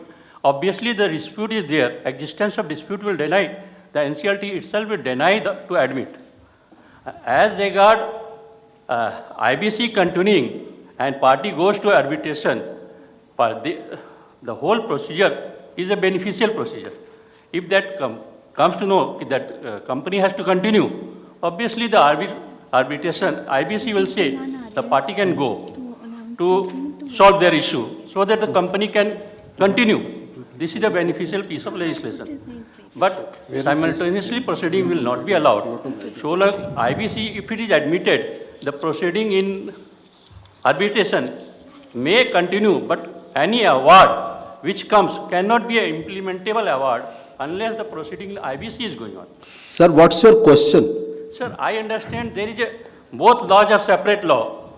obviously the dispute is there. Existence of dispute will deny. The NCLT itself will deny to admit. As regard IBC continuing and party goes to arbitration, the whole procedure is a beneficial procedure. If that comes to know that company has to continue, obviously the arbitration, IBC will say the party can go to solve their issue so that the company can continue. This is a beneficial piece of legislation. But simultaneously proceeding will not be allowed. So like IBC, if it is admitted, the proceeding in arbitration may continue, but any award which comes cannot be an implementable award unless the proceeding in IBC is going on. Sir, what's your question? Sir, I understand there is both laws are separate law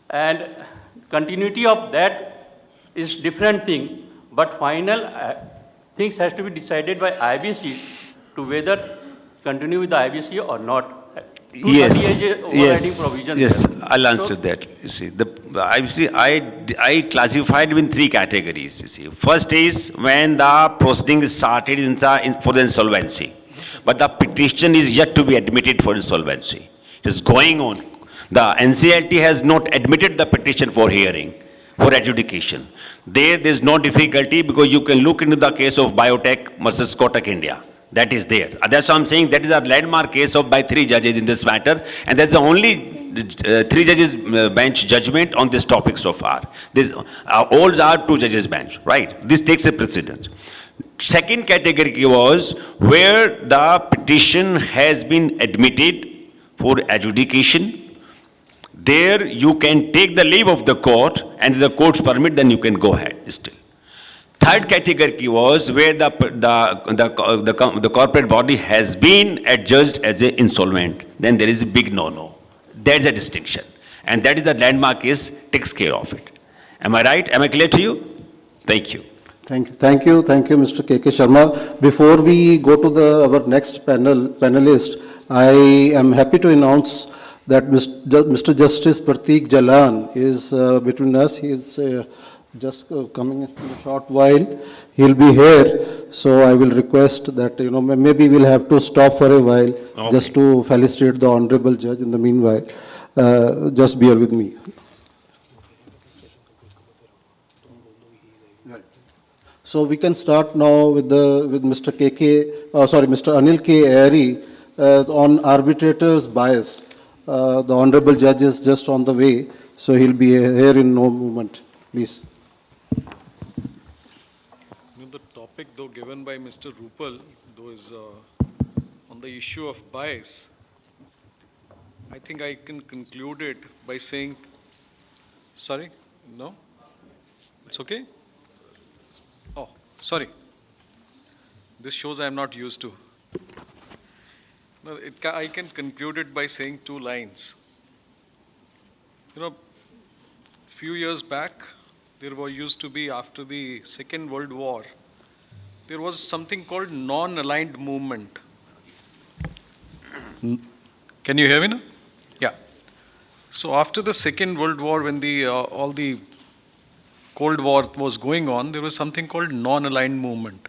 and continuity of that is different thing. But final things has to be decided by IBC to whether continue with the IBC or not. Yes, Provision yes, there. I'll answer that. You see, I classified in three categories. You see, first is when the proceeding is started for the insolvency, but the petition is yet to be admitted for insolvency. It is going on. The NCLT has not admitted the petition for hearing, for adjudication. There is no difficulty because you can look into the case of Biotech versus Kotak India. That is there. That's what I'm saying. That is a landmark case by 3 judges in this matter. And that's the only 3 judges bench judgment on this topic so far. All are 2 judges bench, right? This takes a precedence. Second category was where the petition has been admitted for adjudication. There you can take the leave of the court and if the court's permit, then you can go ahead still. Third category was where the corporate body has been adjudged as an insolvent. Then there is a big no-no. That's a distinction. And that is the landmark case, takes care of it. Am I right? Am I clear to you? Thank you. Thank you, Mr. K.K. Sharma. Before we go to our next panelist, I am happy to announce that Mr. Justice Prateek Jalan is between us. He is just coming in a short while. He'll be here, so I will request that, maybe we'll have to stop for a while just to felicitate the Honorable Judge in the meanwhile. Just bear with me. So we can start now with Mr. Mr. Anil K. Airy on arbitrator's bias. The Honorable Judge is just on the way, so he'll be here in no moment. Please. The topic, though given by Mr. Rupal, though is on the issue of bias, I think I can conclude it by saying, sorry, no? It's okay? Oh, sorry. This shows I am not used to. No, I can conclude it by saying 2 lines. Few years back, there used to be, after the Second World War, there was something called non-aligned movement. Can you hear me now? Yeah. So after the Second World War, when all the Cold War was going on, there was something called non-aligned movement,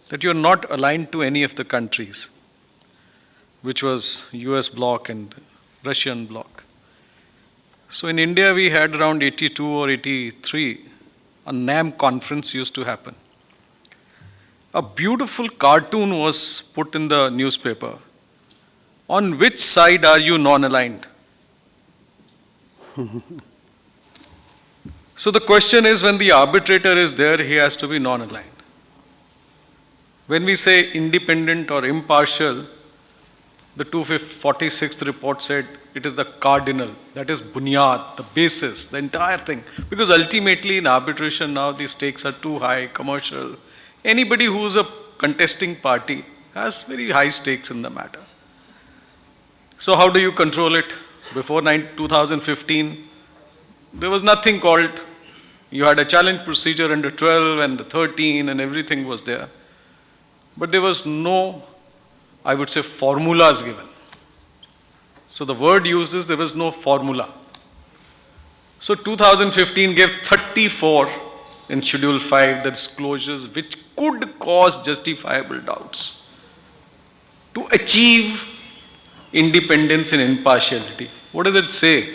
that you are not aligned to any of the countries, which was US bloc and Russian bloc. So in India, we had around 82 or 83, a NAM conference used to happen. A beautiful cartoon was put in the newspaper. On which side are you non-aligned? So the question is, when the arbitrator is there, he has to be non-aligned. When we say independent or impartial, the 246th report said it is the cardinal, that is bunyad, the basis, the entire thing. Because ultimately in arbitration now the stakes are too high, commercial. Anybody who is a contesting party has very high stakes in the matter. So how do you control it? Before 2015, there was nothing called, you had a challenge procedure under 12 and the 13 and everything was there. But there was no, I would say, formulas given. So the word used is there was no formula. So 2015 gave 34 in Schedule 5 the disclosures which could cause justifiable doubts to achieve independence and impartiality. What does it say?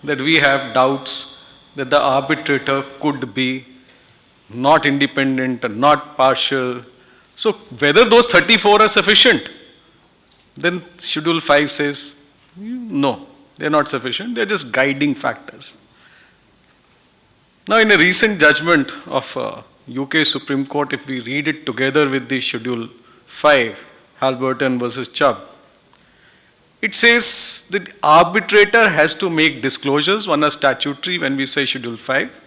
That we have doubts that the arbitrator could be not independent and not partial. So whether those 34 are sufficient, then Schedule 5 says, no, they're not sufficient, they're just guiding factors. Now in a recent judgment of UK Supreme Court, if we read it together with the Schedule 5, Halberton versus Chubb, it says that the arbitrator has to make disclosures, one are statutory when we say Schedule 5,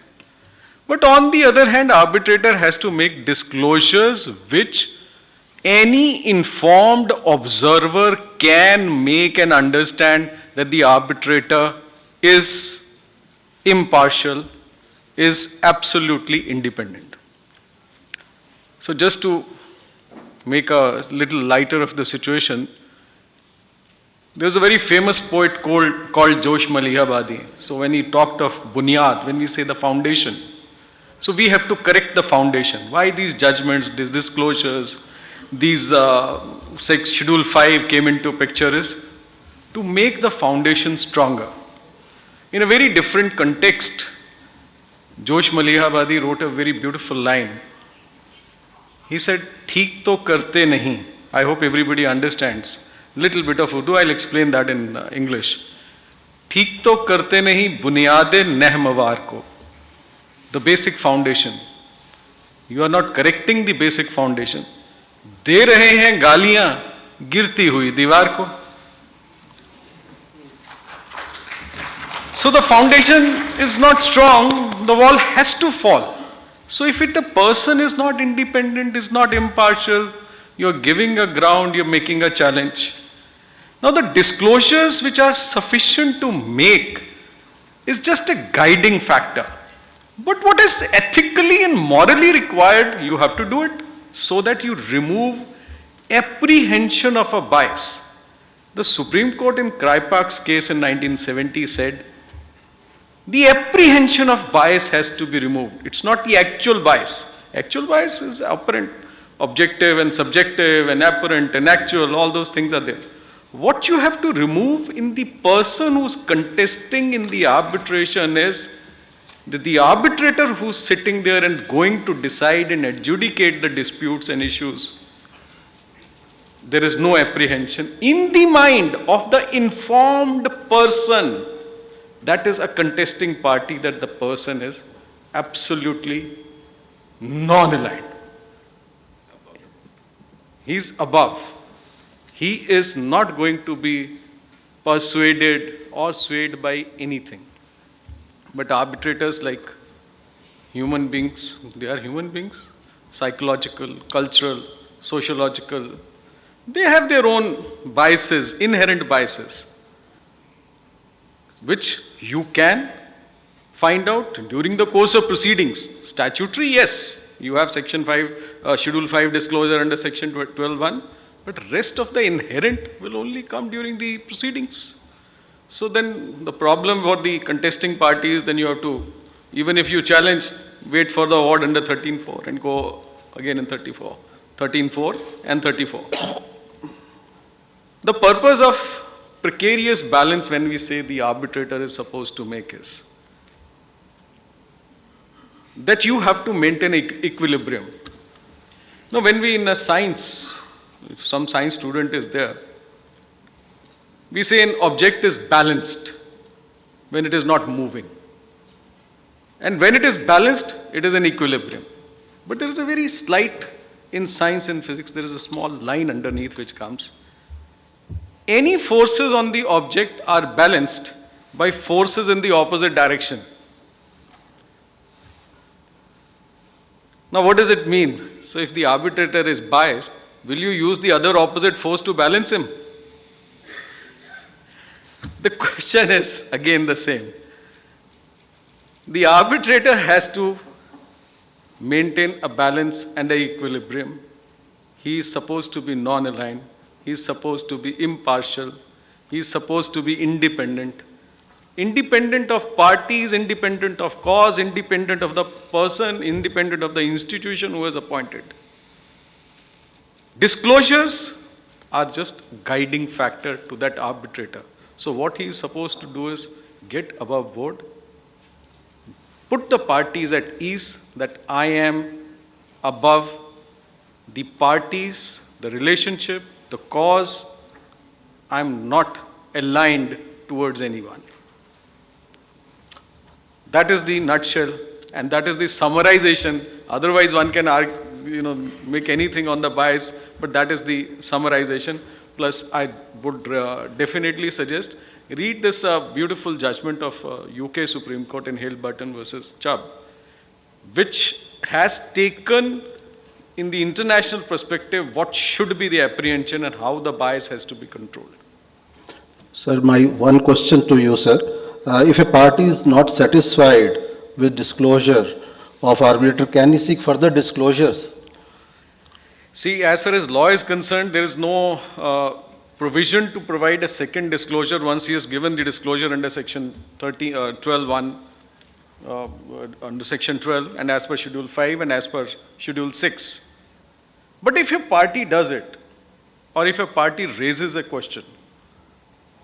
but on the other hand, arbitrator has to make disclosures which any informed observer can make and understand that the arbitrator is impartial, is absolutely independent. So just to make a little lighter of the situation, there's a very famous poet called Josh Malihabadi. So when he talked of Bunyad, when we say the foundation, so we have to correct the foundation. Why these judgments, these disclosures, these Schedule 5 came into picture is to make the foundation stronger. In a very different context, Josh Malihabadi wrote a very beautiful line. He said, "Theek to karte nahi." I hope everybody understands. Little bit of Urdu, I'll explain that in English. "Theek to karte nahi bunyade nehmawar ko." The basic foundation. You are not correcting the basic foundation. दे रहे हैं गालियां गिरती हुई दीवार को. So the foundation is not strong, the wall has to fall. So if a person is not independent, is not impartial, you're giving a ground, you're making a challenge. Now the disclosures which are sufficient to make is just a guiding factor. But what is ethically and morally required, you have to do it so that you remove apprehension of a bias. The Supreme Court in Kripak's case in 1970 said, the apprehension of bias has to be removed. It's not the actual bias. Actual bias is apparent, objective and subjective and apparent and actual, all those things are there. What you have to remove in the person who's contesting in the arbitration is that the arbitrator who's sitting there and going to decide and adjudicate the disputes and issues, there is no apprehension in the mind of the informed person. That is a contesting party, that the person is absolutely non-aligned. He's above. He is not going to be persuaded or swayed by anything. But arbitrators, like human beings, they are human beings, psychological, cultural, sociological. They have their own biases, inherent biases, which you can find out during the course of proceedings. Statutory, yes, you have Section 5, Schedule 5 disclosure under Section 12(1), but rest of the inherent will only come during the proceedings. So then the problem for the contesting party is then you have to, even if you challenge, wait for the award under 13.4 and go again in 34, 13.4 and 34. The purpose of precarious balance when we say the arbitrator is supposed to make is that you have to maintain equilibrium. Now when we in a science, if some science student is there, we say an object is balanced when it is not moving. And when it is balanced, it is an equilibrium. But there is a very slight, in science and physics, there is a small line underneath which comes. Any forces on the object are balanced by forces in the opposite direction. Now what does it mean? So if the arbitrator is biased, will you use the other opposite force to balance him? The question is again the same. The arbitrator has to maintain a balance and an equilibrium. He is supposed to be non-aligned. He is supposed to be impartial. He is supposed to be independent. Independent of parties, independent of cause, independent of the person, independent of the institution who is appointed. Disclosures are just guiding factor to that arbitrator. So what he is supposed to do is get above board, put the parties at ease that I am above the parties, the relationship, the cause. I am not aligned towards anyone. That is the nutshell, and that is the summarization. Otherwise, one can make anything on the bias, but that is the summarization. Plus, I would definitely suggest read this beautiful judgment of UK Supreme Court in Hale-Burton versus Chubb, which has taken in the international perspective what should be the apprehension and how the bias has to be controlled. Sir, my one question to you, sir. If a party is not satisfied with disclosure of arbitrator, can he seek further disclosures? See, as far as law is concerned, there is no provision to provide a second disclosure once he has given the disclosure under section 12(1), under section 12, and as per schedule 5 and as per schedule 6. But if a party does it, or if a party raises a question,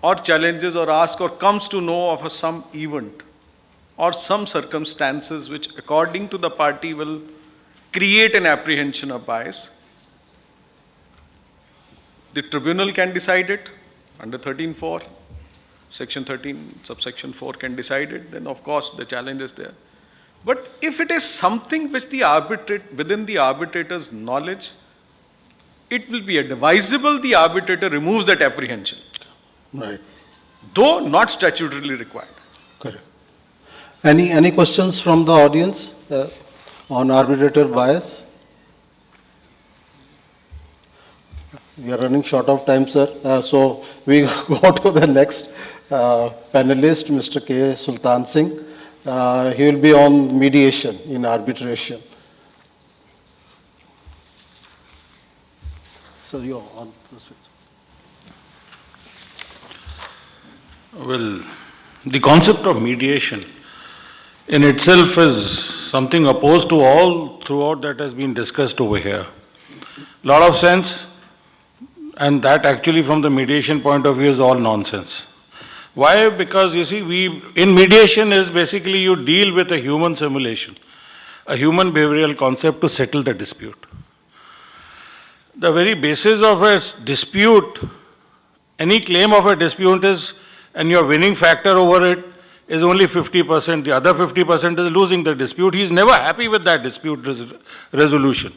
or challenges or asks or comes to know of some event or some circumstances which according to the party will create an apprehension of bias, the tribunal can decide it under 13(4), section 13, subsection 4 can decide it, then of course the challenge is there. But if it is something which within the arbitrator's knowledge, it will be advisable the arbitrator removes that apprehension. Right. Though not statutorily required. Correct. Any questions from the audience on arbitrator bias? We are running short of time, sir. So we go to the next panelist, Mr. K. Sultan Singh. He will be on mediation in arbitration. So you're on the switch. Well, the concept of mediation in itself is something opposed to all throughout that has been discussed over here. Lot of sense, and that actually from the mediation point of view is all nonsense. Why? Because you see, in mediation is basically you deal with a human simulation, a human behavioral concept to settle the dispute. The very basis of a dispute, any claim of a dispute is, and your winning factor over it is only 50%, the other 50% is losing the dispute. He is never happy with that dispute resolution.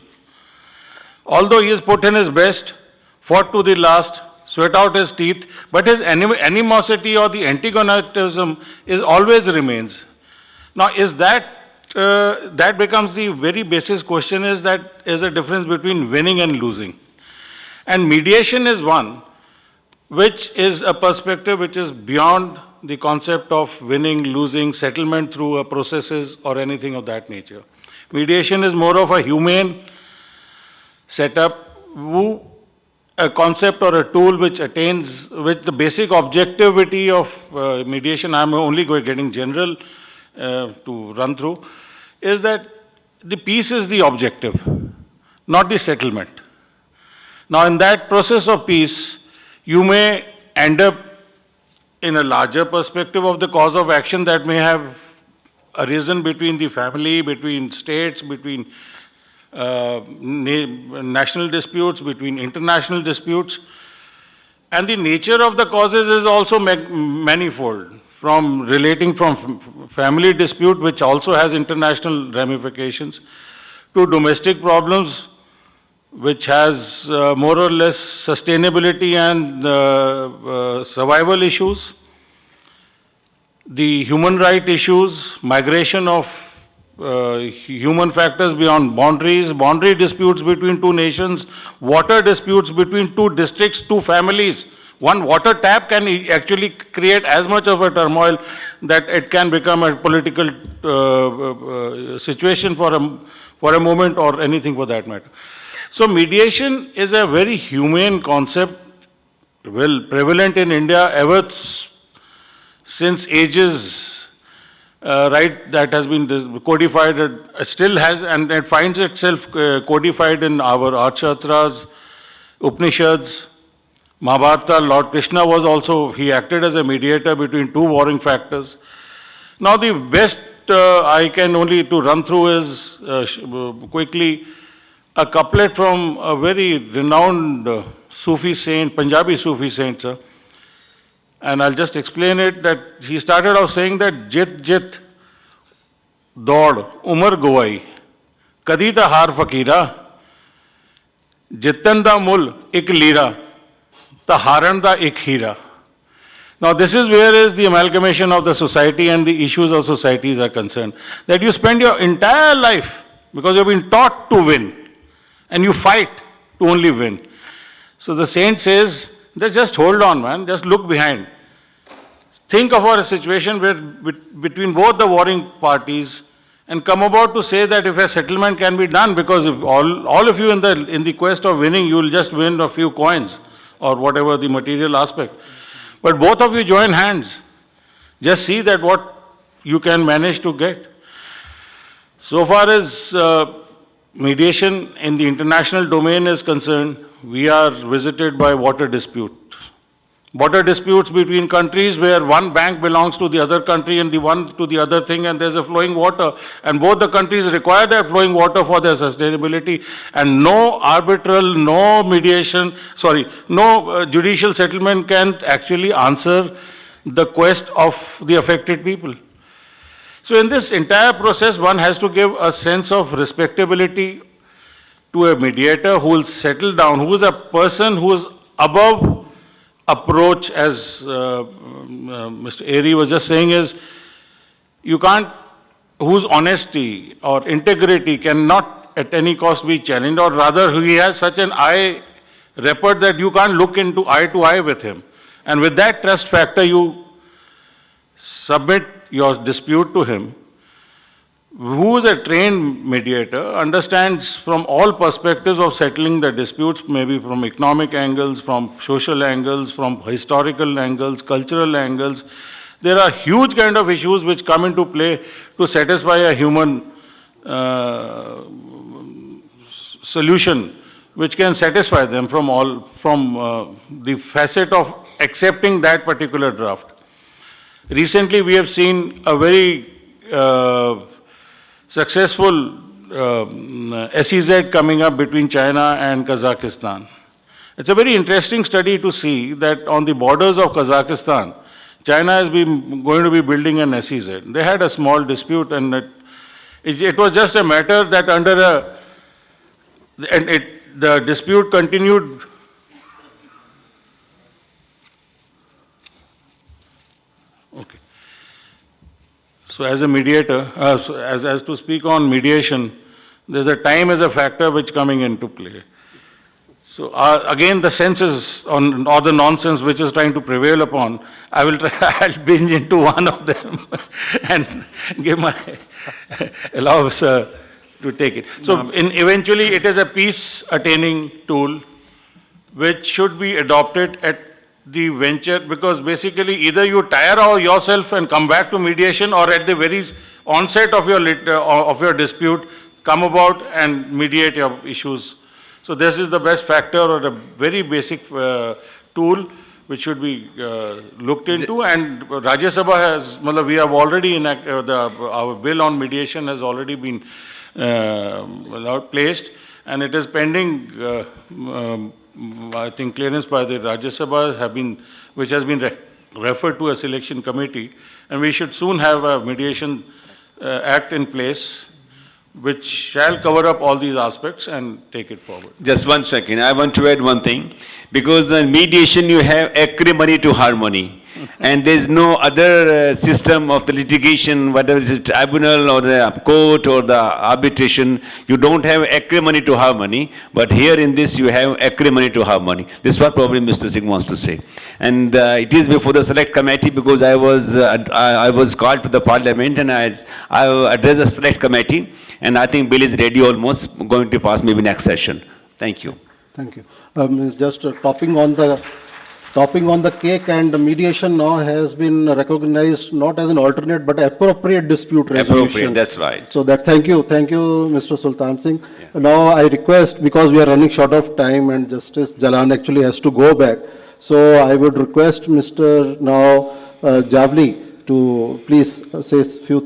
Although he has put in his best, fought to the last, sweat out his teeth, but his animosity or the antagonism is always remains. Now is that becomes the very basis question, is that is a difference between winning and losing. And mediation is one which is a perspective which is beyond the concept of winning, losing, settlement through a processes or anything of that nature. Mediation is more of a humane setup, a concept or a tool which attains, with the basic objectivity of mediation, I'm only getting general to run through, is that the peace is the objective, not the settlement. Now in that process of peace, you may end up in a larger perspective of the cause of action that may have arisen between the family, between states, between national disputes, between international disputes. And the nature of the causes is also manifold, from relating from family dispute, which also has international ramifications, to domestic problems, which has more or less sustainability and survival issues, the human right issues, migration of human factors beyond boundaries, boundary disputes between two nations, water disputes between two districts, two families. One water tap can actually create as much of a turmoil that it can become a political situation for a moment or anything for that matter. So mediation is a very humane concept, well prevalent in India ever since ages, right, that has been codified, it still has, and it finds itself codified in our Arthashastras, Upanishads, Mahabharata. Lord Krishna was also, he acted as a mediator between two warring factors. Now the best I can only to run through is quickly a couplet from a very renowned Sufi saint, Punjabi Sufi saint, sir. And I'll just explain it, that he started off saying that jit jit dod umar gowai kadi ta har fakira jitan da mul ik lira ta haran da ik hira. Now this is where is the amalgamation of the society and the issues of societies are concerned. That you spend your entire life, because you've been taught to win, and you fight to only win. So the saint says, just hold on, man, just look behind. Think of a situation where between both the warring parties and come about to say that if a settlement can be done, because if all of you in the quest of winning, you will just win a few coins or whatever the material aspect. But both of you join hands. Just see that what you can manage to get. So far as mediation in the international domain is concerned, we are visited by water disputes. Water disputes between countries where one bank belongs to the other country and the one to the other thing, and there's a flowing water, and both the countries require that flowing water for their sustainability, and no arbitral, no mediation, no judicial settlement can actually answer the quest of the affected people. So in this entire process, one has to give a sense of respectability to a mediator who will settle down, who is a person who is above approach, as Mr. Airy was just saying, is you can't, whose honesty or integrity cannot at any cost be challenged, or rather he has such an eye rapport that you can't look into eye to eye with him. And with that trust factor, you submit your dispute to him, who is a trained mediator, understands from all perspectives of settling the disputes, maybe from economic angles, from social angles, from historical angles, cultural angles. There are huge kind of issues which come into play to satisfy a human solution, which can satisfy them from the facet of accepting that particular draft. Recently, we have seen a very successful SEZ coming up between China and Kazakhstan. It's a very interesting study to see that on the borders of Kazakhstan, China has been going to be building an SEZ. They had a small dispute, and it was just a matter that the dispute continued. Okay. So as a mediator, as to speak on mediation, there's a time as a factor which coming into play. So again, the senses on or the nonsense which is trying to prevail upon, I'll binge into one of them and give my allow sir to take it. So eventually, it is a peace-attaining tool which should be adopted at the venture, because basically either you tire out yourself and come back to mediation, or at the very onset of your dispute, come about and mediate your issues. So this is the best factor, or a very basic tool which should be looked into. And Rajya Sabha has, we have already enacted, our bill on mediation has already been placed, and it is pending, I think, clearance by the Rajya Sabha which has been referred to a selection committee, and we should soon have a mediation act in place which shall cover up all these aspects and take it forward. Just 1 second, I want to add one thing. Because in mediation you have acrimony to harmony. and there's no other system of the litigation, whether it's a tribunal or the court or the arbitration. You don't have acrimony to have money, but here in this you have acrimony to have money. This is what probably Mr. Singh wants to say. And it is before the select committee, because I was called for the parliament, and I addressed the select committee, and I think bill is ready, almost going to pass maybe next session. Thank you. Thank you. Just topping on the cake, and the mediation now has been recognized not as an alternate but appropriate dispute resolution. Appropriate, that's right. So that, thank you, Mr. Sultan Singh. Yeah. Now I request, because we are running short of time and Justice Jalan actually has to go back, so I would request Mr. Javli to please say a few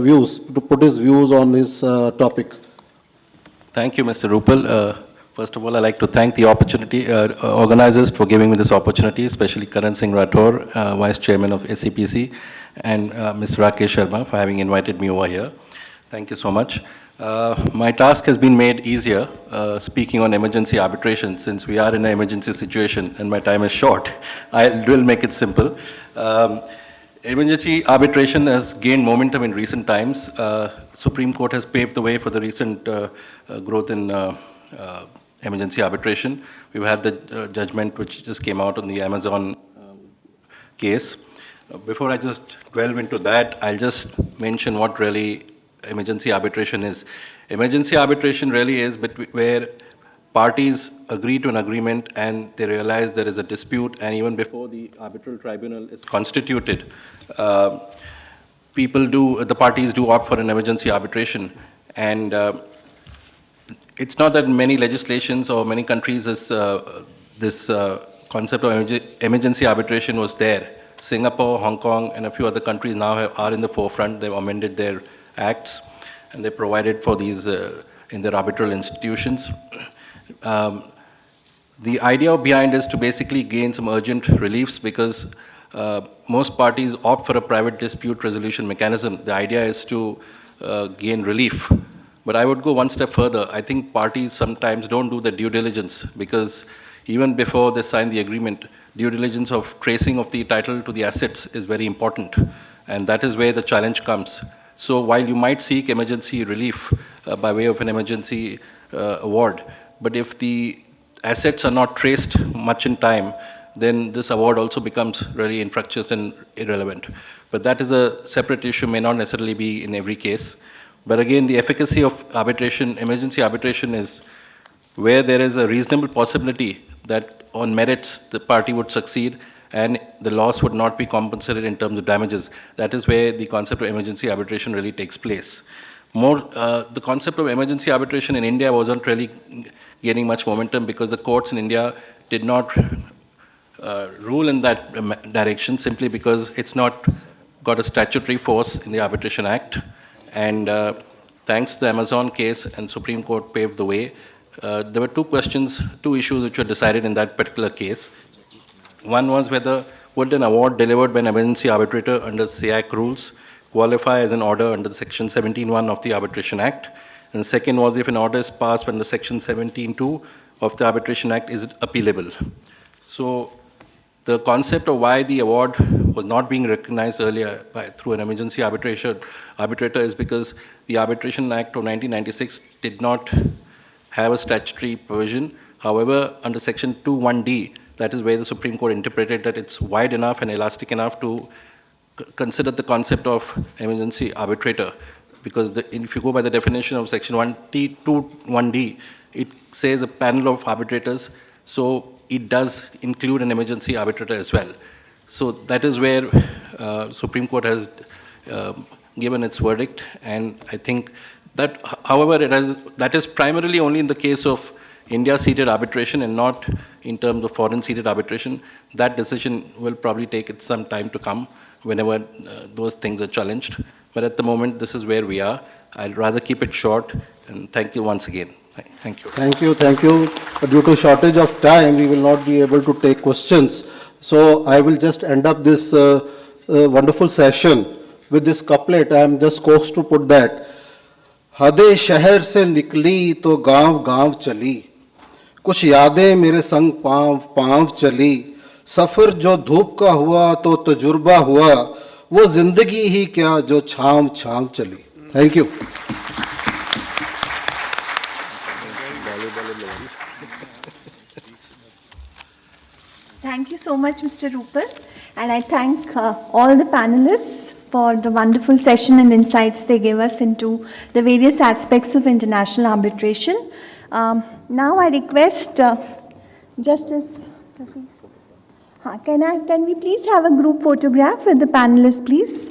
views, to put his views on this topic. Thank you, Mr. Rupal. First of all, I'd like to thank the organizers for giving me this opportunity, especially Karan Singh Rathore, Vice Chairman of SCPC, and Ms. Rakesh Sharma for having invited me over here. Thank you so much. My task has been made easier speaking on emergency arbitration, since we are in an emergency situation and my time is short. I will make it simple. Emergency arbitration has gained momentum in recent times. Supreme Court has paved the way for the recent growth in emergency arbitration. We've had the judgment which just came out on the Amazon case. Before I just delve into that, I'll just mention what really emergency arbitration is. Emergency arbitration really is where parties agree to an agreement and they realize there is a dispute, and even before the arbitral tribunal is constituted, the parties do opt for an emergency arbitration. And it's not that many legislations or many countries this concept of emergency arbitration was there. Singapore, Hong Kong, and a few other countries now are in the forefront. They've amended their acts, and they provided for these in their arbitral institutions. The idea behind is to basically gain some urgent reliefs, because most parties opt for a private dispute resolution mechanism. The idea is to gain relief. But I would go one step further. I think parties sometimes don't do the due diligence, because even before they sign the agreement, due diligence of tracing of the title to the assets is very important. And that is where the challenge comes. So while you might seek emergency relief by way of an emergency award, but if the assets are not traced much in time, then this award also becomes really infructuous and irrelevant. But that is a separate issue, may not necessarily be in every case. But again, the efficacy of arbitration, emergency arbitration, is where there is a reasonable possibility that on merits the party would succeed and the loss would not be compensated in terms of damages. That is where the concept of emergency arbitration really takes place. The concept of emergency arbitration in India wasn't really gaining much momentum, because the courts in India did not rule in that direction, simply because it's not got a statutory force in the Arbitration Act. And thanks to the Amazon case and Supreme Court paved the way, there were two issues which were decided in that particular case. One was whether would an award delivered by an emergency arbitrator under SEAC rules qualify as an order under Section 17(1) of the Arbitration Act. And the second was if an order is passed under Section 17(2) of the Arbitration Act, is it appealable? So the concept of why the award was not being recognized earlier through an emergency arbitrator is because the Arbitration Act of 1996 did not have a statutory provision. However, under Section 2(1)(d), that is where the Supreme Court interpreted that it's wide enough and elastic enough to consider the concept of emergency arbitrator. Because if you go by the definition of Section 2(1)(d), it says a panel of arbitrators, so it does include an emergency arbitrator as well. So that is where Supreme Court has given its verdict, and I think that, however, that is primarily only in the case of India-seated arbitration and not in terms of foreign-seated arbitration. That decision will probably take it some time to come whenever those things are challenged. But at the moment, this is where we are. I'd rather keep it short, and thank you once again. Thank you. Thank you, thank you. Due to shortage of time, we will not be able to take questions. So I will just end up this wonderful session with this couplet. I am just coaxed to put that. हदे शहर से निकली तो गांव गांव चली, कुछ यादें मेरे संग पांव पांव चली, सफर जो धूप का हुआ तो तजुर्बा हुआ, वो जिंदगी ही क्या जो छाम छाम चली. Thank you. Thank you so much, Mr. Rupal. And I thank all the panelists for the wonderful session and insights they gave us into the various aspects of international arbitration. Now I request Justice, can we please have a group photograph with the panelists, please?